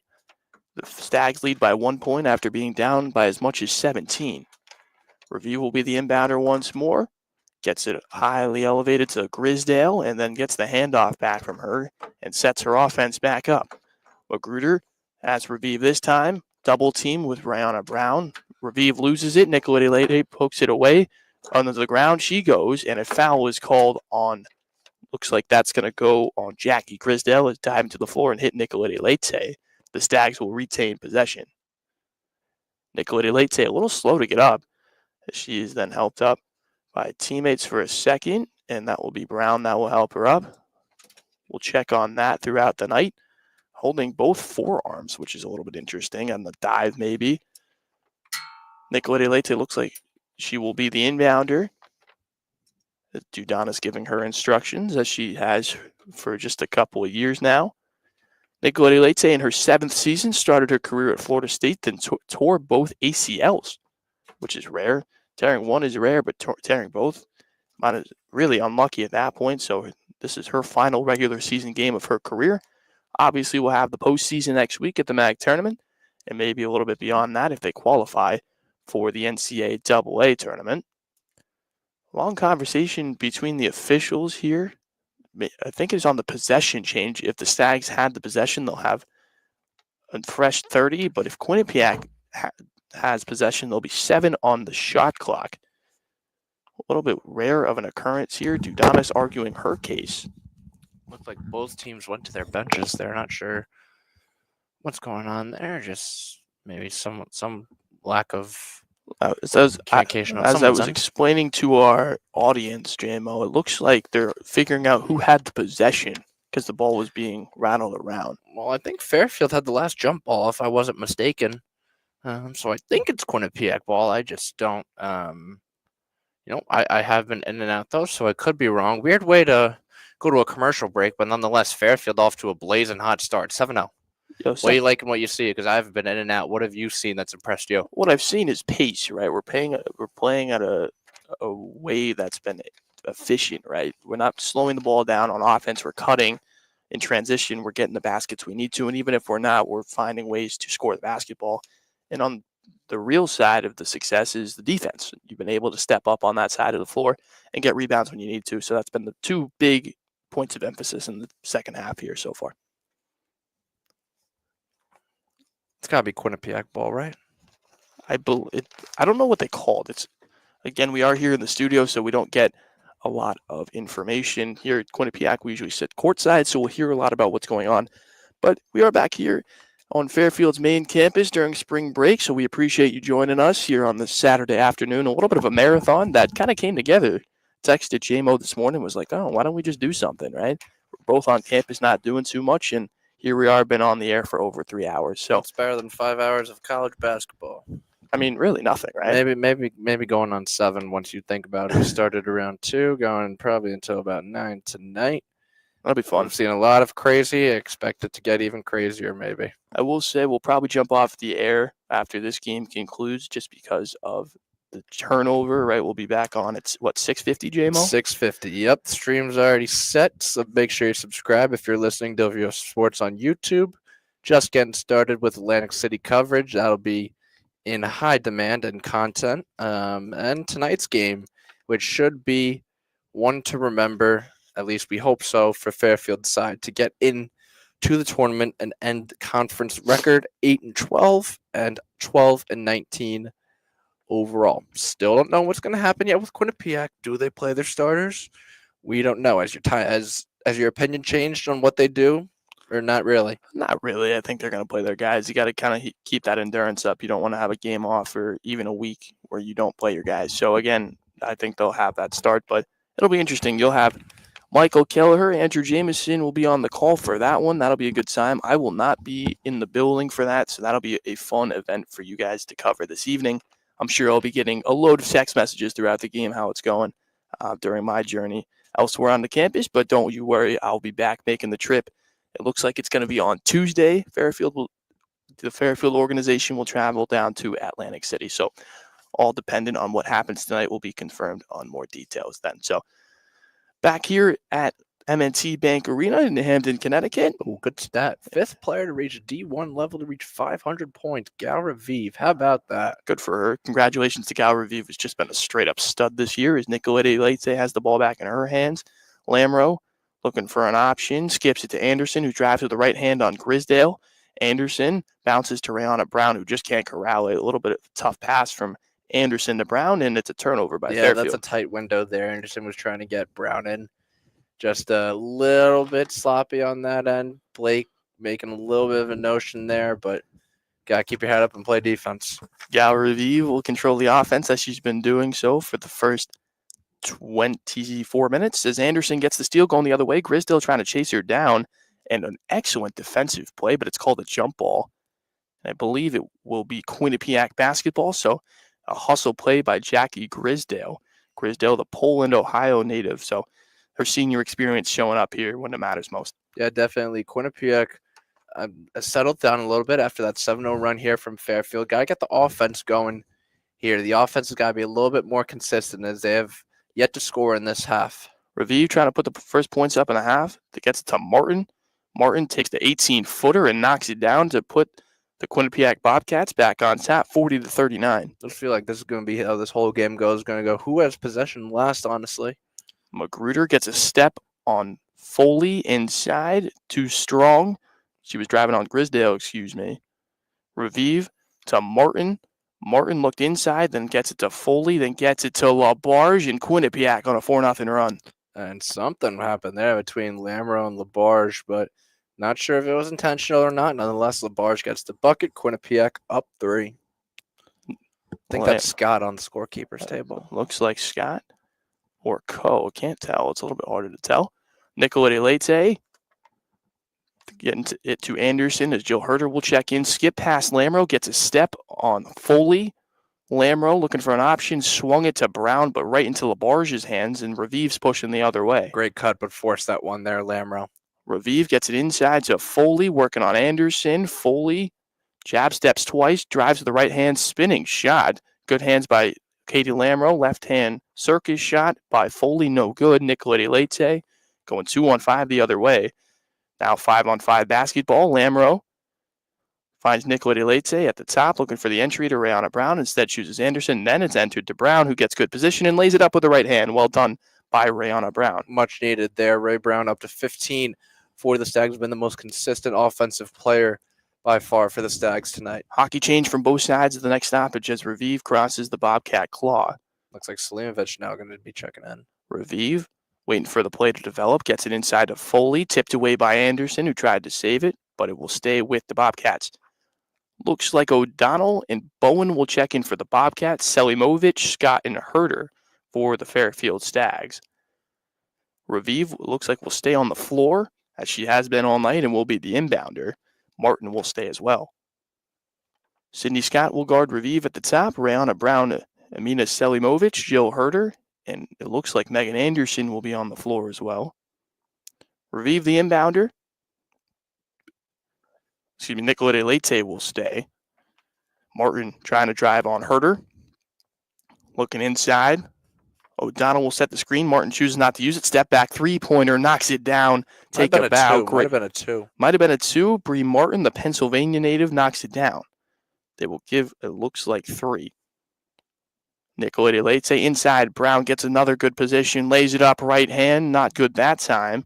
[SPEAKER 2] The Stags lead by 1 point after being down by as much as 17. Raviv will be the inbounder once more. Gets it highly elevated to Grisdale and then gets the handoff back from her and sets her offense back up. Magruder has Raviv this time. Double team with Rihanna Brown. Raviv loses it. Nicolette Leite pokes it away. Under the ground she goes, and a foul is called on. Looks like that's going to go on Jackie Grisdale as diving to the floor and hit Nicolette Leite. The Stags will retain possession. Nicolette Leite a little slow to get up. She is then helped up by teammates for a second, and that will be Brown that will help her up. We'll check on that throughout the night. Holding both forearms, which is a little bit interesting, on the dive maybe. Nicolette Leite looks like she will be the inbounder. Dudon is giving her instructions, as she has for just a couple of years now. Nicolette Leite, in her 7th season, started her career at Florida State, then tore both ACLs, which is rare. Tearing one is rare, but tearing both, mine is really unlucky at that point. So this is her final regular season game of her career. Obviously, we'll have the postseason next week at the MAAC tournament, and maybe a little bit beyond that if they qualify for the NCAA tournament. Long conversation between the officials here. I think it's on the possession change. If the Stags had the possession, they'll have a fresh 30. But if Quinnipiac has possession, there'll be 7 on the shot clock. A little bit rare of an occurrence here. Dudanis arguing her case.
[SPEAKER 1] Looked like both teams went to their benches. They're not sure what's going on there. Just maybe some lack of communication.
[SPEAKER 2] As I was explaining to our audience, JMO, it looks like they're figuring out who had the possession because the ball was being rattled around.
[SPEAKER 1] Well, I think Fairfield had the last jump ball, if I wasn't mistaken. So I think it's Quinnipiac ball. I just don't. I have been in and out though, so I could be wrong. Weird way to go to a commercial break, but nonetheless, Fairfield off to a blazing hot start, 7-0. What are you liking what you see? Because I haven't been in and out. What have you seen that's impressed you?
[SPEAKER 2] What I've seen is pace, right? We're playing at a way that's been efficient, right? We're not slowing the ball down on offense. We're cutting in transition. We're getting the baskets we need to. And even if we're not, we're finding ways to score the basketball. And on the real side of the success is the defense. You've been able to step up on that side of the floor and get rebounds when you need to. So that's been the 2 big points of emphasis in the second half here so far.
[SPEAKER 1] It's got to be Quinnipiac ball, right?
[SPEAKER 2] I don't know what they called it. Again, we are here in the studio, so we don't get a lot of information. Here at Quinnipiac, we usually sit courtside, so we'll hear a lot about what's going on. But we are back here on Fairfield's main campus during spring break, so we appreciate you joining us here on this Saturday afternoon. A little bit of a marathon that kind of came together. Texted JMO this morning, was like, oh, why don't we just do something, right? We're both on campus not doing too much, and here we are, been on the air for over 3 hours. So
[SPEAKER 1] it's better than 5 hours of college basketball.
[SPEAKER 2] I mean, really nothing, right?
[SPEAKER 1] Maybe going on 7 once you think about it. We started around 2, going probably until about 9 tonight.
[SPEAKER 2] That'll be fun.
[SPEAKER 1] I've seen a lot of crazy. I expect it to get even crazier, maybe.
[SPEAKER 2] I will say we'll probably jump off the air after this game concludes just because of the turnover, right? We'll be back on at, 6:50, JMO?
[SPEAKER 1] 6:50. Yep, the stream's already set, so make sure you subscribe if you're listening to wvofsports Sports on YouTube. Just getting started with Atlantic City coverage. That'll be in high demand and content. And tonight's game, which should be one to remember, at least we hope so, for Fairfield's side to get in to the tournament and end conference record 8-12 and 12-19 overall. Still don't know what's going to happen yet with Quinnipiac. Do they play their starters? We don't know. Has your opinion changed on what they do, or not really?
[SPEAKER 2] Not really. I think they're going to play their guys. You got to kind of keep that endurance up. You don't want to have a game off for even a week where you don't play your guys. So again, I think they'll have that start, but it'll be interesting. You'll have Michael Kelleher, Andrew Jameson will be on the call for that one. That'll be a good time. I will not be in the building for that, so that'll be a fun event for you guys to cover this evening. I'm sure I'll be getting a load of text messages throughout the game, how it's going during my journey elsewhere on the campus, but don't you worry, I'll be back making the trip. It looks like it's going to be on Tuesday. The Fairfield organization will travel down to Atlantic City, so all dependent on what happens tonight will be confirmed on more details then. So back here at M&T Bank Arena in New Hampton, Connecticut.
[SPEAKER 1] Oh, good stat. 5th player to reach D1 level to reach 500 points. Gal Raviv. How about that?
[SPEAKER 2] Good for her. Congratulations to Gal Raviv, who's just been a straight-up stud this year as Nicolette Leite has the ball back in her hands. Lamro looking for an option. Skips it to Anderson, who drives with the right hand on Grisdale. Anderson bounces to Rayana Brown, who just can't corral it. A little bit of a tough pass from Anderson to Brown, and it's a turnover by Fairfield.
[SPEAKER 1] Yeah, that's a tight window there. Anderson was trying to get Brown in. Just a little bit sloppy on that end. Blake making a little bit of a notion there, but got to keep your head up and play defense.
[SPEAKER 2] Gal Raviv will control the offense as she's been doing so for the first 24 minutes as Anderson gets the steal going the other way. Grisdale trying to chase her down, and an excellent defensive play, but it's called a jump ball. And I believe it will be Quinnipiac basketball, so a hustle play by Jackie Grisdale. Grisdale, the Poland, Ohio native, so her senior experience showing up here when it matters most.
[SPEAKER 1] Yeah, definitely. Quinnipiac settled down a little bit after that 7-0 run here from Fairfield. Got to get the offense going here. The offense has got to be a little bit more consistent as they have yet to score in this half.
[SPEAKER 2] Revive trying to put the first points up in the half. That gets it to Martin. Martin takes the 18-footer and knocks it down to put the Quinnipiac Bobcats back on top, 40-39.
[SPEAKER 1] I feel like this is going to be how this whole game goes. Going to go who has possession last, honestly.
[SPEAKER 2] Magruder gets a step on Foley inside. Too strong. She was driving on Grisdale, excuse me. Revive to Martin. Martin looked inside, then gets it to Foley, then gets it to LaBarge and Quinnipiac on a 4-0 run.
[SPEAKER 1] And something happened there between Lamoureux and LaBarge, but not sure if it was intentional or not. Nonetheless, LaBarge gets the bucket. Quinnipiac up 3. I think that's Scott on the scorekeeper's table.
[SPEAKER 2] Looks like Scott or Co. Can't tell. It's a little bit harder to tell. Nicolette Leite getting it to Anderson as Jill Herter will check in. Skip past Lamoureux, gets a step on Foley. Lamoureux looking for an option, swung it to Brown, but right into LaBarge's hands, and Revive's pushing the other way.
[SPEAKER 1] Great cut, but forced that one there, Lamoureux.
[SPEAKER 2] Revive gets it inside to Foley, working on Anderson. Foley jab steps twice, drives to the right hand, spinning shot. Good hands by Katie Lamoureux. Left hand circus shot by Foley, no good. Nicolette Leite going 2-on-5 the other way. Now 5-on-5 basketball. Lamoureux finds Nicolette Leite at the top, looking for the entry to Rayana Brown. Instead chooses Anderson. Then it's entered to Brown, who gets good position and lays it up with the right hand. Well done by Rayana Brown.
[SPEAKER 1] Much needed there. Ray Brown up to 15 for the Stags. Been the most consistent offensive player by far for the Stags tonight.
[SPEAKER 2] Hockey change from both sides of the next stoppage as Revive crosses the Bobcat claw.
[SPEAKER 1] Looks like Selimovic now going to be checking in.
[SPEAKER 2] Revive waiting for the play to develop. Gets it inside to Foley. Tipped away by Anderson, who tried to save it, but it will stay with the Bobcats. Looks like O'Donnell and Bowen will check in for the Bobcats. Selimovic, Scott, and Herter for the Fairfield Stags. Revive looks like will stay on the floor, as she has been all night, and will be the inbounder. Martin will stay as well. Sydney Scott will guard Revive at the top. Rayana Brown, Amina Selimovic, Jill Herter, and it looks like Megan Anderson will be on the floor as well. Revive the inbounder. Nicolette Leite will stay. Martin trying to drive on Herter. Looking inside. O'Donnell will set the screen. Martin chooses not to use it. Step back three-pointer. Knocks it down. Take a bow.
[SPEAKER 1] Might have been a 2.
[SPEAKER 2] Might have been a 2. Bree Martin, the Pennsylvania native, knocks it down. They will give, it looks like 3. Nicolette Leite inside. Brown gets another good position. Lays it up right hand. Not good that time.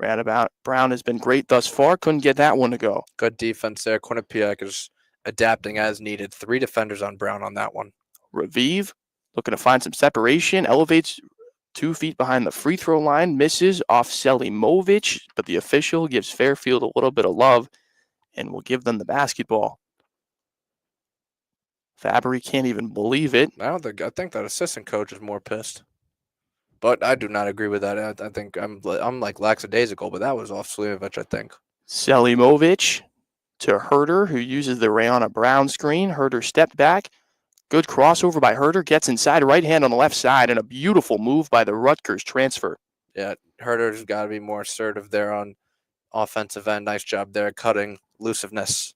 [SPEAKER 2] Roundabout. Brown has been great thus far. Couldn't get that one to go.
[SPEAKER 1] Good defense there. Quinnipiac is adapting as needed. 3 defenders on Brown on that one.
[SPEAKER 2] Revive looking to find some separation. Elevates 2 feet behind the free throw line. Misses off Selimovic, but the official gives Fairfield a little bit of love and will give them the basketball. Fabry can't even believe it.
[SPEAKER 1] I think that assistant coach is more pissed. But I do not agree with that. I think I'm like lackadaisical, but that was off Selimovic, I think.
[SPEAKER 2] Selimovic to Herter, who uses the Rayana Brown screen. Herter stepped back. Good crossover by Herter. Gets inside, right hand on the left side, and a beautiful move by the Rutgers transfer.
[SPEAKER 1] Yeah, Herter's got to be more assertive there on offensive end. Nice job there, cutting, elusiveness.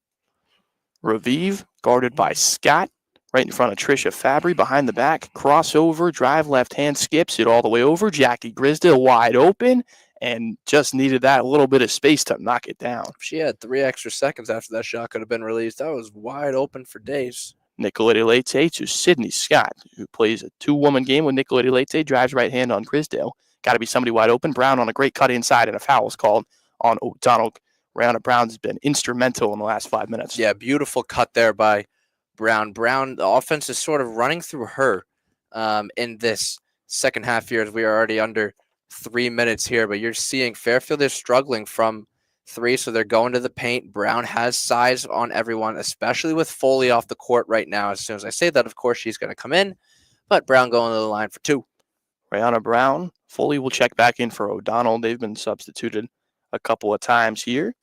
[SPEAKER 2] Revive, guarded by Scott. Right in front of Trisha Fabry, behind the back, crossover, drive, left hand, skips it all the way over. Jackie Grisdale wide open, and just needed that little bit of space to knock it down.
[SPEAKER 1] If she had 3 extra seconds after that shot could have been released, that was wide open for days.
[SPEAKER 2] Nicolette Leite to Sydney Scott, who plays a 2-woman game with Nicolette Leite, drives right hand on Grisdale. Got to be somebody wide open. Brown on a great cut inside, and a foul is called on O'Donnell. Rayana Brown has been instrumental in the last 5 minutes.
[SPEAKER 1] Yeah, beautiful cut there by Brown. The offense is sort of running through her in this second half here as we are already under 3 minutes here. But you're seeing Fairfield is struggling from 3, so they're going to the paint. Brown has size on everyone, especially with Foley off the court right now. As soon as I say that, of course, she's going to come in. But Brown going to the line for 2.
[SPEAKER 2] Rayana Brown. Foley will check back in for O'Donnell. They've been substituted a couple of times here.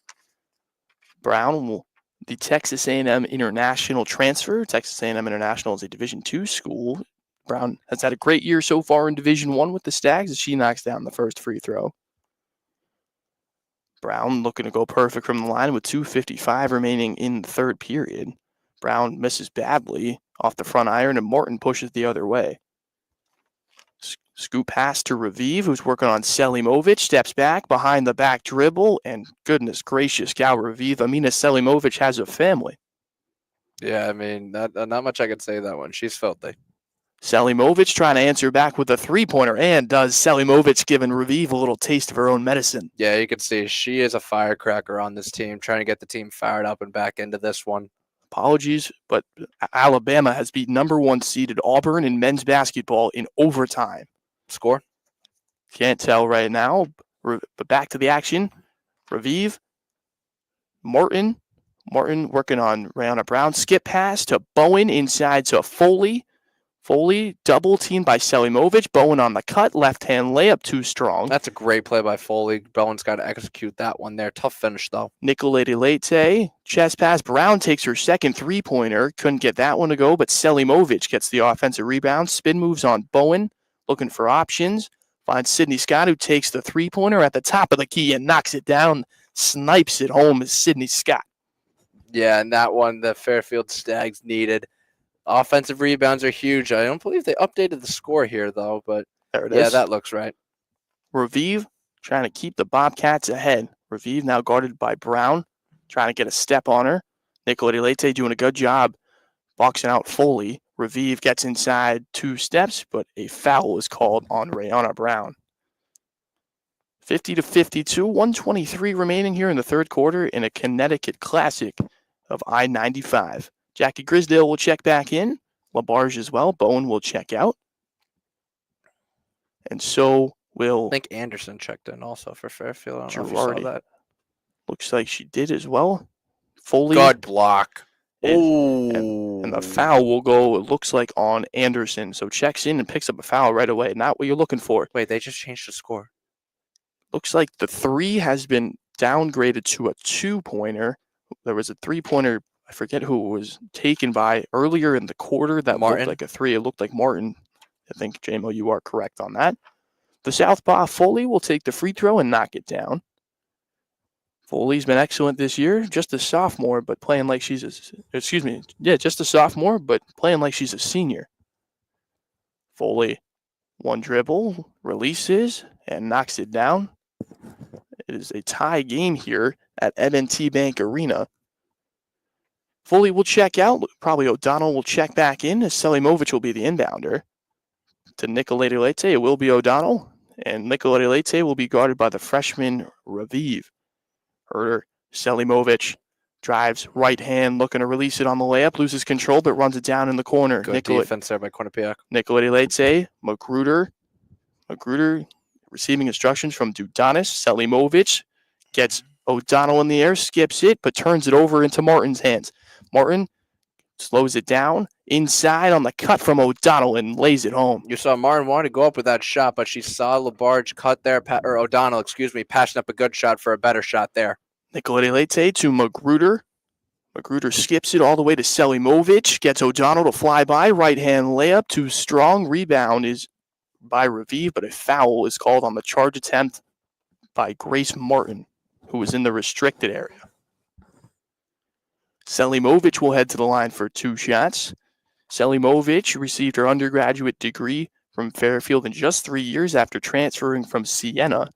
[SPEAKER 2] Brown will the Texas A&M International transfer. Texas A&M International is a Division II school. Brown has had a great year so far in Division I with the Stags as she knocks down the first free throw. Brown looking to go perfect from the line with 2:55 remaining in the third period. Brown misses badly off the front iron, and Morton pushes the other way. Scoop pass to Raviv, who's working on Selimovic, steps back, behind the back dribble, and goodness gracious, Gal Raviv, Amina Selimovic has a family.
[SPEAKER 1] Yeah, I mean, not much I could say that one. She's filthy.
[SPEAKER 2] Selimovic trying to answer back with a three-pointer, and does Selimovic giving Raviv a little taste of her own medicine.
[SPEAKER 1] Yeah, you can see she is a firecracker on this team, trying to get the team fired up and back into this one.
[SPEAKER 2] Apologies, but Alabama has beat number 1 seeded Auburn in men's basketball in overtime.
[SPEAKER 1] Score?
[SPEAKER 2] Can't tell right now, but back to the action. Raviv, Martin working on Rayana Brown. Skip pass to Bowen inside to Foley. Foley double teamed by Selimovic. Bowen on the cut. Left hand layup too strong.
[SPEAKER 1] That's a great play by Foley. Bowen's got to execute that one there. Tough finish though.
[SPEAKER 2] Nicolete Lete. Chest pass. Brown takes her second three-pointer. Couldn't get that one to go, but Selimovic gets the offensive rebound. Spin moves on Bowen. Looking for options. Finds Sydney Scott, who takes the three-pointer at the top of the key and knocks it down. Snipes it home as Sydney Scott.
[SPEAKER 1] Yeah, and that one the Fairfield Stags needed. Offensive rebounds are huge. I don't believe they updated the score here, though, but
[SPEAKER 2] There it is.
[SPEAKER 1] yeah, that looks right.
[SPEAKER 2] Raviv trying to keep the Bobcats ahead. Raviv now guarded by Brown, trying to get a step on her. Nicolete Lete doing a good job boxing out Foley. Raviv gets inside 2 steps, but a foul is called on Rayana Brown. 50-52, 123 remaining here in the third quarter in a Connecticut classic of I-95. Jackie Grisdale will check back in. LaBarge as well. Bowen will check out. And so will...
[SPEAKER 1] I think Anderson checked in also for Fairfield. I don't know if you
[SPEAKER 2] Girardi.
[SPEAKER 1] saw that.
[SPEAKER 2] Looks like she did as well. Foley.
[SPEAKER 1] Good block.
[SPEAKER 2] And the foul will go, it looks like, on Anderson. So checks in and picks up a foul right away. Not what you're looking for.
[SPEAKER 1] Wait, they just changed the score.
[SPEAKER 2] Looks like the 3 has been downgraded to a 2-pointer. There was a 3-pointer, I forget who it was taken by earlier in the quarter that
[SPEAKER 1] Martin.
[SPEAKER 2] looked like a 3. It looked like Martin. I think, JMO, you are correct on that. The Southpaw Foley will take the free throw and knock it down. Foley's been excellent this year, just a sophomore, but playing like she's just a sophomore, but playing like she's a senior. Foley, one dribble, releases, and knocks it down. It is a tie game here at M&T Bank Arena. Foley will check out. Probably O'Donnell will check back in, as Selimovic will be the inbounder. To Nicolete Lete, it will be O'Donnell, and Nicolete Lete will be guarded by the freshman Raviv. Herder, Selimovic drives right hand, looking to release it on the layup, loses control, but runs it down in the corner.
[SPEAKER 1] Good defense there by Quinnipiac.
[SPEAKER 2] Nicolete Lete, Magruder receiving instructions from Dudanis. Selimovic gets O'Donnell in the air, skips it, but turns it over into Martin's hands. Martin slows it down inside on the cut from O'Donnell and lays it home.
[SPEAKER 1] You saw Martin wanted to go up with that shot, but she saw LaBarge cut there, or O'Donnell, passing up a good shot for a better shot there.
[SPEAKER 2] Nicolete Lete to Magruder. Magruder skips it all the way to Selimovic, gets O'Donnell to fly by, right-hand layup, too strong. Rebound is by Raviv, but a foul is called on the charge attempt by Grace Martin, who was in the restricted area. Selimovic will head to the line for 2 shots. Selimovic received her undergraduate degree from Fairfield in just 3 years after transferring from Siena,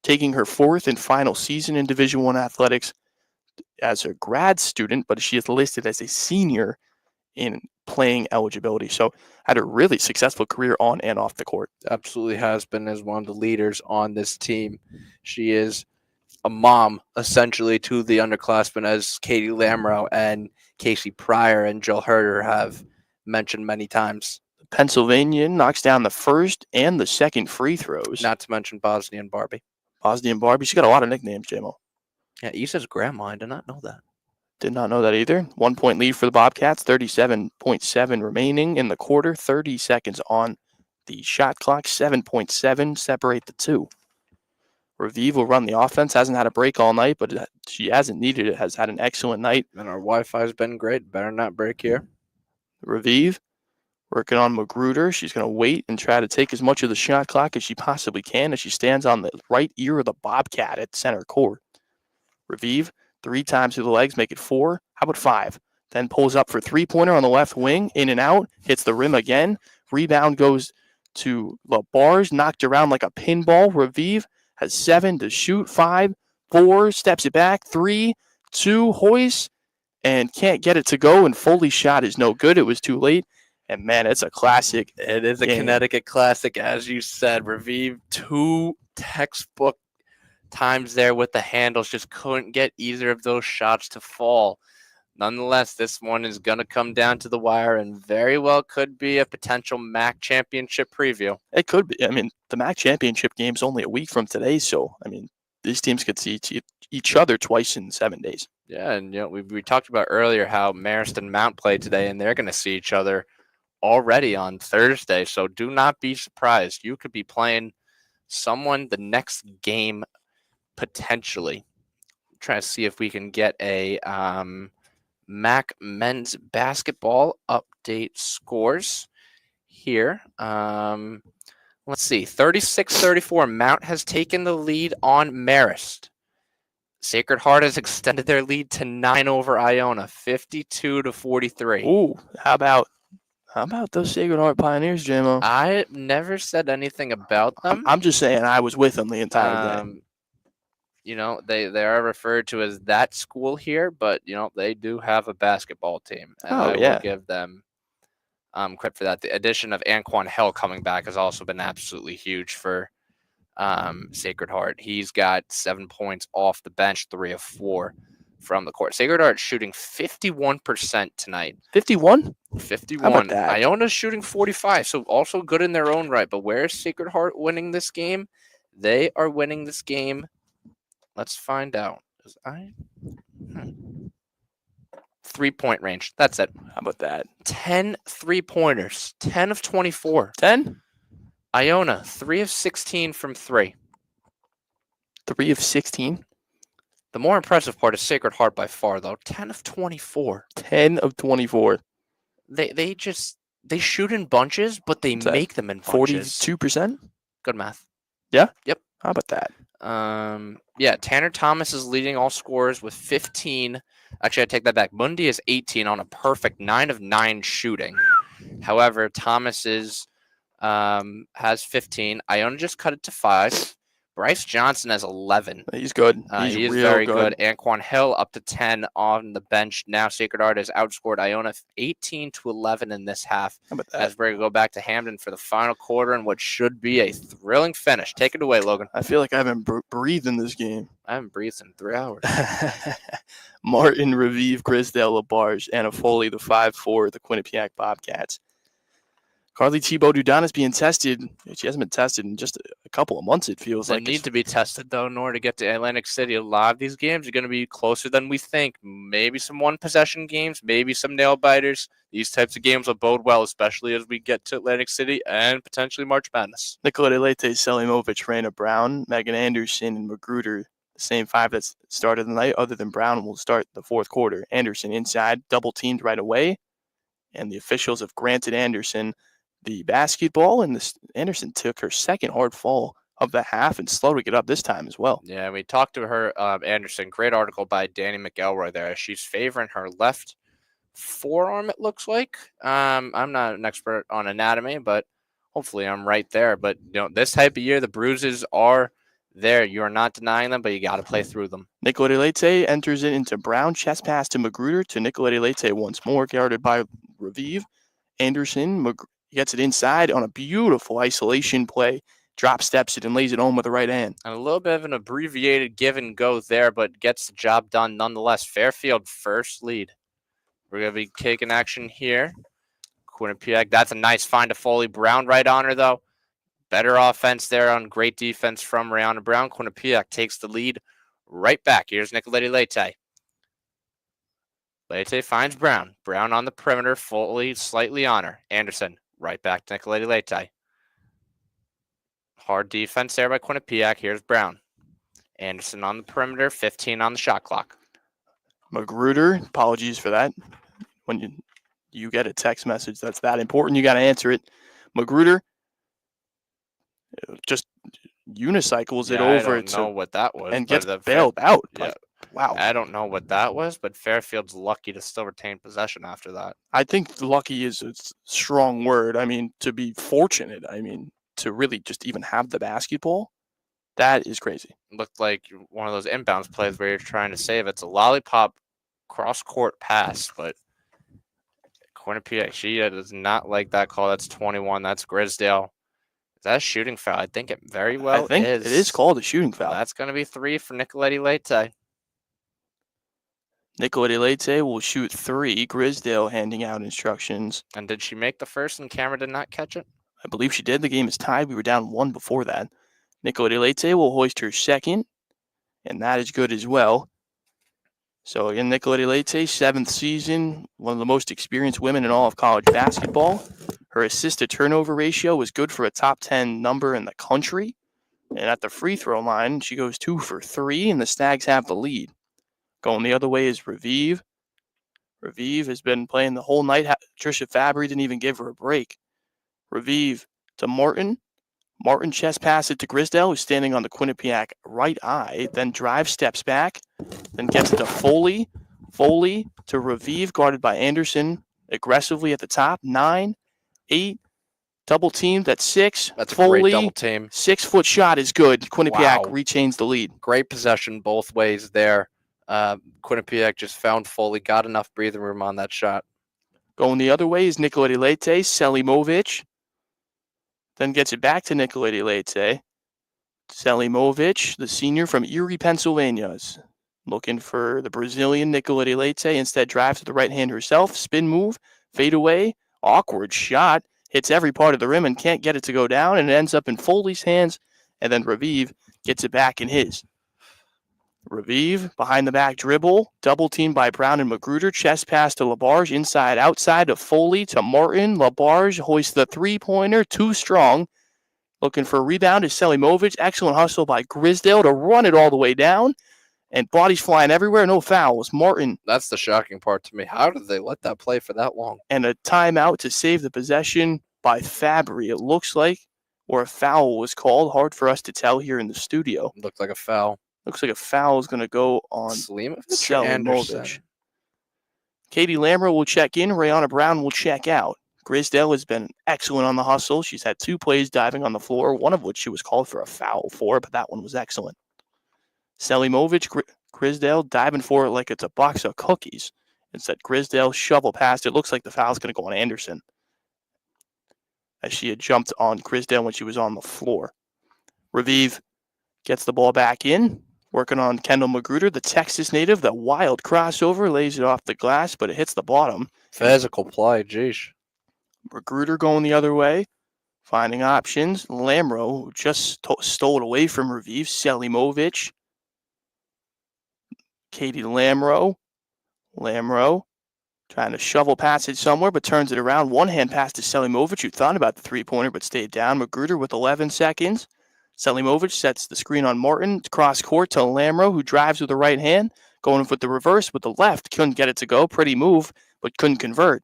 [SPEAKER 2] taking her 4th and final season in Division I athletics as a grad student, but she is listed as a senior in playing eligibility. So had a really successful career on and off the court.
[SPEAKER 1] Absolutely has been as one of the leaders on this team. She is a mom, essentially, to the underclassmen, as Katie Lamrow and Casey Pryor and Jill Herder have mentioned many times.
[SPEAKER 2] The Pennsylvanian knocks down the first and the second free throws.
[SPEAKER 1] Not to mention Bosnian Barbie.
[SPEAKER 2] Bosnian Barbie. She's got a lot of nicknames, JMO.
[SPEAKER 1] Yeah, Issa's grandma. I did not know that.
[SPEAKER 2] Did not know that either. 1-point lead for the Bobcats. 37.7 remaining in the quarter. 30 seconds on the shot clock. 7.7 separate the two. Raviv will run the offense. Hasn't had a break all night, but she hasn't needed it. Has had an excellent night.
[SPEAKER 1] And our Wi-Fi's been great. Better not break here.
[SPEAKER 2] Raviv working on Magruder. She's going to wait and try to take as much of the shot clock as she possibly can as she stands on the right ear of the Bobcat at center court. Raviv, 3 times through the legs, make it 4. How about 5? Then pulls up for 3-pointer on the left wing, in and out, hits the rim again. Rebound goes to LaBarge, knocked around like a pinball. Raviv has 7 to shoot, 5, 4, steps it back, 3, 2, hoist, and can't get it to go, and Foley's shot is no good. It was too late. And, man, it's a classic.
[SPEAKER 1] It is a
[SPEAKER 2] game.
[SPEAKER 1] Connecticut classic, as you said. Raviv, 2 textbook times there with the handles, just couldn't get either of those shots to fall. Nonetheless, this one is going to come down to the wire and very well could be a potential MAAC championship preview.
[SPEAKER 2] It could be. I mean, the MAAC championship game's only a week from today, so, I mean, these teams could see each other twice in 7 days.
[SPEAKER 1] Yeah, and we talked about earlier how Marist and Mount played today, and they're going to see each other already on Thursday, so do not be surprised. You could be playing someone the next game potentially. Try to see if we can get a MAAC men's basketball update scores here. Let's see, 36-34. Mount has taken the lead on Marist. Sacred Heart has extended their lead to 9 over Iona, 52-43.
[SPEAKER 2] Ooh, how about those Sacred Heart Pioneers, JMO?
[SPEAKER 1] I never said anything about them.
[SPEAKER 2] I'm just saying I was with them the entire day.
[SPEAKER 1] They are referred to as that school here, but they do have a basketball team, and I will give them credit for that. The addition of Anquan Hell coming back has also been absolutely huge for Sacred Heart. He's got 7 points off the bench, 3 of 4 from the court. Sacred Heart shooting 51% tonight.
[SPEAKER 2] 51?
[SPEAKER 1] 51.
[SPEAKER 2] How about that?
[SPEAKER 1] Iona's shooting 45, so also good in their own right. But where is Sacred Heart winning this game? They are winning this game. Let's find out. 3-point range. That's it.
[SPEAKER 2] How about that?
[SPEAKER 1] 10 3-pointers. 10 of 24.
[SPEAKER 2] 10?
[SPEAKER 1] Iona, 3 of 16 from 3.
[SPEAKER 2] 3 of 16?
[SPEAKER 1] The more impressive part is Sacred Heart by far, though. 10 of 24.
[SPEAKER 2] 10 of 24.
[SPEAKER 1] They shoot in bunches, but they make them in bunches.
[SPEAKER 2] 42%?
[SPEAKER 1] Good math.
[SPEAKER 2] Yeah?
[SPEAKER 1] Yep.
[SPEAKER 2] How about that?
[SPEAKER 1] Tanner Thomas is leading all scorers with 15. Actually, I take that back. Mundi is 18 on a perfect 9 of 9 shooting. However, Thomas has 15. Iona just cut it to 5. Bryce Johnson has 11.
[SPEAKER 2] He's good.
[SPEAKER 1] He is very good. Anquan Hill up to 10 on the bench. Now Sacred Heart has outscored Iona 18-11 in this half.
[SPEAKER 2] How about that?
[SPEAKER 1] As we're going to go back to Hamden for the final quarter and what should be a thrilling finish. Take it away, Logan.
[SPEAKER 2] I feel like I haven't breathed in this game.
[SPEAKER 1] I haven't breathed in 3 hours.
[SPEAKER 2] Martin, Raviv, Grisdale, LaBarge, Anna Foley, the 5-4, the Quinnipiac Bobcats. Carly Thibault-Dudon is being tested. She hasn't been tested in just a couple of months, it feels like.
[SPEAKER 1] They need to be tested, though, in order to get to Atlantic City. A lot of these games are going to be closer than we think. Maybe some one-possession games, maybe some nail-biters. These types of games will bode well, especially as we get to Atlantic City and potentially March Madness.
[SPEAKER 2] Nicolette Leite, Selimovic, Raina Brown, Megan Anderson, and Magruder, the same 5 that started the night, other than Brown, will start the fourth quarter. Anderson inside, double-teamed right away, and the officials have granted Anderson the basketball, and Anderson took her second hard fall of the half and slowed to get up this time as well.
[SPEAKER 1] Yeah, we talked to her, Anderson. Great article by Danny McElroy there. She's favoring her left forearm, it looks like. I'm not an expert on anatomy, but hopefully I'm right there. But this type of year, the bruises are there. You are not denying them, but you got to play through them.
[SPEAKER 2] Nicolette Leite enters it into Brown, chest pass to Magruder, to Nicolette Leite once more, guarded by Raviv. Anderson gets it inside on a beautiful isolation play, drop steps it and lays it home with the right hand.
[SPEAKER 1] And a little bit of an abbreviated give and go there, but gets the job done nonetheless. Fairfield first lead. We're going to be taking action here. Quinnipiac, that's a nice find to Foley. Brown right on her, though. Better offense there on great defense from Rihanna Brown. Quinnipiac takes the lead right back. Here's Nicolette Leite. Leite finds Brown. Brown on the perimeter, Foley slightly on her. Anderson. Right back to Nicolette Leite. Hard defense there by Quinnipiac. Here's Brown. Anderson on the perimeter, 15 on the shot clock.
[SPEAKER 2] Magruder, apologies for that. When you get a text message that's that important, you got to answer it. Magruder just unicycles it over.
[SPEAKER 1] I don't know what that was.
[SPEAKER 2] And gets bailed out.
[SPEAKER 1] Yeah.
[SPEAKER 2] Wow.
[SPEAKER 1] I don't know what that was, but Fairfield's lucky to still retain possession after that.
[SPEAKER 2] I think lucky is a strong word. I mean, to be fortunate. I mean, to really just even have the basketball, that is crazy.
[SPEAKER 1] Looked like one of those inbounds plays where you're trying to save. It's a lollipop cross-court pass, but Quinnipiac, she does not like that call. That's 21. That's Grisdale. Is that a shooting foul? I think it very well
[SPEAKER 2] I think
[SPEAKER 1] is.
[SPEAKER 2] it is called a shooting foul.
[SPEAKER 1] That's going to be 3 for Nicoletti Leite.
[SPEAKER 2] Nicoletti Leite will shoot 3. Grisdale handing out instructions.
[SPEAKER 1] And did she make the first and Cameron did not catch it?
[SPEAKER 2] I believe she did. The game is tied. We were down 1 before that. Nicoletti Leite will hoist her second, and that is good as well. So again, Nicoletti Leite, 7th season, one of the most experienced women in all of college basketball. Her assist-to-turnover ratio is good for a top 10 number in the country. And at the free throw line, she goes 2 for 3, and the Stags have the lead. Going the other way is Revive. Revive has been playing the whole night. Trisha Fabry didn't even give her a break. Revive to Martin. Martin chest pass it to Grisdale, who's standing on the Quinnipiac right eye. Then drive, steps back. Then gets it to Foley. Foley to Revive, guarded by Anderson. Aggressively at the top. 9, 8. Double teamed at 6.
[SPEAKER 1] That's
[SPEAKER 2] Foley,
[SPEAKER 1] a great double team.
[SPEAKER 2] 6-foot shot is good. Quinnipiac
[SPEAKER 1] Wow.
[SPEAKER 2] retains the lead.
[SPEAKER 1] Great possession both ways there. Quinnipiac just found Foley, got enough breathing room on that shot.
[SPEAKER 2] Going the other way is Nicoletti Leite, Selimovic. Then gets it back to Nicoletti Leite. Selimovic, the senior from Erie, Pennsylvania, is looking for the Brazilian Nicoletti Leite. Instead, drives to the right hand herself. Spin move, fade away, awkward shot. Hits every part of the rim and can't get it to go down, and it ends up in Foley's hands. And then Revive gets it back in his. Revive, behind the back dribble, double teamed by Brown and Magruder, chest pass to Labarge, inside, outside to Foley, to Martin. Labarge hoists the three-pointer, too strong. Looking for a rebound is Selimovic. Excellent hustle by Grisdale to run it all the way down. And bodies flying everywhere, no fouls. Martin.
[SPEAKER 1] That's the shocking part to me. How did they let that play for that long?
[SPEAKER 2] And a timeout to save the possession by Fabry, it looks like, or a foul was called. Hard for us to tell here in the studio.
[SPEAKER 1] Looked like a foul.
[SPEAKER 2] Looks like a foul is going to go on Selimovic. Katie Lamro will check in. Rayana Brown will check out. Grisdale has been excellent on the hustle. She's had 2 plays diving on the floor, one of which she was called for a foul for, but that one was excellent. Selimovic, Grisdale diving for it like it's a box of cookies. Instead, Grisdale shovel past. It looks like the foul's going to go on Anderson, as she had jumped on Grisdale when she was on the floor. Revive gets the ball back in. Working on Kendall Magruder, the Texas native, the wild crossover, lays it off the glass, but it hits the bottom.
[SPEAKER 1] Physical play, geez.
[SPEAKER 2] Magruder going the other way, finding options. Lamro, who just stole it away from Revive. Selimovic. Katie Lamro. Lamro trying to shovel past it somewhere, but turns it around. One-hand pass to Selimovic, who thought about the three-pointer, but stayed down. Magruder with 11 seconds. Selimovic sets the screen on Martin. Cross court to Lamro, who drives with the right hand. Going with the reverse with the left. Couldn't get it to go. Pretty move, but couldn't convert.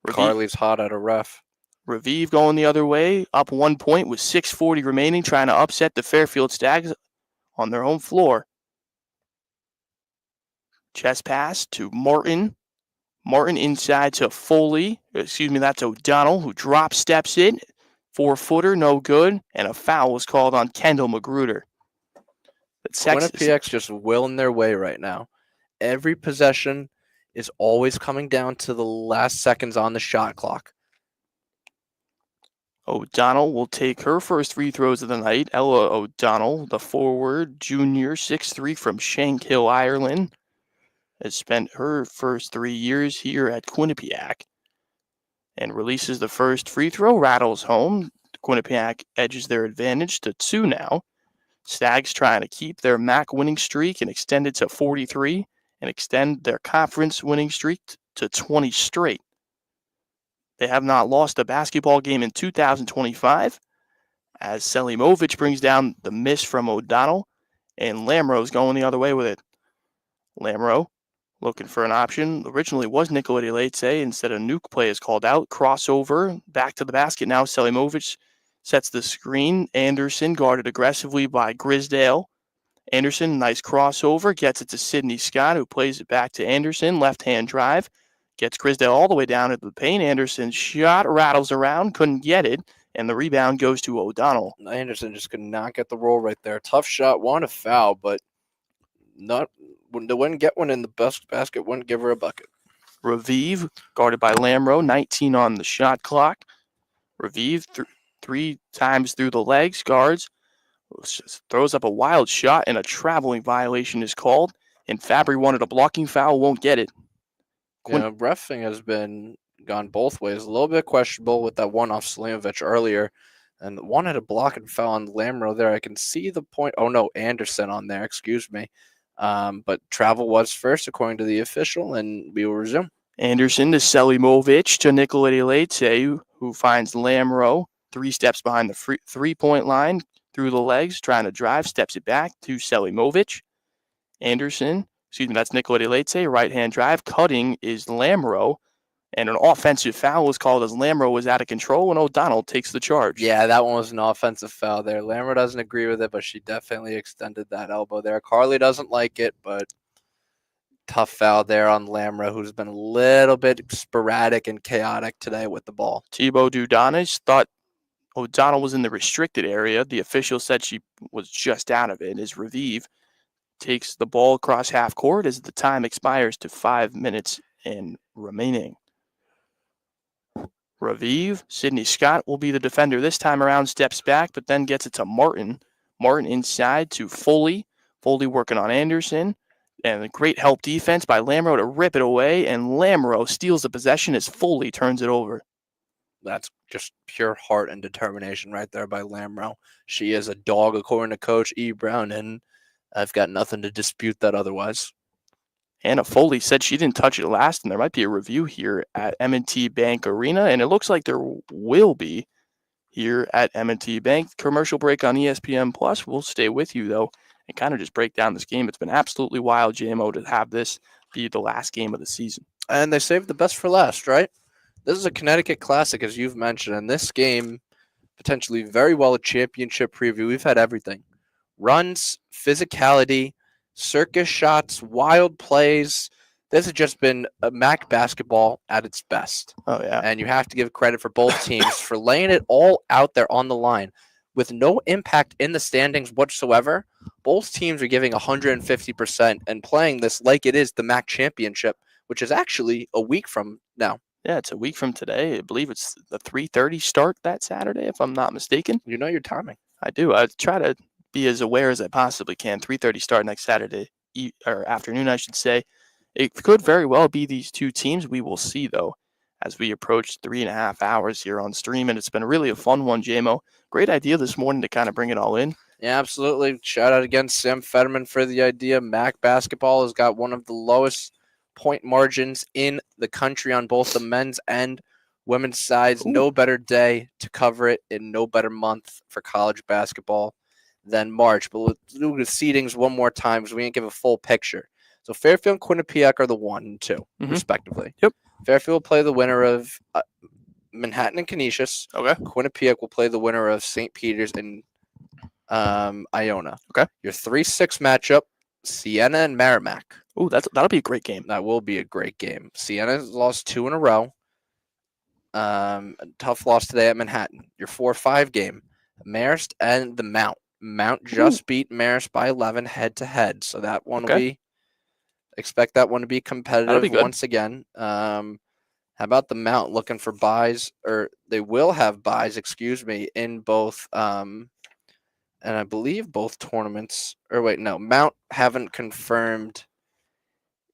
[SPEAKER 1] Carly's hot at a ref.
[SPEAKER 2] Revive going the other way. Up 1 point with 6:40 remaining. Trying to upset the Fairfield Stags on their home floor. Chest pass to Martin. Martin inside to Foley. That's O'Donnell, who drop steps in. 4-footer, no good, and a foul was called on Kendall Magruder.
[SPEAKER 1] Quinnipiac's just willing their way right now. Every possession is always coming down to the last seconds on the shot clock.
[SPEAKER 2] O'Donnell will take her first free throws of the night. Ella O'Donnell, the forward, junior, 6'3" from Shankill, Ireland, has spent her first 3 years here at Quinnipiac. And releases the first free throw, rattles home. Quinnipiac edges their advantage to 2 now. Stags trying to keep their MAAC winning streak and extend it to 43 and extend their conference winning streak to 20 straight. They have not lost a basketball game in 2025, as Selimovic brings down the miss from O'Donnell, and Lamro's going the other way with it. Lamro looking for an option. Originally was Nicoletti Leite. Instead, a nuke play is called out. Crossover, back to the basket now. Selimovic sets the screen. Anderson guarded aggressively by Grisdale. Anderson, nice crossover, gets it to Sydney Scott, who plays it back to Anderson. Left-hand drive, gets Crisdale all the way down into the paint. Anderson's shot rattles around, couldn't get it, and the rebound goes to O'Donnell.
[SPEAKER 1] Anderson just could not get the roll right there. Tough shot, wanted a foul, but not when they wouldn't get one in the best basket, wouldn't give her a bucket.
[SPEAKER 2] Raviv, guarded by Lamro, 19 on the shot clock. Raviv, three times through the legs, guards, throws up a wild shot, and a traveling violation is called. And Fabry wanted a blocking foul, won't get it.
[SPEAKER 1] Reffing has been gone both ways. A little bit questionable with that one off Slimovic earlier. And wanted a block and foul on Lamro there. I can see the point. Oh, no, Anderson on there. Excuse me. But travel was first, according to the official, and we will resume.
[SPEAKER 2] Anderson to Selimovic to Nicolai Leite, who finds Lamro 3 steps behind the three-point line through the legs, trying to drive, steps it back to Selimovic. That's Nicolai Leite, right-hand drive. Cutting is Lamro, and an offensive foul was called as Lamro was out of control, and O'Donnell takes the charge.
[SPEAKER 1] Yeah, that one was an offensive foul there. Lamro doesn't agree with it, but she definitely extended that elbow there. Carly doesn't like it, but tough foul there on Lamro, who's been a little bit sporadic and chaotic today with the ball.
[SPEAKER 2] Thibaut Dudanis thought O'Donnell was in the restricted area. The official said she was just out of it. As Raviv takes the ball across half court as the time expires to 5 minutes and remaining. Raviv, Sydney Scott will be the defender this time around, steps back, but then gets it to Martin. Martin inside to Foley. Foley working on Anderson. And a great help defense by Lamro to rip it away, and Lamro steals the possession as Foley turns it over.
[SPEAKER 1] That's just pure heart and determination right there by Lamro. She is a dog, according to Coach E. Brown, and I've got nothing to dispute that otherwise.
[SPEAKER 2] Anna Foley said she didn't touch it last, and there might be a review here at M&T Bank Arena, and it looks like there will be here at M&T Bank. Commercial break on ESPN Plus. We'll stay with you, though, and kind of just break down this game. It's been absolutely wild, JMO, to have this be the last game of the season.
[SPEAKER 1] And they saved the best for last, right? This is a Connecticut Classic, as you've mentioned, and this game, potentially very well a championship preview. We've had everything. Runs, physicality, circus shots, wild plays. This has just been a MAAC basketball at its best.
[SPEAKER 2] Oh, yeah.
[SPEAKER 1] And you have to give credit for both teams for laying it all out there on the line. With no impact in the standings whatsoever, both teams are giving 150% and playing this like it is the MAAC championship, which is actually a week from now.
[SPEAKER 2] Yeah, it's a week from today. I believe it's the 3:30 start that Saturday, if I'm not mistaken.
[SPEAKER 1] You know your timing.
[SPEAKER 2] I do. I try to be as aware as I possibly can. 3:30 start next Saturday, or afternoon, I should say. It could very well be these two teams. We will see, though, as we approach 3.5 hours here on stream. And it's been really a fun one, JMO. Great idea this morning to kind of bring it all in.
[SPEAKER 1] Yeah, absolutely. Shout out again, Sam Fetterman, for the idea. MAAC basketball has got one of the lowest point margins in the country on both the men's and women's sides.
[SPEAKER 2] Ooh.
[SPEAKER 1] No better day to cover it and no better month for college basketball than March. But we'll do the seedings one more time because we didn't give a full picture. So Fairfield and Quinnipiac are the 1 and 2, respectively.
[SPEAKER 2] Yep.
[SPEAKER 1] Fairfield will play the winner of Manhattan and Canisius.
[SPEAKER 2] Okay.
[SPEAKER 1] Quinnipiac will play the winner of St. Peter's and Iona.
[SPEAKER 2] Okay.
[SPEAKER 1] Your 3-6 matchup, Siena and Merrimack.
[SPEAKER 2] Ooh, that'll be a great game.
[SPEAKER 1] That will be a great game. Siena's lost 2 in a row. Tough loss today at Manhattan. Your 4-5 game, Marist and the Mount. Mount just beat Marist by 11 head-to-head, so that one will be. Expect that one to be competitive once again. How about the Mount looking for buys, or they will have buys, in both, and I believe both tournaments. Or wait, no, Mount haven't confirmed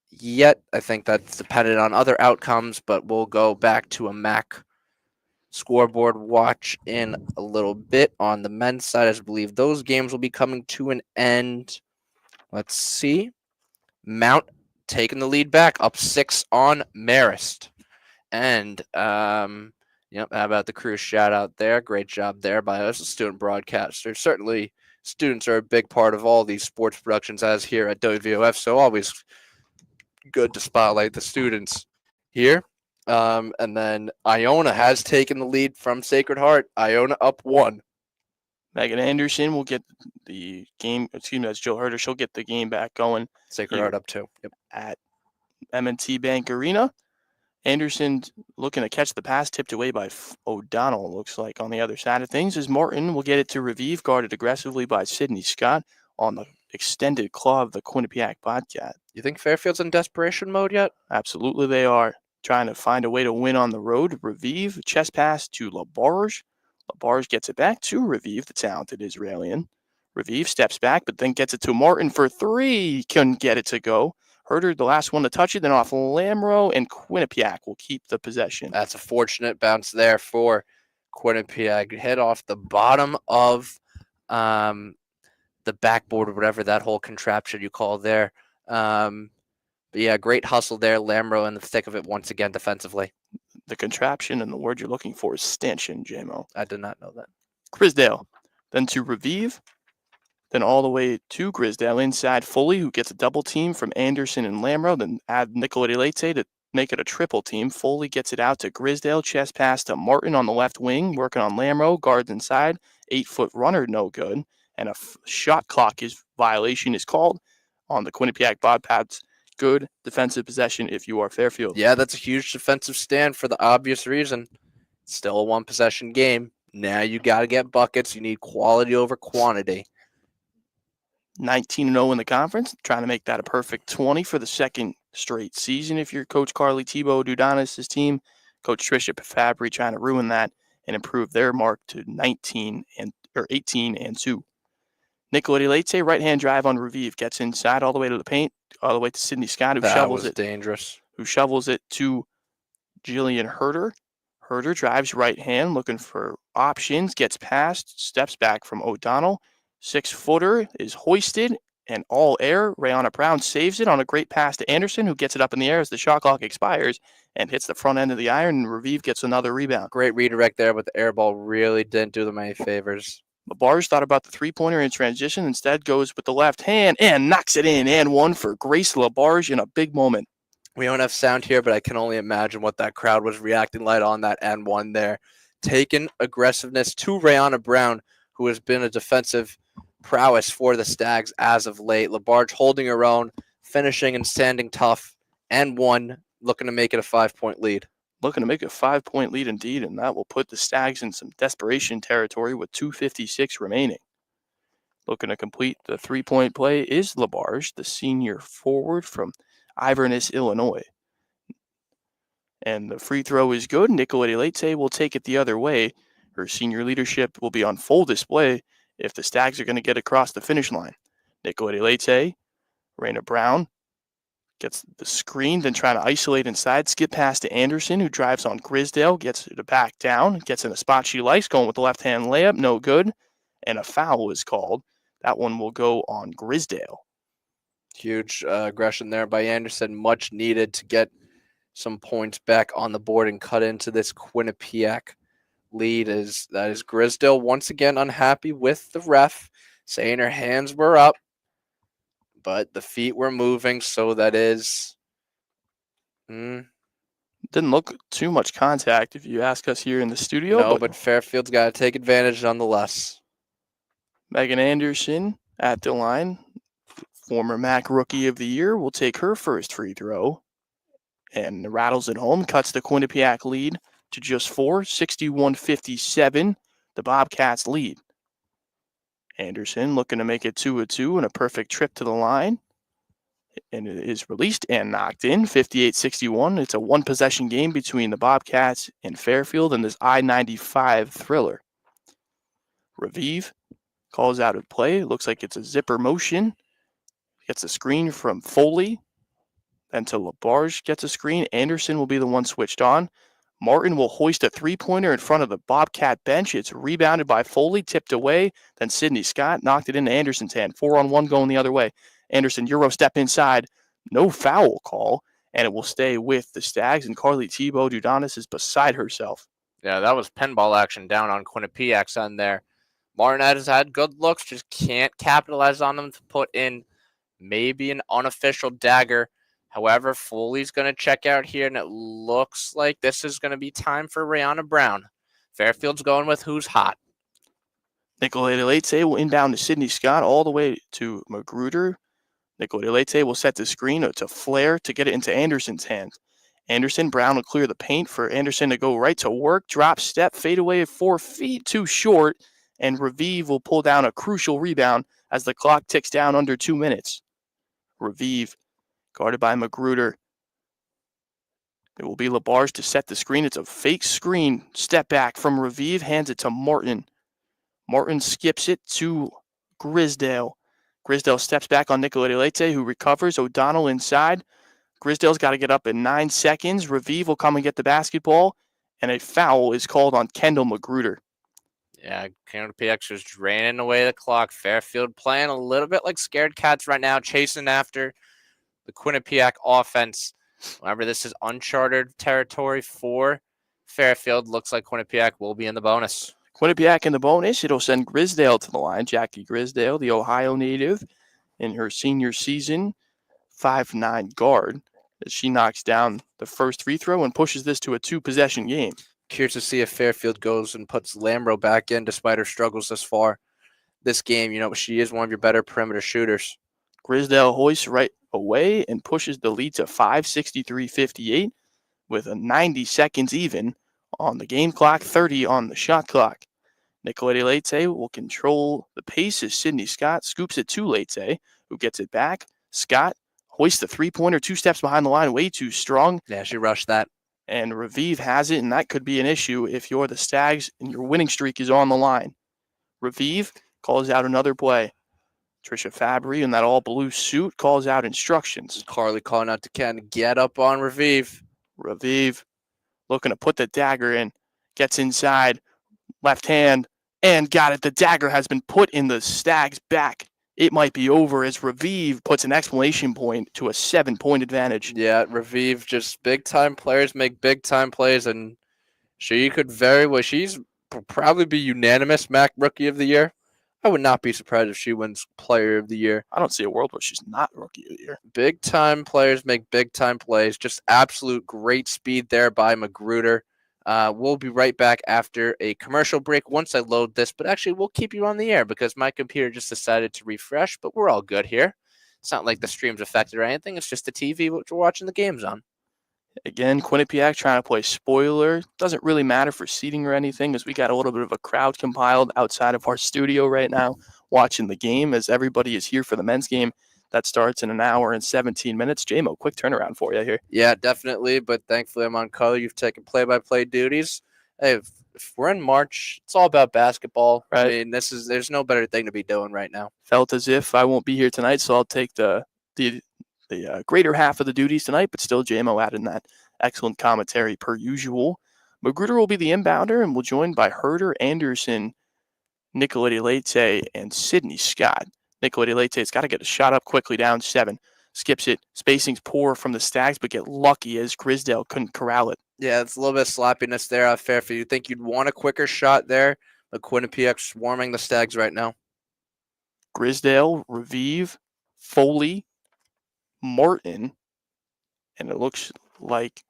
[SPEAKER 1] yet. I think that's dependent on other outcomes, but we'll go back to a MAAC scoreboard watch in a little bit on the men's side. As I believe those games will be coming to an end. Let's see. Mount taking the lead back, up 6 on Marist. And, how about the crew shout out there? Great job there by us, student broadcasters. Certainly, students are a big part of all these sports productions, as here at WVOF, so always good to spotlight the students here. And then Iona has taken the lead from Sacred Heart. Iona up 1.
[SPEAKER 2] Megan Anderson will get the game. Excuse me, that's Jill Herder. She'll get the game back going
[SPEAKER 1] Sacred
[SPEAKER 2] here
[SPEAKER 1] Heart up 2. Yep.
[SPEAKER 2] at M&T Bank Arena. Anderson looking to catch the pass, tipped away by O'Donnell, looks like, on the other side of things, as Martin will get it to Revive, guarded aggressively by Sydney Scott on the extended claw of the Quinnipiac Bobcat.
[SPEAKER 1] You think Fairfield's in desperation mode yet?
[SPEAKER 2] Absolutely they are. Trying to find a way to win on the road. Revive, chest pass to Labarge. Labarge gets it back to Revive, the talented Israelian. Revive steps back, but then gets it to Martin for 3. Couldn't get it to go. Herder, the last one to touch it, then off Lamro, and Quinnipiac will keep the possession.
[SPEAKER 1] That's a fortunate bounce there for Quinnipiac. Hit off the bottom of the backboard or whatever that whole contraption you call there. But yeah, great hustle there. Lamro in the thick of it once again defensively.
[SPEAKER 2] The contraption and the word you're looking for is stanchion, JMO.
[SPEAKER 1] I did not know that.
[SPEAKER 2] Grisdale, then to Revive, then all the way to Grisdale inside Foley, who gets a double team from Anderson and Lamro, then add Nicola Delete to make it a triple team. Foley gets it out to Grisdale, chest pass to Martin on the left wing, working on Lamro, guards inside, 8-foot runner, no good, and a shot clock violation is called on the Quinnipiac Bobcats. Good defensive possession if you are Fairfield.
[SPEAKER 1] Yeah, that's a huge defensive stand for the obvious reason. It's still a one-possession game. Now you got to get buckets. You need quality over quantity.
[SPEAKER 2] 19-0 in the conference, trying to make that a perfect 20 for the second straight season. If you're Coach Carly Thibault Dudanis' team, Coach Tricia Fabry trying to ruin that and improve their mark to 18-2. Nicola Delete, right-hand drive on Revive, gets inside all the way to the paint, all the way to Sydney Scott, who shovels it.
[SPEAKER 1] Dangerous.
[SPEAKER 2] Who shovels it to Jillian Herder. Herder drives right hand, looking for options, gets past, steps back from O'Donnell. 6-footer is hoisted and all air. Rayana Brown saves it on a great pass to Anderson, who gets it up in the air as the shot clock expires and hits the front end of the iron, and Revive gets another rebound.
[SPEAKER 1] Great redirect there, but the air ball really didn't do them any favors.
[SPEAKER 2] Labarge thought about the three-pointer in transition, instead goes with the left hand and knocks it in, and one for Grace Labarge in a big moment.
[SPEAKER 1] We don't have sound here, but I can only imagine what that crowd was reacting like on that N1 there. Taking aggressiveness to Rayana Brown, who has been a defensive prowess for the Stags as of late. Labarge holding her own, finishing and standing tough, and one, looking to make it a 5-point lead.
[SPEAKER 2] Looking to make a 5-point lead indeed, and that will put the Stags in some desperation territory with 2:56 remaining. Looking to complete the three-point play is Labarge, the senior forward from Iverness, Illinois. And the free throw is good. Nicola Delete will take it the other way. Her senior leadership will be on full display if the Stags are going to get across the finish line. Nicola Delete, Rayana Brown gets the screen, then trying to isolate inside, skip pass to Anderson, who drives on Grisdale, gets it back down, gets in a spot she likes, going with the left-hand layup, no good, and a foul is called. That one will go on Grisdale.
[SPEAKER 1] Huge aggression there by Anderson, much needed to get some points back on the board and cut into this Quinnipiac lead. That is Grisdale once again unhappy with the ref, saying her hands were up, but the feet were moving, so that is...
[SPEAKER 2] Didn't look too much contact if you ask us here in the studio.
[SPEAKER 1] No, but Fairfield's got to take advantage nonetheless.
[SPEAKER 2] Megan Anderson at the line, former MAAC Rookie of the Year, will take her first free throw and rattles it home, cuts the Quinnipiac lead to just 4, 61-57, the Bobcats lead. Anderson looking to make it 2-2 and a perfect trip to the line. And it is released and knocked in, 58-61. It's a one-possession game between the Bobcats and Fairfield in this I-95 thriller. Revive calls out of play. Looks like it's a zipper motion. Gets a screen from Foley. Then to Labarge gets a screen. Anderson will be the one switched on. Martin will hoist a three-pointer in front of the Bobcat bench. It's rebounded by Foley, tipped away. Then Sydney Scott knocked it into Anderson's hand. 4-on-1 going the other way. Anderson, Euro step inside. No foul call, and it will stay with the Stags. And Carly Thibault Dudanis is beside herself.
[SPEAKER 1] Yeah, that was pinball action down on Quinnipiac's end there. Martin has had good looks, just can't capitalize on them to put in maybe an unofficial dagger. However, Foley's going to check out here, and it looks like this is going to be time for Rayana Brown. Fairfield's going with who's hot.
[SPEAKER 2] Nicolete Leite will inbound to Sydney Scott all the way to Magruder. Nicolete Leite will set the screen. It's a flare to get it into Anderson's hands. Anderson, Brown will clear the paint for Anderson to go right to work. Drop, step, fade away at 4 feet, too short. And Raviv will pull down a crucial rebound as the clock ticks down under 2 minutes. Raviv, guarded by Magruder. It will be Labarge to set the screen. It's a fake screen. Step back from Raviv, hands it to Martin. Martin skips it to Grisdale. Grisdale steps back on Nicolete Leite, who recovers. O'Donnell inside. Grisdale's got to get up in 9 seconds. Raviv will come and get the basketball, and a foul is called on Kendall Magruder.
[SPEAKER 1] Yeah, PX is draining away the clock. Fairfield playing a little bit like scared cats right now, chasing after the Quinnipiac offense. Remember, this is uncharted territory for Fairfield. Looks like Quinnipiac will be in the bonus.
[SPEAKER 2] Quinnipiac in the bonus. It'll send Grisdale to the line. Jackie Grisdale, the Ohio native, in her senior season, 5'9" guard, as she knocks down the first free throw and pushes this to a 2-possession game.
[SPEAKER 1] Curious to see if Fairfield goes and puts Lambro back in despite her struggles this far. This game, she is one of your better perimeter shooters.
[SPEAKER 2] Grisdale hoists right away and pushes the lead to 5:63:58 with a 90 seconds even on the game clock, 30 on the shot clock. Nicolete Leite will control the pace as Sydney Scott scoops it to Leite, who gets it back. Scott hoists the three-pointer 2 steps behind the line, way too strong.
[SPEAKER 1] Yeah, she rushed that.
[SPEAKER 2] And Raviv has it, and that could be an issue if you're the Stags and your winning streak is on the line. Raviv calls out another play. Trisha Fabry in that all-blue suit calls out instructions.
[SPEAKER 1] Carly calling out to Ken, get up on Raviv.
[SPEAKER 2] Raviv looking to put the dagger in. Gets inside, left hand, and got it. The dagger has been put in the Stags' back. It might be over as Raviv puts an exclamation point to a 7-point advantage.
[SPEAKER 1] Yeah, Raviv, just big-time players make big-time plays, and she could very well, she's probably be unanimous MAAC Rookie of the Year. I would not be surprised if she wins Player of the Year.
[SPEAKER 2] I don't see a world where she's not Rookie of the Year.
[SPEAKER 1] Big-time players make big-time plays. Just absolute great speed there by Magruder. We'll be right back after a commercial break once I load this, but actually we'll keep you on the air because my computer just decided to refresh, but we're all good here. It's not like the stream's affected or anything. It's just the TV which we're watching the games on.
[SPEAKER 2] Again, Quinnipiac trying to play spoiler. Doesn't really matter for seating or anything as we got a little bit of a crowd compiled outside of our studio right now watching the game as everybody is here for the men's game. That starts in 1 hour and 17 minutes. JMO, quick turnaround for you here.
[SPEAKER 1] Yeah, definitely. But thankfully, I'm on color. You've taken play-by-play duties. Hey, if we're in March, it's all about basketball.
[SPEAKER 2] Right.
[SPEAKER 1] I mean, there's no better thing to be doing right now.
[SPEAKER 2] Felt as if I won't be here tonight, so I'll take the greater half of the duties tonight. But still, JMO added that excellent commentary per usual. Magruder will be the inbounder, and we'll join by Herder, Anderson, Nicolete Leite, and Sydney Scott. Nicolete Leite's got to get a shot up quickly, down 7. Skips it. Spacing's poor from the Stags, but get lucky as Grisdale couldn't corral it.
[SPEAKER 1] Yeah, it's a little bit of sloppiness there out Fairfield. You think you'd want a quicker shot there, but Quinnipiac swarming the Stags right now.
[SPEAKER 2] Grisdale, Raviv, Foley, Martin, and it looks like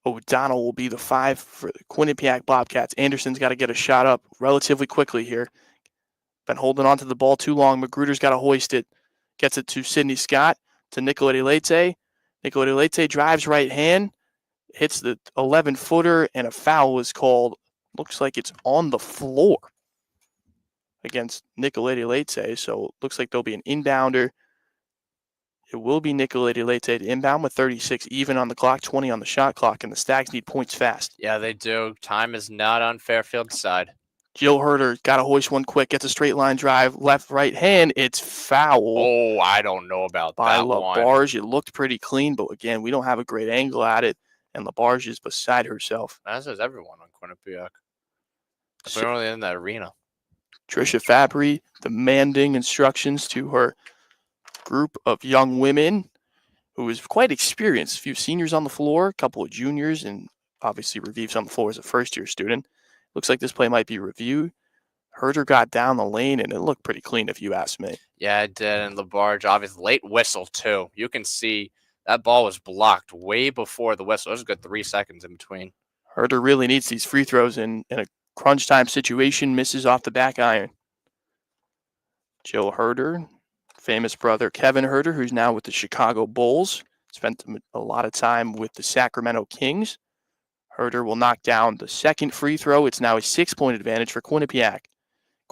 [SPEAKER 2] O'Donnell will be the 5 for the Quinnipiac Bobcats. Anderson's got to get a shot up relatively quickly here. Been holding on to the ball too long. Magruder's got to hoist it. Gets it to Sydney Scott, to Nicolete Leite. Nicolete Leite drives right hand, hits the 11-footer, and a foul was called. Looks like it's on the floor against Nicolete Leite. So looks like there'll be an inbounder. It will be Nicolete Leite to inbound with 36 even on the clock, 20 on the shot clock, and the Stags need points fast.
[SPEAKER 1] Yeah, they do. Time is not on Fairfield's side.
[SPEAKER 2] Jill Herder got to hoist one quick, gets a straight line drive, left, right hand. It's foul.
[SPEAKER 1] Oh, I don't know about
[SPEAKER 2] by
[SPEAKER 1] that one.
[SPEAKER 2] Labarge. It looked pretty clean, but again, we don't have a great angle at it, and Labarge is beside herself.
[SPEAKER 1] As is everyone on Quinnipiac. We're only in that arena.
[SPEAKER 2] Trisha Fabry demanding instructions to her group of young women who is quite experienced. A few seniors on the floor, a couple of juniors, and obviously Raviv's on the floor as a first-year student. Looks like this play might be reviewed. Herder got down the lane, and it looked pretty clean if you ask me.
[SPEAKER 1] Yeah, it did, and Labarge, obviously, late whistle, too. You can see that ball was blocked way before the whistle. There's a good 3 seconds in between.
[SPEAKER 2] Herder really needs these free throws in a crunch time situation, misses off the back iron. Joe Herder, famous brother Kevin Herder, who's now with the Chicago Bulls, spent a lot of time with the Sacramento Kings. Herder will knock down the second free throw. It's now a 6-point advantage for Quinnipiac.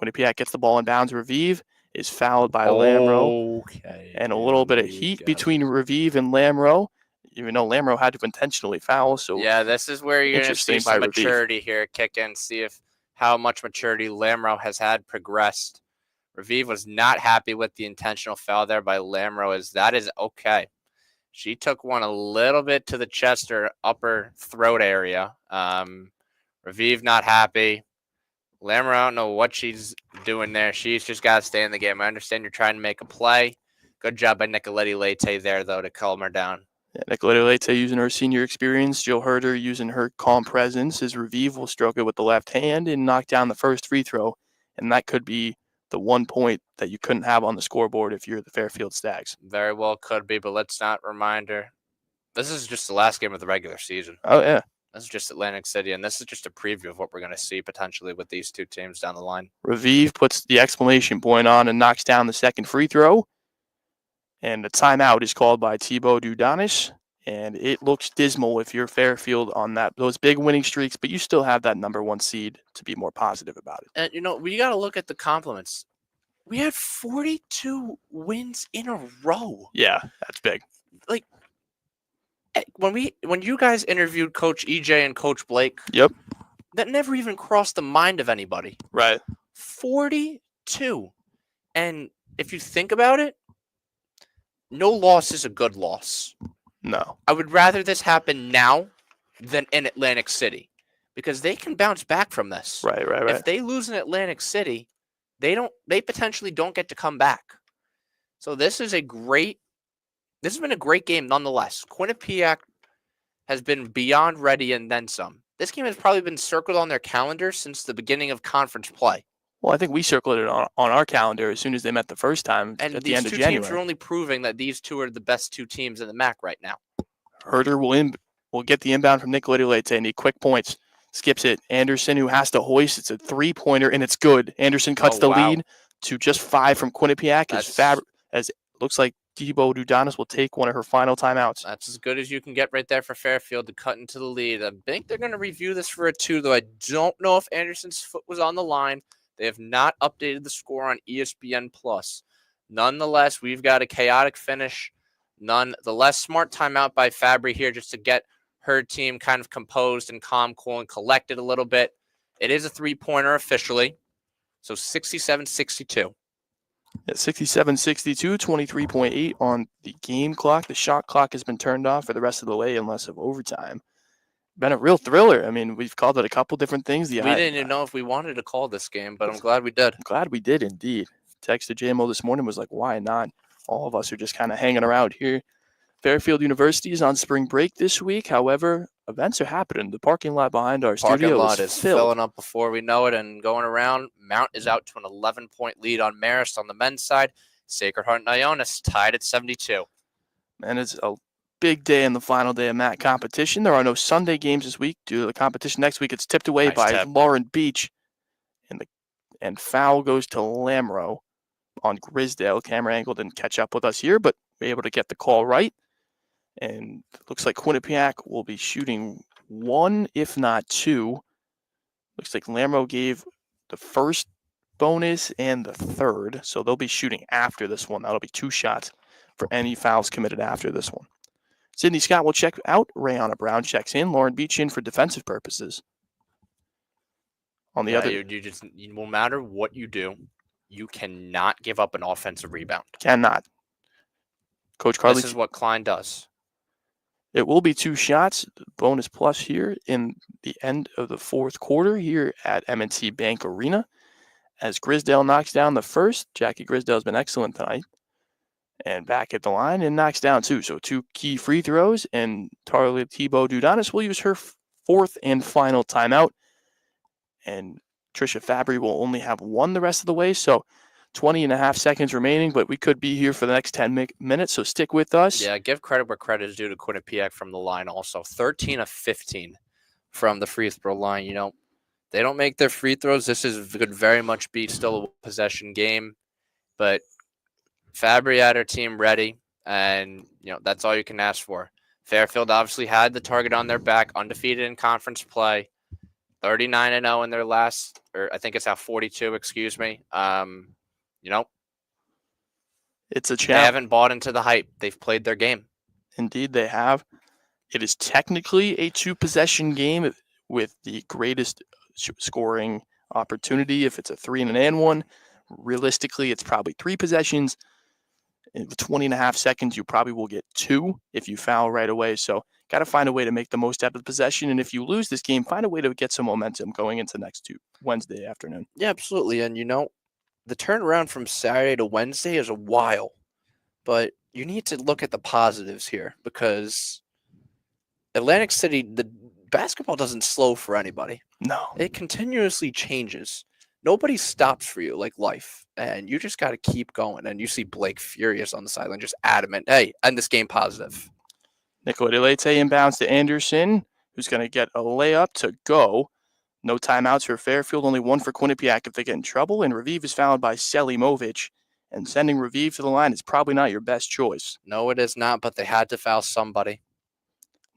[SPEAKER 2] Quinnipiac gets the ball in bounds. Revive is fouled by Lamro.
[SPEAKER 1] Okay.
[SPEAKER 2] And a little bit of heat between Revive and Lamro, even though Lamro had to intentionally foul. So
[SPEAKER 1] yeah, this is where you're going to see some maturity here kick in, see how much maturity Lamro has had progressed. Revive was not happy with the intentional foul there by Lamro, as that is okay. She took one a little bit to the chest or upper throat area. Revive not happy. Lamro, I don't know what she's doing there. She's just got to stay in the game. I understand you're trying to make a play. Good job by Nicoletti Leite there, though, to calm her down.
[SPEAKER 2] Yeah, Nicoletti Leite using her senior experience. Joe Herder using her calm presence. As Revive will stroke it with the left hand and knock down the first free throw. And that could be the 1 point that you couldn't have on the scoreboard if you're the Fairfield Stags.
[SPEAKER 1] Very well could be, but let's not remind her. This is just the last game of the regular season.
[SPEAKER 2] Oh, yeah.
[SPEAKER 1] This is just Atlantic City, and this is just a preview of what we're going to see potentially with these two teams down the line.
[SPEAKER 2] Revive puts the exclamation point on and knocks down the second free throw. And the timeout is called by Thibaut Dudanis. And it looks dismal if you're Fairfield on those big winning streaks, but you still have that number 1 seed to be more positive about it.
[SPEAKER 1] And, we got to look at the compliments. We had 42 wins in a row.
[SPEAKER 2] Yeah, that's big.
[SPEAKER 1] Like, when you guys interviewed Coach EJ and Coach Blake,
[SPEAKER 2] yep,
[SPEAKER 1] that never even crossed the mind of anybody.
[SPEAKER 2] Right.
[SPEAKER 1] 42. And if you think about it, no loss is a good loss.
[SPEAKER 2] No.
[SPEAKER 1] I would rather this happen now than in Atlantic City, because they can bounce back from this.
[SPEAKER 2] Right.
[SPEAKER 1] If they lose in Atlantic City, they potentially don't get to come back. So this has been a great game nonetheless. Quinnipiac has been beyond ready and then some. This game has probably been circled on their calendar since the beginning of conference play.
[SPEAKER 2] Well, I think we circled it on our calendar as soon as they met the first time at the end of January. And these two teams
[SPEAKER 1] are only proving that these two are the best two teams in the MAAC right now.
[SPEAKER 2] Herder will get the inbound from Nicoletti Leite. Need quick points. Skips it. Anderson, who has to hoist. It's a 3-pointer, and it's good. Anderson cuts the lead to just 5 from Quinnipiac. As looks like Thibaut Dudanis will take one of her final timeouts.
[SPEAKER 1] That's as good as you can get right there for Fairfield to cut into the lead. I think they're going to review this for a 2, though I don't know if Anderson's foot was on the line. They have not updated the score on ESPN+. Nonetheless, we've got a chaotic finish. Nonetheless, smart timeout by Fabry here just to get her team kind of composed and calm, cool, and collected a little bit. It is a 3-pointer officially, so 67-62.
[SPEAKER 2] At 67-62, 23.8 on the game clock. The shot clock has been turned off for the rest of the way unless of overtime. Been a real thriller. I mean, we've called it a couple different things.
[SPEAKER 1] We didn't even know if we wanted to call this game, but I'm glad we did.
[SPEAKER 2] I'm glad we did, indeed. Texted JMO this morning, was like, why not? All of us are just kind of hanging around here. Fairfield University is on spring break this week. However, events are happening. The parking lot behind our studio is
[SPEAKER 1] filling up before we know it and going around. Mount is out to an 11-point lead on Marist on the men's side. Sacred Heart and Ionis tied at 72.
[SPEAKER 2] And it's a big day and the final day of MAAC competition. There are no Sunday games this week due to the competition. Next week, it's tipped away by Lauren Beach. And foul goes to Lamro on Grisdale. Camera angle didn't catch up with us here, but we're able to get the call right. And it looks like Quinnipiac will be shooting 1, if not 2. Looks like Lamro gave the first bonus and the third, so they'll be shooting after this one. That'll be 2 shots for any fouls committed after this one. Sydney Scott will check out. Rayana Brown checks in. Lauren Beach in for defensive purposes. On the other,
[SPEAKER 1] no matter what you do, you cannot give up an offensive rebound.
[SPEAKER 2] Cannot. Coach Carly.
[SPEAKER 1] This is what Klein does.
[SPEAKER 2] It will be 2 shots, bonus plus here in the end of the fourth quarter here at M&T Bank Arena. As Grisdale knocks down the first, Jackie Grisdale's been excellent tonight. And back at the line and knocks down 2. So 2 key free throws, and Thibaut Dudanis will use her 4th and final timeout. And Tricia Fabry will only have 1 the rest of the way. So 20 and a half seconds remaining, but we could be here for the next 10 minutes, so stick with us.
[SPEAKER 1] Yeah, give credit where credit is due to Quinnipiac from the line also. 13 of 15 from the free throw line. They don't make their free throws. This could very much be still a possession game. But Fabry had her team ready, and that's all you can ask for. Fairfield obviously had the target on their back, undefeated in conference play, 39-0 in their last, or I think it's now 42. Excuse me.
[SPEAKER 2] It's a
[SPEAKER 1] They
[SPEAKER 2] challenge.
[SPEAKER 1] haven't bought into the hype. They've played their game.
[SPEAKER 2] Indeed, they have. It is technically a 2-possession game with the greatest scoring opportunity. If it's a 3 and an and 1, realistically, it's probably 3 possessions. In 20 and a half seconds, you probably will get 2 if you foul right away. So got to find a way to make the most out of the possession. And if you lose this game, find a way to get some momentum going into next Wednesday afternoon.
[SPEAKER 1] Yeah, absolutely. And the turnaround from Saturday to Wednesday is a while, but you need to look at the positives here because Atlantic City, the basketball doesn't slow for anybody.
[SPEAKER 2] No.
[SPEAKER 1] It continuously changes. Nobody stops for you like life, and you just got to keep going. And you see Blake furious on the sideline, just adamant, hey, end this game positive.
[SPEAKER 2] Nicola DeLete inbounds to Anderson, who's going to get a layup to go. No timeouts for Fairfield, only 1 for Quinnipiac if they get in trouble, and Raviv is fouled by Selimovic. And sending Raviv to the line is probably not your best choice.
[SPEAKER 1] No, it is not, but they had to foul somebody.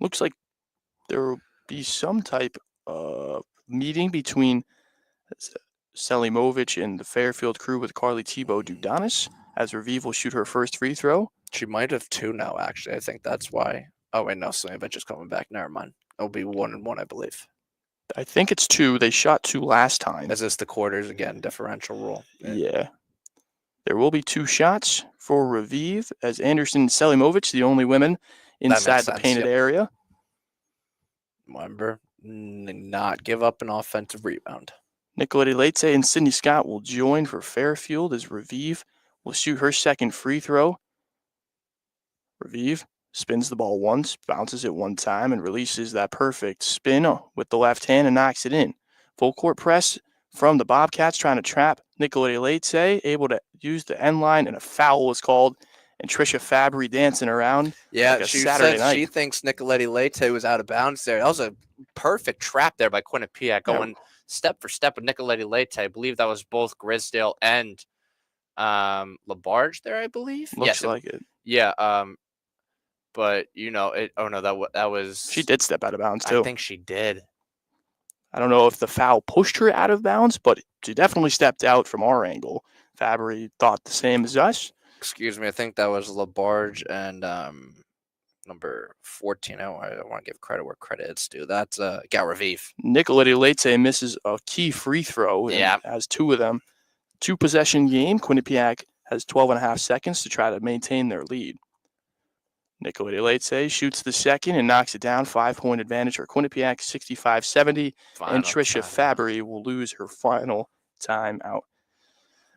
[SPEAKER 2] Looks like there will be some type of meeting between Selimovic and the Fairfield crew with Carly Thibault-Dudanis, as Raviv will shoot her first free throw.
[SPEAKER 1] She might have 2 now, actually. I think that's why. Oh, wait, no, Selimovic is coming back. Never mind. It'll be 1-1, I believe.
[SPEAKER 2] I think it's 2. They shot 2 last time.
[SPEAKER 1] Is this the quarters again? Differential rule.
[SPEAKER 2] Yeah. There will be 2 shots for Raviv as Anderson and Selimovic, the only women inside the painted area.
[SPEAKER 1] Remember, not give up an offensive rebound.
[SPEAKER 2] Nicolette Leite and Sydney Scott will join for Fairfield as Raviv will shoot her second free throw. Raviv spins the ball once, bounces it one time, and releases that perfect spin with the left hand and knocks it in. Full court press from the Bobcats trying to trap Nicolette Leite, able to use the end line, and a foul was called. And Trisha Fabry dancing around.
[SPEAKER 1] Yeah,
[SPEAKER 2] like
[SPEAKER 1] she
[SPEAKER 2] Saturday
[SPEAKER 1] said
[SPEAKER 2] night.
[SPEAKER 1] she thinks Nicolette Leite was out of bounds there. That was a perfect trap there by Quinnipiac, going step for step with Nicolette Leite. I believe that was both Grisdale and Labarge there, I believe.
[SPEAKER 2] Looks like it.
[SPEAKER 1] Yeah. But it. Oh no, that was.
[SPEAKER 2] She did step out of bounds too.
[SPEAKER 1] I think she did.
[SPEAKER 2] I don't know if the foul pushed her out of bounds, but she definitely stepped out from our angle. Fabry thought the same as us.
[SPEAKER 1] Excuse me, I think that was Labarge and number 14. I want to give credit where credit is due. That's Raviv.
[SPEAKER 2] Nicolette Leite misses a key free throw.
[SPEAKER 1] Yeah.
[SPEAKER 2] Has 2 of them. 2-possession game. Quinnipiac has 12 and a half seconds to try to maintain their lead. Nicolette Leite shoots the second and knocks it down. 5-point advantage for Quinnipiac, 65-70. And Trisha Fabry will lose her final timeout.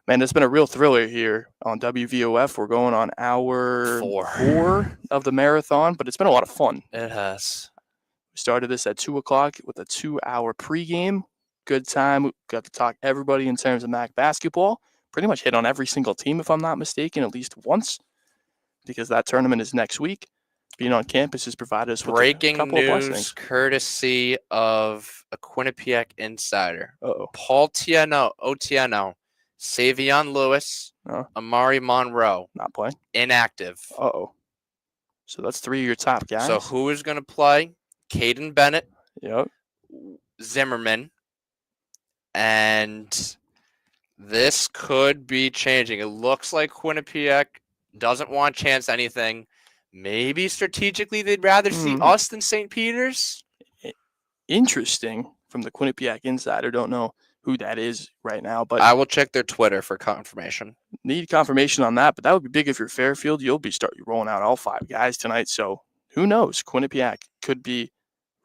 [SPEAKER 2] Man, it's been a real thriller here on WVOF. We're going on hour 4 of the marathon, but it's been a lot of fun.
[SPEAKER 1] It has.
[SPEAKER 2] We started this at 2 o'clock with a 2-hour pregame. Good time. We got to talk everybody in terms of MAAC basketball. Pretty much hit on every single team, if I'm not mistaken, at least once, because that tournament is next week. Being on campus has provided us with
[SPEAKER 1] breaking
[SPEAKER 2] a couple of blessings.
[SPEAKER 1] News courtesy of a Quinnipiac insider.
[SPEAKER 2] Uh-oh.
[SPEAKER 1] Paul Otieno, Savion Lewis, Amari Monroe.
[SPEAKER 2] Not playing.
[SPEAKER 1] Inactive.
[SPEAKER 2] Uh-oh. So that's 3 of your top guys.
[SPEAKER 1] So who is going to play? Caden Bennett.
[SPEAKER 2] Yep.
[SPEAKER 1] Zimmerman. And this could be changing. It looks like Quinnipiac doesn't want to chance anything. Maybe strategically they'd rather see us than St. Peter's.
[SPEAKER 2] Interesting from the Quinnipiac insider. Don't know who that is right now, but
[SPEAKER 1] I will check their Twitter for confirmation.
[SPEAKER 2] Need confirmation on that, but that would be big if you're Fairfield. You'll be rolling out all 5 guys tonight, so who knows? Quinnipiac could be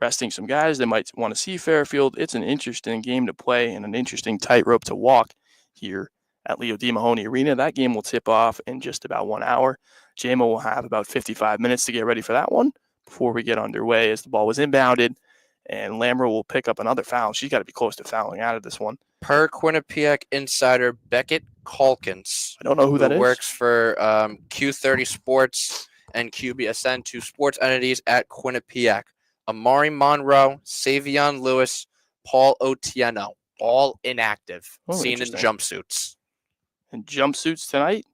[SPEAKER 2] resting some guys. They might want to see Fairfield. It's an interesting game to play and an interesting tightrope to walk here at Leo D. Mahoney Arena. That game will tip off in just about 1 hour. JMO will have about 55 minutes to get ready for that one before we get underway, as the ball was inbounded, and Lamro will pick up another foul. She's got to be close to fouling out of this one.
[SPEAKER 1] Per Quinnipiac insider Beckett Calkins.
[SPEAKER 2] I don't know who that is.
[SPEAKER 1] Works for Q30 Sports and QBSN, 2 sports entities at Quinnipiac. Amari Monroe, Savion Lewis, Paul Otieno, all inactive, seen in jumpsuits.
[SPEAKER 2] And jumpsuits tonight,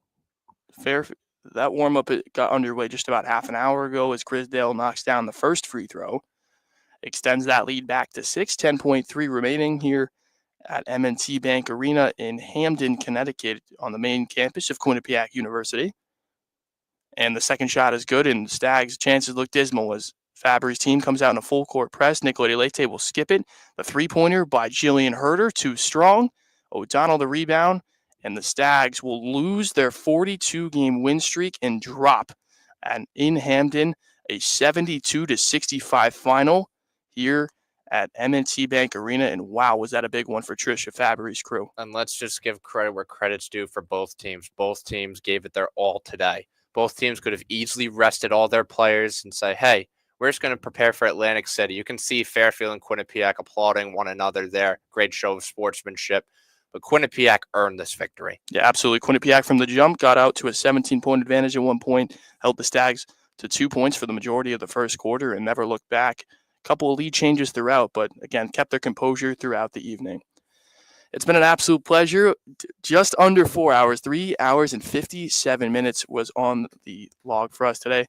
[SPEAKER 2] that warm-up got underway just about half an hour ago as Crisdale knocks down the first free throw. Extends that lead back to 6, 10.3 remaining here at M&T Bank Arena in Hamden, Connecticut on the main campus of Quinnipiac University. And the second shot is good, and Stags' chances look dismal as Fabry's team comes out in a full-court press. Nicola DeLete will skip it. The three-pointer by Jillian Herder, too strong. O'Donnell the rebound, and the Stags will lose their 42-game win streak and drop in Hamden a 72-65 final here at M&T Bank Arena. And wow, was that a big one for Tricia Fabry's crew.
[SPEAKER 1] And let's just give credit where credit's due for both teams. Both teams gave it their all today. Both teams could have easily rested all their players and say, hey, we're just going to prepare for Atlantic City. You can see Fairfield and Quinnipiac applauding one another there. Great show of sportsmanship. But Quinnipiac earned this victory.
[SPEAKER 2] Yeah, absolutely. Quinnipiac from the jump got out to a 17-point advantage at one point, held the Stags to 2 points for the majority of the first quarter and never looked back. A couple of lead changes throughout, but again, kept their composure throughout the evening. It's been an absolute pleasure. Just under 4 hours, 3 hours and 57 minutes was on the log for us today.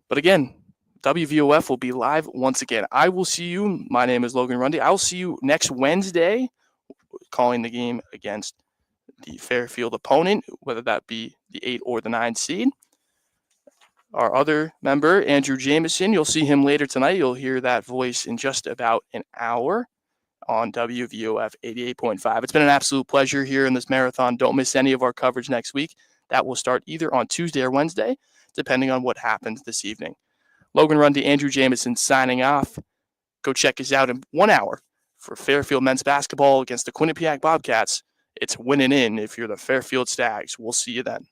[SPEAKER 2] But again, WVOF will be live once again. I will see you. My name is Logan Rundy. I will see you next Wednesday calling the game against the Fairfield opponent, whether that be the 8 or the 9 seed. Our other member, Andrew Jameson, you'll see him later tonight. You'll hear that voice in just about an hour on WVOF 88.5. It's been an absolute pleasure here in this marathon. Don't miss any of our coverage next week. That will start either on Tuesday or Wednesday, depending on what happens this evening. Logan Rundy, Andrew Jameson signing off. Go check us out in 1 hour for Fairfield men's basketball against the Quinnipiac Bobcats. It's winning in if you're the Fairfield Stags. We'll see you then.